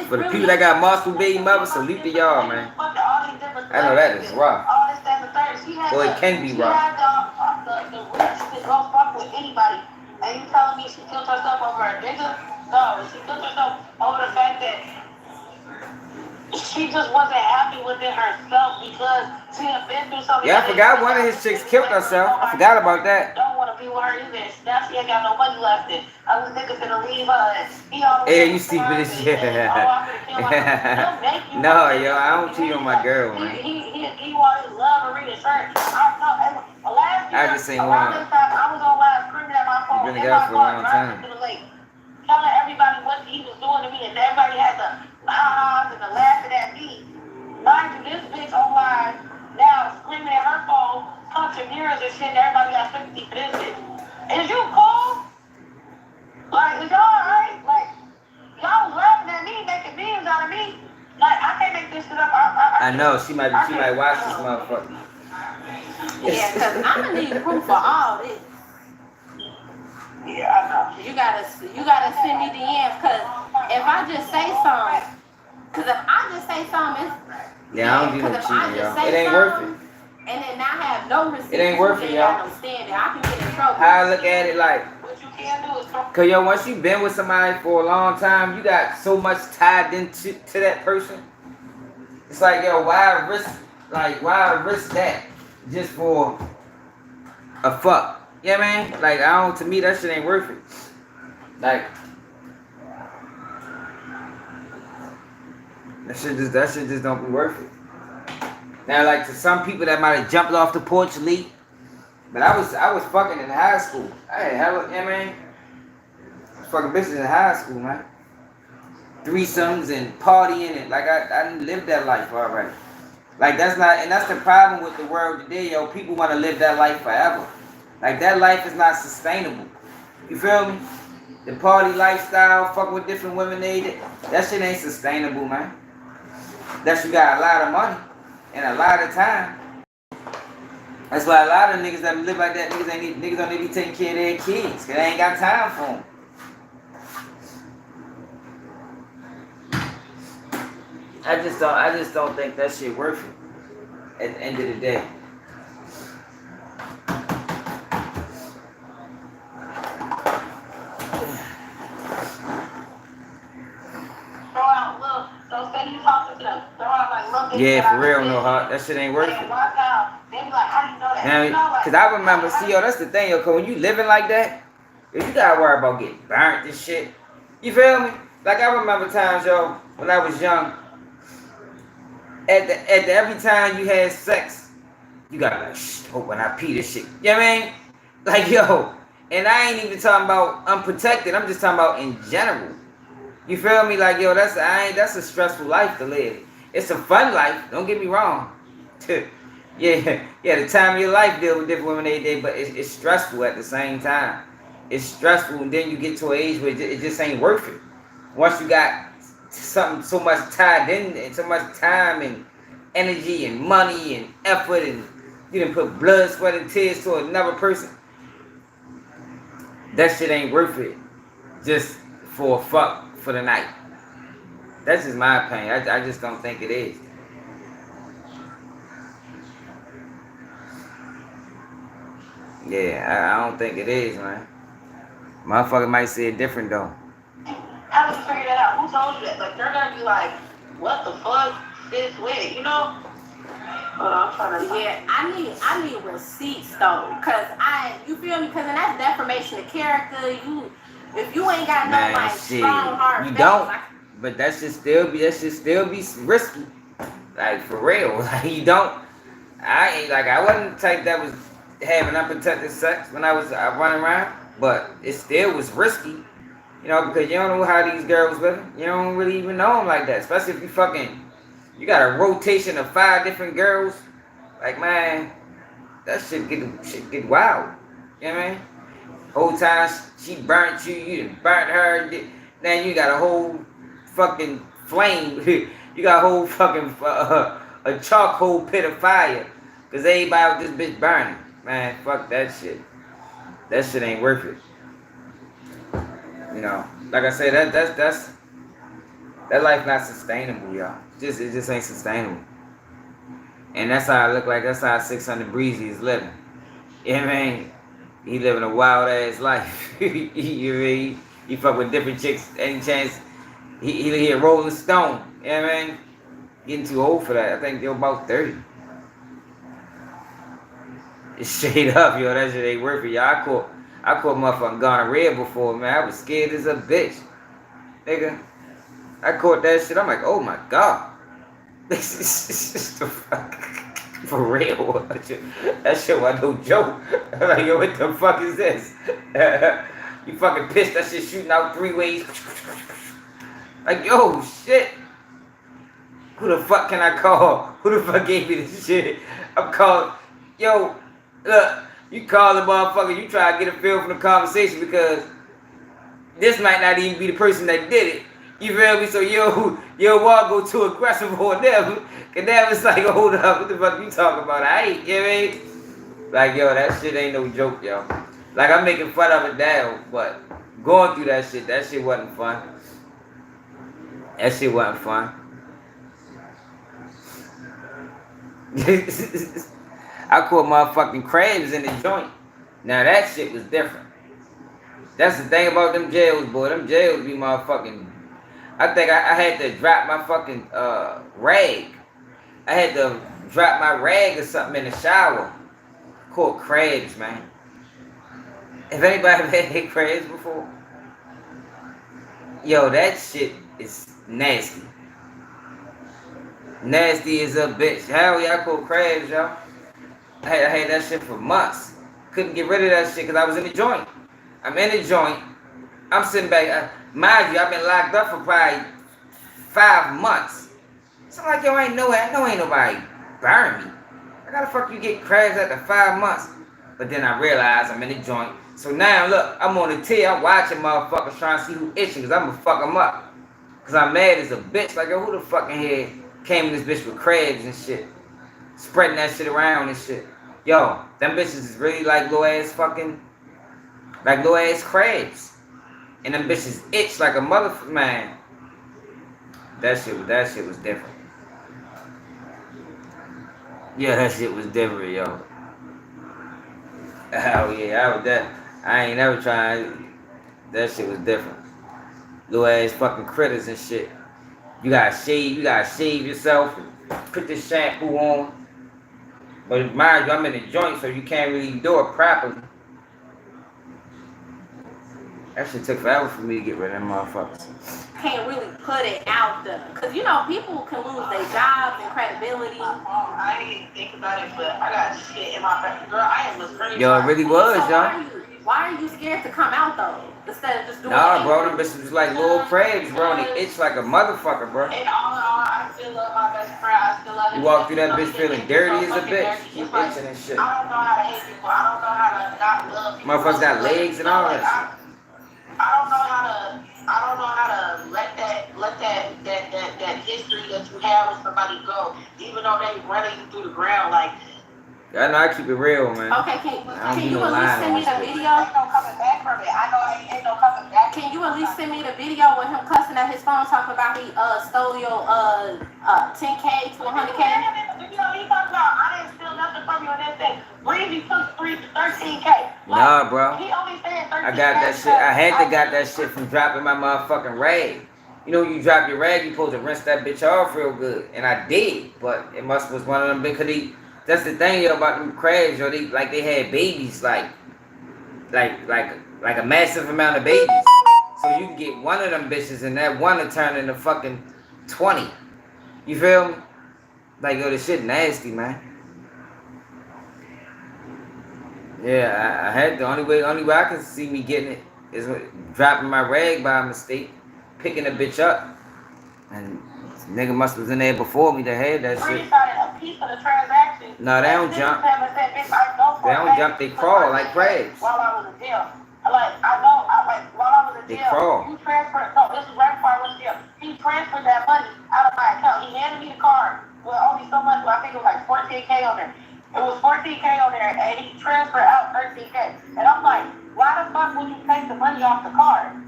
for the people that got multiple baby mothers, salute to y'all, man. I know that is rough. Boy, it can be rough. She had the rich to go fuck with anybody. And you telling me she killed herself over a nigga? No, she killed herself over the fact that she just wasn't happy within herself because she had been through something. Yeah, I forgot one of his chicks killed herself. I forgot about that. Don't want to be with her either. Now she ain't got no money left. And I was niggas gonna leave her. And he always hey, you stupid as shit. No, yo, I don't cheat on my girl, man. He wanted love and read his shirt. I just ain't one. I was on live screaming at my phone. You've been together for a long time. Telling everybody what he was doing to me, and everybody had the ha-has and the laughing at me. Mind you, this bitch online now screaming at her phone, punching mirrors and shit, and everybody got sympathy for this bitch. Is you cool? Like, is y'all alright? Like, y'all was laughing at me, making memes out of me. Like, I can't make this shit up. I know, she might watch this motherfucker. Yeah, because I'm gonna need proof for all this. Yeah, I know. You gotta send me the ends, cause if I just say something, yeah, I don't do no cheating, y'all. It ain't worth it. And then not have no receipts. It ain't worth it, y'all. No standing. I can get in trouble. How I look at it like, What you can do is cause yo, once you've been with somebody for a long time, you got so much tied into that person. It's like, yo, why risk that just for a fuck? You know what I mean? Like, to me, that shit ain't worth it. Like, that shit just don't be worth it. Now, like, to some people that might have jumped off the porch late, but I was fucking in high school. I had hella, you know what I mean? I was fucking bitches in high school, man. Threesomes and partying and, like, I didn't live that life already. Like, that's the problem with the world today, yo. People want to live that life forever. Like, that life is not sustainable. You feel me? The party lifestyle, fucking with different women, that shit ain't sustainable, man. That you got a lot of money and a lot of time. That's why a lot of niggas that live like that, niggas don't need to be taking care of their kids, cause they ain't got time for them. I just don't think that shit worth it at the end of the day. Yeah, for real, no heart. That shit ain't worth it. Now, cause I remember, see, yo, that's the thing, yo, cause when you living like that, yo, you gotta worry about getting burnt and shit. You feel me? Like, I remember times, yo, when I was young, every time you had sex, you gotta like, shh, hope when I pee this shit. You know what I mean? Like, yo, and I ain't even talking about unprotected. I'm just talking about in general. You feel me? Like, yo, that's a stressful life to live. It's a fun life. Don't get me wrong. yeah, the time of your life deal with different women every day, but it's stressful at the same time. It's stressful, and then you get to an age where it just ain't worth it. Once you got something so much tied in, and so much time and energy and money and effort, and you done put blood, sweat, and tears to another person, that shit ain't worth it just for a fuck for the night. That's just my opinion. I just don't think it is. Yeah, I don't think it is, man. Motherfucker might say it different though. How do you figure that out? Who told you that? Like, they're gonna be like, what the fuck? This way, you know? I'm trying to. Yeah, I need receipts though, cause you feel me? Cause then that's defamation of character. If you ain't got no like shit, strong heart, you don't. But that should still be risky. Like, for real. Like, you don't. I wasn't the type that was having unprotected sex when I was running around, but it still was risky. You know, because you don't know how these girls living. You don't really even know them like that. Especially if you got a rotation of 5 different girls. Like, man, that shit get wild. You know what I mean? Whole time she burnt you, you done burnt her. Then you got a whole fucking flame. You got a whole fucking a charcoal pit of fire. Because everybody with this bitch burning. Man, fuck that shit. That shit ain't worth it. You know, like I said, that life not sustainable, y'all. It just ain't sustainable. And that's how I look like. That's how 600 Breezy is living. You know what I mean? He living a wild ass life. He fuck with different chicks. Any chance he a Rolling Stone. You know what I mean? Getting too old for that. I think they're about 30. It's straight up, yo. That shit ain't worth it, y'all. I caught motherfucking gonorrhea before, man. I was scared as a bitch. Nigga. I caught that shit. I'm like, oh my God. This is the fuck. For real. That shit was no joke. I'm like, yo, what the fuck is this? You fucking pissed. That shit shooting out 3 ways. Like, yo, shit. Who the fuck can I call? Who the fuck gave me this shit? I'm calling. Yo, look. You call the motherfucker, you try to get a feel from the conversation because this might not even be the person that did it. You feel me? So you'll walk go too aggressive or whatever. And now it's like, hold up, what the fuck you talking about? I ain't, you know what I mean? Like, yo, that shit ain't no joke, yo. Like, I'm making fun of it now, but going through that shit wasn't fun. That shit wasn't fun. I caught motherfucking crabs in the joint. Now that shit was different. That's the thing about them jails, boy. Them jails be motherfucking. I think I had to drop my fucking rag. I had to drop my rag or something in the shower. Caught crabs, man. Have anybody ever had crabs before? Yo, that shit is nasty. Nasty as a bitch. Hell yeah, I caught crabs, y'all. I had that shit for months. Couldn't get rid of that shit because I was in the joint. I'm in the joint. I'm sitting back. Mind you, I've been locked up for probably 5 months. So I'm like, yo, I know ain't nobody burn me. How the fuck you get crabs after 5 months? But then I realized I'm in the joint. So now, look, I'm on the T. I'm watching motherfuckers trying to see who itching because I'm going to fuck them up. Because I'm mad as a bitch. Like, yo, who the fucking head came in this bitch with crabs and shit? Spreading that shit around and shit. Yo, them bitches is really like little ass crabs. And them bitches itch like a motherfucker, man. That shit was different. Yeah, that shit was different, yo. Oh yeah, I ain't never tried. That shit was different. Little ass fucking critters and shit. You gotta shave yourself and put this shampoo on. But mind you, I'm in the joint, so you can't really do it properly. That shit took forever for me to get rid of them motherfuckers. Can't really put it out there. Because, you know, people can lose their jobs and credibility. I didn't even think about it, but I got shit in my face. Girl, I am afraid. Yo, it really was, so y'all. Why are you scared to come out, though? Instead of just doing Nah, bro, them bitches was like little crabs, bro. And they itch like a motherfucker, bro. And all in all, I still love my best friend. I still love him. You walk through that bitch feeling dirty as a bitch. You itching and shit. I don't know how to hate people. I don't know how to not love people. Motherfuckers got legs and all that shit. I don't know how to let that history that you have with somebody go, even though they running you through the ground. Like, I know I keep it real, man. Okay, can you at least send me the video? Ain't no coming back from it. I know ain't no coming back. Can you at least send me the video with him cussing at his phone, talking about he stole your 10K to 100K? You know, he talking about I didn't steal nothing from you and that thing. Breezy took 13K. Nah, bro. He only said 13K. I got that shit. I had to got that shit from dropping my motherfucking rag. You know, you drop your rag, you supposed to rinse that bitch off real good, and I did. But it was one of them because that's the thing, yo, about them crabs, yo. They had babies, like a massive amount of babies. So you can get one of them bitches, and that one will turn into fucking 20. You feel me? Like, yo, this shit nasty, man. Yeah, I had the only way I can see me getting it is dropping my rag by mistake, picking a bitch up, and nigga must was in there before me that had that shit. A piece of the transaction. No, they don't jump. They don't jump. They crawl like crabs. While I was in jail, while I was in jail, they crawl. You transferred. No, this is right before I was in jail. He transferred that money out of my account. He handed me the card with only so much. Well, I think it was like 14K on there. It was 14K on there, and he transferred out 13K. And I'm like, why the fuck would you take the money off the card?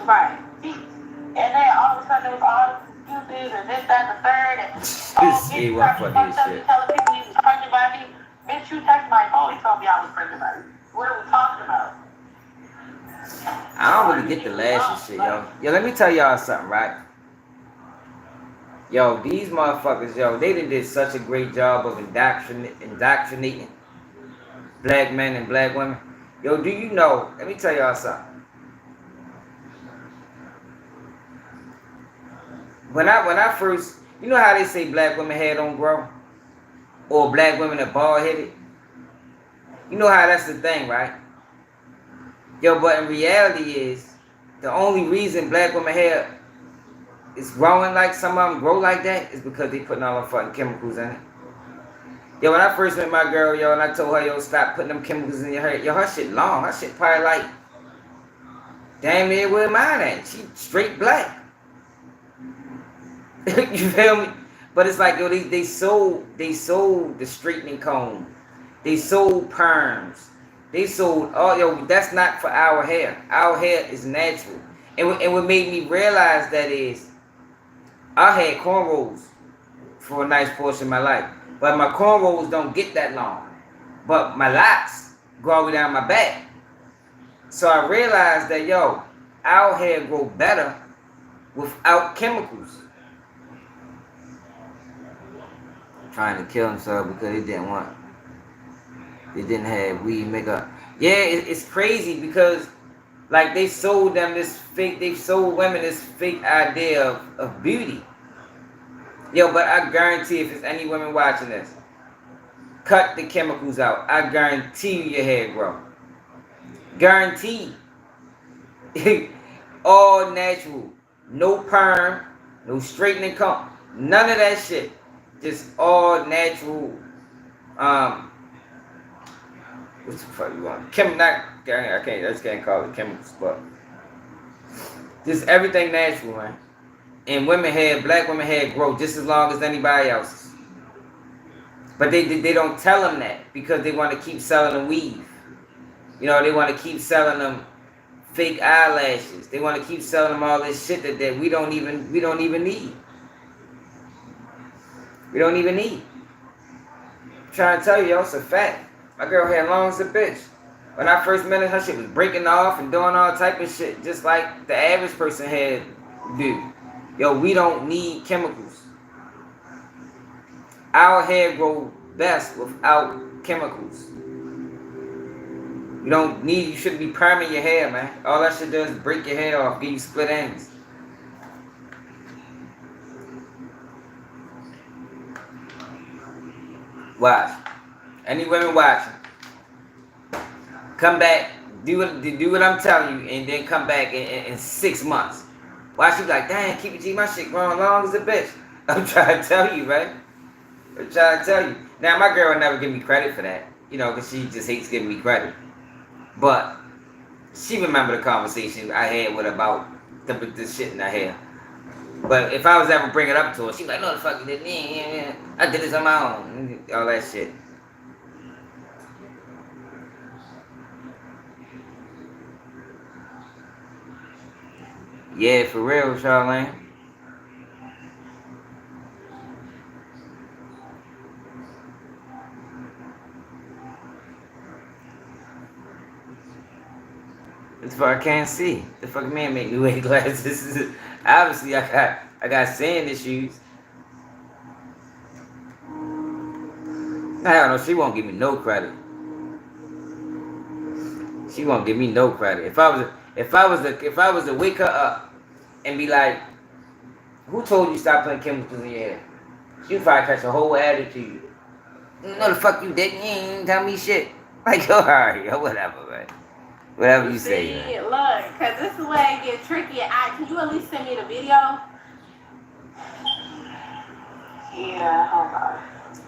Right. And then all of a sudden there was all excuses and this, that, and the third. And he was fucking shit. Telling people he was pregnant by me. Bitch, you text my phone. He told me I was pregnant by you. What are we talking about? I don't really get the lashes shit, yo. Yo, let me tell y'all something, right? Yo, these motherfuckers, yo, they did such a great job of indoctrinating black men and black women. Yo, do you know, let me tell y'all something. When I first, you know how they say black women hair don't grow? Or black women are bald-headed? You know how that's the thing, right? Yo, but in reality is, the only reason black women hair is growing like some of them grow like that is because they putting all them fucking chemicals in it. Yo, when I first met my girl, yo, and I told her, yo, stop putting them chemicals in your hair. Yo, her shit long. Her shit probably like, damn near where mine at. She straight black. You feel me? But it's like, yo, they sold the straightening comb. They sold perms. They sold yo, that's not for our hair. Our hair is natural. And what made me realize that is, I had cornrows for a nice portion of my life. But my cornrows don't get that long. But my locks go all the way down my back. So I realized that, yo, our hair grow better without chemicals. Trying to kill himself because they didn't have weed makeup. Yeah, it's crazy because like they sold women this fake idea of beauty. Yo, but I guarantee if there's any women watching this, cut the chemicals out. I guarantee you your hair grow. Guarantee. All natural. No perm, no straightening comb, none of that shit. Just all natural. What the fuck you want? I just can't call it chemicals, but just everything natural, man. And black women hair grow just as long as anybody else's. But they don't tell them that because they want to keep selling them weave. You know, they want to keep selling them fake eyelashes. They want to keep selling them all this shit that we don't even need. We don't even need. I'm trying to tell you, yo, it's a fact. My girl had long as a bitch. When I first met her shit was breaking off and doing all type of shit, just like the average person had do. Yo, we don't need chemicals. Our hair grows best without chemicals. You You shouldn't be perming your hair, man. All that shit does is break your hair off, give you split ends. Watch. Any women watching, come back, do what I'm telling you, and then come back in 6 months. Watch, you like, dang, keep it G, my shit growing long as a bitch. I'm trying to tell you, right? I'm trying to tell you. Now, my girl would never give me credit for that, you know, because she just hates giving me credit. But she remember the conversation I had with her about the shit in her hair. But if I was ever bring it up to her, she's like, no, the fuck you did. Yeah. I did this on my own. All that shit. Yeah, for real, Charlene. That's why I can't see. The fucking man make me wear glasses. Obviously, I got sand issues. I don't know. She won't give me no credit. She won't give me no credit. If I was to wake her up and be like, "Who told you stop putting chemicals in your hair?" She'd probably catch a whole attitude. No, the fuck you didn't. You ain't tell me shit. Like, yo, alright, yo, whatever, man. Whatever you say. See, look, cause this is where it gets tricky. Can you at least send me the video? Yeah, hold on.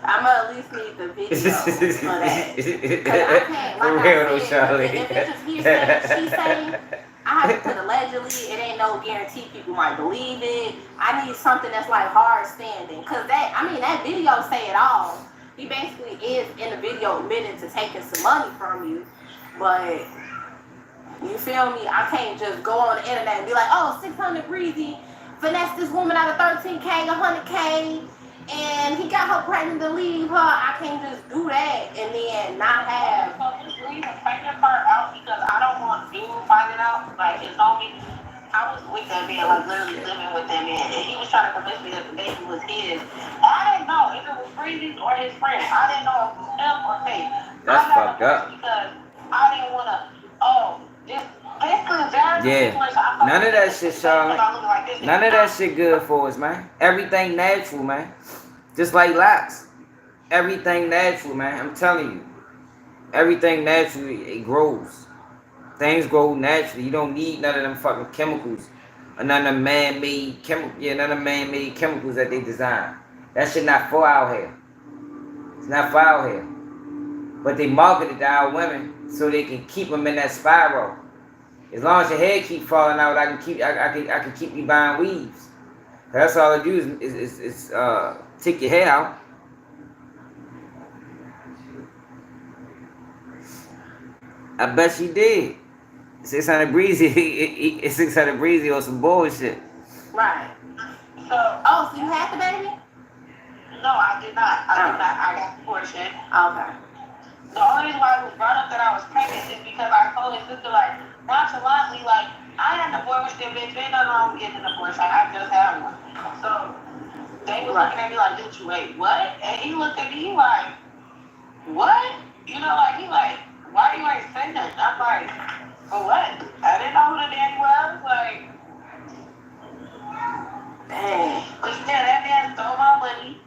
I'ma at least need the video for that. Cause I can't, For like real, I though, said, Charlie. if it's just he saying, she saying, I have to put allegedly. It ain't no guarantee people might believe it. I need something that's like hard standing. Cause that video say it all. He basically is in the video admitting to taking some money from you, but you feel me? I can't just go on the internet and be like, oh, 600 breezy, finesse this woman out of 13K, 100K, and he got her pregnant to leave her. I can't just do that and then not have. So just leave the pregnant part out because I don't want you finding out. Like, it's on me. I was with that man, like literally living with that man, and he was trying to convince me that the baby was his. I didn't know if it was Breezy's or his friend. I didn't know if it was him or Tate. That's fucked up. Because I didn't want to, yeah. None of that shit, Charlotte. None of that shit good for us, man. Everything natural, man. Just like locks. Everything natural, man. I'm telling you. Everything natural, it grows. Things grow naturally. You don't need none of them fucking chemicals. Or none of them man-made chemicals that they design. That shit not for our hair. It's not for our hair. But they market it to our women so they can keep them in that spiral. As long as your hair keep falling out, I can keep you buying weaves. That's all I do is take your hair out. I bet she did. 600 breezy, it's 600 breezy or some bullshit. Right. So you had the baby? No, I did not. I got the portion. Okay. The only reason why it was brought up that I was pregnant is because I told his sister, like, nonchalantly, like, I had an abortion, bitch. Ain't nothing wrong with getting an abortion. Like, I just had one. So they was looking at me like, did you wait? What? And he looked at me like, what? You know, like, he like, why you ain't saying that? I'm like, for what? I didn't know who the daddy was. Like, dang. But yeah, that man stole my money.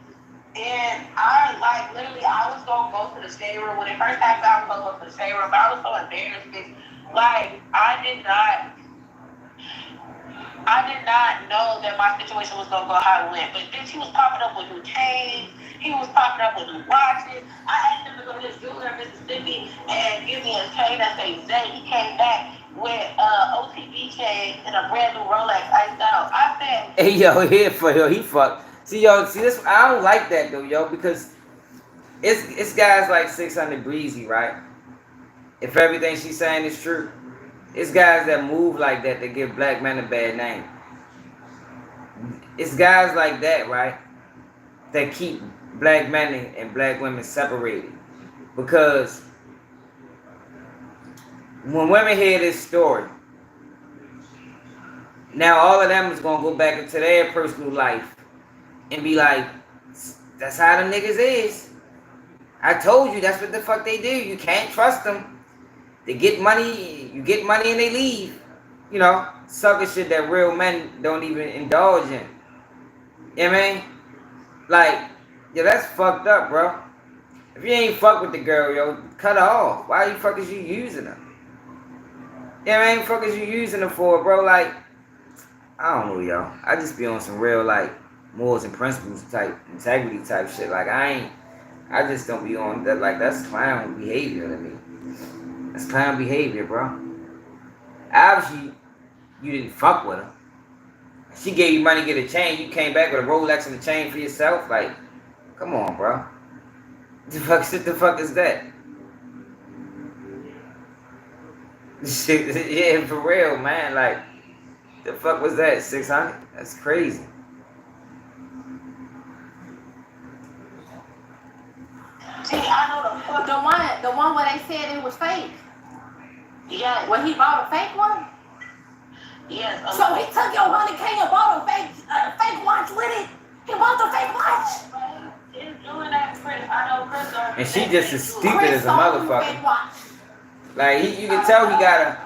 And I, like, literally, I was going to go to the shade room. When it first happened, I was going to go to the shade room. But I was so embarrassed because, like, I did not know that my situation was going to go how it went. But bitch, he was popping up with new chains. He was popping up with new watches. I asked him to go to this jeweler in Mississippi and give me a chain that says Zay. He came back with OTB chain and a brand new Rolex iced out. I said, hey, yo, here for yo, he fucked. See this, I don't like that though, yo, because it's guys like 600 breezy, right? If everything she's saying is true, it's guys that move like that give black men a bad name. It's guys like that, right, that keep black men and black women separated. Because when women hear this story, now all of them is gonna go back into their personal life and be like, that's how them niggas is. I told you that's what the fuck they do. You can't trust them. They get money, you get money and they leave. You know, sucker shit that real men don't even indulge in. You know what I mean? Like, yeah, that's fucked up, bro. If you ain't fuck with the girl, yo, cut her off. Why the fuck is you using her? You know what I mean? Fuck is you using her for, bro? Like, I don't know, yo. I just be on some real, like, morals and principles type, integrity type shit. Like, I just don't be on that. Like, that's clown behavior to me. That's clown behavior, bro. Obviously, you didn't fuck with her. She gave you money to get a chain. You came back with a Rolex and a chain for yourself. Like, come on, bro. What the fuck is that? Yeah, for real, man. Like, the fuck was that? 600? That's crazy. See, I know the fuck. The one where they said it was fake. Yeah. When he bought a fake one. Yes. So he took your 100K and bought a fake watch with it. He bought the fake watch. He's doing that, Chris. I know Chris. And she just as stupid as a motherfucker. Like you can tell he got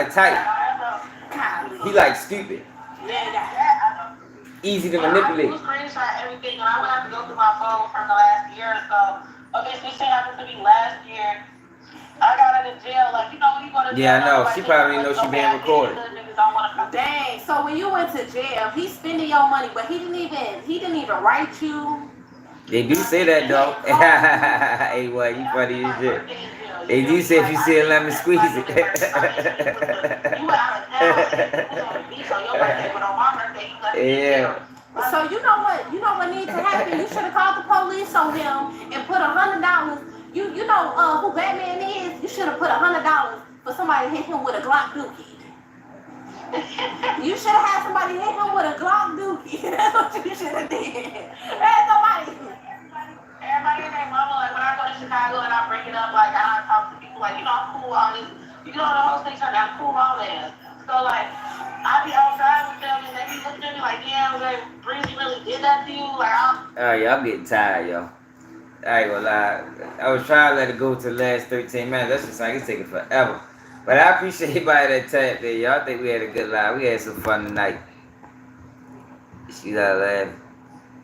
a type. He like stupid. Easy to manipulate. I screenshot everything, and I would have to go through my phone from the last year or so. Okay, so this shit happened to me last year. I got out of jail, like, you know, when you go to jail. Yeah, I know. She probably knows she being recorded. Dang. So when you went to jail, he's spending your money, but he didn't even write you. They do say that though. Hey, what? You funny as shit. They do say if you see a lemon, squeeze it. Yeah. So you know what needs to happen? You should have called the police on him and put $100. You know who Batman is? You should have put $100 for somebody to hit him with a Glock dookie. You should have had somebody hit him with a Glock dookie. That's what you should have did. Everybody and their mama, like when I go to Chicago and I bring it up, like I talk to people, like, you know, I'm cool on this. You know, the whole station, I'm cool on this. So like, I be outside with them and they be looking at me like, yeah, like, Breezy really did that to you? Like, yeah, I'm getting tired, yo. I ain't gonna lie. I was trying to let it go to the last 13 minutes. That's just like it's taking forever. But I appreciate everybody that tapped there, y'all. I think we had a good live. We had some fun tonight. She got laughing.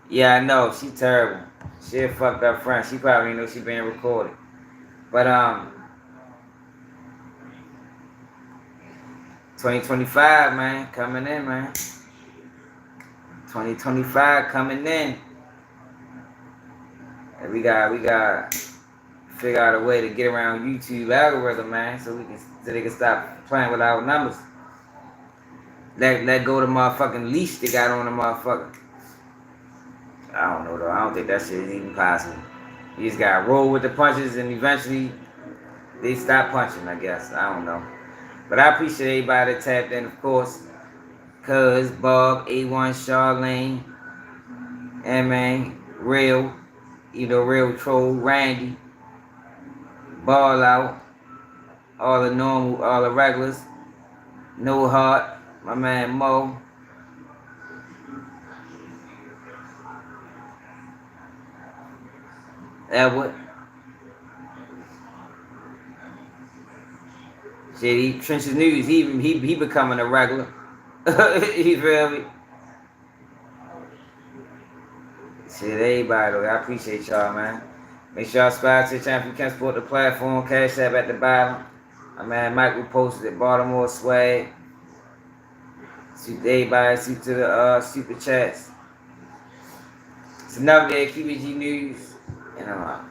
Yeah, I know. She terrible. She a fucked up friend. She probably didn't know she being recorded. But 2025, man, coming in, man. 2025 coming in. And we got figure out a way to get around YouTube algorithm, man, so they can stop playing with our numbers. Let go the motherfucking leash they got on the motherfucker. I don't know though. I don't think that shit is even possible. You just gotta roll with the punches and eventually they stop punching, I guess. I don't know. But I appreciate everybody that tapped in, of course. Cuz, Bob, A1, Charlene, and man, Real, Real Troll, Randy, Ball Out, all the normal, all the regulars, No Heart, my man Mo. Edward. Shit, he Trenches News, he becoming a regular. You feel me? Shit, everybody though, I appreciate y'all, man. Make sure y'all subscribe to the channel if you can support the platform. Cash App at the bottom. My man Michael posted at Baltimore Swag. See everybody, see to the super chats. It's another day of QBG News, and I'm out.